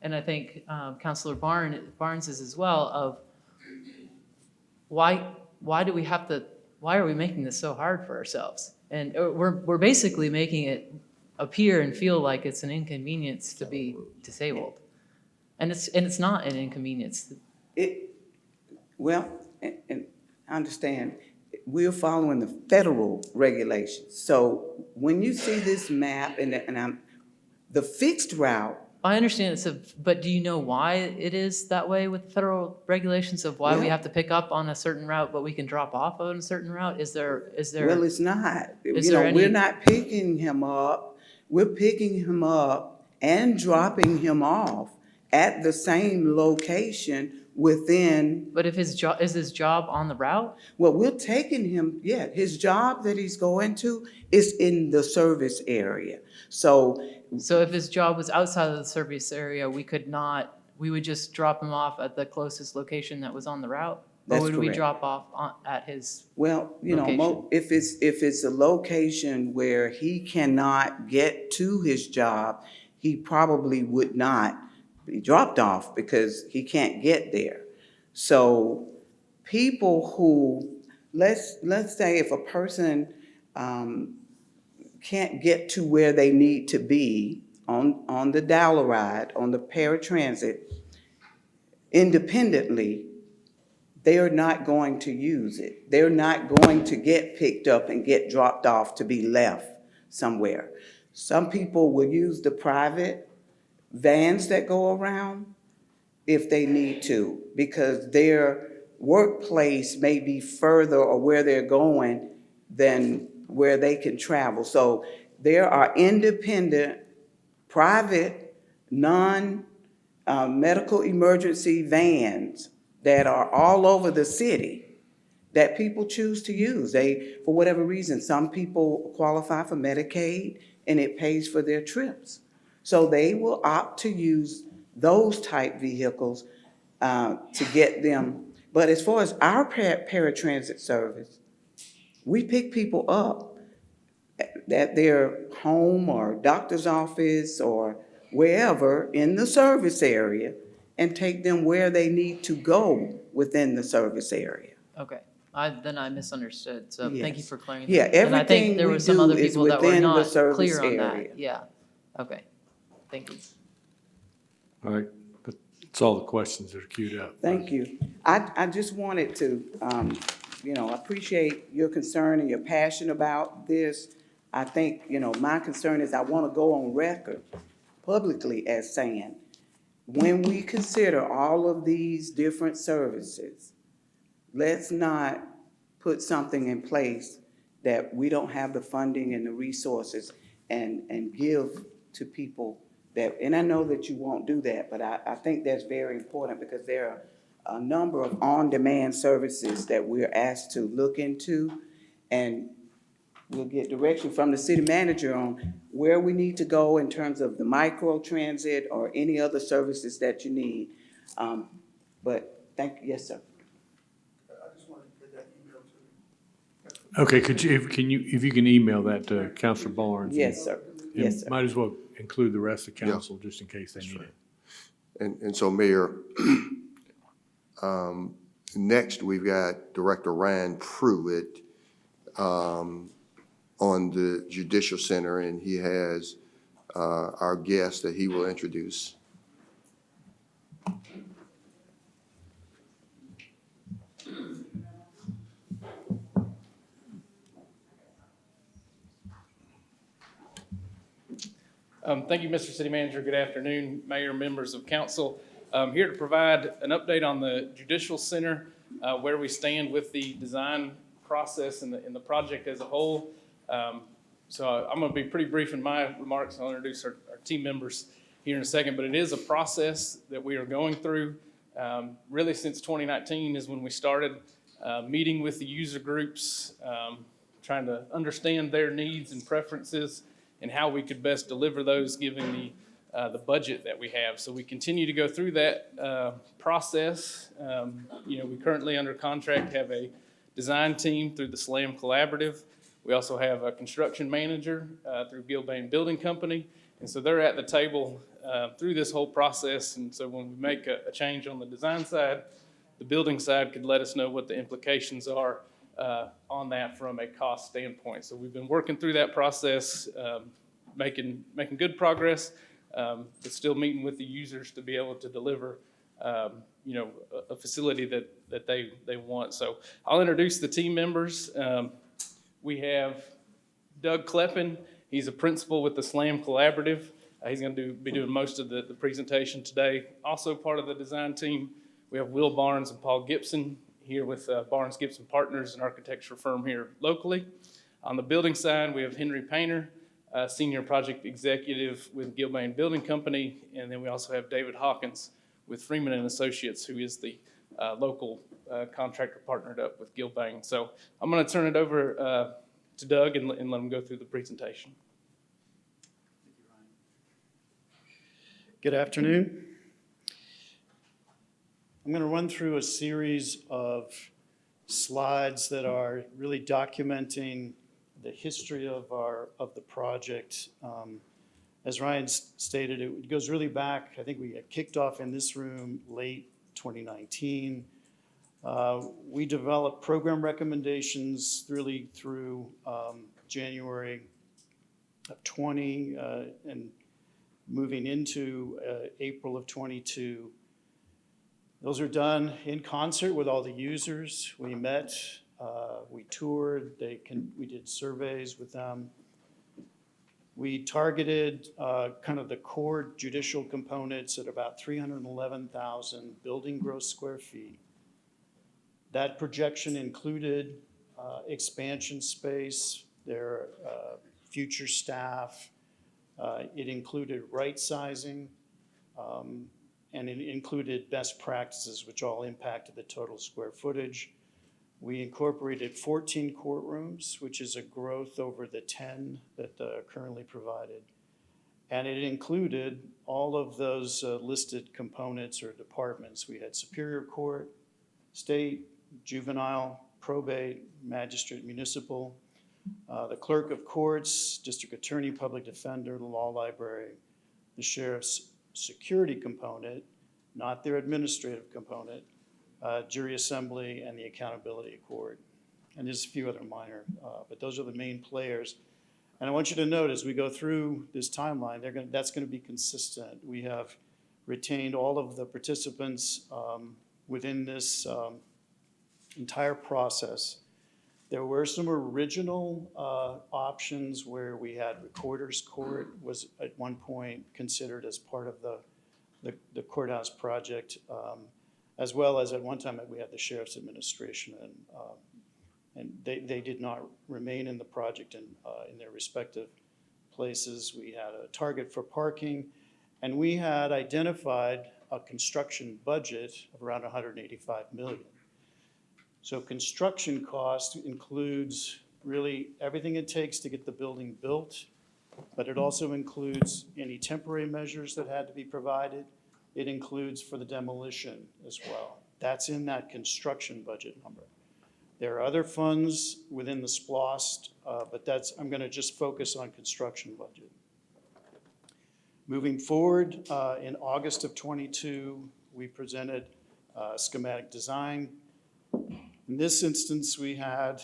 and I think Councilor Barnes is as well, of why are we making this so hard for ourselves? And we're basically making it appear and feel like it's an inconvenience to be disabled. And it's not an inconvenience. Well, and I understand, we're following the federal regulations. So when you see this map the fixed route. I understand but do you know why it is that way with federal regulations of why we have to pick up on a certain route, but we can drop off on a certain route? Is there? Well, it's not. We're not picking him up. We're picking him up and dropping him off at the same location within. But if is his job on the route? Well, we're taking him, his job that he's going to is in the service area. So if his job was outside of the service area, we would just drop him off at the closest location that was on the route? That's or would we correct. drop off at his location? If it's a location where he cannot get to his job, he probably would not be dropped off because he can't get there. So people who, let's say if a person can't get to where they need to be on the Dollaride, on the paratransit, independently, they are not going to use it. They're not going to get picked up and get dropped off to be left somewhere. Some people will use the private vans that go around if they need to, because their workplace may be further or where they're going than where they can travel. So there are independent, private, non-medical emergency vans that are all over the city that people choose to use. For whatever reason, some people qualify for Medicaid and it pays for their trips. So they will opt to use those type vehicles to get them. But as far as our paratransit service, we pick people up at their home or doctor's office or wherever in the service area and take them where they need to go within the service area. Okay, then I misunderstood, so thank you Yes. for clearing that. Yeah, And I think everything there we were some do other is people that were within the not service clear on area. that. Yeah, okay, thank you. All right, but that's all the questions that are queued up. Thank you. I just wanted to, appreciate your concern and your passion about this. I think, my concern is I want to go on record publicly as saying, when we consider all of these different services, let's not put something in place that we don't have the funding and the resources and give to people that, and I know that you won't do that, but I think that's very important because there are a number of on-demand services that we're asked to look into, and we'll get direction from the city manager on where we need to go in terms of the micro transit or any other services that you need. But thank you, yes, sir. I just wanted to get that email to you. Okay, if you can email that to Councilor Barnes. Yes, sir. And Yes, sir. might as well include the rest of council just in case they need it. And so, Mayor, next we've got Director Ryan Pruitt on the Judicial Center, and he has our guest that he will introduce. Thank you, Mr. City Manager. Good afternoon, Mayor, members of council. I'm here to provide an update on the Judicial Center. where we stand with the design process and the project as a whole. So I'm going to be pretty brief in my remarks. I'll introduce our team members here in a second, but it is a process that we are going through. Really since 2019 is when we started meeting with the user groups, trying to understand their needs and preferences and how we could best deliver those given the budget that we have. So we continue to go through that process. We currently under contract have a design team through the SLAM Collaborative. We also have a construction manager through Gilbane Building Company. And so they're at the table through this whole process. And so when we make a change on the design side, the building side could let us know what the implications are on that from a cost standpoint. So we've been working through that process, making good progress, but still meeting with the users to be able to deliver a facility that they want. So I'll introduce the team members. We have Doug Kleppen. He's a principal with the SLAM Collaborative. He's going to be doing most of the presentation today. Also part of the design team, we have Will Barnes and Paul Gibson here with Barnes Gibson Partners, an architecture firm here locally. On the building side, we have Henry Painter, senior project executive with Gilbane Building Company. And then we also have David Hawkins with Freeman and Associates, who is the local contractor partnered up with Gilbane. So I'm going to turn it over to Doug and let him go through the presentation. Good afternoon. I'm going to run through a series of slides that are really documenting the history of the project. As Ryan stated, it goes really back. I think we got kicked off in this room late 2019. We developed program recommendations really through January of 20 and moving into April of 22. Those are done in concert with all the users. We met, we toured, we did surveys with them. We targeted kind of the core judicial components at about 311,000 building gross square feet. That projection included expansion space, their future staff. It included right sizing, and it included best practices, which all impacted the total square footage. We incorporated 14 courtrooms, which is a growth over the 10 that currently provided. And it included all of those listed components or departments. We had Superior Court, State, Juvenile, Probate, Magistrate, Municipal, the Clerk of Courts, District Attorney, Public Defender, the Law Library, the Sheriff's Security component, not their administrative component, Jury Assembly, and the Accountability Court. And there's a few other minor, but those are the main players. And I want you to note as we go through this timeline, that's going to be consistent. We have retained all of the participants within this entire process. There were some original options where we had Recorder's Court was at one point considered as part of the courthouse project, as well as at one time we had the Sheriff's Administration, and they did not remain in the project in their respective places. We had a target for parking, and we had identified a construction budget of around $185 million. So construction cost includes really everything it takes to get the building built, but it also includes any temporary measures that had to be provided. It includes for the demolition as well. That's in that construction budget number. There are other funds within the SPLOST, but I'm going to just focus on construction budget. Moving forward, in August of 22, we presented schematic design. In this instance, we had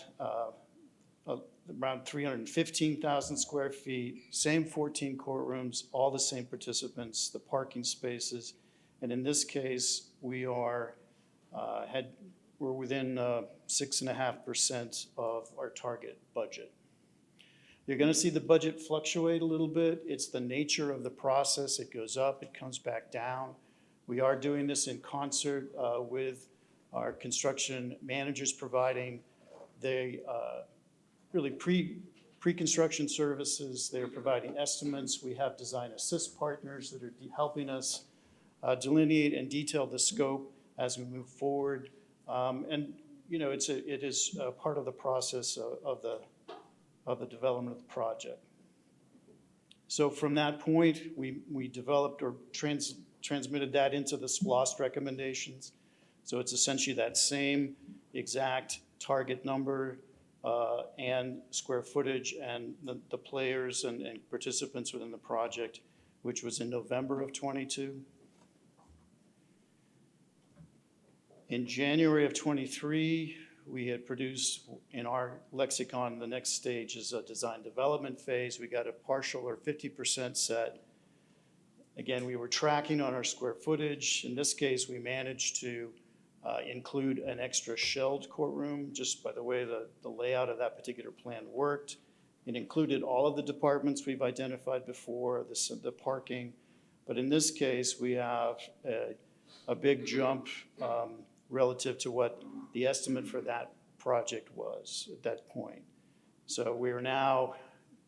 around 315,000 square feet, same 14 courtrooms, all the same participants, the parking spaces. And in this case, we're within 6.5% of our target budget. You're going to see the budget fluctuate a little bit. It's the nature of the process. It goes up, it comes back down. We are doing this in concert with our construction managers providing the really pre-construction services. They're providing estimates. We have design assist partners that are helping us delineate and detail the scope as we move forward. And, you know, it is part of the process of the development of the project. So from that point, we developed or transmitted that into the SPLOST recommendations. So it's essentially that same exact target number and square footage and the players and participants within the project, which was in November of '22. In January of '23, we had produced in our lexicon, the next stage is a design development phase. We got a partial or 50% set. Again, we were tracking on our square footage. In this case, we managed to include an extra shelled courtroom, just by the way the layout of that particular plan worked. It included all of the departments we've identified before, the parking. But in this case, we have a big jump relative to what the estimate for that project was at that point. So we are now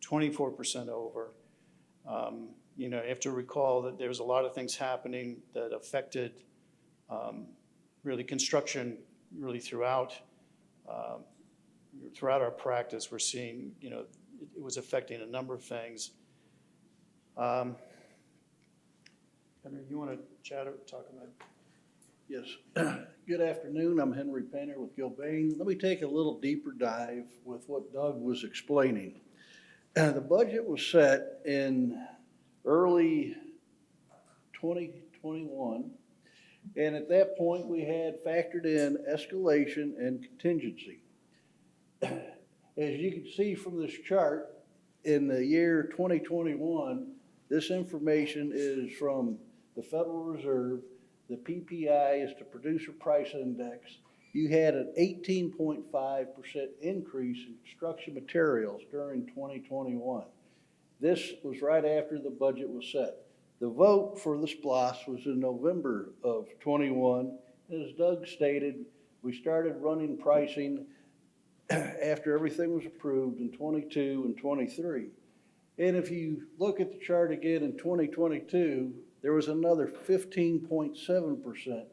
24% over. You know, you have to recall that there's a lot of things happening that affected really construction really throughout our practice. We're seeing, you know, it was affecting a number of things. Henry, you want to chat or talk about it? Yes. Good afternoon. I'm Henry Painter with Gilbane. Let me take a little deeper dive with what Doug was explaining. The budget was set in early 2021, and at that point we had factored in escalation and contingency. As you can see from this chart, in the year 2021, this information is from the Federal Reserve. The PPI is the Producer Price Index. You had an 18.5% increase in construction materials during 2021. This was right after the budget was set. The vote for the SPLOST was in November of 21. As Doug stated, we started running pricing after everything was approved in 22 and 23. And if you look at the chart again in 2022, there was another 15.7%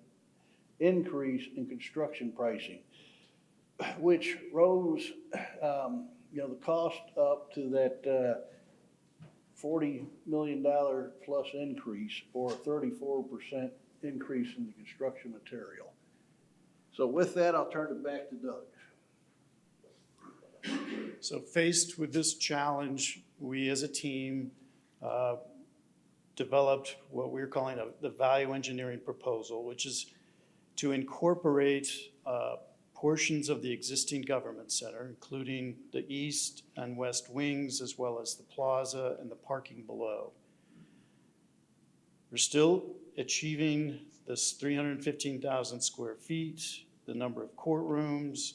increase in construction pricing, which rose, the cost up to that $40 million plus increase, or a 34% increase in the construction material. So with that, I'll turn it back to Doug. So faced with this challenge, we as a team developed what we're calling the value engineering proposal, which is to incorporate portions of the existing government center, including the east and west wings, as well as the plaza and the parking below. We're still achieving this 315,000 square feet, the number of courtrooms,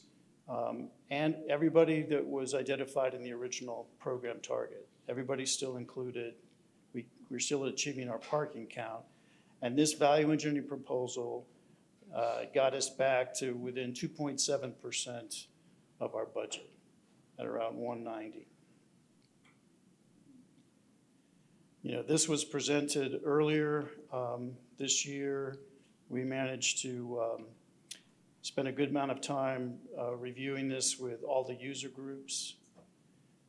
and everybody that was identified in the original program target. Everybody's still included. We're still achieving our parking count. And this value engineering proposal got us back to within 2.7% of our budget at around 190. You know, this was presented earlier this year. We managed to spend a good amount of time reviewing this with all the user groups.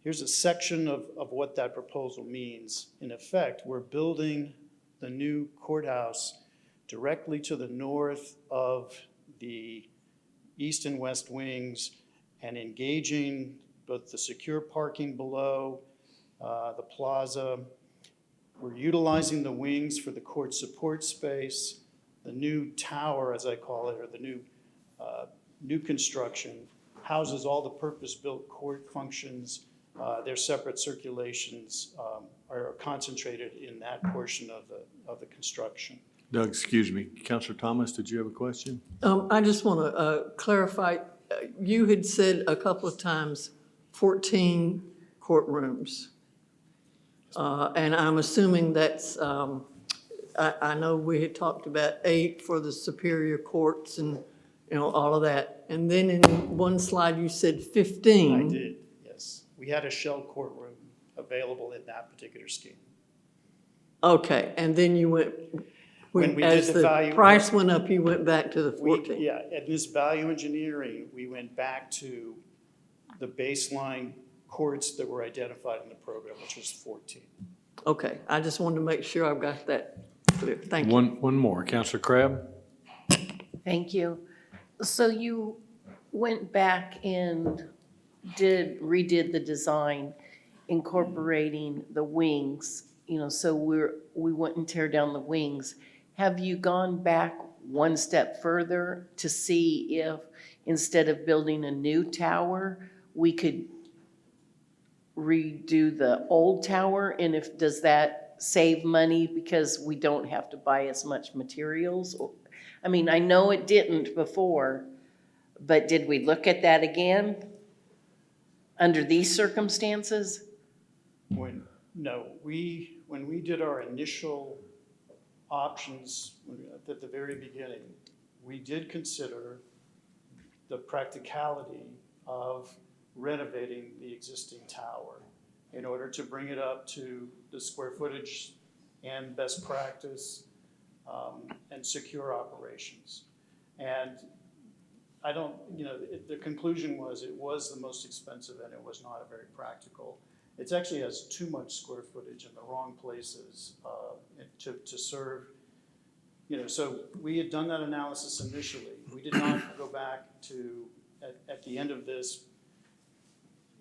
Here's a section of what that proposal means. In effect, we're building the new courthouse directly to the north of the east and west wings and engaging both the secure parking below, the plaza. We're utilizing the wings for the court support space. The new tower, as I call it, or the new construction, houses all the purpose-built court functions. Their separate circulations are concentrated in that portion of the construction. Doug, excuse me. Counselor Thomas, did you have a question? I just want to clarify, you had said a couple of times 14 courtrooms. And I'm assuming that's, I know we had talked about 8 for the superior courts and all of that. And then in one slide, you said 15. I did, yes. We had a shell courtroom available in that particular scheme. Okay, and then you went, When we did as the the value- price went up, you went back to the We, 14. yeah, at this value engineering, we went back to the baseline courts that were identified in the program, which was 14. Okay, I just wanted to make sure I've got that clear. Thank you. One more, Counselor Crabb? Thank you. So you went back and redid the design incorporating the wings, so we wouldn't tear down the wings. Have you gone back one step further to see if, instead of building a new tower, we could redo the old tower? And does that save money because we don't have to buy as much materials? I mean, I know it didn't before, but did we look at that again under these circumstances? When we did our initial options at the very beginning, we did consider the practicality of renovating the existing tower in order to bring it up to the square footage and best practice and secure operations. And I don't, the conclusion was it was the most expensive and it was not a very practical. It actually has too much square footage in the wrong places to serve. So we had done that analysis initially. We did not go back to, at the end of this,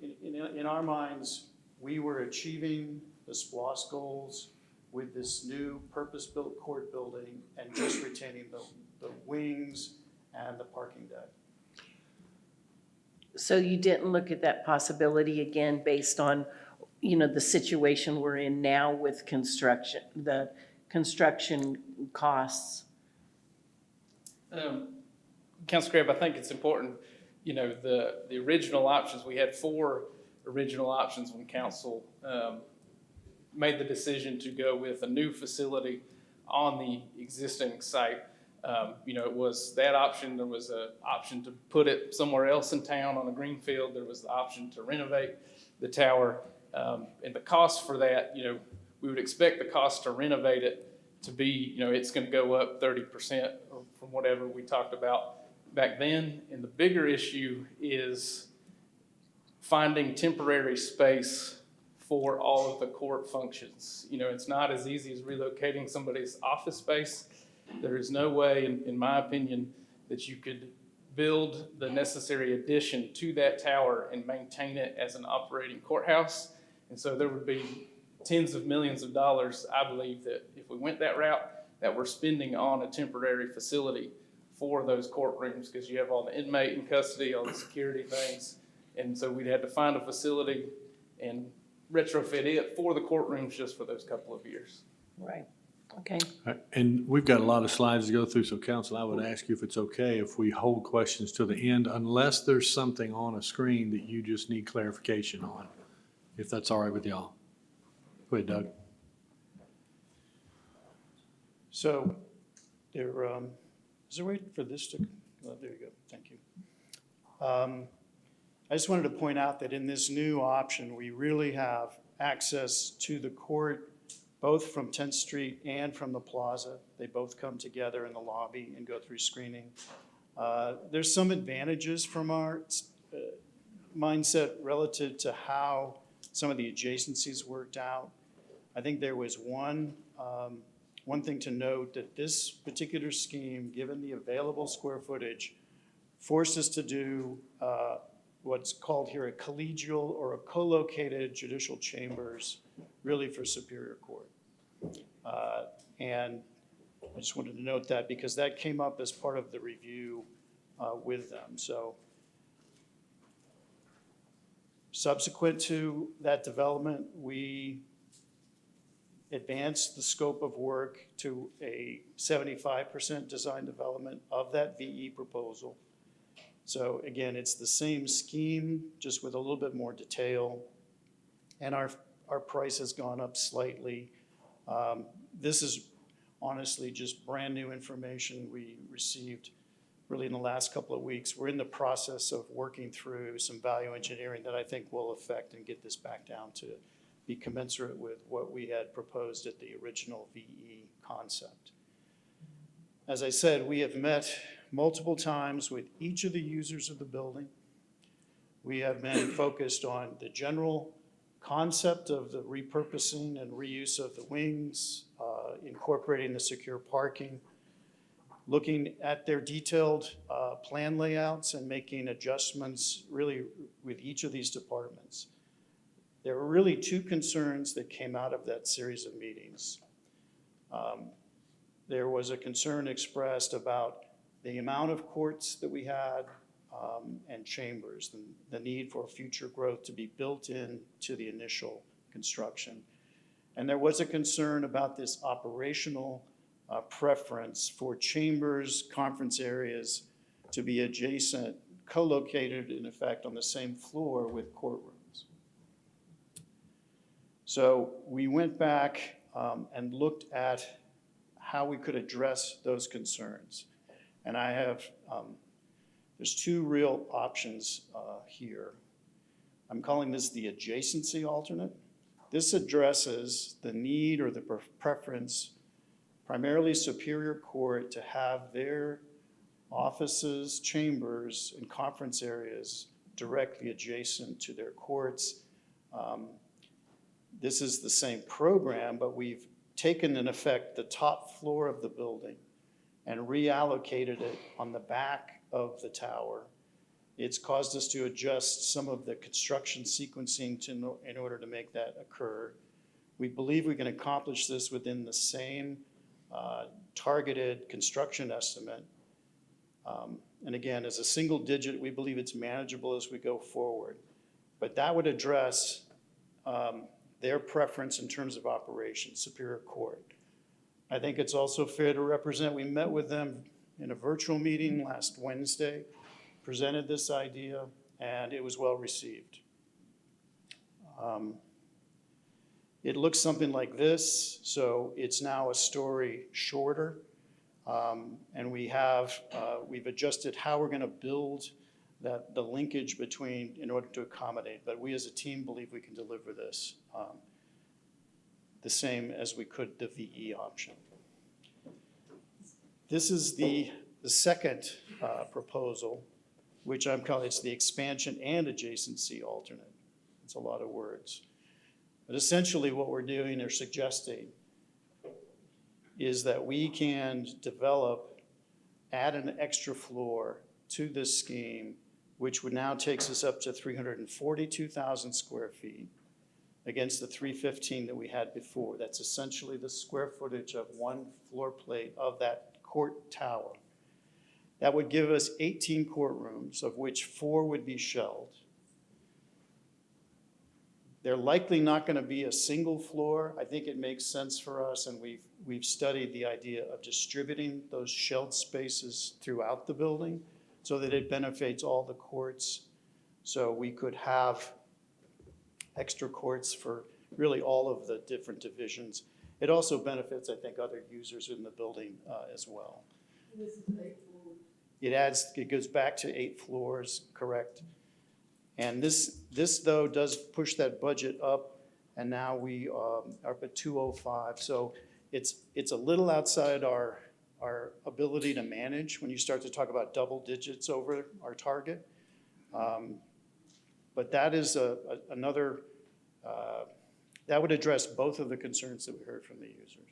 in our minds, we were achieving the SPLOST goals with this new purpose-built court building and just retaining the wings and the parking deck. So you didn't look at that possibility again based on, the situation we're in now with construction, the construction costs? Council Crabb, I think it's important, the original options, we had 4 original options when council made the decision to go with a new facility on the existing site. It was that option. There was an option to put it somewhere else in town on a green field. There was the option to renovate the tower. And the cost for that, we would expect the cost to renovate it to be, it's going to go up 30% from whatever we talked about back then. And the bigger issue is finding temporary space for all of the court functions. It's not as easy as relocating somebody's office space. There is no way, in my opinion, that you could build the necessary addition to that tower and maintain it as an operating courthouse. And so there would be tens of millions of dollars, I believe, that if we went that route, that we're spending on a temporary facility for those courtrooms, because you have all the inmate in custody, all the security things. And so we'd have to find a facility and retrofit it for the courtrooms just for those couple of years. Right, okay. And we've got a lot of slides to go through, so council, I would ask you if it's okay if we hold questions till the end, unless there's something on a screen that you just need clarification on, if that's all right with y'all. Go ahead, Doug. So there, is there a way for this to, oh, there you go, thank you. I just wanted to point out that in this new option, we really have access to the court, both from 10th Street and from the plaza. They both come together in the lobby and go through screening. There's some advantages from our mindset relative to how some of the adjacencies worked out. I think there was one thing to note, that this particular scheme, given the available square footage, forced us to do what's called here a collegial or a co-located judicial chambers, really for Superior Court. And I just wanted to note that because that came up as part of the review with them. So subsequent to that development, we advanced the scope of work to a 75% design development of that VE proposal. So again, it's the same scheme, just with a little bit more detail. And our price has gone up slightly. This is honestly just brand new information we received really in the last couple of weeks. We're in the process of working through some value engineering that I think will affect and get this back down to be commensurate with what we had proposed at the original VE concept. As I said, we have met multiple times with each of the users of the building. We have been focused on the general concept of the repurposing and reuse of the wings, incorporating the secure parking, looking at their detailed plan layouts and making adjustments really with each of these departments. There were really two concerns that came out of that series of meetings. There was a concern expressed about the amount of courts that we had and chambers, the need for future growth to be built in to the initial construction. And there was a concern about this operational preference for chambers, conference areas to be adjacent, co-located in effect on the same floor with courtrooms. So we went back and looked at how we could address those concerns. And I have, there's two real options here. I'm calling this the adjacency alternate. This addresses the need or the preference, primarily Superior Court, to have their offices, chambers, and conference areas directly adjacent to their courts. This is the same program, but we've taken in effect the top floor of the building and reallocated it on the back of the tower. It's caused us to adjust some of the construction sequencing in order to make that occur. We believe we can accomplish this within the same targeted construction estimate. And again, as a single digit, we believe it's manageable as we go forward. But that would address their preference in terms of operations, Superior Court. I think it's also fair to represent, we met with them in a virtual meeting last Wednesday, presented this idea, and it was well received. It looks something like this, so it's now a story shorter. And we've adjusted how we're gonna build the linkage between in order to accommodate, but we as a team believe we can deliver this the same as we could the VE option. This is the second proposal, which I'm calling, it's the expansion and adjacency alternate. It's a lot of words. But essentially what we're doing or suggesting is that we can develop, add an extra floor to this scheme, which would now takes us up to 342,000 square feet against the 315 that we had before. That's essentially the square footage of one floor plate of that court tower. That would give us 18 courtrooms, of which 4 would be shelled. They're likely not going to be a single floor. I think it makes sense for us, and we've studied the idea of distributing those shelled spaces throughout the building so that it benefits all the courts. So we could have extra courts for really all of the different divisions. It also benefits, I think, other users in the building as well. This is 8 floors. It goes back to 8 floors, correct? And this though does push that budget up, and now we are up at 205. So it's a little outside our ability to manage when you start to talk about double digits over our target. But that is another, that would address both of the concerns that we heard from the users.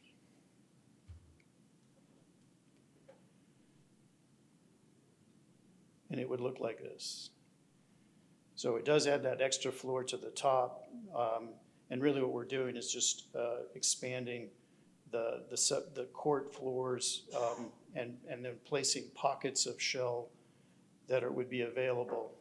And it would look like this. So it does add that extra floor to the top. And really what we're doing is just expanding the court floors and then placing pockets of shell that would be available.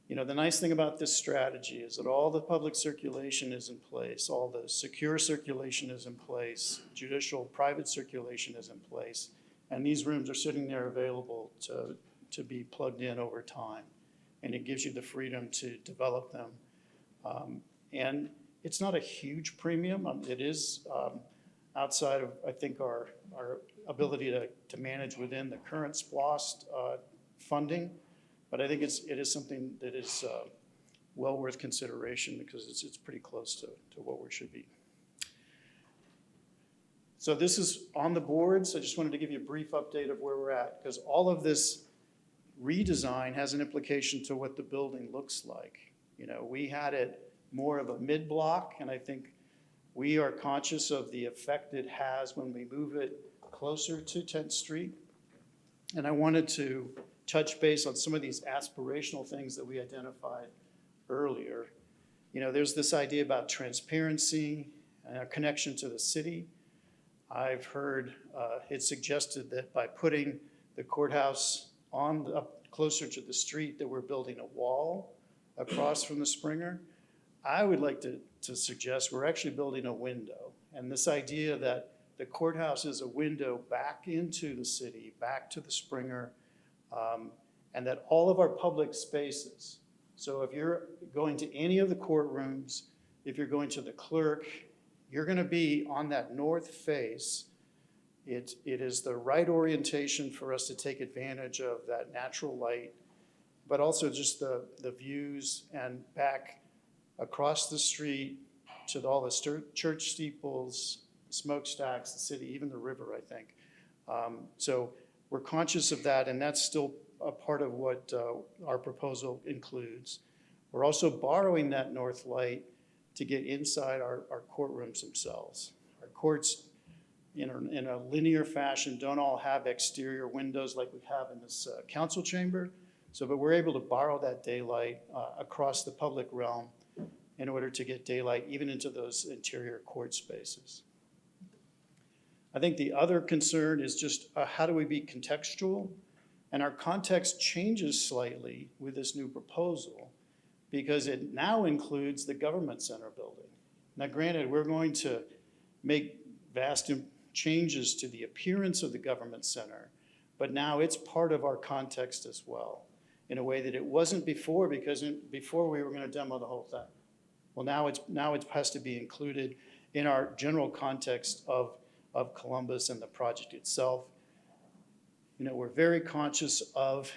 You know, the nice thing about this strategy is that all the public circulation is in place, all the secure circulation is in place, judicial private circulation is in place, and these rooms are sitting there available to be plugged in over time. And it gives you the freedom to develop them. And it's not a huge premium. It is outside of, I think, our ability to manage within the current SPLOST funding. But I think it is something that is well worth consideration because it's pretty close to what we should be. So this is on the boards. I just wanted to give you a brief update of where we're at because all of this redesign has an implication to what the building looks like. You know, we had it more of a mid-block, and I think we are conscious of the effect it has when we move it closer to 10th Street. And I wanted to touch base on some of these aspirational things that we identified earlier. You know, there's this idea about transparency and a connection to the city. I've heard it suggested that by putting the courthouse up closer to the street that we're building a wall across from the Springer. I would like to suggest we're actually building a window. And this idea that the courthouse is a window back into the city, back to the Springer, and that all of our public spaces, so if you're going to any of the courtrooms, if you're going to the clerk, you're going to be on that north face. It is the right orientation for us to take advantage of that natural light, but also just the views and back across the street to all the church steeples, smokestacks, the city, even the river, I think. So we're conscious of that, and that's still a part of what our proposal includes. We're also borrowing that north light to get inside our courtrooms themselves. Our courts, in a linear fashion, don't all have exterior windows like we have in this council chamber. But we're able to borrow that daylight across the public realm in order to get daylight even into those interior court spaces. I think the other concern is just how do we be contextual? And our context changes slightly with this new proposal because it now includes the government center building. Now granted, we're going to make vast changes to the appearance of the government center, but now it's part of our context as well in a way that it wasn't before because before we were going to demo the whole thing. Well, now it has to be included in our general context of Columbus and the project itself. You know, we're very conscious of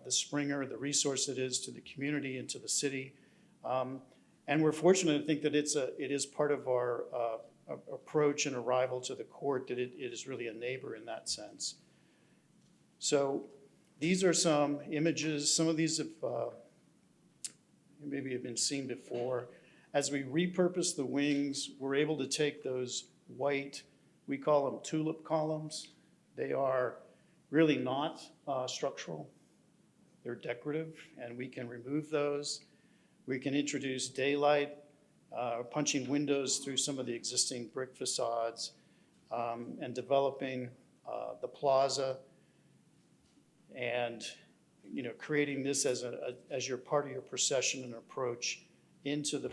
the Springer, the resource it is to the community and to the city. And we're fortunate to think that it is part of our approach and arrival to the court, that it is really a neighbor in that sense. So these are some images. Some of these have maybe have been seen before. As we repurpose the wings, we're able to take those white, we call them tulip columns. They are really not structural. They're decorative, and we can remove those. We can introduce daylight, punching windows through some of the existing brick facades, and developing the plaza, and creating this as your part of your procession and approach into the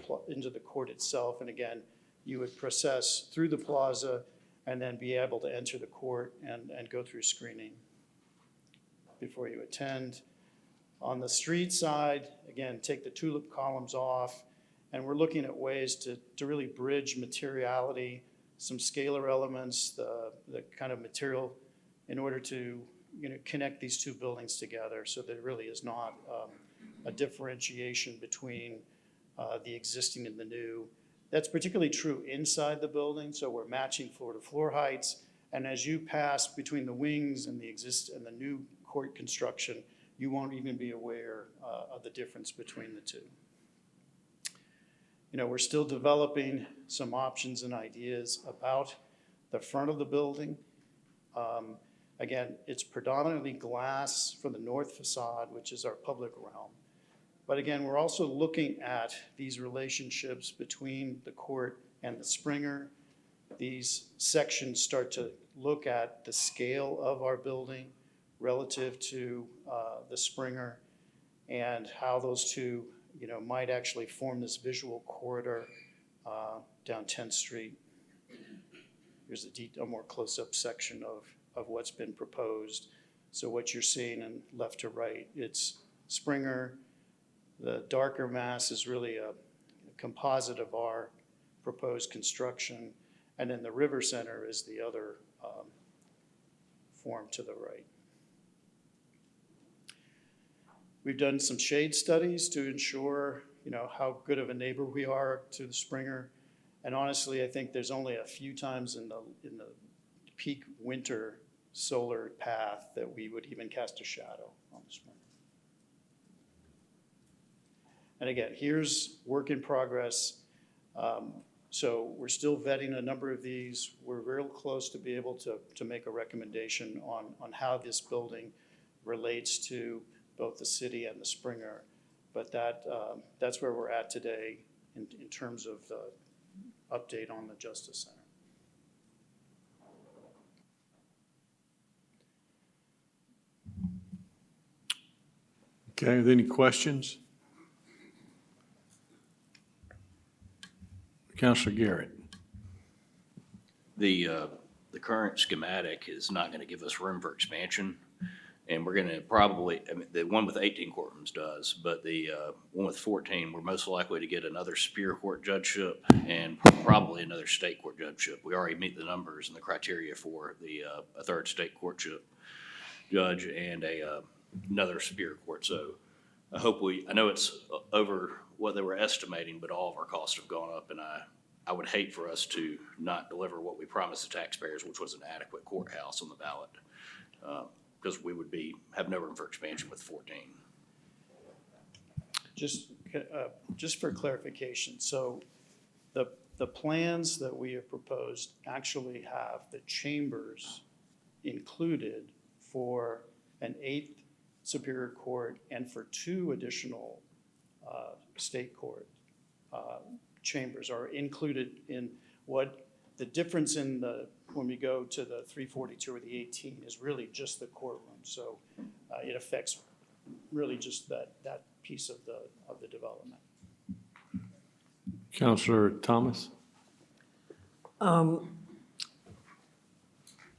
court itself. And again, you would process through the plaza and then be able to enter the court and go through screening before you attend. On the street side, again, take the tulip columns off, and we're looking at ways to really bridge materiality, some scalar elements, the kind of material in order to connect these two buildings together so that it really is not a differentiation between the existing and the new. That's particularly true inside the building, so we're matching floor-to-floor heights, and as you pass between the wings and the new court construction, you won't even be aware of the difference between the two. We're still developing some options and ideas about the front of the building. Again, it's predominantly glass for the north facade, which is our public realm. But again, we're also looking at these relationships between the court and the Springer. These sections start to look at the scale of our building relative to the Springer and how those two might actually form this visual corridor down 10th Street. Here's a more close-up section of what's been proposed. So what you're seeing in left to right, it's Springer. The darker mass is really a composite of our proposed construction. And then the River Center is the other form to the right. We've done some shade studies to ensure, how good of a neighbor we are to the Springer. And honestly, I think there's only a few times in the peak winter solar path that we would even cast a shadow on the Springer. And again, here's work in progress. So we're still vetting a number of these. We're real close to be able to make a recommendation on how this building relates to both the city and the Springer. But that's where we're at today in terms of the update on the Justice Center. Okay, are there any questions? Councilor Garrett. The current schematic is not gonna give us room for expansion. And we're gonna probably, the one with 18 courtrooms does, but the one with 14, we're most likely to get another Superior Court judgeship and probably another state court judgeship. We already meet the numbers and the criteria for a third state courtship judge and another Superior Court. So I know it's over what they were estimating, but all of our costs have gone up, and I would hate for us to not deliver what we promised the taxpayers, which was an adequate courthouse on the ballot. Because we would have no room for expansion with 14. Just for clarification, so the plans that we have proposed actually have the chambers included for an 8th Superior Court and for 2 additional state court chambers are included in what the difference in when we go to the 342 or the 18 is really just the courtroom. So it affects really just that piece of the development. Councilor Thomas?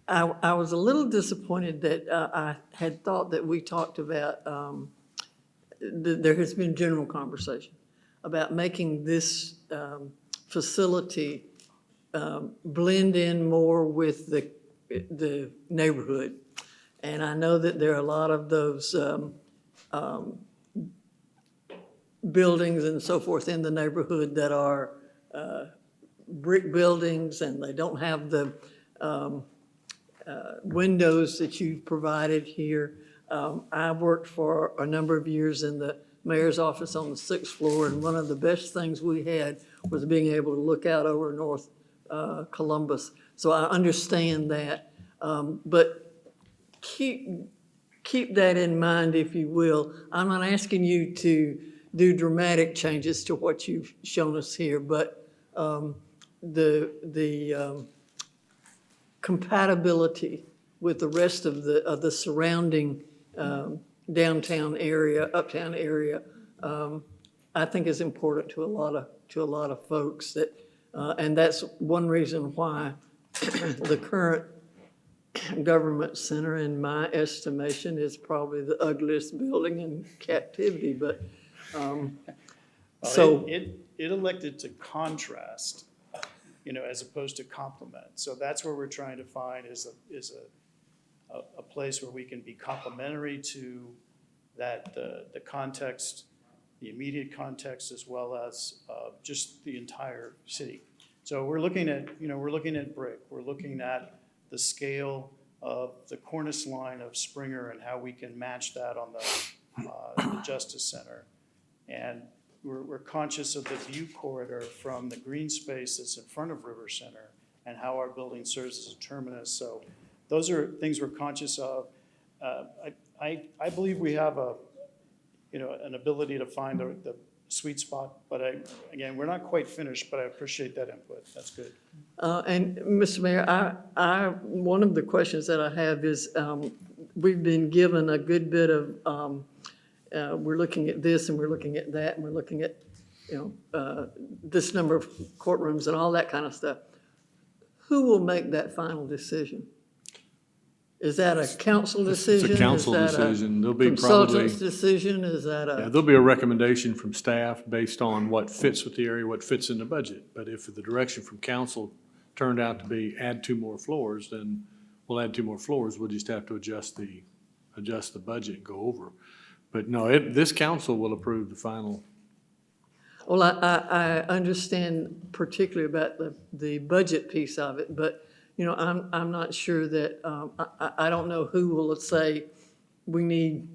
I was a little disappointed that I had thought that we talked about, there has been general conversation about making this facility blend in more with the neighborhood. And I know that there are a lot of those buildings and so forth in the neighborhood that are brick buildings, and they don't have the windows that you've provided here. I worked for a number of years in the mayor's office on the 6th floor, and one of the best things we had was being able to look out over North Columbus. So I understand that, but keep that in mind, if you will. I'm not asking you to do dramatic changes to what you've shown us here, but the compatibility with the rest of the surrounding downtown area, uptown area, I think is important to a lot of folks. That and that's one reason why the current government center, in my estimation, is probably the ugliest building in captivity. But so it elected to contrast, as opposed to complement. So that's where we're trying to find is a place where we can be complementary to that, the context, the immediate context, as well as just the entire city. So we're looking at brick. We're looking at the scale of the cornice line of Springer and how we can match that on the Justice Center. And we're conscious of the view corridor from the green space that's in front of River Center and how our building serves as a terminus. So those are things we're conscious of. I believe we have an ability to find the sweet spot, but again, we're not quite finished, but I appreciate that input. That's good. And Mr. Mayor, one of the questions that I have is, we've been given a good bit of, we're looking at this and we're looking at that and we're looking at, this number of courtrooms and all that kind of stuff. Who will make that final decision? Is that a council decision? It's a council decision. There'll be probably consultant's decision? Is that Yeah, there'll be a recommendation from staff based on what fits with the area, what fits in the budget. But if the direction from council turned out to be add 2 more floors, then we'll add 2 more floors. We'll just have to adjust the budget and go over. But no, this council will approve the final. Well, I understand particularly about the budget piece of it, but, you know, I'm not sure that, I don't know who will say we need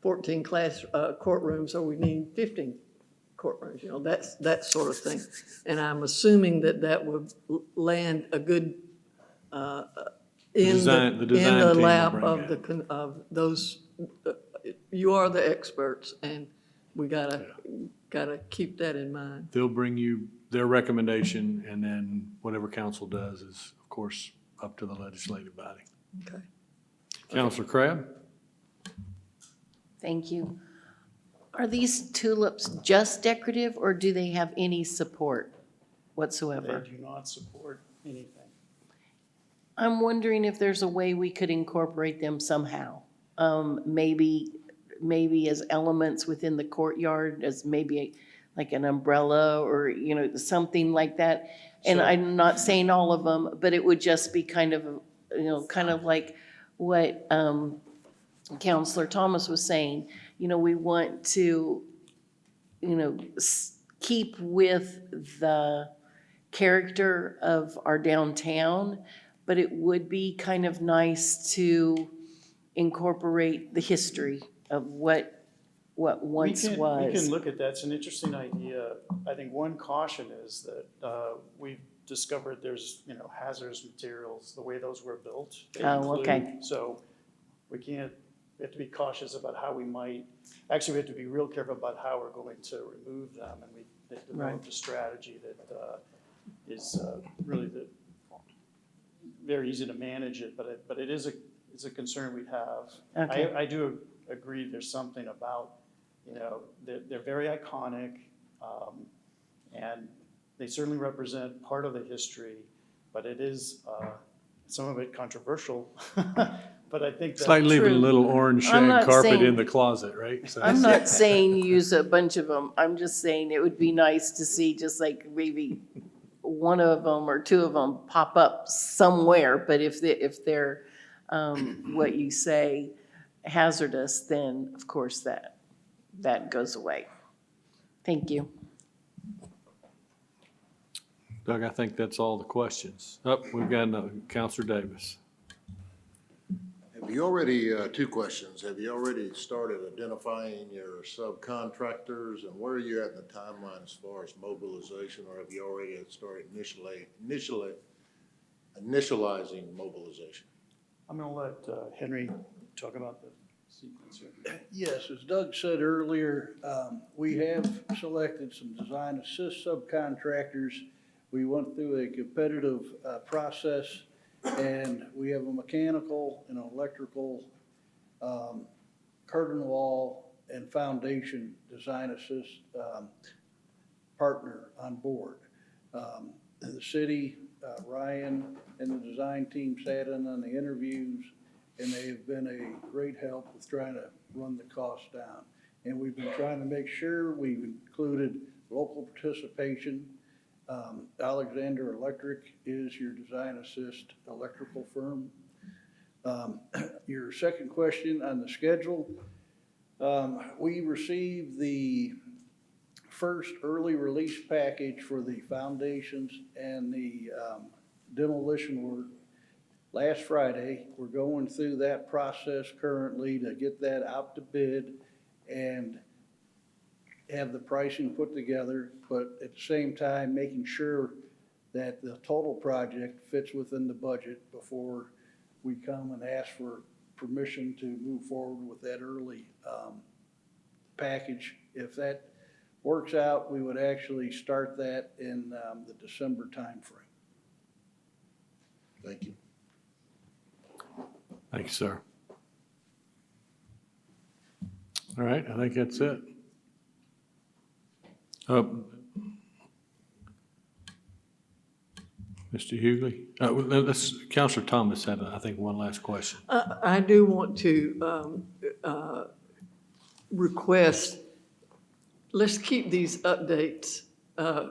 14 courtrooms or we need 15 courtrooms, you know, that sort of thing. And I'm assuming that would land a good, in the lap of those, you are the experts, and we gotta keep that in mind. They'll bring you their recommendation, and then whatever council does is, of course, up to the legislative body. Okay. Councilor Crabb? Thank you. Are these tulips just decorative, or do they have any support whatsoever? They do not support anything. I'm wondering if there's a way we could incorporate them somehow. Maybe as elements within the courtyard, as maybe like an umbrella or, you know, something like that. And So- I'm not saying all of them, but it would just be kind of, you know, kind of like what Counselor Thomas was saying. You know, we want to, you know, keep with the character of our downtown, but it would be kind of nice to incorporate the history of what once was. We can look at that. It's an interesting idea. I think one caution is that we've discovered there's, you know, hazardous materials, the way those were built. They Okay. include- So we have to be cautious about how we might, actually, we have to be real careful about how we're going to remove them. And they've developed a strategy that is really very easy to manage it, but it is a concern we have. Okay. I do agree there's something about, you know, they're very iconic, and they certainly represent part of the history, but it is, some of it controversial. But I think It's like leaving a little orange I'm shag not carpet saying- in the closet, right? So- I'm not saying use a bunch of them. I'm just saying it would be nice to see just like maybe one of them or 2 of them pop up somewhere. But if they're what you say hazardous, then of course that goes away. Thank you. Doug, I think that's all the questions. Oh, we've got another, Counselor Davis. Have you already, 2 questions. Have you already started identifying your subcontractors, and where are you at in the timeline as far as mobilization, or have you already started initializing mobilization? I'm gonna let Henry talk about the sequence here. Yes, as Doug said earlier, we have selected some design assist subcontractors. We went through a competitive process, and we have a mechanical and an electrical, curtain wall and foundation design assist partner on board. The city, Ryan and the design team sat in on the interviews, and they've been a great help with trying to run the costs down. And we've been trying to make sure we've included local participation. Alexander Electric is your design assist electrical firm. Your second question on the schedule, we received the first early release package for the foundations and the demolition work last Friday. We're going through that process currently to get that out to bid and have the pricing put together, but at the same time, making sure that the total project fits within the budget before we come and ask for permission to move forward with that early package. If that works out, we would actually start that in the December timeframe. Thank you. Thank you, sir. All right, I think that's it. Mr. Hughley, Counselor Thomas had, I think, one last question. I do want to request, let's keep these updates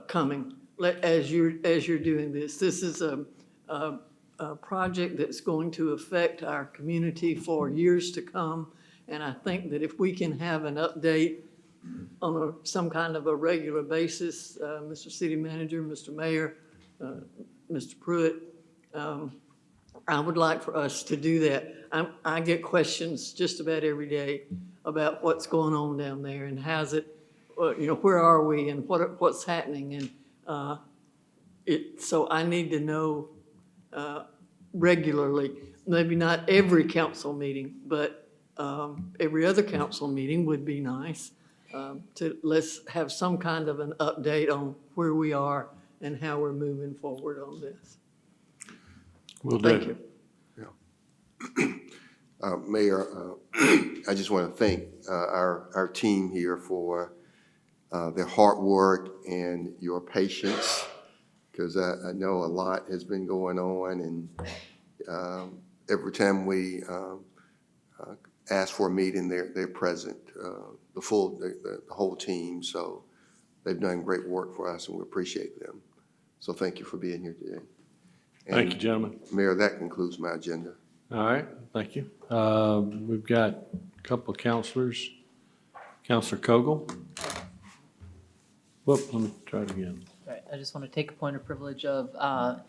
coming. as you're doing this. This is a project that's going to affect our community for years to come. And I think that if we can have an update on some kind of a regular basis, Mr. City Manager, Mr. Mayor, Mr. Pruitt, I would like for us to do that. I get questions just about every day about what's going on down there and how's it, where are we and what's happening, and so I need to know regularly. Maybe not every council meeting, but every other council meeting would be nice. Let's have some kind of an update on where we are and how we're moving forward on this. Will Thank do. you. Mayor, I just want to thank our team here for their hard work and your patience, because I know a lot has been going on, and every time we ask for a meeting, they're present, the whole team. So they've done great work for us, and we appreciate them. So thank you for being here today. Thank you, gentlemen. Mayor, that concludes my agenda. All right, thank you. We've got a couple of counselors. Counselor Kogel. Whoop, let me try it again. Right, I just want to take a point of privilege of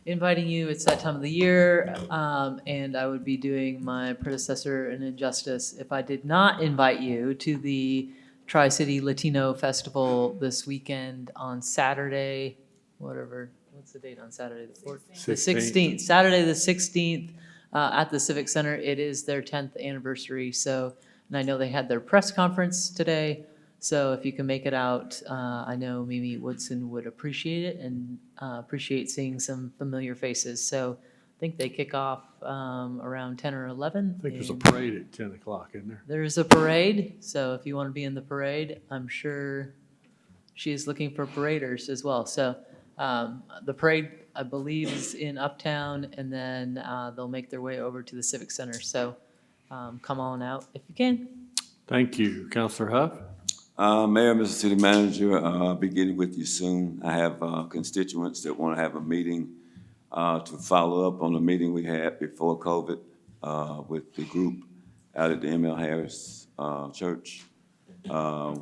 inviting you. It's that time of the year, and I would be doing my predecessor an injustice if I did not invite you to the Tri-City Latino Festival this weekend on Saturday, what's the date on Saturday? The 4th? The 16th, Saturday the 16th, at the Civic Center. It is their 10th anniversary, so, and I know they had their press conference today, so if you can make it out, I know Mimi Woodson would appreciate it and appreciate seeing some familiar faces. So I think they kick off around 10 or 11. I think there's a parade at 10 o'clock, isn't there? There's a parade, so if you want to be in the parade, I'm sure she is looking for paraders as well. So the parade, I believe, is in Uptown, and then they'll make their way over to the Civic Center. So come on out if you can. Thank you. Counselor Huff? Mayor, Mr. City Manager, I'll be getting with you soon. I have constituents that want to have a meeting to follow up on the meeting we had before COVID with the group out at the M.L. Harris Church.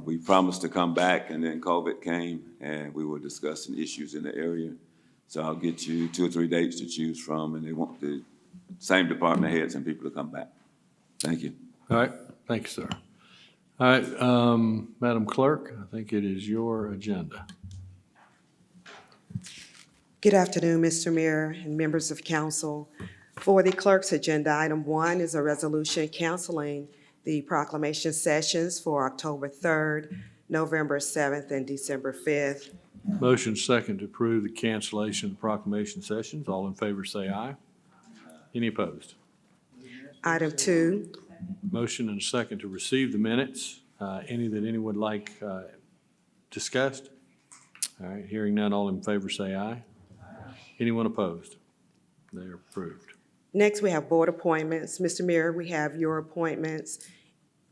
We promised to come back, and then COVID came, and we were discussing issues in the area. So I'll get you 2 or 3 dates to choose from, and they want the same department heads and people to come back. Thank you. All right, thank you, sir. All right, Madam Clerk, I think it is your agenda. Good afternoon, Mr. Mayor and members of council. For the clerk's agenda, item 1 is a resolution canceling the proclamation sessions for October 3rd, November 7th, and December 5th. Motion second to approve the cancellation of proclamation sessions. All in favor say aye. Any opposed? Item 2, Motion and a second to receive the minutes. Any that anyone would like discussed? All right, hearing none, all in favor say aye. Anyone opposed? They are approved. next we have board appointments. Mr. Mayor, we have your appointments.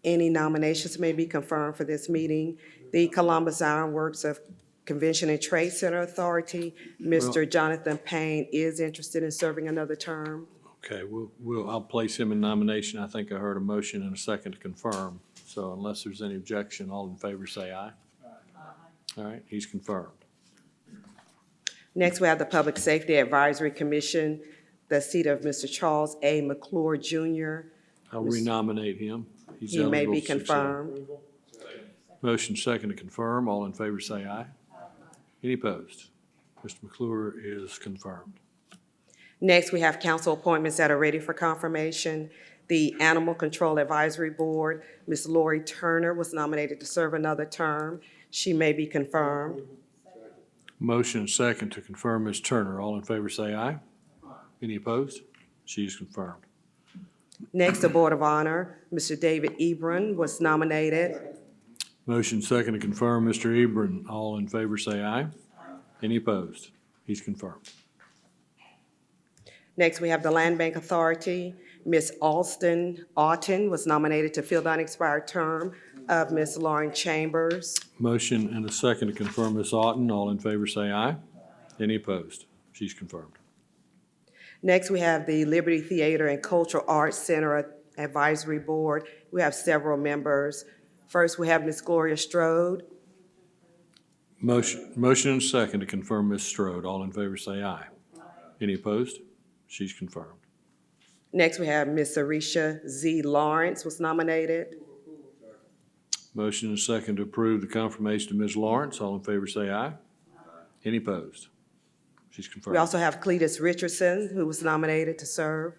Any nominations may be confirmed for this meeting. The Columbus Iron Works of Convention and Trade Center Authority, Mr. Jonathan Payne is interested in serving another term. Okay, I'll place him in nomination. I think I heard a motion and a second to confirm. So unless there's any objection, all in favor say aye. All right, he's confirmed. Next, we have the Public Safety Advisory Commission, the seat of Mr. Charles A. McClure Jr. I'll renominate him. He's He may eligible be to succeed. confirmed. Motion second to confirm. All in favor say aye. Any opposed? Mr. McClure is confirmed. Next, we have council appointments that are ready for confirmation. The Animal Control Advisory Board, Ms. Lori Turner was nominated to serve another term. She may be confirmed. Motion second to confirm Ms. Turner. All in favor say aye. Any opposed? She is confirmed. Next, the Board of Honor, Mr. David Ebron was nominated. Motion second to confirm Mr. Ebron. All in favor say aye. Any opposed? He's confirmed. Next, we have the Land Bank Authority. Ms. Alston Auten was nominated to fill the unexpired term of Ms. Lauren Chambers. Motion and a second to confirm Ms. Auten. All in favor say aye. Any opposed? She's confirmed. Next, we have the Liberty Theater and Cultural Arts Center Advisory Board. We have several members. First, we have Ms. Gloria Strode. Motion and second to confirm Ms. Strode. All in favor say aye. Any opposed? She's confirmed. Next, we have Ms. Arisha Z. Lawrence was nominated. Motion and second to approve the confirmation of Ms. Lawrence. All in favor say aye. Any opposed? She's confirmed. We also have Cletus Richardson, who was nominated to serve.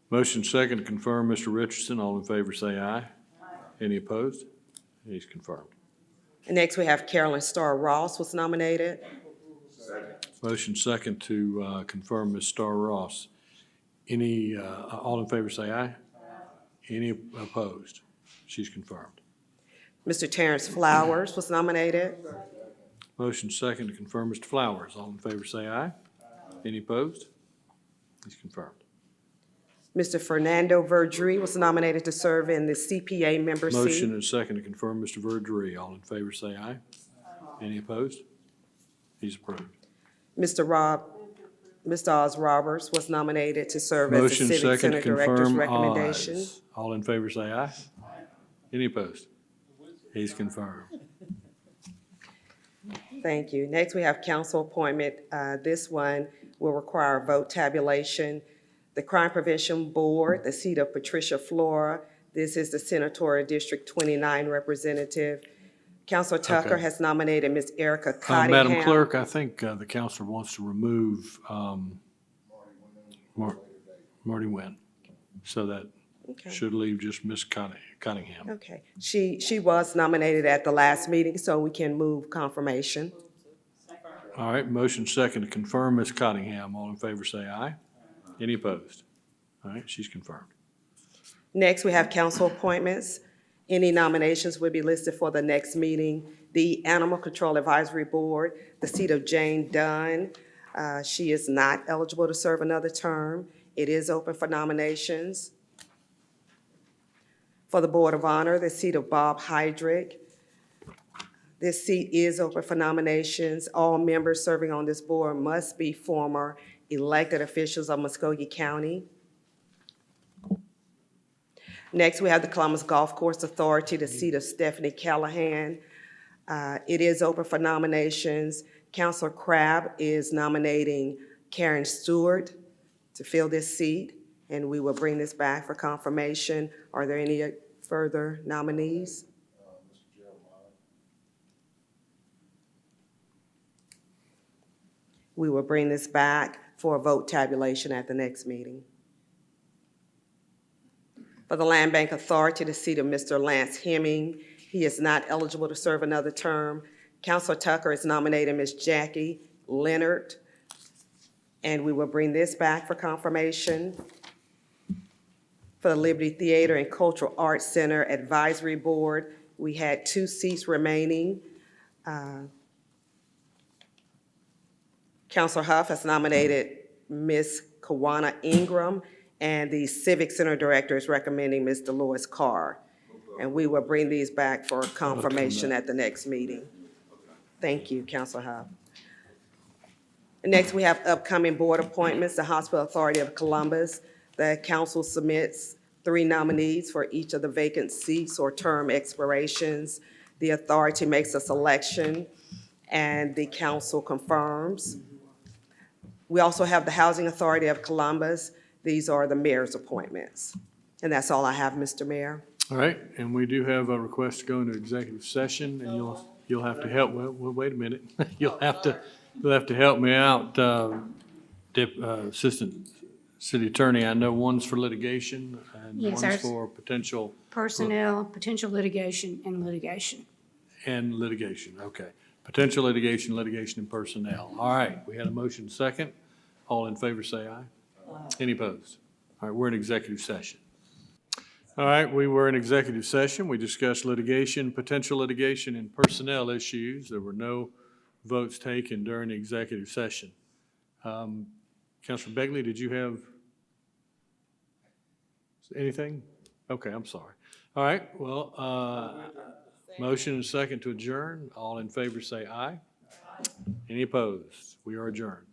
Motion second to confirm Mr. Richardson. All in favor say aye. Any opposed? He's confirmed. And next, we have Carolyn Starr Ross was nominated. Motion second to confirm Ms. Starr Ross. Any, all in favor say aye. Any opposed? She's confirmed. Mr. Terrence Flowers was nominated. Motion second to confirm Mr. Flowers. All in favor say aye. Any opposed? He's confirmed. Mr. Fernando Verdry was nominated to serve in the CPA member seat. Motion and second to confirm Mr. Verdry. All in favor say aye. Any opposed? He's approved. Mr. Oz Roberts was nominated to serve as the Motion Civic second Center to Director's confirm recommendation. ayes. All in favor say aye. Any opposed? He's confirmed. Thank you. Next, we have council appointment. This one will require a vote tabulation. The Crime Prevention Board, the seat of Patricia Flora. This is the Senatorial District 29 representative. Councilor Tucker Okay. has nominated Ms. Erica Cottingham. Madam Clerk, I think the counselor wants to remove Marty Nguyen. So that Okay. should leave just Ms. Cunningham. Okay. She was nominated at the last meeting, so we can move confirmation. All right, motion second to confirm Ms. Cottingham. All in favor say aye. Any opposed? All right, she's confirmed. Next, we have council appointments. Any nominations will be listed for the next meeting. The Animal Control Advisory Board, the seat of Jane Dunn. She is not eligible to serve another term. It is open for nominations. For the Board of Honor, the seat of Bob Hydrick. This seat is open for nominations. All members serving on this board must be former elected officials of Muskogee County. Next, we have the Columbus Golf Course Authority, the seat of Stephanie Callahan. It is open for nominations. Councilor Crabb is nominating Karen Stewart to fill this seat, and we will bring this back for confirmation. Are there any further nominees? We will bring this back for a vote tabulation at the next meeting. For the Land Bank Authority, the seat of Mr. Lance Hemming. He is not eligible to serve another term. Councilor Tucker is nominating Ms. Jackie Leonard, and we will bring this back for confirmation. For the Liberty Theater and Cultural Arts Center Advisory Board, we had 2 seats remaining. Councilor Huff has nominated Ms. Kawana Ingram, and the Civic Center Director is recommending Ms. Dolores Carr. And we will bring these back for confirmation at the next meeting. Thank you, Councilor Huff. Next, we have upcoming board appointments. The Hospital Authority of Columbus. The council submits 3 nominees for each of the vacant seats or term expirations. The authority makes a selection, and the council confirms. We also have the Housing Authority of Columbus. These are the mayor's appointments. And that's all I have, Mr. Mayor. All right, and we do have a request to go into executive session, and you'll have to help, well, wait a minute. You'll have to help me out, Assistant City Attorney. I know one's for litigation and Yes, one's ours- for potential. Personnel, potential litigation, and litigation. And litigation, okay. Potential litigation, litigation, and personnel. All right, we had a motion second. All in favor say aye. Any opposed? All right, we're in executive session. All right, we were in executive session. We discussed litigation, potential litigation, and personnel issues. There were no votes taken during the executive session. Councilor Begley, did you have anything? Okay, I'm sorry. All right, well, motion and second to adjourn. All in favor say aye. Any opposed? We are adjourned.